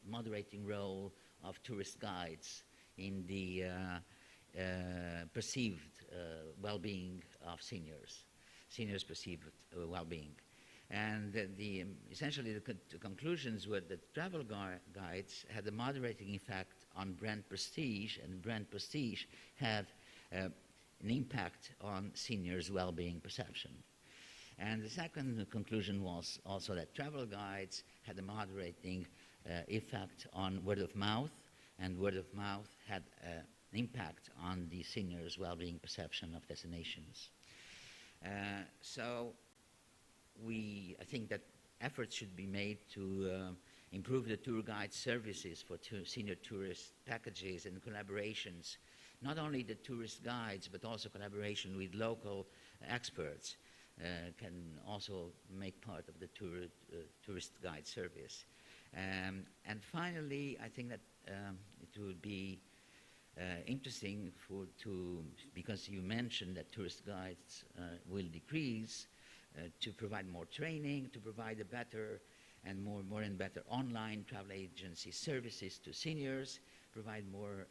moderating role of tourist guides in the perceived well-being of seniors' perceived well-being. And essentially the conclusions were that travel guides had a moderating effect on brand prestige, and brand prestige had an impact on seniors' well-being perception. And the second conclusion was also that travel guides had a moderating effect on word of mouth, and word of mouth had an impact on the seniors' well-being perception of destinations. So I think that efforts should be made to improve the tour guide services for senior tourist packages and collaborations, not only the tourist guides, but also collaboration with local experts can also make part of the tourist guide service. And finally, I think that it would be interesting because you mentioned that tourist guides will decrease, to provide more training, to provide a better and more and better online travel agency services to seniors, provide more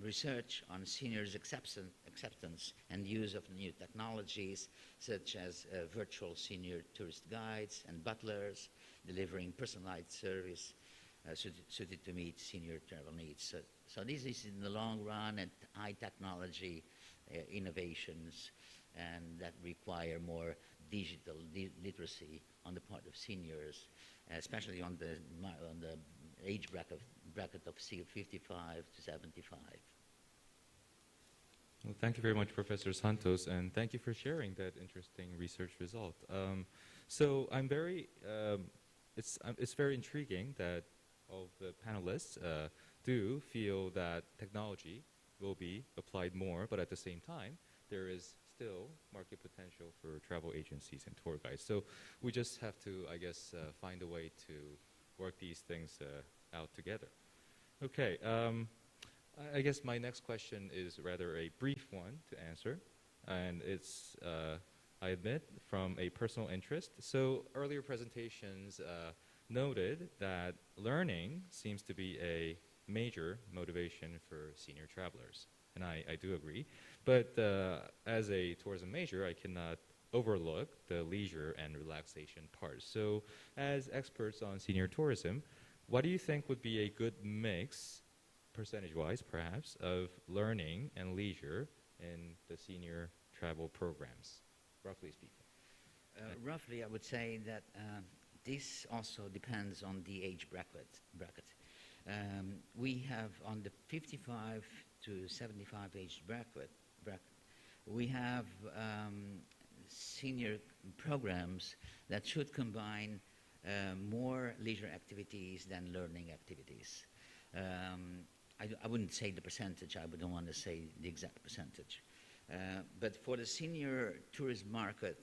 research on seniors' acceptance and use of new technologies, such as virtual senior tourist guides and butlers, delivering personalized service suited to meet senior travel needs. So this is in the long run at high technology innovations, and that require more digital literacy on the part of seniors, especially on the age bracket of 55 to 75. Well, thank you very much, Professor Santos, and thank you for sharing that interesting research result. So I'm very, it's very intriguing that all the panelists do feel that technology will be applied more, but at the same time, there is still market potential for travel agencies and tour guides. So we just have to, I guess, find a way to work these things out together. Okay, I guess my next question is rather a brief one to answer, and it's I admit, from a personal interest. So earlier presentations noted that learning seems to be a major motivation for senior travelers, and I do agree. But as a tourism major, I cannot overlook the leisure and relaxation part. So as experts on senior tourism, what do you think would be a good mix, percentage-wise perhaps, of learning and leisure in the senior travel programs, roughly speaking? Roughly, I would say that this also depends on the age bracket. We have on the 55 to 75 age bracket we have senior programs that should combine more leisure activities than learning activities. I wouldn't say the percentage, I wouldn't want to say the exact percentage. But for the senior tourism market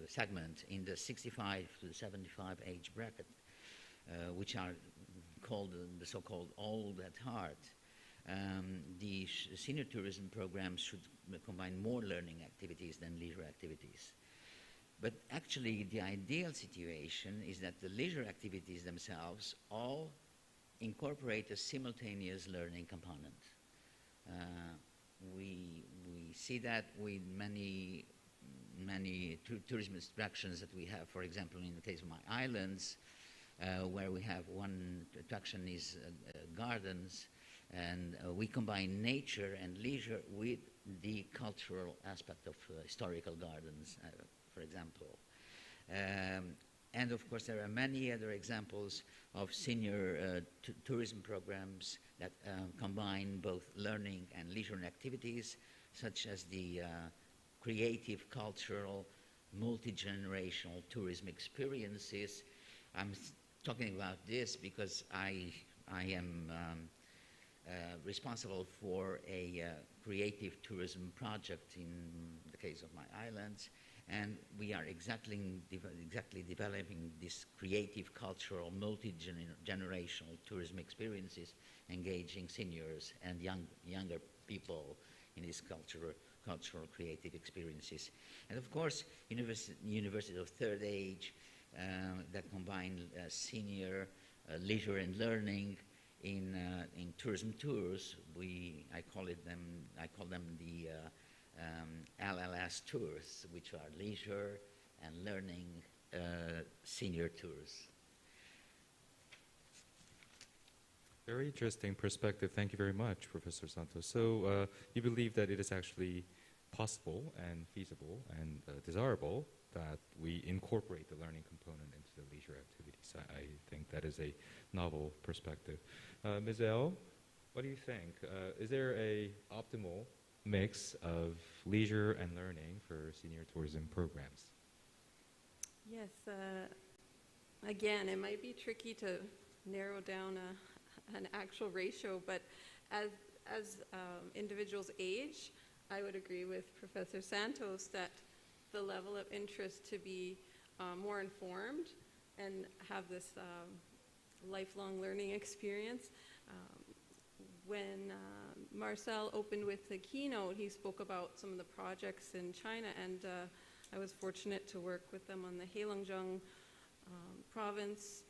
segment in the 65 to 75 age bracket, which are called the so-called old at heart, the senior tourism programs should combine more learning activities than leisure activities. But actually, the ideal situation is that the leisure activities themselves all incorporate a simultaneous learning component. We see that with many tourism attractions that we have. For example, in the case of my islands, where we have one attraction is gardens, and we combine nature and leisure with the cultural aspect of historical gardens, for example. And of course, there are many other examples of senior tourism programs that combine both learning and leisure activities, such as the creative, cultural, multi-generational tourism experiences. I'm talking about this because I am responsible for a creative tourism project in the case of my islands, and we are exactly developing this creative, cultural, multi-generational tourism experiences, engaging seniors and younger people in these cultural creative experiences. And of course, University of Third Age that combine senior leisure and learning in tourism tours. I call them the LLS tours, which are leisure and learning senior tours. Very interesting perspective. Thank you very much, Professor Santos. So you believe that it is actually possible and feasible and desirable that we incorporate the learning component into the leisure activities. I think that is a novel perspective. Ms. L, what do you think? Is there a optimal mix of leisure and learning for senior tourism programs? Yes. Again, it might be tricky to narrow down an actual ratio, but as individuals age, I would agree with Professor Santos that the level of interest to be more informed and have this lifelong learning experience. When Marcel opened with the keynote, he spoke about some of the projects in China, and I was fortunate to work with them on the Heilongjiang province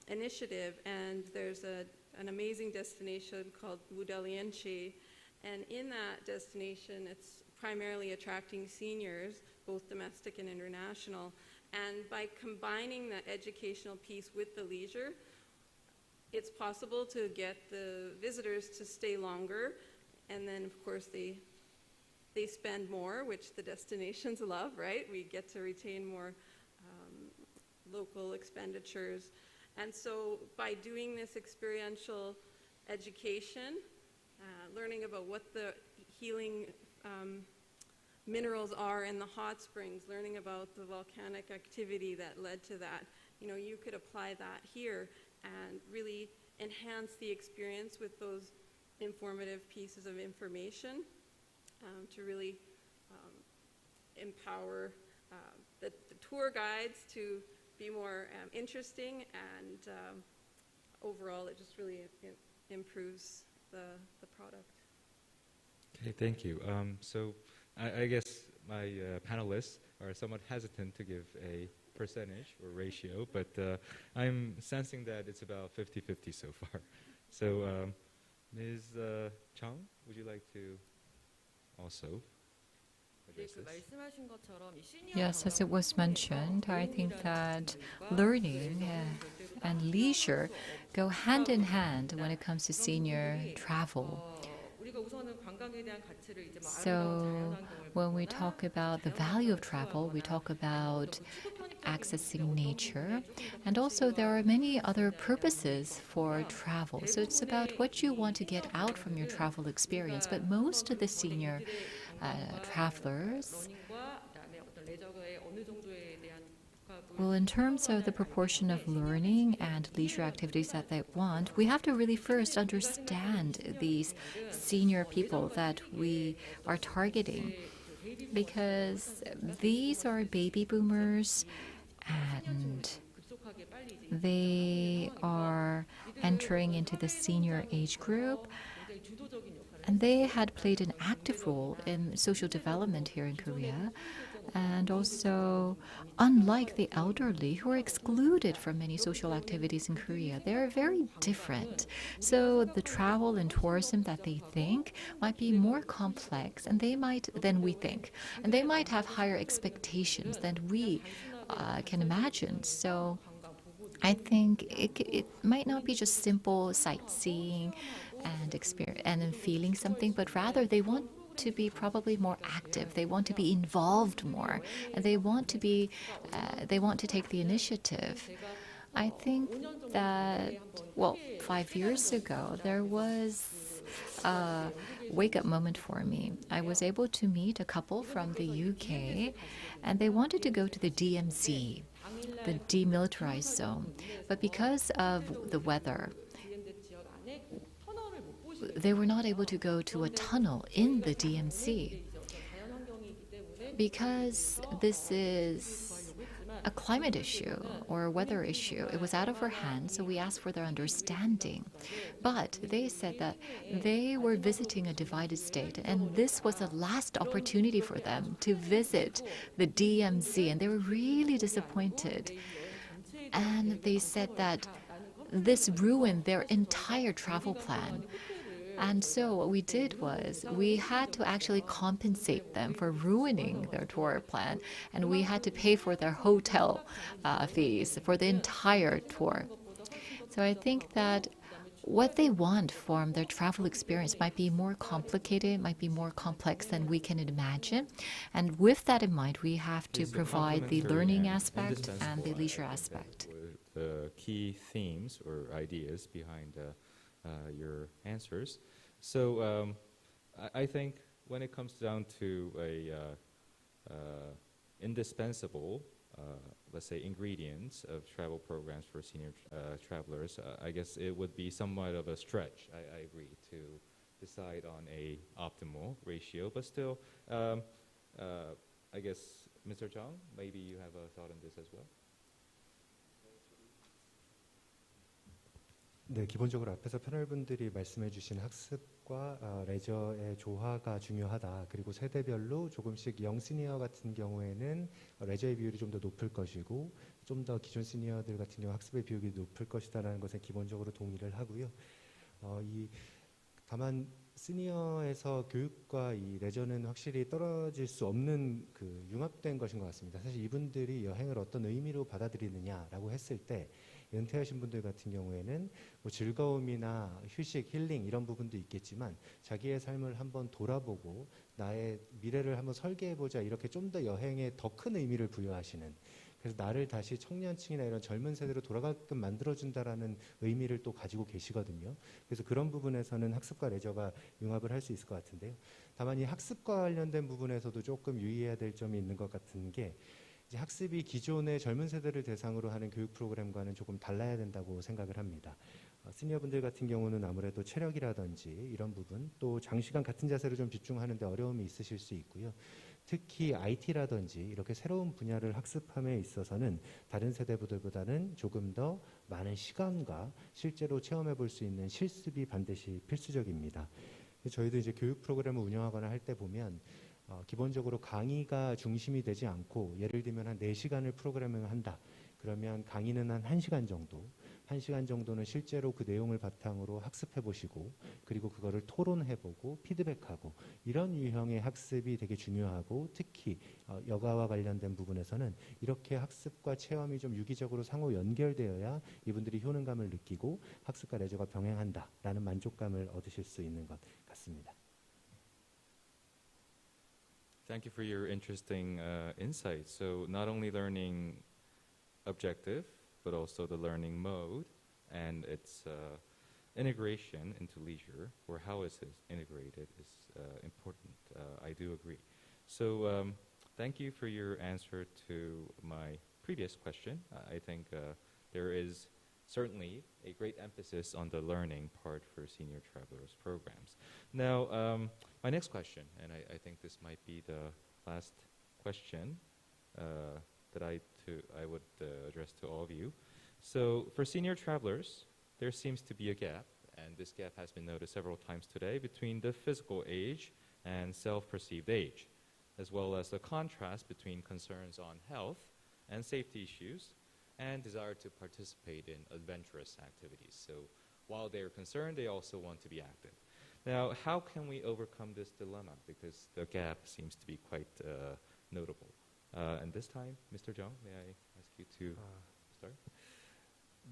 initiative, and there's an amazing destination called Wudalianchi, and in that destination it's primarily attracting seniors, both domestic and international, and by combining that educational piece with the leisure, it's possible to get the visitors to stay longer, and then of course they spend more, which the destinations love, right? We get to retain more local expenditures. And so by doing this experiential education, learning about what the healing minerals are in the hot springs, learning about the volcanic activity that led to that, you could apply that here and really enhance the experience with those informative pieces of information to really empower the tour guides to be more interesting, and overall it just really improves the product. Okay, thank you. So I guess my panelists are somewhat hesitant to give a percentage or ratio, but I'm sensing that it's about 50-50 so far. So, Ms. Chung, would you like to also address this? Yes, as it was mentioned, I think that learning and leisure go hand in hand when it comes to senior travel. So when we talk about the value of travel, we talk about accessing nature, and also there are many other purposes for travel. So it's about what you want to get out from your travel experience. But most of the senior travelers, well, in terms of the proportion of learning and leisure activities that they want, we have to really first understand these senior people that we are targeting, because these are baby boomers and they are entering into the senior age group, and they had played an active role in social development here in Korea. And also, unlike the elderly who are excluded from many social activities in Korea, they are very different. So the travel and tourism that they think might be more complex than we think. And they might have higher expectations than we can imagine. So I think it might not be just simple sightseeing and experience and then feeling something, but rather they want to be probably more active. They want to be involved more, and they want to take the initiative. I think that, well, 5 years ago, there was a wake-up moment for me. I was able to meet a couple from the UK, and they wanted to go to the DMZ, the demilitarized zone. But because of the weather, they were not able to go to a tunnel in the DMZ. Because this is a climate issue or a weather issue, it was out of our hands, so we asked for their understanding. But they said that they were visiting a divided state, and this was the last opportunity for them to visit the DMZ, and they were really disappointed. And they said that this ruined their entire travel plan. And so what we did was we had to actually compensate them for ruining their tour plan, and we had to pay for their hotel fees for the entire tour. So I think that what they want from their travel experience might be more complicated, might be more complex than we can imagine. And with that in mind, we have to provide the learning aspect and the leisure aspect. The key themes or ideas behind your answers. So I think when it comes down to a indispensable, let's say, ingredients of travel programs for senior travelers, I guess it would be somewhat of a stretch, I agree, to decide on a optimal ratio. But still, I guess, Mr. Chung, maybe you have a thought on this as well? 네, 기본적으로 앞에서 패널분들이 말씀해 주신 학습과 레저의 조화가 중요하다. 그리고 세대별로 조금씩 영 시니어 같은 경우에는 레저의 비율이 좀 더 높을 것이고 좀 더 기존 시니어들 같은 경우 학습의 비율이 높을 것이다라는 것에 기본적으로 동의를 하고요. 다만 시니어에서 교육과 이 레저는 확실히 떨어질 수 없는 그 융합된 것인 것 같습니다. 사실 이분들이 여행을 어떤 의미로 받아들이느냐라고 했을 때 은퇴하신 분들 같은 경우에는 뭐 즐거움이나 휴식, 힐링 이런 부분도 있겠지만 자기의 삶을 한번 돌아보고 나의 미래를 한번 설계해보자, 이렇게 좀 더 여행에 더 큰 의미를 부여하시는, 그래서 나를 다시 청년층이나 이런 젊은 세대로 돌아가게끔 만들어준다라는 의미를 또 가지고 계시거든요. 그래서 그런 부분에서는 학습과 레저가 융합을 할 수 있을 것 같은데요. 다만 이 학습과 관련된 부분에서도 조금 유의해야 될 점이 있는 것 같은 게, 이제 학습이 기존의 젊은 세대를 대상으로 하는 교육 프로그램과는 조금 달라야 된다고 생각을 합니다. 시니어분들 같은 경우는 아무래도 체력이라든지 이런 부분, 또 장시간 같은 자세로 좀 집중하는 데 어려움이 있으실 수 있고요. 특히 IT라든지 이렇게 새로운 분야를 학습함에 있어서는 다른 세대분들보다는 조금 더 많은 시간과 실제로 체험해 볼 수 있는 실습이 반드시 필수적입니다. 저희도 이제 교육 프로그램을 운영하거나 할 때 보면 기본적으로 강의가 중심이 되지 않고 예를 들면 한 4시간을 프로그래밍을 한다. 그러면 강의는 한 1시간 정도. 1시간 정도는 실제로 그 내용을 바탕으로 학습해 보시고 그리고 그거를 토론해 보고 피드백하고 이런 유형의 학습이 되게 중요하고 특히 여가와 관련된 부분에서는 이렇게 학습과 체험이 좀 유기적으로 상호 연결되어야 이분들이 효능감을 느끼고 학습과 레저가 병행한다라는 만족감을 얻으실 수 있는 것 같습니다. Thank you for your interesting insights. So not only learning objective, but also the learning mode and its integration into leisure, or how it's integrated, is important. I do agree. So thank you for your answer to my previous question. I think there is certainly a great emphasis on the learning part for senior travelers programs. Now, my next question, and I think this might be the last question that I would address to all of you. So for senior travelers, there seems to be a gap, and this gap has been noticed several times today, between the physical age and self-perceived age, as well as the contrast between concerns on health and safety issues and desire to participate in adventurous activities. So while they're concerned, they also want to be active. Now, how can we overcome this dilemma? Because the gap seems to be quite notable. And this time, Mr. Jung, may I ask you to start?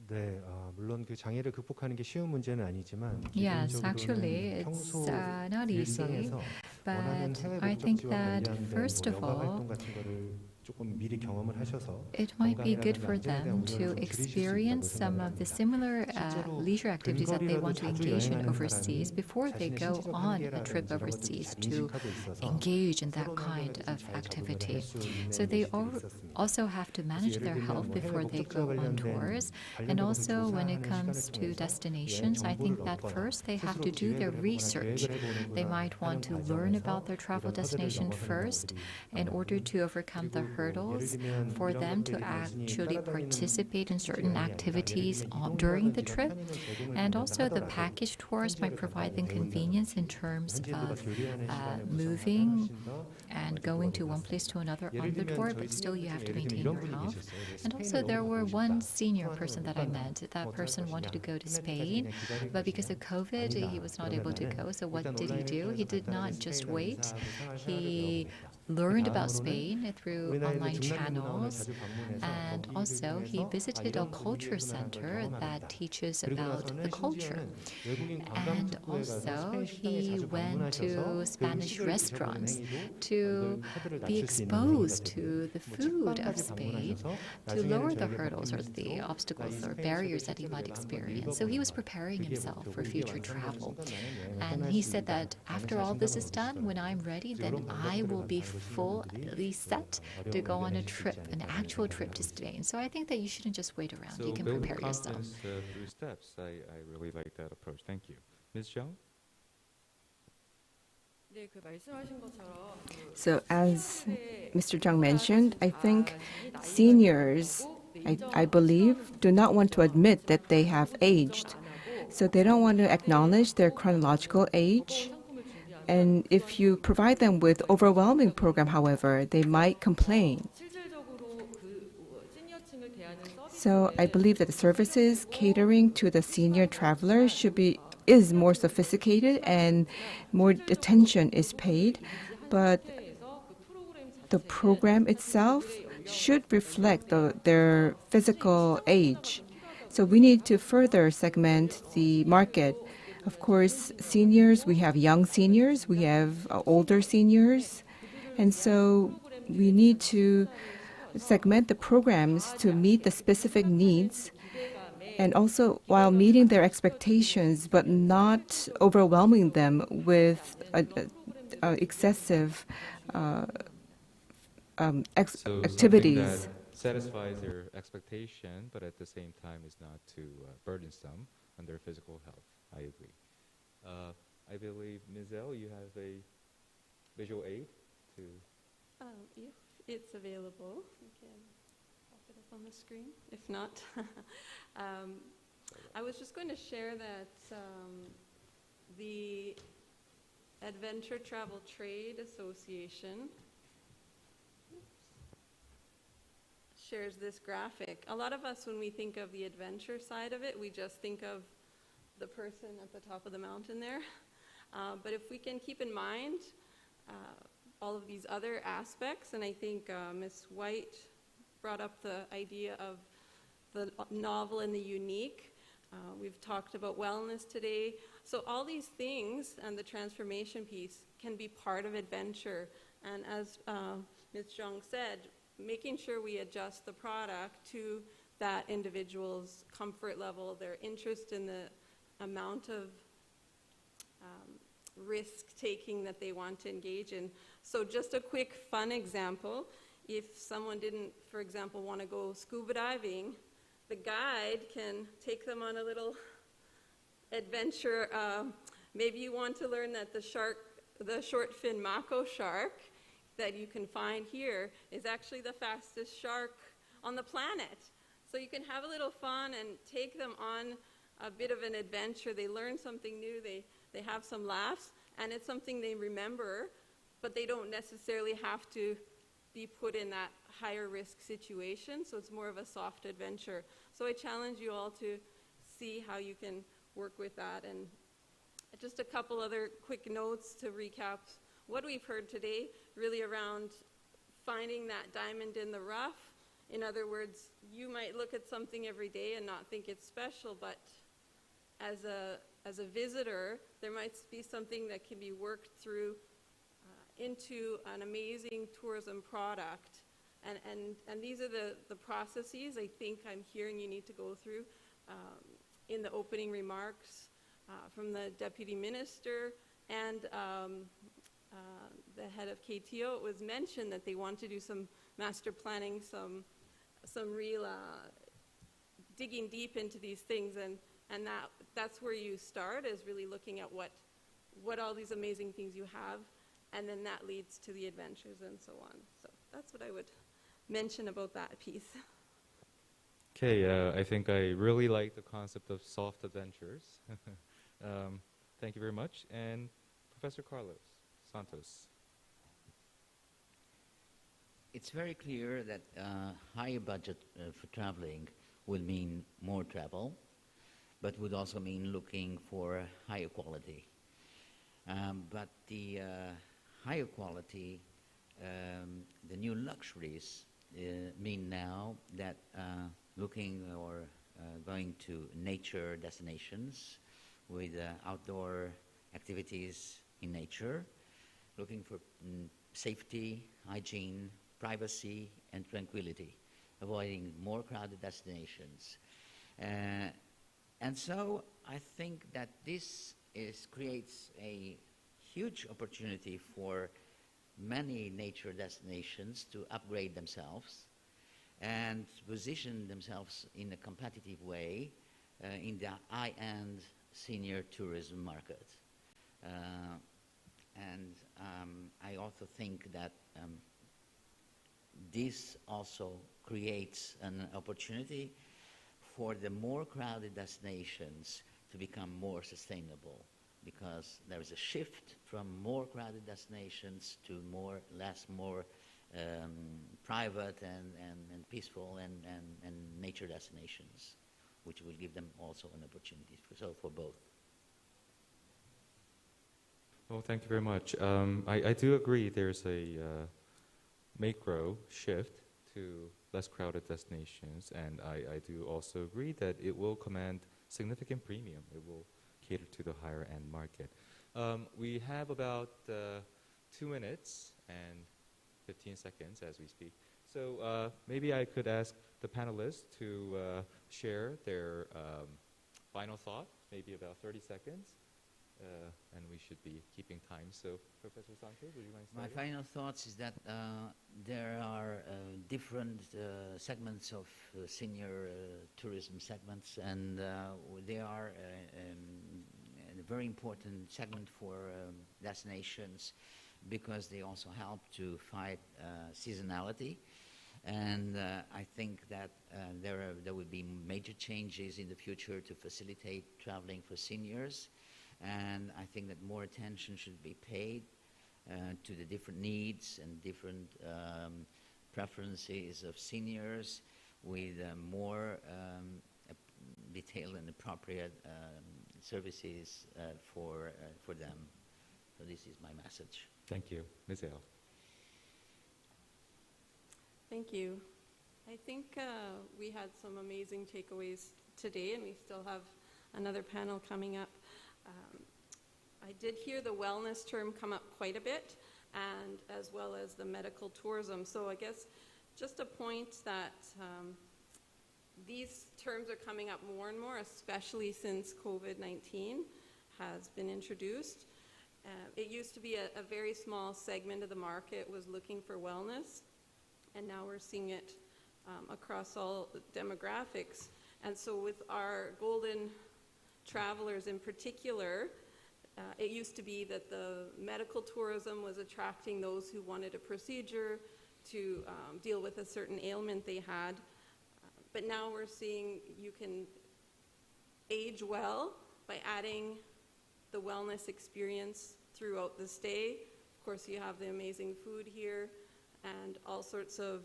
네, 물론 그 장애를 극복하는 게 쉬운 문제는 아니지만 Yes, actually, 평소 it's not easy, 일상에서 but 원하는 해외 I 목적 think 지원 that 관련된 first of 여가 all, 활동 같은 거를 조금 미리 경험을 하셔서 it might be good 건강이라는 for 난제에 대한 them 우려를 to 좀 줄이실 수 있다고 experience some of the 생각을 합니다. similar 실제로 leisure activities that they 근거리라도 want to 자주 engage in 여행하는 overseas 사람이 before they 자신의 go 신체적 on a trip 한계라든지 이런 것들을 overseas 잘 to 인식하고 있어서 engage in that 새로운 kind 환경에도 of 잘 적응을 activity. 할 수 있는 So they 모습들이 있었습니다. also have to manage 예를 their 들면 health 뭐 해외 before they 목적지와 go on 관련된 tours. 관련된 And 것을 also when it 조사하는 comes 시간을 to 통해서 여행 destinations, I think 정보를 that 얻거나 first they have 스스로 to do their 기획을 해보거나 research. 계획을 They 해보는 might want to 하는 learn 과정에서 about their travel 이런 허들을 destination 넘어서는 first 경우들이 in order to overcome the 그리고 뭐 예를 hurdles 들면 for 이런 them to 것들이 단순히 actually 따라다니는 participate in certain 여행이 아니라 activities 예를 들면 during the 이동이라든지 trip. 편의는 제공을 And 받는다 also the 하더라도 package tours might 현지어를 provide them 간단히 convenience in 배운다든지 terms 현지인들과 of 교류하는 시간을 moving 구성하면 훨씬 더 and 기부가 going 될 to 것 one place 같습니다. to another 예를 on the 들면 tour, 저희 but still you 시니어들 have to 중에 예를 들면 maintain 이런 your 분이 health. 계셨어요. And also 스페인을 there 너무 were 가고 one 싶다. senior 통화를 person 못 that I 간다. met. That 뭐 어쩔 person wanted to 것이냐. go to 끝날 때까지 Spain, 그냥 기다릴 but because of 것이냐. COVID, he 아니다. was not able to 그러면은 go. So what 일단 did he 온라인을 do? He 통해서 did 간단하게 not just 스페인어 wait. 인사하고 생활 생활을 He 배워봅니다. learned about 다음으로는 Spain through 우리나라에 있는 online 중남미 문화원을 channels, 자주 방문해서 and 거기를 also he 통해서 visited a 이런 culture 분위기의 문화를 center 경험하겠다. that teaches 그리고 about the 나서는 culture. 심지어는 외국인 관광 And 특구에 가서 also 스페인 식당에 he 자주 went 방문하셔서 to 그 Spanish 음식을 드셔보는 restaurants 행위도 to 이걸 허들을 be 낮출 수 있는 행위가 exposed 되고요. to the 뭐 food of 책방까지 Spain 방문하셔서 to 나중에는 lower the 저에게 hurdles or 바뀐 the 밑으로 obstacles 나이 or 스페인 barriers 책을 that he 실제로 might 내가 한번 experience. So he 읽어보는 was 것. preparing 그게 himself for 목표고 이게 future 완성되는 travel. 순간 나는 여행을 And 떠날 he 수 said 있다. that 라는 after all this 자신감을 is done, when I'm ready, 그래서 then 이런 I 방법들을 will be 많이 알고 fully 분들이 set to go on a trip, an actual trip to Spain. So I think that you shouldn't just wait around. So You can build prepare yourself. confidence through steps. I really like that approach. Thank you. Ms. Zhang? So as Mr. Jung mentioned, I think seniors, I believe, do not want to admit that they have aged. So they don't want to acknowledge their chronological age. And if you provide them with overwhelming program, however, they might complain. So I believe that the services catering to the senior traveler is more sophisticated and more attention is paid, but the program itself should reflect their physical age. So we need to further segment the market. Of course, seniors, we have young seniors, we have older seniors, and so we need to segment the programs to meet the specific needs, and also while meeting their expectations but not overwhelming them with excessive activities. That satisfies their expectation, but at the same time is not too burdensome on their physical health. I agree. I believe, Ms. L, you have a visual aid to... If it's available, we can pop it up on the screen. If not, I was just going to share that the Adventure Travel Trade Association shares this graphic. A lot of us, when we think of the adventure side of it, we just think of the person at the top of the mountain there. But if we can keep in mind all of these other aspects, and I think Ms. White brought up the idea of the novel and the unique. We've talked about wellness today. So all these things and the transformation piece can be part of adventure. And as Ms. Zhang said, making sure we adjust the product to that individual's comfort level, their interest in the amount of risk-taking that they want to engage in. So just a quick fun example, if someone didn't, for example, want to go scuba diving, the guide can take them on a little adventure. Maybe you want to learn that the short fin mako shark that you can find here is actually the fastest shark on the planet. So you can have a little fun and take them on a bit of an adventure. They learn something new, they have some laughs, and it's something they remember, but they don't necessarily have to be put in that higher risk situation, so it's more of a soft adventure. So I challenge you all to see how you can work with that. And just a couple other quick notes to recap what we've heard today, really around finding that diamond in the rough. In other words, you might look at something every day and not think it's special, but as a visitor, there might be something that can be worked through into an amazing tourism product. And these are the processes I think I'm hearing you need to go through. In the opening remarks from the Deputy Minister and the head of KTO, it was mentioned that they want to do some master planning, some real digging deep into these things, and that's where you start, is really looking at what all these amazing things you have, and then that leads to the adventures and so on. So that's what I would mention about that piece. Okay, I think I really like the concept of soft adventures. Thank you very much. And Professor Carlos Santos. It's very clear that higher budget for traveling will mean more travel, but would also mean looking for higher quality. But the higher quality, the new luxuries mean now that looking or going to nature destinations with outdoor activities in nature, looking for safety, hygiene, privacy, and tranquility, avoiding more crowded destinations. And so I think that this creates a huge opportunity for many nature destinations to upgrade themselves and position themselves in a competitive way in the high-end senior tourism market. And I also think that this also creates an opportunity for the more crowded destinations to become more sustainable, because there is a shift from more crowded destinations to more private and peaceful and nature destinations, which will give them also an opportunity for both. Well, thank you very much. I do agree there's a macro shift to less crowded destinations, and I do also agree that it will command significant premium. It will cater to the higher end market. We have about 2 minutes and 15 seconds as we speak. So maybe I could ask the panelists to share their final thought, maybe about 30 seconds. And we should be keeping time. So, Professor Santos, would you mind starting? My final thoughts is that there are different segments of senior tourism segments, and they are a very important segment for destinations, because they also help to fight seasonality. And I think that there will be major changes in the future to facilitate traveling for seniors. And I think that more attention should be paid to the different needs and different preferences of seniors with more detailed and appropriate services for them. So this is my message. Thank you. Ms. Ale. Thank you. I think we had some amazing takeaways today, and we still have another panel coming up. I did hear the wellness term come up quite a bit, and as well as the medical tourism. So I guess just a point that these terms are coming up more and more, especially since COVID-19 has been introduced. It used to be a very small segment of the market was looking for wellness, and now we're seeing it across all demographics. And so with our golden travelers in particular, it used to be that the medical tourism was attracting those who wanted a procedure to deal with a certain ailment they had. But now we're seeing you can age well by adding the wellness experience throughout the stay. Of course, you have the amazing food here and all sorts of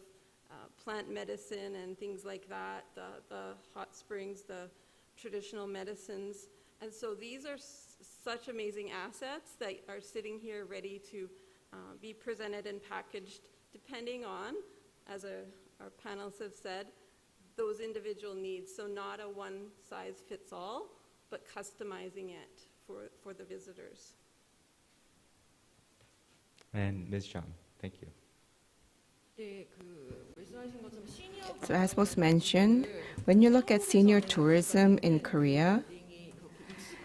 plant medicine and things like that, the hot springs, the traditional medicines. And so these are such amazing assets that are sitting here ready to be presented and packaged depending on, as our panelists have said, those individual needs. So not a one-size-fits-all, but customizing it for the visitors. And Ms. Zhang, thank you. So as was mentioned, when you look at senior tourism in Korea,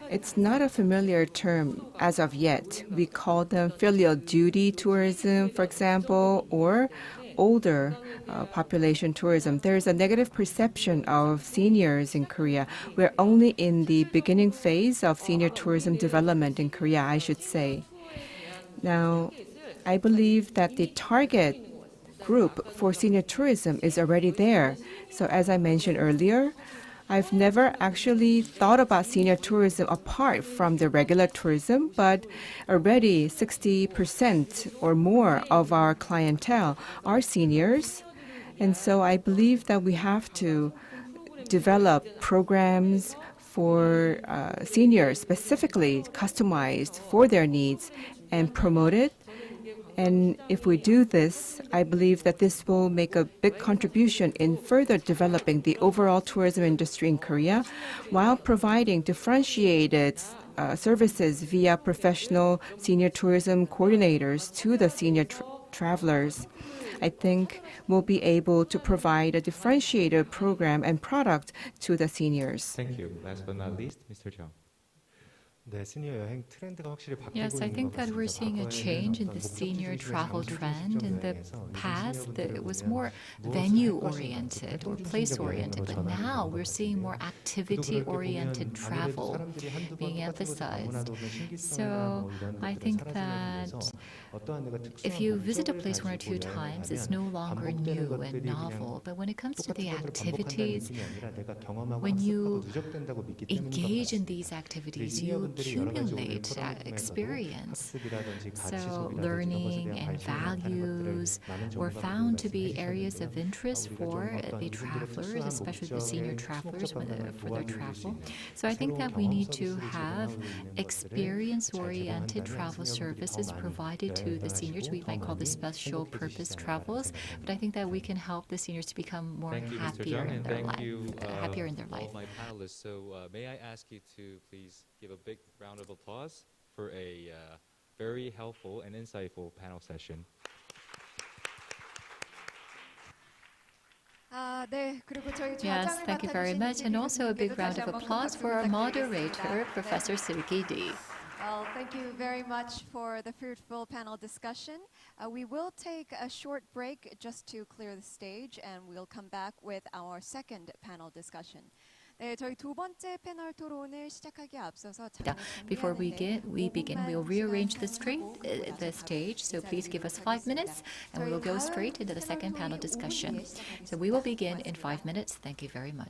it's not a familiar term as of yet. We call them filial duty tourism, for example, or older population tourism. There is a negative perception of seniors in Korea. We're only in the beginning phase of senior tourism development in Korea, I should say. Now, I believe that the target group for senior tourism is already there. So as I mentioned earlier, I've never actually thought about senior tourism apart from the regular tourism, but already 60% or more of our clientele are seniors. And so I believe that we have to develop programs for seniors, specifically customized for their needs, and promote it. And if we do this, I believe that this will make a big contribution in further developing the overall tourism industry in Korea, while providing differentiated services via professional senior tourism coordinators to the senior travelers. I think we'll be able to provide a differentiated program and product to the seniors. Thank you. Last but not least, Mr. Jeong. Yes, I think that we're seeing a change in the senior travel trend. In the past, it was more venue-oriented or place-oriented, but now we're seeing more activity-oriented travel being emphasized. So I think that if you visit a place one or two times, it's no longer new and novel. But when it comes to the activities, when you engage in these activities, you accumulate experience. So learning and values were found to be areas of interest for the travelers, especially the senior travelers for their travel. So I think that we need to have experience-oriented travel services provided to the seniors. We might call this special purpose travels, but I think that we can help the seniors to become more happier in their life. Happier in their life. All my panelists. So may I ask you to please give a big round of applause for a very helpful and insightful panel session. Yes, thank you very much. And also a big round of applause for our moderator, Professor Silgi Lee. Well, thank you very much for the fruitful panel discussion. We will take a short break just to clear the stage, and we'll come back with our second panel discussion. 네, 저희 두 번째 패널 토론을 시작하기에 앞서서 Before we begin, we'll rearrange the stage, so please give us 5 minutes, and we will go straight into the second panel discussion. So we will begin in 5 minutes. Thank you very much.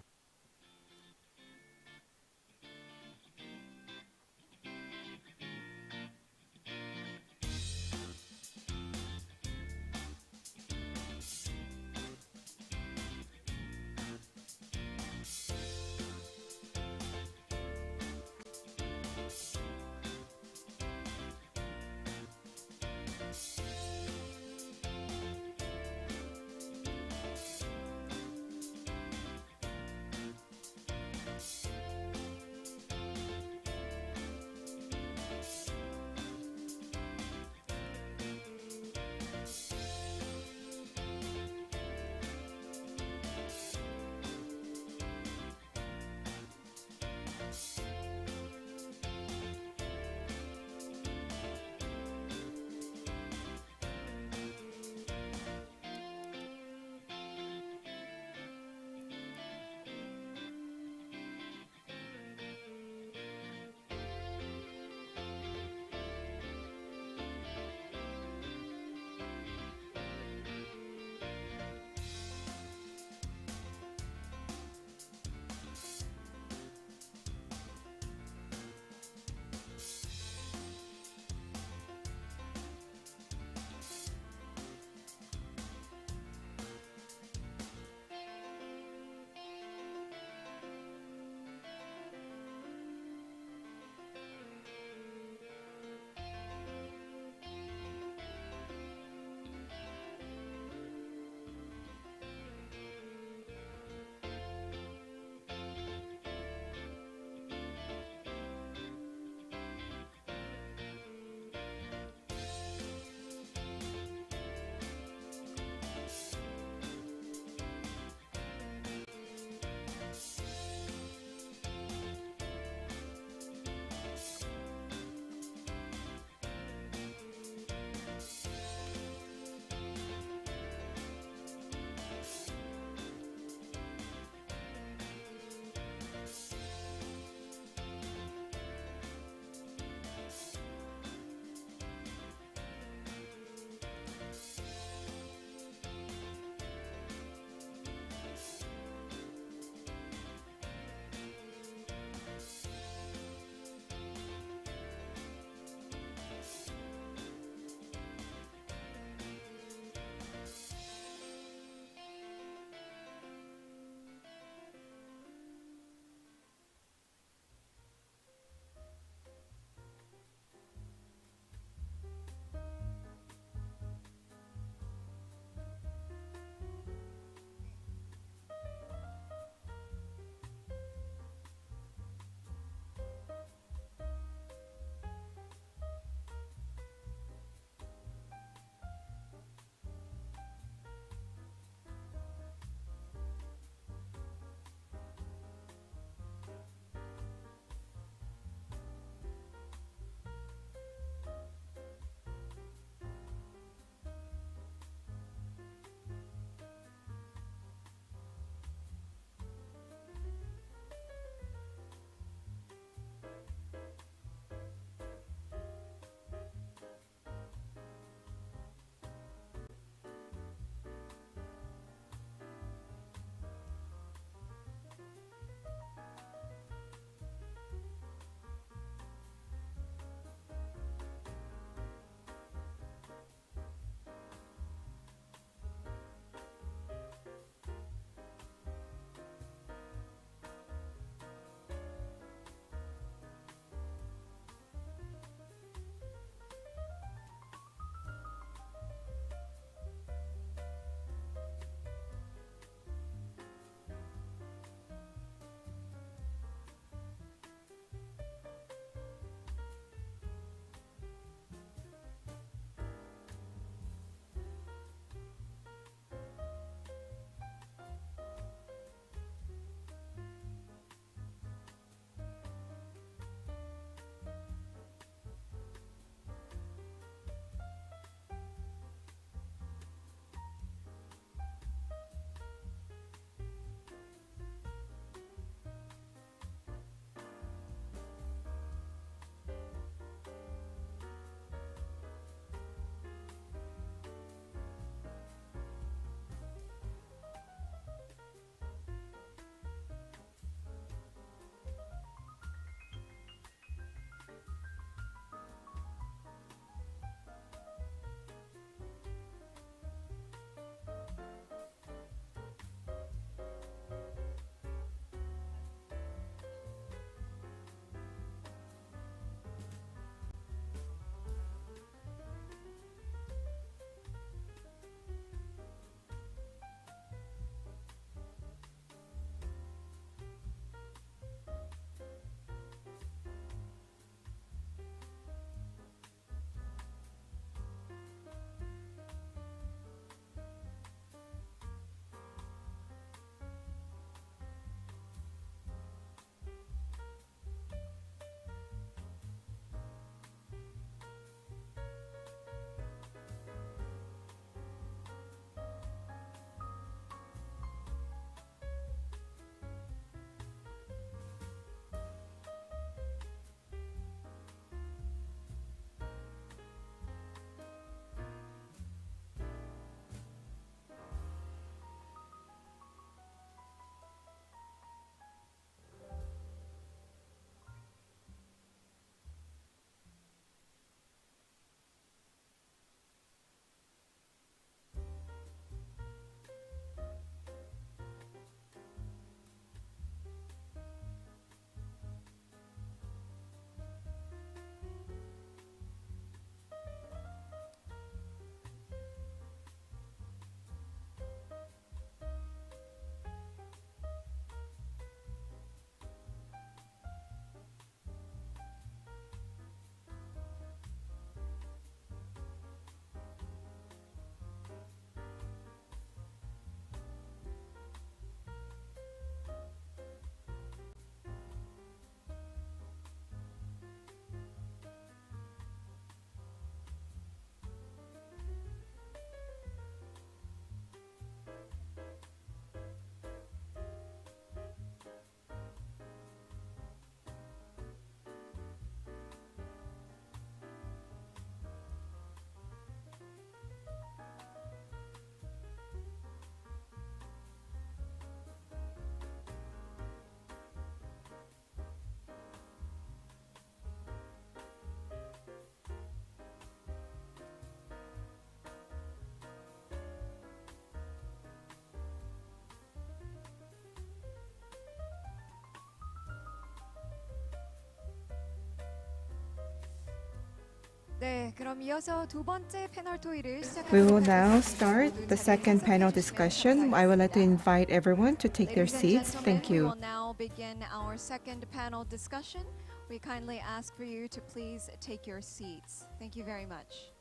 네, 그럼 이어서 두 번째 패널 토의를 We will 시작하도록 now 하겠습니다. start 모두 the 자리에 second panel 착석해 주시면 discussion. I would like to 감사하겠습니다. invite everyone to take their Ladies and seats. gentlemen, Thank we you. will now begin our second panel discussion. We kindly ask for you to please take your seats. Thank you very much.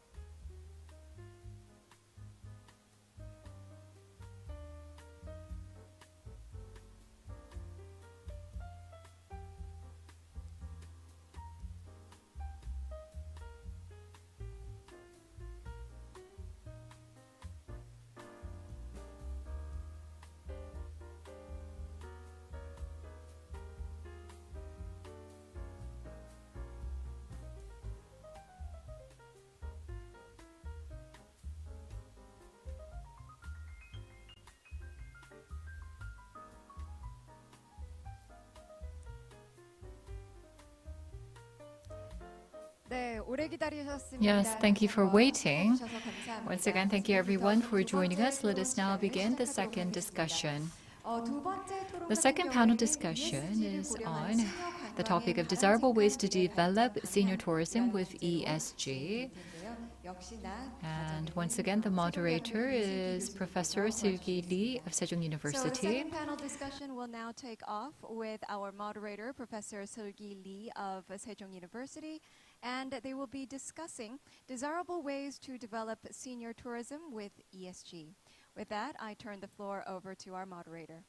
네, 오래 기다리셨습니다. Yes, thank you for waiting. 해주셔서 감사합니다. Once again, thank you everyone for 지금부터 joining 두 us. Let 번째 us now 토론 begin the 시간을 second 시작하도록 discussion. 두 번째 토론 The 같은 second panel 경우에는 discussion ESG를 is 고려한 on 시니어 the topic 관광의 of desirable ways to 바람직한 develop 기회 senior tourism 발전 with 주제로 ESG. 진행될 텐데요. 역시나 And once again, the moderator is Professor Seul-gi Lee of Sejong So the University. second panel discussion will now take off with our moderator, Professor Seul-gi Lee of Sejong University, and they will be discussing desirable ways to develop senior tourism with ESG. With that, I turn the floor over to our moderator.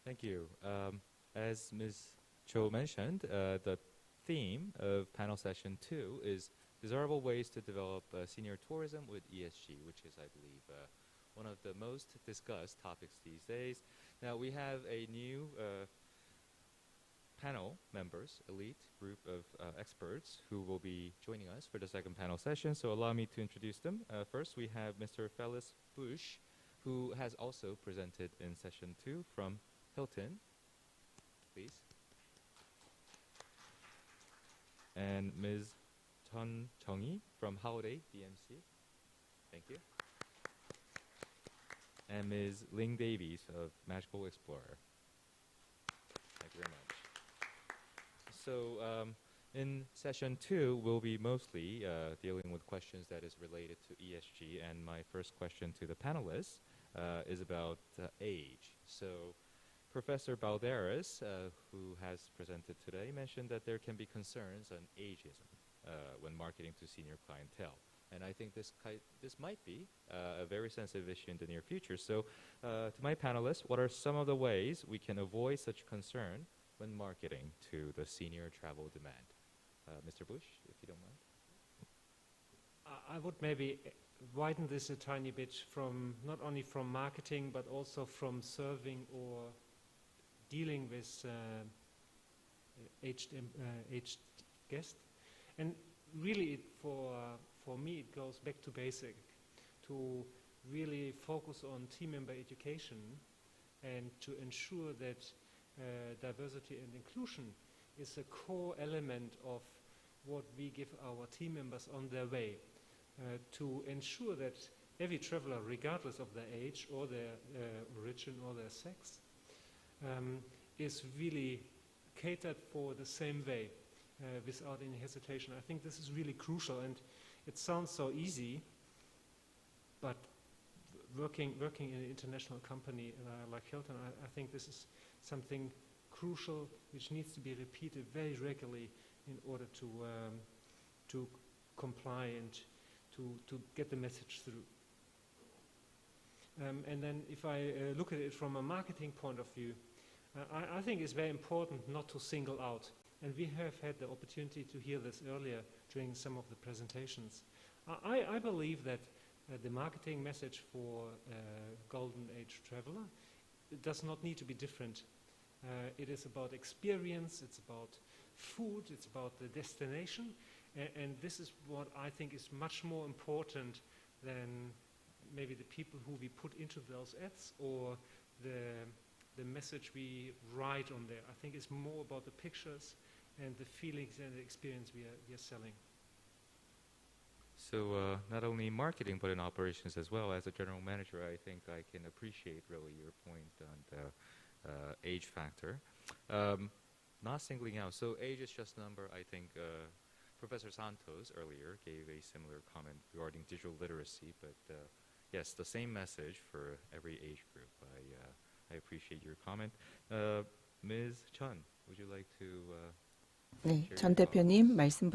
Thank you. As Ms. Cho mentioned, the theme of panel session 2 is desirable ways to develop senior tourism with ESG, which is, I believe, one of the most discussed topics these days. Now, we have a new panel members, elite group of experts who will be joining us for the second panel session. So allow me to introduce them. First, we have Mr. Felix Bush, who has also presented in session 2 from Hilton, please. And Ms. Chun Chung-hee from Holiday DMC. Thank you. And Ms. Ling Davies of Magical Explorer. Thank you very much. So in session 2, we'll be mostly dealing with questions that is related to ESG. And my first question to the panelists is about age. So Professor Balderas, who has presented today, mentioned that there can be concerns on ageism when marketing to senior clientele. And I think this might be a very sensitive issue in the near future. So to my panelists, what are some of the ways we can avoid such concern when marketing to the senior travel demand? Mr. Bush, if you don't mind. I would maybe widen this a tiny bit from not only from marketing but also from serving or dealing with aged guests. And really, for me, it goes back to basic, to really focus on team member education and to ensure that diversity and inclusion is a core element of what we give our team members on their way, to ensure that every traveler, regardless of their age or their origin or their sex, is really catered for the same way without any hesitation. I think this is really crucial, and it sounds so easy, but working in an international company like Hilton, I think this is something crucial which needs to be repeated very regularly in order to comply and to get the message through. And then if I look at it from a marketing point of view, I think it's very important not to single out. And we have had the opportunity to hear this earlier during some of the presentations. I believe that the marketing message for Golden Age traveler does not need to be different. It is about experience, it's about food, it's about the destination, and this is what I think is much more important than maybe the people who we put into those ads or the message we write on there. I think it's more about the pictures and the feelings and the experience we are selling. So not only marketing, but in operations as well. As a general manager, I think I can appreciate really your point on the age factor. Not singling out. So age is just a number. I think Professor Santos earlier gave a similar comment regarding digital literacy, but yes, the same message for every age group. I appreciate your comment. Ms. Chun, would you like to 네, share 전 your thoughts? 대표님 말씀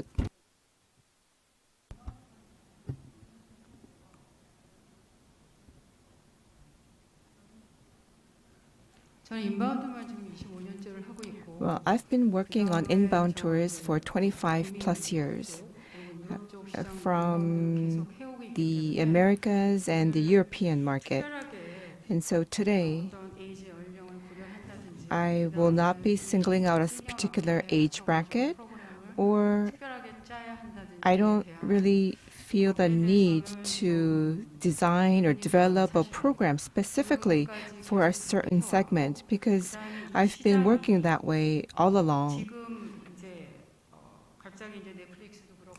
Well, I've been working on inbound tourists for 25 plus years, from the Americas and the European market. And so today, I will not be singling out a particular age bracket, or I don't really feel the need to design or develop a program specifically for a certain segment, because I've been working that way all along.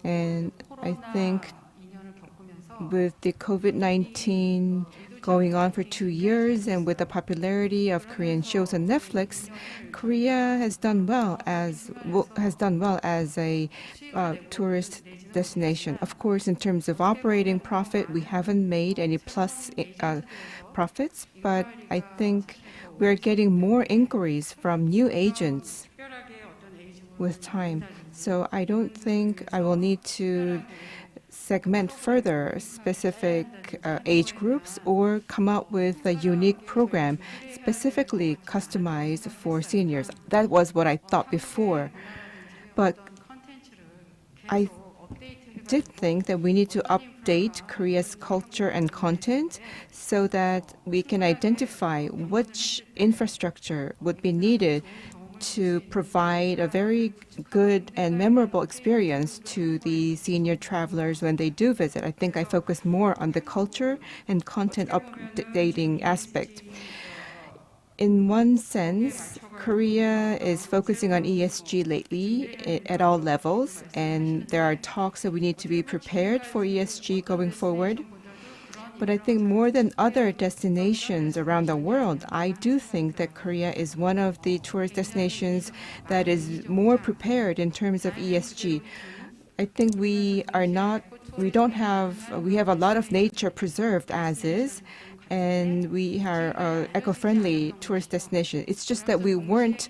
And I think with the COVID-19 going on for 2 years, and with the popularity of Korean shows on Netflix, Korea has done well as a tourist destination. Of course, in terms of operating profit, we haven't made any profits, but I think we're getting more inquiries from new agents with time. So I don't think I will need to segment further specific age groups or come up with a unique program specifically customized for seniors. That was what I thought before. But I did think that we need to update Korea's culture and content so that we can identify which infrastructure would be needed to provide a very good and memorable experience to the senior travelers when they do visit. I think I focus more on the culture and content updating aspect. In one sense, Korea is focusing on ESG lately at all levels, and there are talks that we need to be prepared for ESG going forward. But I think more than other destinations around the world, I do think that Korea is one of the tourist destinations that is more prepared in terms of ESG. I think we have a lot of nature preserved as is, and we are an eco-friendly tourist destination. It's just that we weren't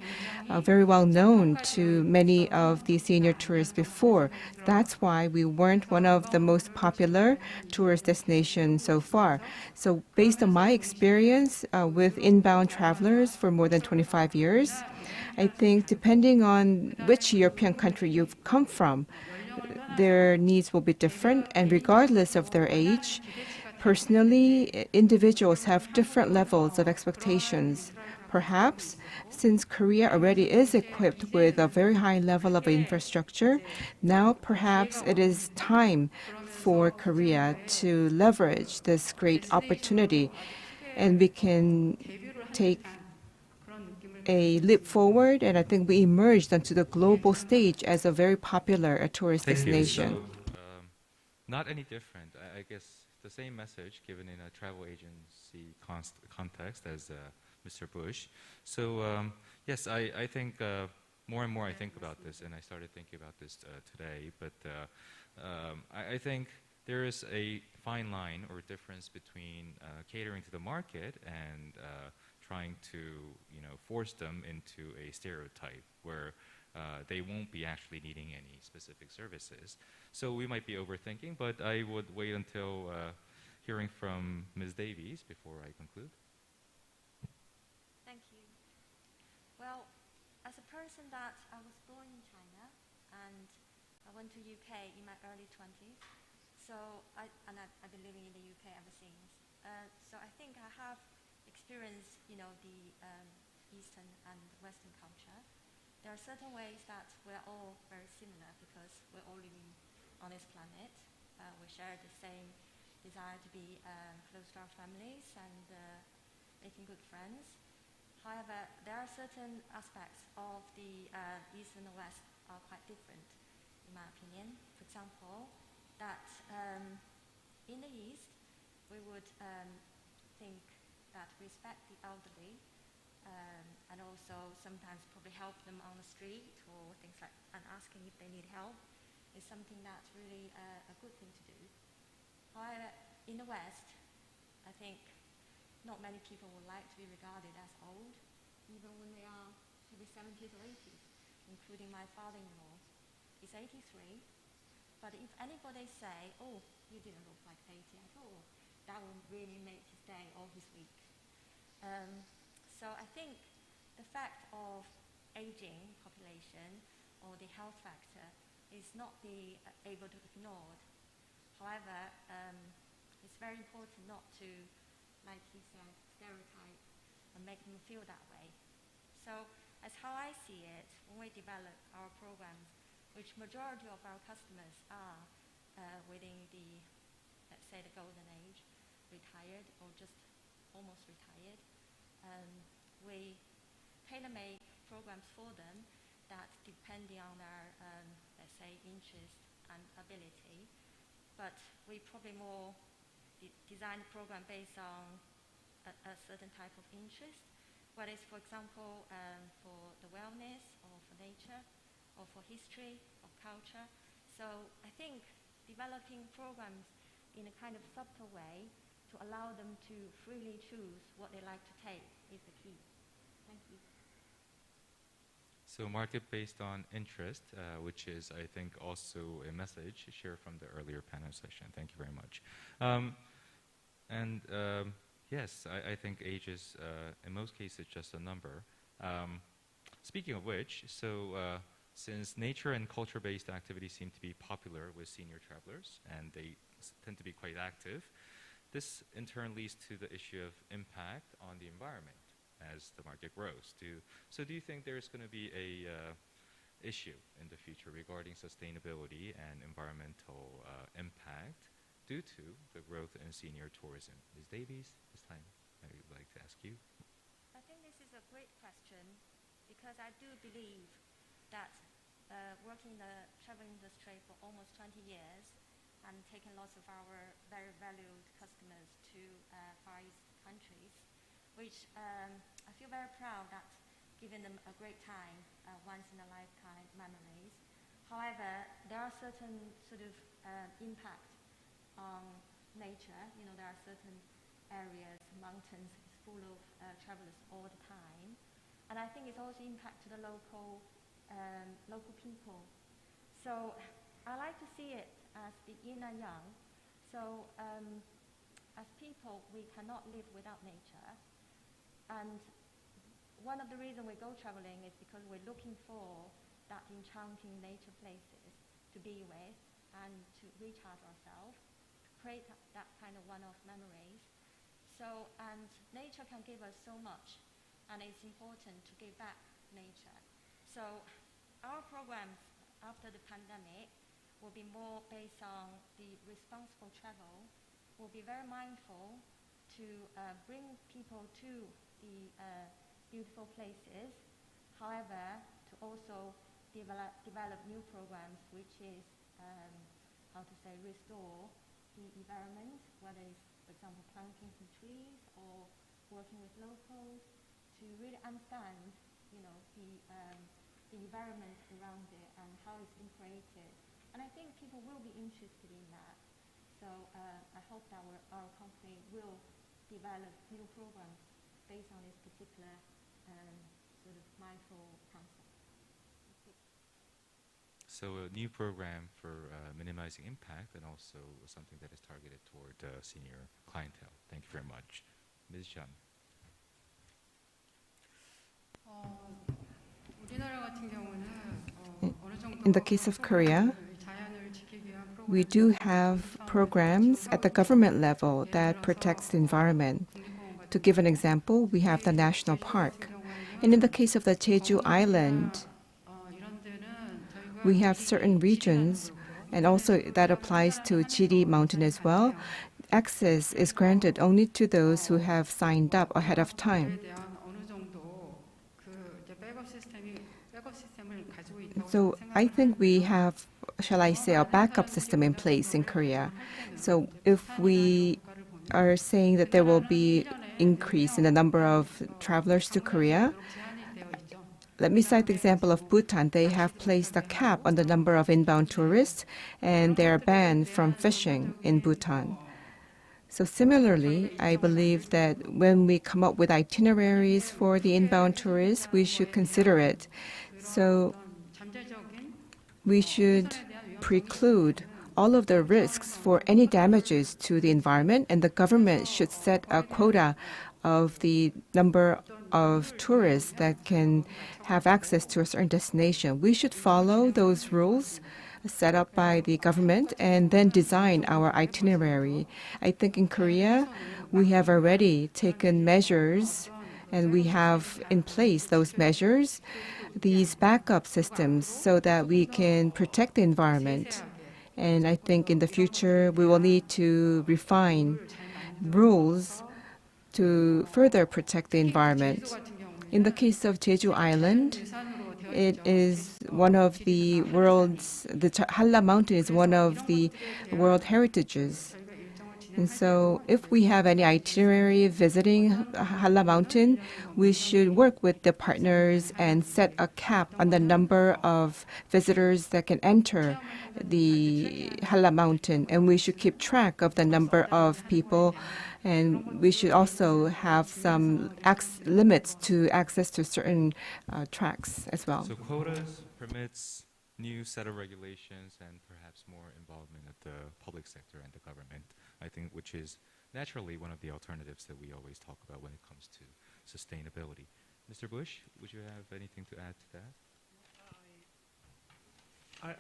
very well known to many of the senior tourists before. That's why we weren't one of the most popular tourist destinations so far. So based on my experience with inbound travelers for more than 25 years, I think depending on which European country you've come from, their needs will be different, and regardless of their age, personally, individuals have different levels of expectations. Perhaps, since Korea already is equipped with a very high level of infrastructure, now perhaps it is time for Korea to leverage this great opportunity, and we can take a leap forward, and I think we emerged onto the global stage as a very popular tourist destination. So, not any different. I guess the same message given in a travel agency context as Mr. Bush. So yes, I think more and more I think about this, and I started thinking about this today, but I think there is a fine line or difference between catering to the market and trying to force them into a stereotype where they won't be actually needing any specific services. So we might be overthinking, but I would wait until hearing from Ms. Davies before I conclude. Thank you. Well, as a person that I was born in China and I went to UK in my early 20s, so I've been living in the UK ever since. So I think I have experienced, the Eastern and Western culture. There are certain ways that we're all very similar because we're all living on this planet. We share the same desire to be close to our families and making good friends. However, there are certain aspects of the East and the West are quite different, in my opinion. For example, that in the East, we would think that respect the elderly and also sometimes probably help them on the street or things like, and asking if they need help. is something that's really a good thing to do. However, in the West, I think not many people would like to be regarded as old, even when they are maybe 70s or 80s, including my father-in-law. He's 83, but if anybody say, oh, you didn't look like 80 at all, that would really make his day or his week. So I think the fact of aging population or the health factor is not be able to be ignored. However, it's very important not to, like he said, stereotype and make them feel that way. So as how I see it, when we develop our programs, which majority of our customers are within the, let's say, the golden age, retired or just almost retired, we tailor-make programs for them that depending on their, let's say, interest and ability. But we probably more design a program based on a certain type of interest, whether it's, for example, for the wellness or for nature or for history or culture. So I think developing programs in a kind of subtle way to allow them to freely choose what they like to take is the key. Thank you. So market based on interest, which is, I think, also a message shared from the earlier panel session. Thank you very much. Yes, I think age is, in most cases, just a number. Speaking of which, so since nature and culture-based activities seem to be popular with senior travelers, and they tend to be quite active, this in turn leads to the issue of impact on the environment as the market grows. So do you think there's going to be a issue in the future regarding sustainability and environmental impact due to the growth in senior tourism? Ms. Davies, this time I would like to ask you. I think this is a great question because I do believe that working in the travel industry for almost 20 years and taking lots of our very valued customers to Far East countries, which I feel very proud that giving them a great time, once in a lifetime memories. However, there are certain sort of impact on nature. You know, there are certain areas, mountains, it's full of travelers all the time. And I think it's also impact to the local people. So I like to see it as the yin and yang. So as people, we cannot live without nature. And one of the reasons we go traveling is because we're looking for that enchanting nature places to be with and to recharge ourselves, to create that kind of one-off memories. So, and nature can give us so much, and it's important to give back nature. So our programs after the pandemic will be more based on the responsible travel. We'll be very mindful to bring people to the beautiful places. However, to also develop new programs, which is, how to say, restore the environment, whether it's, for example, planting some trees or working with locals to really understand, you know, the environment around it and how it's been created. And I think people will be interested in that. So I hope that our company will develop new programs based on this particular sort of mindful concept. So a new program for minimizing impact and also something that is targeted toward senior clientele. Thank you very much. Ms. Jeon. In the case of Korea, we do have programs at the government level that protects the environment. To give an example, we have the national park. And in the case of the Jeju Island, we have certain regions, and also that applies to Jiri Mountain as well. Access is granted only to those who have signed up ahead of time. So I think we have, shall I say, a backup system in place in Korea. So if we are saying that there will be increase in the number of travelers to Korea, let me cite the example of Bhutan. They have placed a cap on the number of inbound tourists, and they are banned from fishing in Bhutan. So similarly, I believe that when we come up with itineraries for the inbound tourists, we should consider it. So we should preclude all of the risks for any damages to the environment, and the government should set a quota of the number of tourists that can have access to a certain destination. We should follow those rules set up by the government and then design our itinerary. I think in Korea, we have already taken measures and we have in place those measures, these backup systems, so that we can protect the environment. And I think in the future, we will need to refine rules to further protect the environment. In the case of Jeju Island, it is one of the world's, the Halla Mountain is one of the World Heritages. And so if we have any itinerary visiting Halla Mountain, we should work with the partners and set a cap on the number of visitors that can enter the Halla Mountain. And we should keep track of the number of people. And we should also have some limits to access to certain tracks as well. So quotas, permits, new set of regulations, and perhaps more involvement of the public sector and the government, I think, which is naturally one of the alternatives that we always talk about when it comes to sustainability. Mr. Bush, would you have anything to add to that?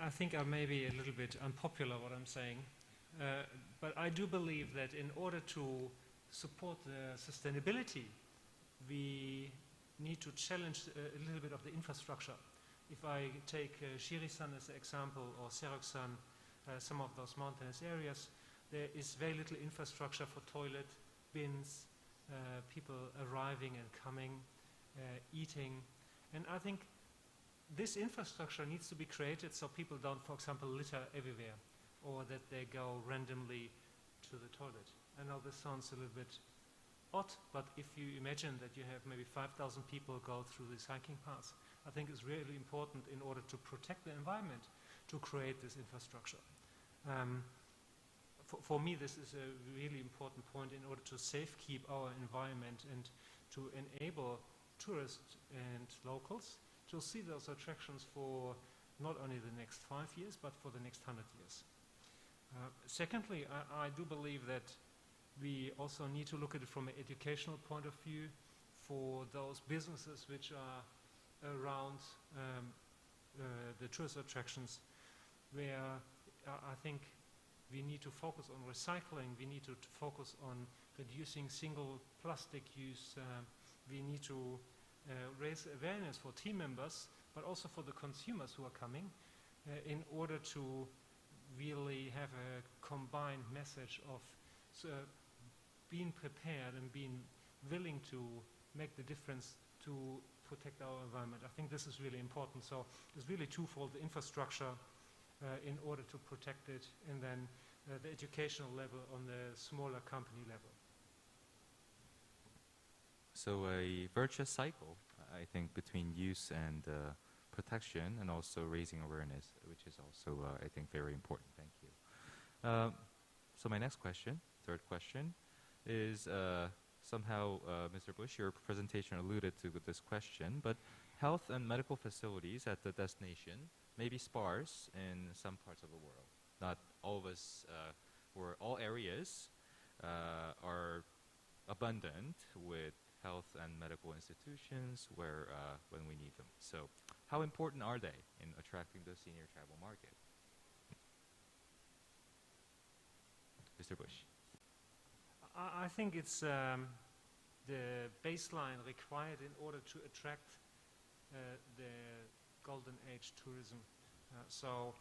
I think I may be a little bit unpopular what I'm saying, but I do believe that in order to support the sustainability, we need to challenge a little bit of the infrastructure. If I take Shirisan as an example, or Seoksan, some of those mountainous areas, there is very little infrastructure for toilet, bins, people arriving and coming, eating. And I think this infrastructure needs to be created so people don't, for example, litter everywhere, or that they go randomly to the toilet. I know this sounds a little bit odd, but if you imagine that you have maybe 5,000 people go through these hiking paths, I think it's really important in order to protect the environment to create this infrastructure. For me, this is a really important point in order to safekeep our environment and to enable tourists and locals to see those attractions for not only the next 5 years, but for the next 100 years. Secondly, I do believe that we also need to look at it from an educational point of view for those businesses which are around the tourist attractions, where I think we need to focus on recycling, we need to focus on reducing single plastic use, we need to raise awareness for team members, but also for the consumers who are coming, in order to really have a combined message of being prepared and being willing to make the difference to protect our environment. I think this is really important. So it's really twofold: the infrastructure in order to protect it, and then the educational level on the smaller company level. So a virtuous cycle, I think, between use and protection, and also raising awareness, which is also, I think, very important. Thank you. So my next question, third question, is somehow, Mr. Bush, your presentation alluded to this question, but health and medical facilities at the destination may be sparse in some parts of the world. Not all of us, or all areas are abundant with health and medical institutions where when we need them. So how important are they in attracting the senior travel market? Mr. Bush. I think it's the baseline required in order to attract the golden age tourism. So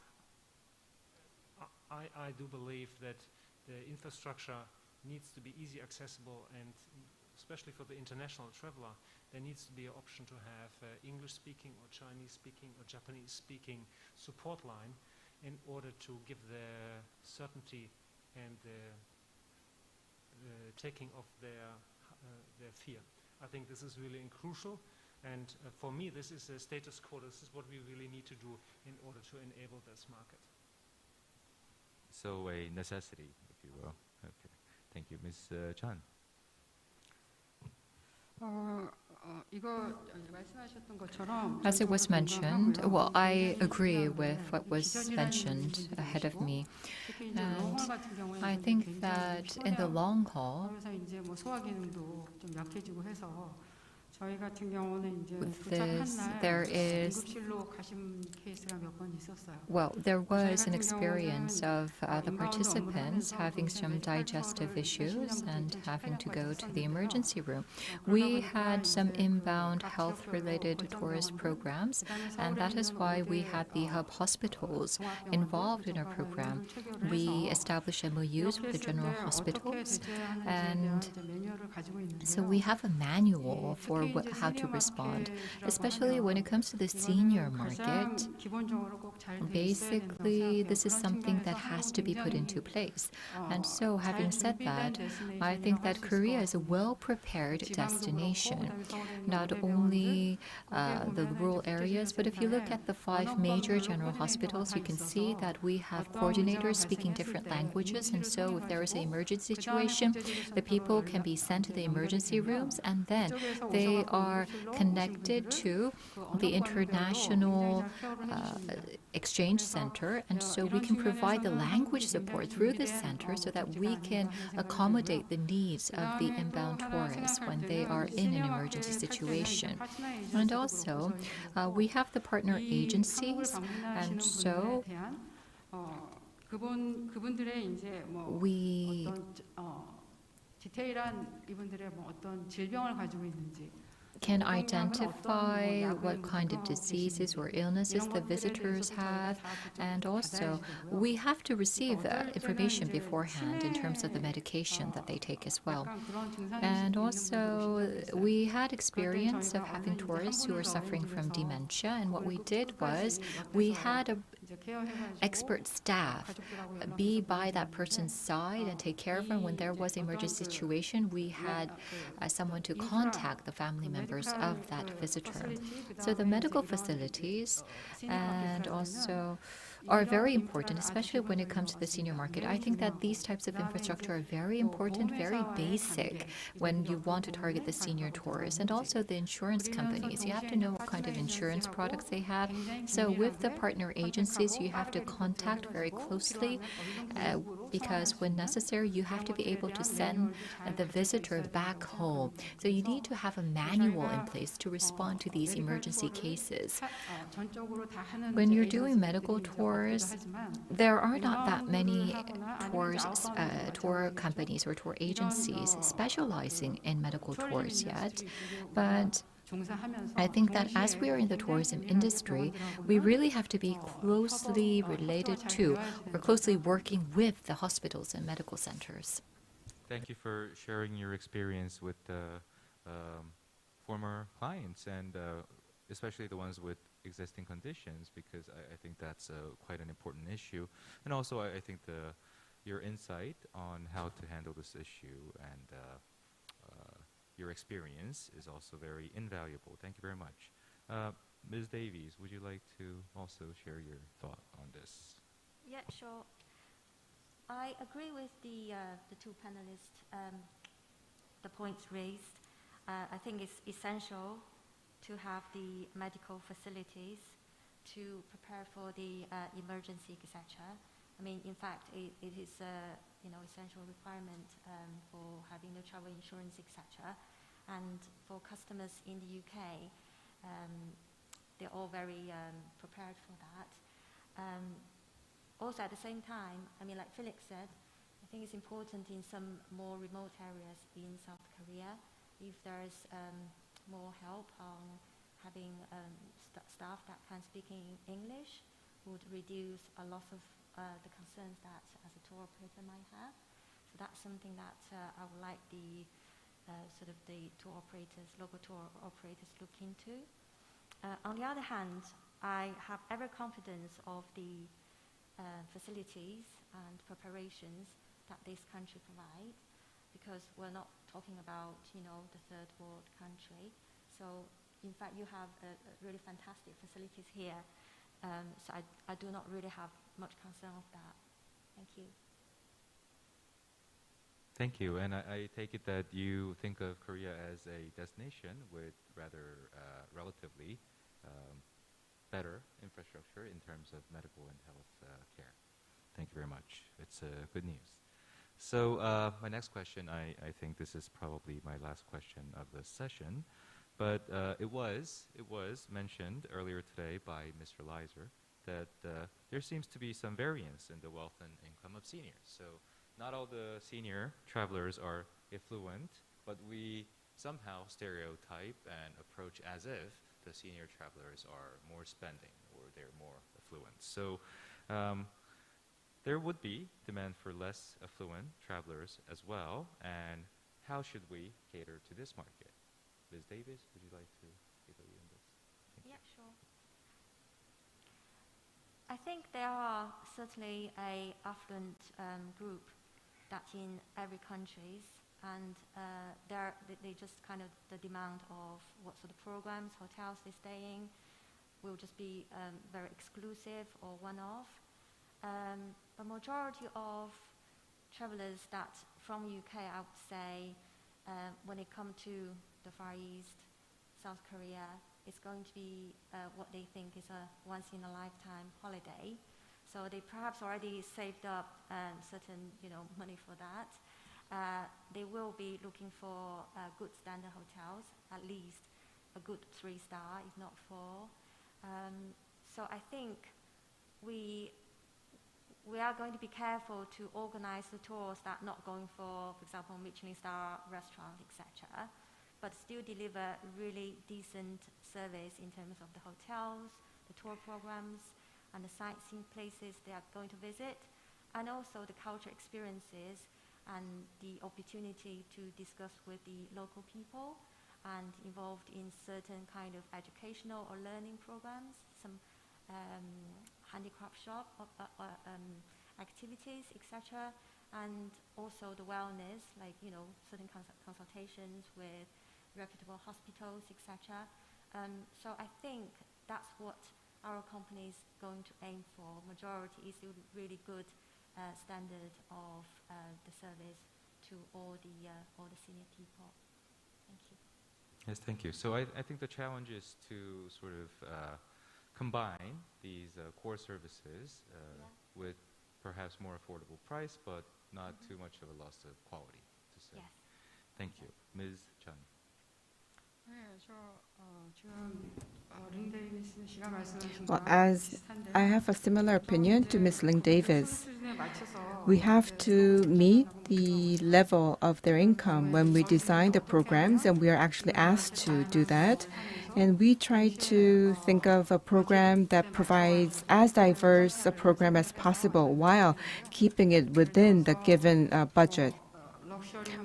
I do believe that the infrastructure needs to be easy accessible, and especially for the international traveler, there needs to be an option to have English-speaking or Chinese-speaking or Japanese-speaking support line in order to give the certainty and the taking of their fear. I think this is really crucial, And for me, this is a status quo. This is what we really need to do in order to enable this market. So a necessity, if you will. Okay. Thank you. Ms. Chan. As it was mentioned, well, I agree with what was mentioned ahead of me. And I think that in the long haul, there was an experience of the participants having some digestive issues and having to go to the emergency room. We had some inbound health-related tourist programs, and that is why we had the hub hospitals involved in our program. We established MOUs with the general hospitals, and so we have a manual for how to respond, especially when it comes to the senior market. Basically, this is something that has to be put into place. And so, having said that, I think that Korea is a well-prepared destination. Not only the rural areas, but if you look at the 5 major general hospitals, you can see that we have coordinators speaking different languages. And so, if there is an emergency situation, the people can be sent to the emergency rooms, and then they are connected to the international exchange center, and so we can provide the language support through this center so that we can accommodate the needs of the inbound tourists when they are in an emergency situation. And also, we have the partner agencies, and so we can identify what kind of diseases or illnesses the visitors have, and also we have to receive information beforehand in terms of the medication that they take as well. And also we had experience of having tourists who are suffering from dementia, and what we did was we had a expert staff be by that person's side and take care of them. When there was an emergency situation, we had someone to contact the family members of that visitor. So the medical facilities and also are very important, especially when it comes to the senior market. I think that these types of infrastructure are very important, very basic when you want to target the senior tourists. And also the insurance companies. You have to know what kind of insurance products they have. So with the partner agencies, you have to contact very closely because when necessary, you have to be able to send the visitor back home. So you need to have a manual in place to respond to these emergency cases. When you're doing medical tours, there are not that many tour companies or tour agencies specializing in medical tours yet, but I think that as we are in the tourism industry, we really have to be closely related to or closely working with the hospitals and medical centers. Thank you for sharing your experience with former clients and especially the ones with existing conditions, because I think that's quite an important issue. And also I think your insight on how to handle this issue and your experience is also very invaluable. Thank you very much. Ms. Davies, would you like to also share your thought on this? Yeah, sure. I agree with the 2 panelists, the points raised. I think it's essential to have the medical facilities to prepare for the emergency, etc. I mean, in fact, it is a essential requirement for having the travel insurance, etc. And for customers in the UK, they're all very prepared for that. Also, at the same time, I mean, like Felix said, I think it's important in some more remote areas in South Korea, if there's more help on having staff that can speak in English, would reduce a lot of the concerns that as a tour operator might have. So that's something that I would like the sort of the tour operators, local tour operators look into. On the other hand, I have every confidence of the facilities and preparations that this country provides, because we're not talking about, the third world country. So in fact, you have really fantastic facilities here. So I do not really have much concern of that. Thank you. Thank you. And I take it that you think of Korea as a destination with rather relatively better infrastructure in terms of medical and health care. Thank you very much. It's good news. So my next question, I think this is probably my last question of the session, but it was mentioned earlier today by Mr. Leiser that there seems to be some variance in the wealth and income of seniors. So not all the senior travelers are affluent, but we somehow stereotype and approach as if the senior travelers are more spending or they're more affluent. So there would be demand for less affluent travelers as well, and how should we cater to this market? Ms. Davis, would you like to give a view on this? Yeah, sure. I think there are certainly a affluent group that's in every country, and they just kind of the demand of what sort of programs, hotels they're staying will just be very exclusive or one-off. The majority of travelers that from UK, I would say, when it comes to the Far East, South Korea, it's going to be what they think is a once-in-a-lifetime holiday. So they perhaps already saved up certain, money for that. They will be looking for good standard hotels, at least a good 3-star, if not 4. So I think we are going to be careful to organize the tours that are not going for example, Michelin star restaurant, etc., but still deliver really decent service in terms of the hotels, the tour programs, and the sightseeing places they are going to visit, and also the cultural experiences and the opportunity to discuss with the local people and involved in certain kind of educational or learning programs, some handicraft shop activities, etc., and also the wellness, like certain consultations with reputable hospitals, etc. So I think that's what our company is going to aim for. Majority is a really good standard of the service to all the senior people. Thank you. Yes, thank you. So I think the challenge is to sort of combine these core services with perhaps more affordable price, but not too much of a loss of quality, to say. Yes. Thank you. Ms. Chun. Well, as I have a similar opinion to Ms. Ling Davis, we have to meet the level of their income when we design the programs, and we are actually asked to do that. And we try to think of a program that provides as diverse a program as possible while keeping it within the given budget.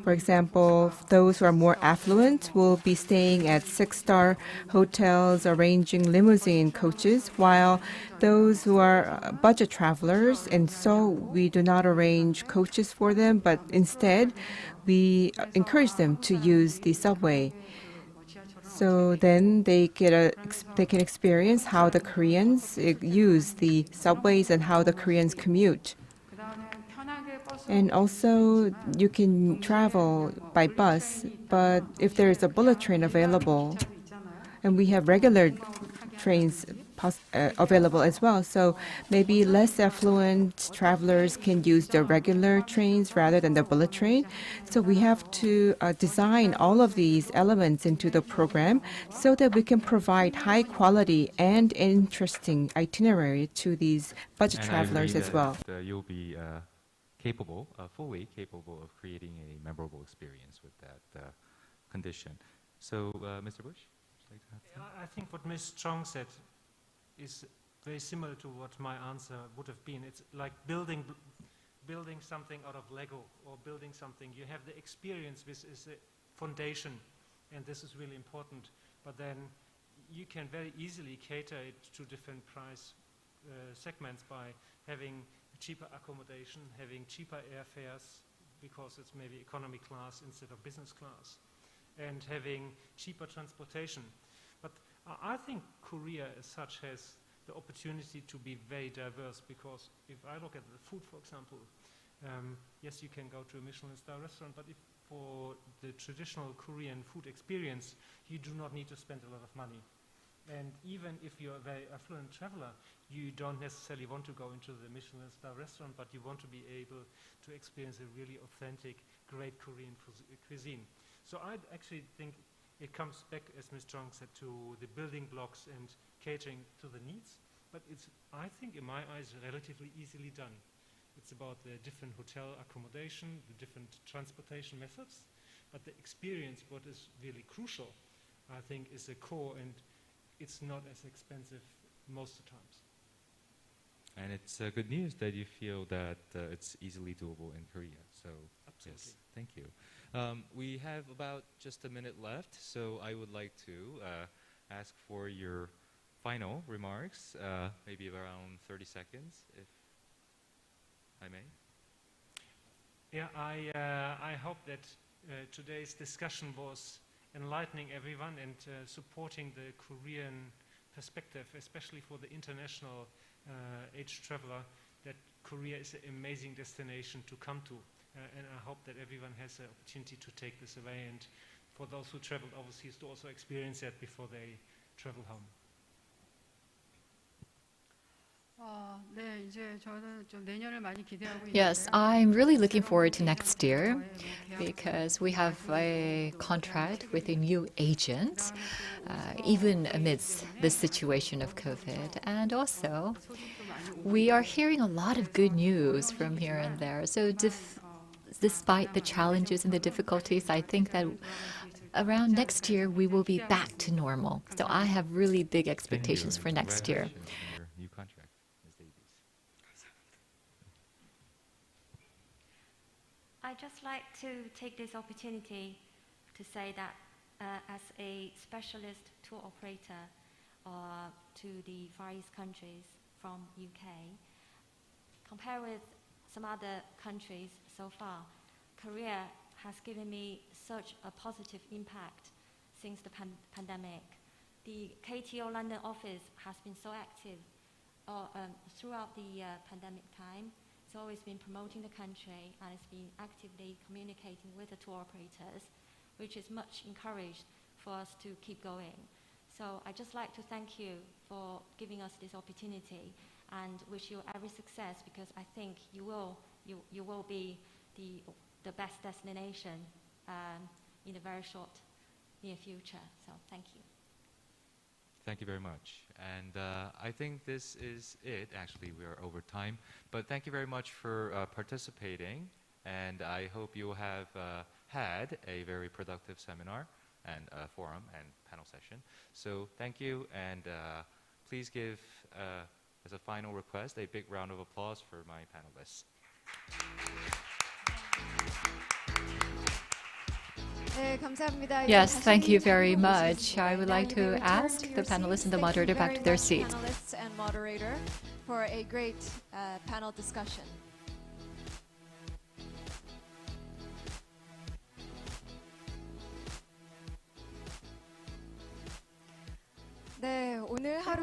For example, those who are more affluent will be staying at 6-star hotels, arranging limousine coaches, while those who are budget travelers, and so we do not arrange coaches for them, but instead we encourage them to use the subway. So then they can experience how the Koreans use the subways and how the Koreans commute. And also, you can travel by bus, but if there is a bullet train available, and we have regular trains available as well, so maybe less affluent travelers can use the regular trains rather than the bullet train. So we have to design all of these elements into the program so that we can provide high quality and interesting itinerary to these budget travelers as well. You'll be fully capable of creating a memorable experience with that condition. So, Mr. Bush, would you like to have I think what Ms. Chong said is very similar to what my answer would have been. It's like building something out of Lego, or building something. You have the experience, which is a foundation, and this is really important. But then you can very easily cater it to different price segments by having cheaper accommodation, having cheaper airfares, because it's maybe economy class instead of business class, and having cheaper transportation. But I think Korea as such has the opportunity to be very diverse, because if I look at the food, for example, yes, you can go to a Michelin star restaurant, but if for the traditional Korean food experience, you do not need to spend a lot of money. And even if you're a very affluent traveler, you don't necessarily want to go into the Michelin star restaurant, but you want to be able to experience a really authentic, great Korean cuisine. So I actually think it comes back, as Ms. Chung said, to the building blocks and catering to the needs. But it's, I think, in my eyes, relatively easily done. It's about the different hotel accommodation, the different transportation methods. But the experience, what is really crucial, I think, is the core, and it's not as expensive most of the times. And it's good news that you feel that it's easily doable in Korea. So, absolutely. Yes, thank you. We have about just a minute left, so I would like to ask for your final remarks, maybe around 30 seconds, if I may. Yeah, I hope that today's discussion was enlightening everyone and supporting the Korean perspective, especially for the international age traveler, that Korea is an amazing destination to come to. And I hope that everyone has the opportunity to take this away, and for those who traveled overseas to also experience that before they travel home. Yes, I'm really looking forward to next year because we have a contract with a new agent, even amidst the situation of COVID. And also, we are hearing a lot of good news from here and there. So despite the challenges and the difficulties, I think that around next year, we will be back to normal. So I have really big expectations for next year. New contract, Ms. Davies. I'd just like to take this opportunity to say that as a specialist tour operator to the Far East countries from UK, compared with some other countries so far, Korea has given me such a positive impact since the pandemic. The KTO London office has been so active throughout the pandemic time. It's always been promoting the country, and it's been actively communicating with the tour operators, which is much encouraged for us to keep going. So I'd just like to thank you for giving us this opportunity and wish you every success, because I think you will be the best destination in the very short near future. So thank you. Thank you very much. And I think this is it. Actually, we are over time. But thank you very much for participating. And I hope you have had a very productive seminar and forum and panel session. So thank you. And please give, as a final request, a big round of applause for my panelists. Yes, thank you very much. I would like to ask the panelists and the moderator back to their seats. Panelists and moderator for a great panel discussion.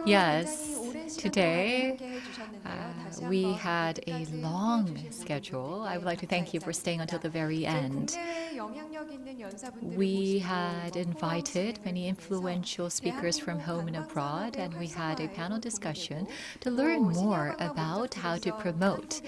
Yes, today we had a long schedule. I would like to thank you for staying until the very end. We had invited many influential speakers from home and abroad, and we had a panel discussion to learn more about how to promote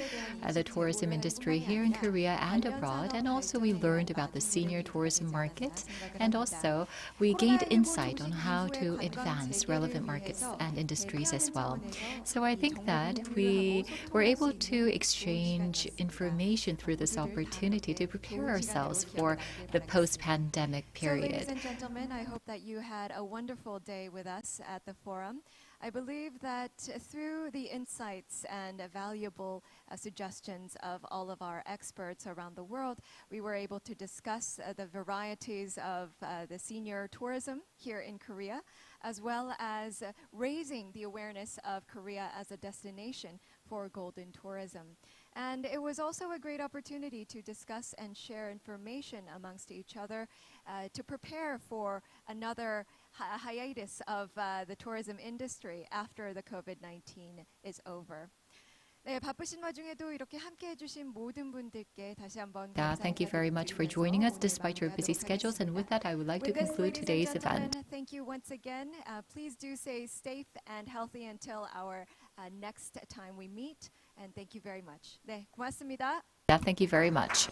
the tourism industry here in Korea and abroad. And also we learned about the senior tourism market, and also we gained insight on how to advance relevant markets and industries as well. So I think that we were able to exchange information through this opportunity to prepare ourselves for the post-pandemic period. So, ladies and gentlemen, I hope that you had a wonderful day with us at the forum. I believe that through the insights and valuable suggestions of all of our experts around the world, we were able to discuss the varieties of the senior tourism here in Korea, as well as raising the awareness of Korea as a destination for golden tourism. And it was also a great opportunity to discuss and share information amongst each other to prepare for another hiatus of the tourism industry after the COVID-19 is over. 네, 바쁘신 와중에도 이렇게 함께 해주신 모든 분들께 다시 한번 Thank you very much for joining us despite your busy schedules. And with that, I would like to conclude today's event. Thank you once again. Please do stay safe and healthy until our next time we meet. And thank you very much. 네, 고맙습니다. Thank you very much.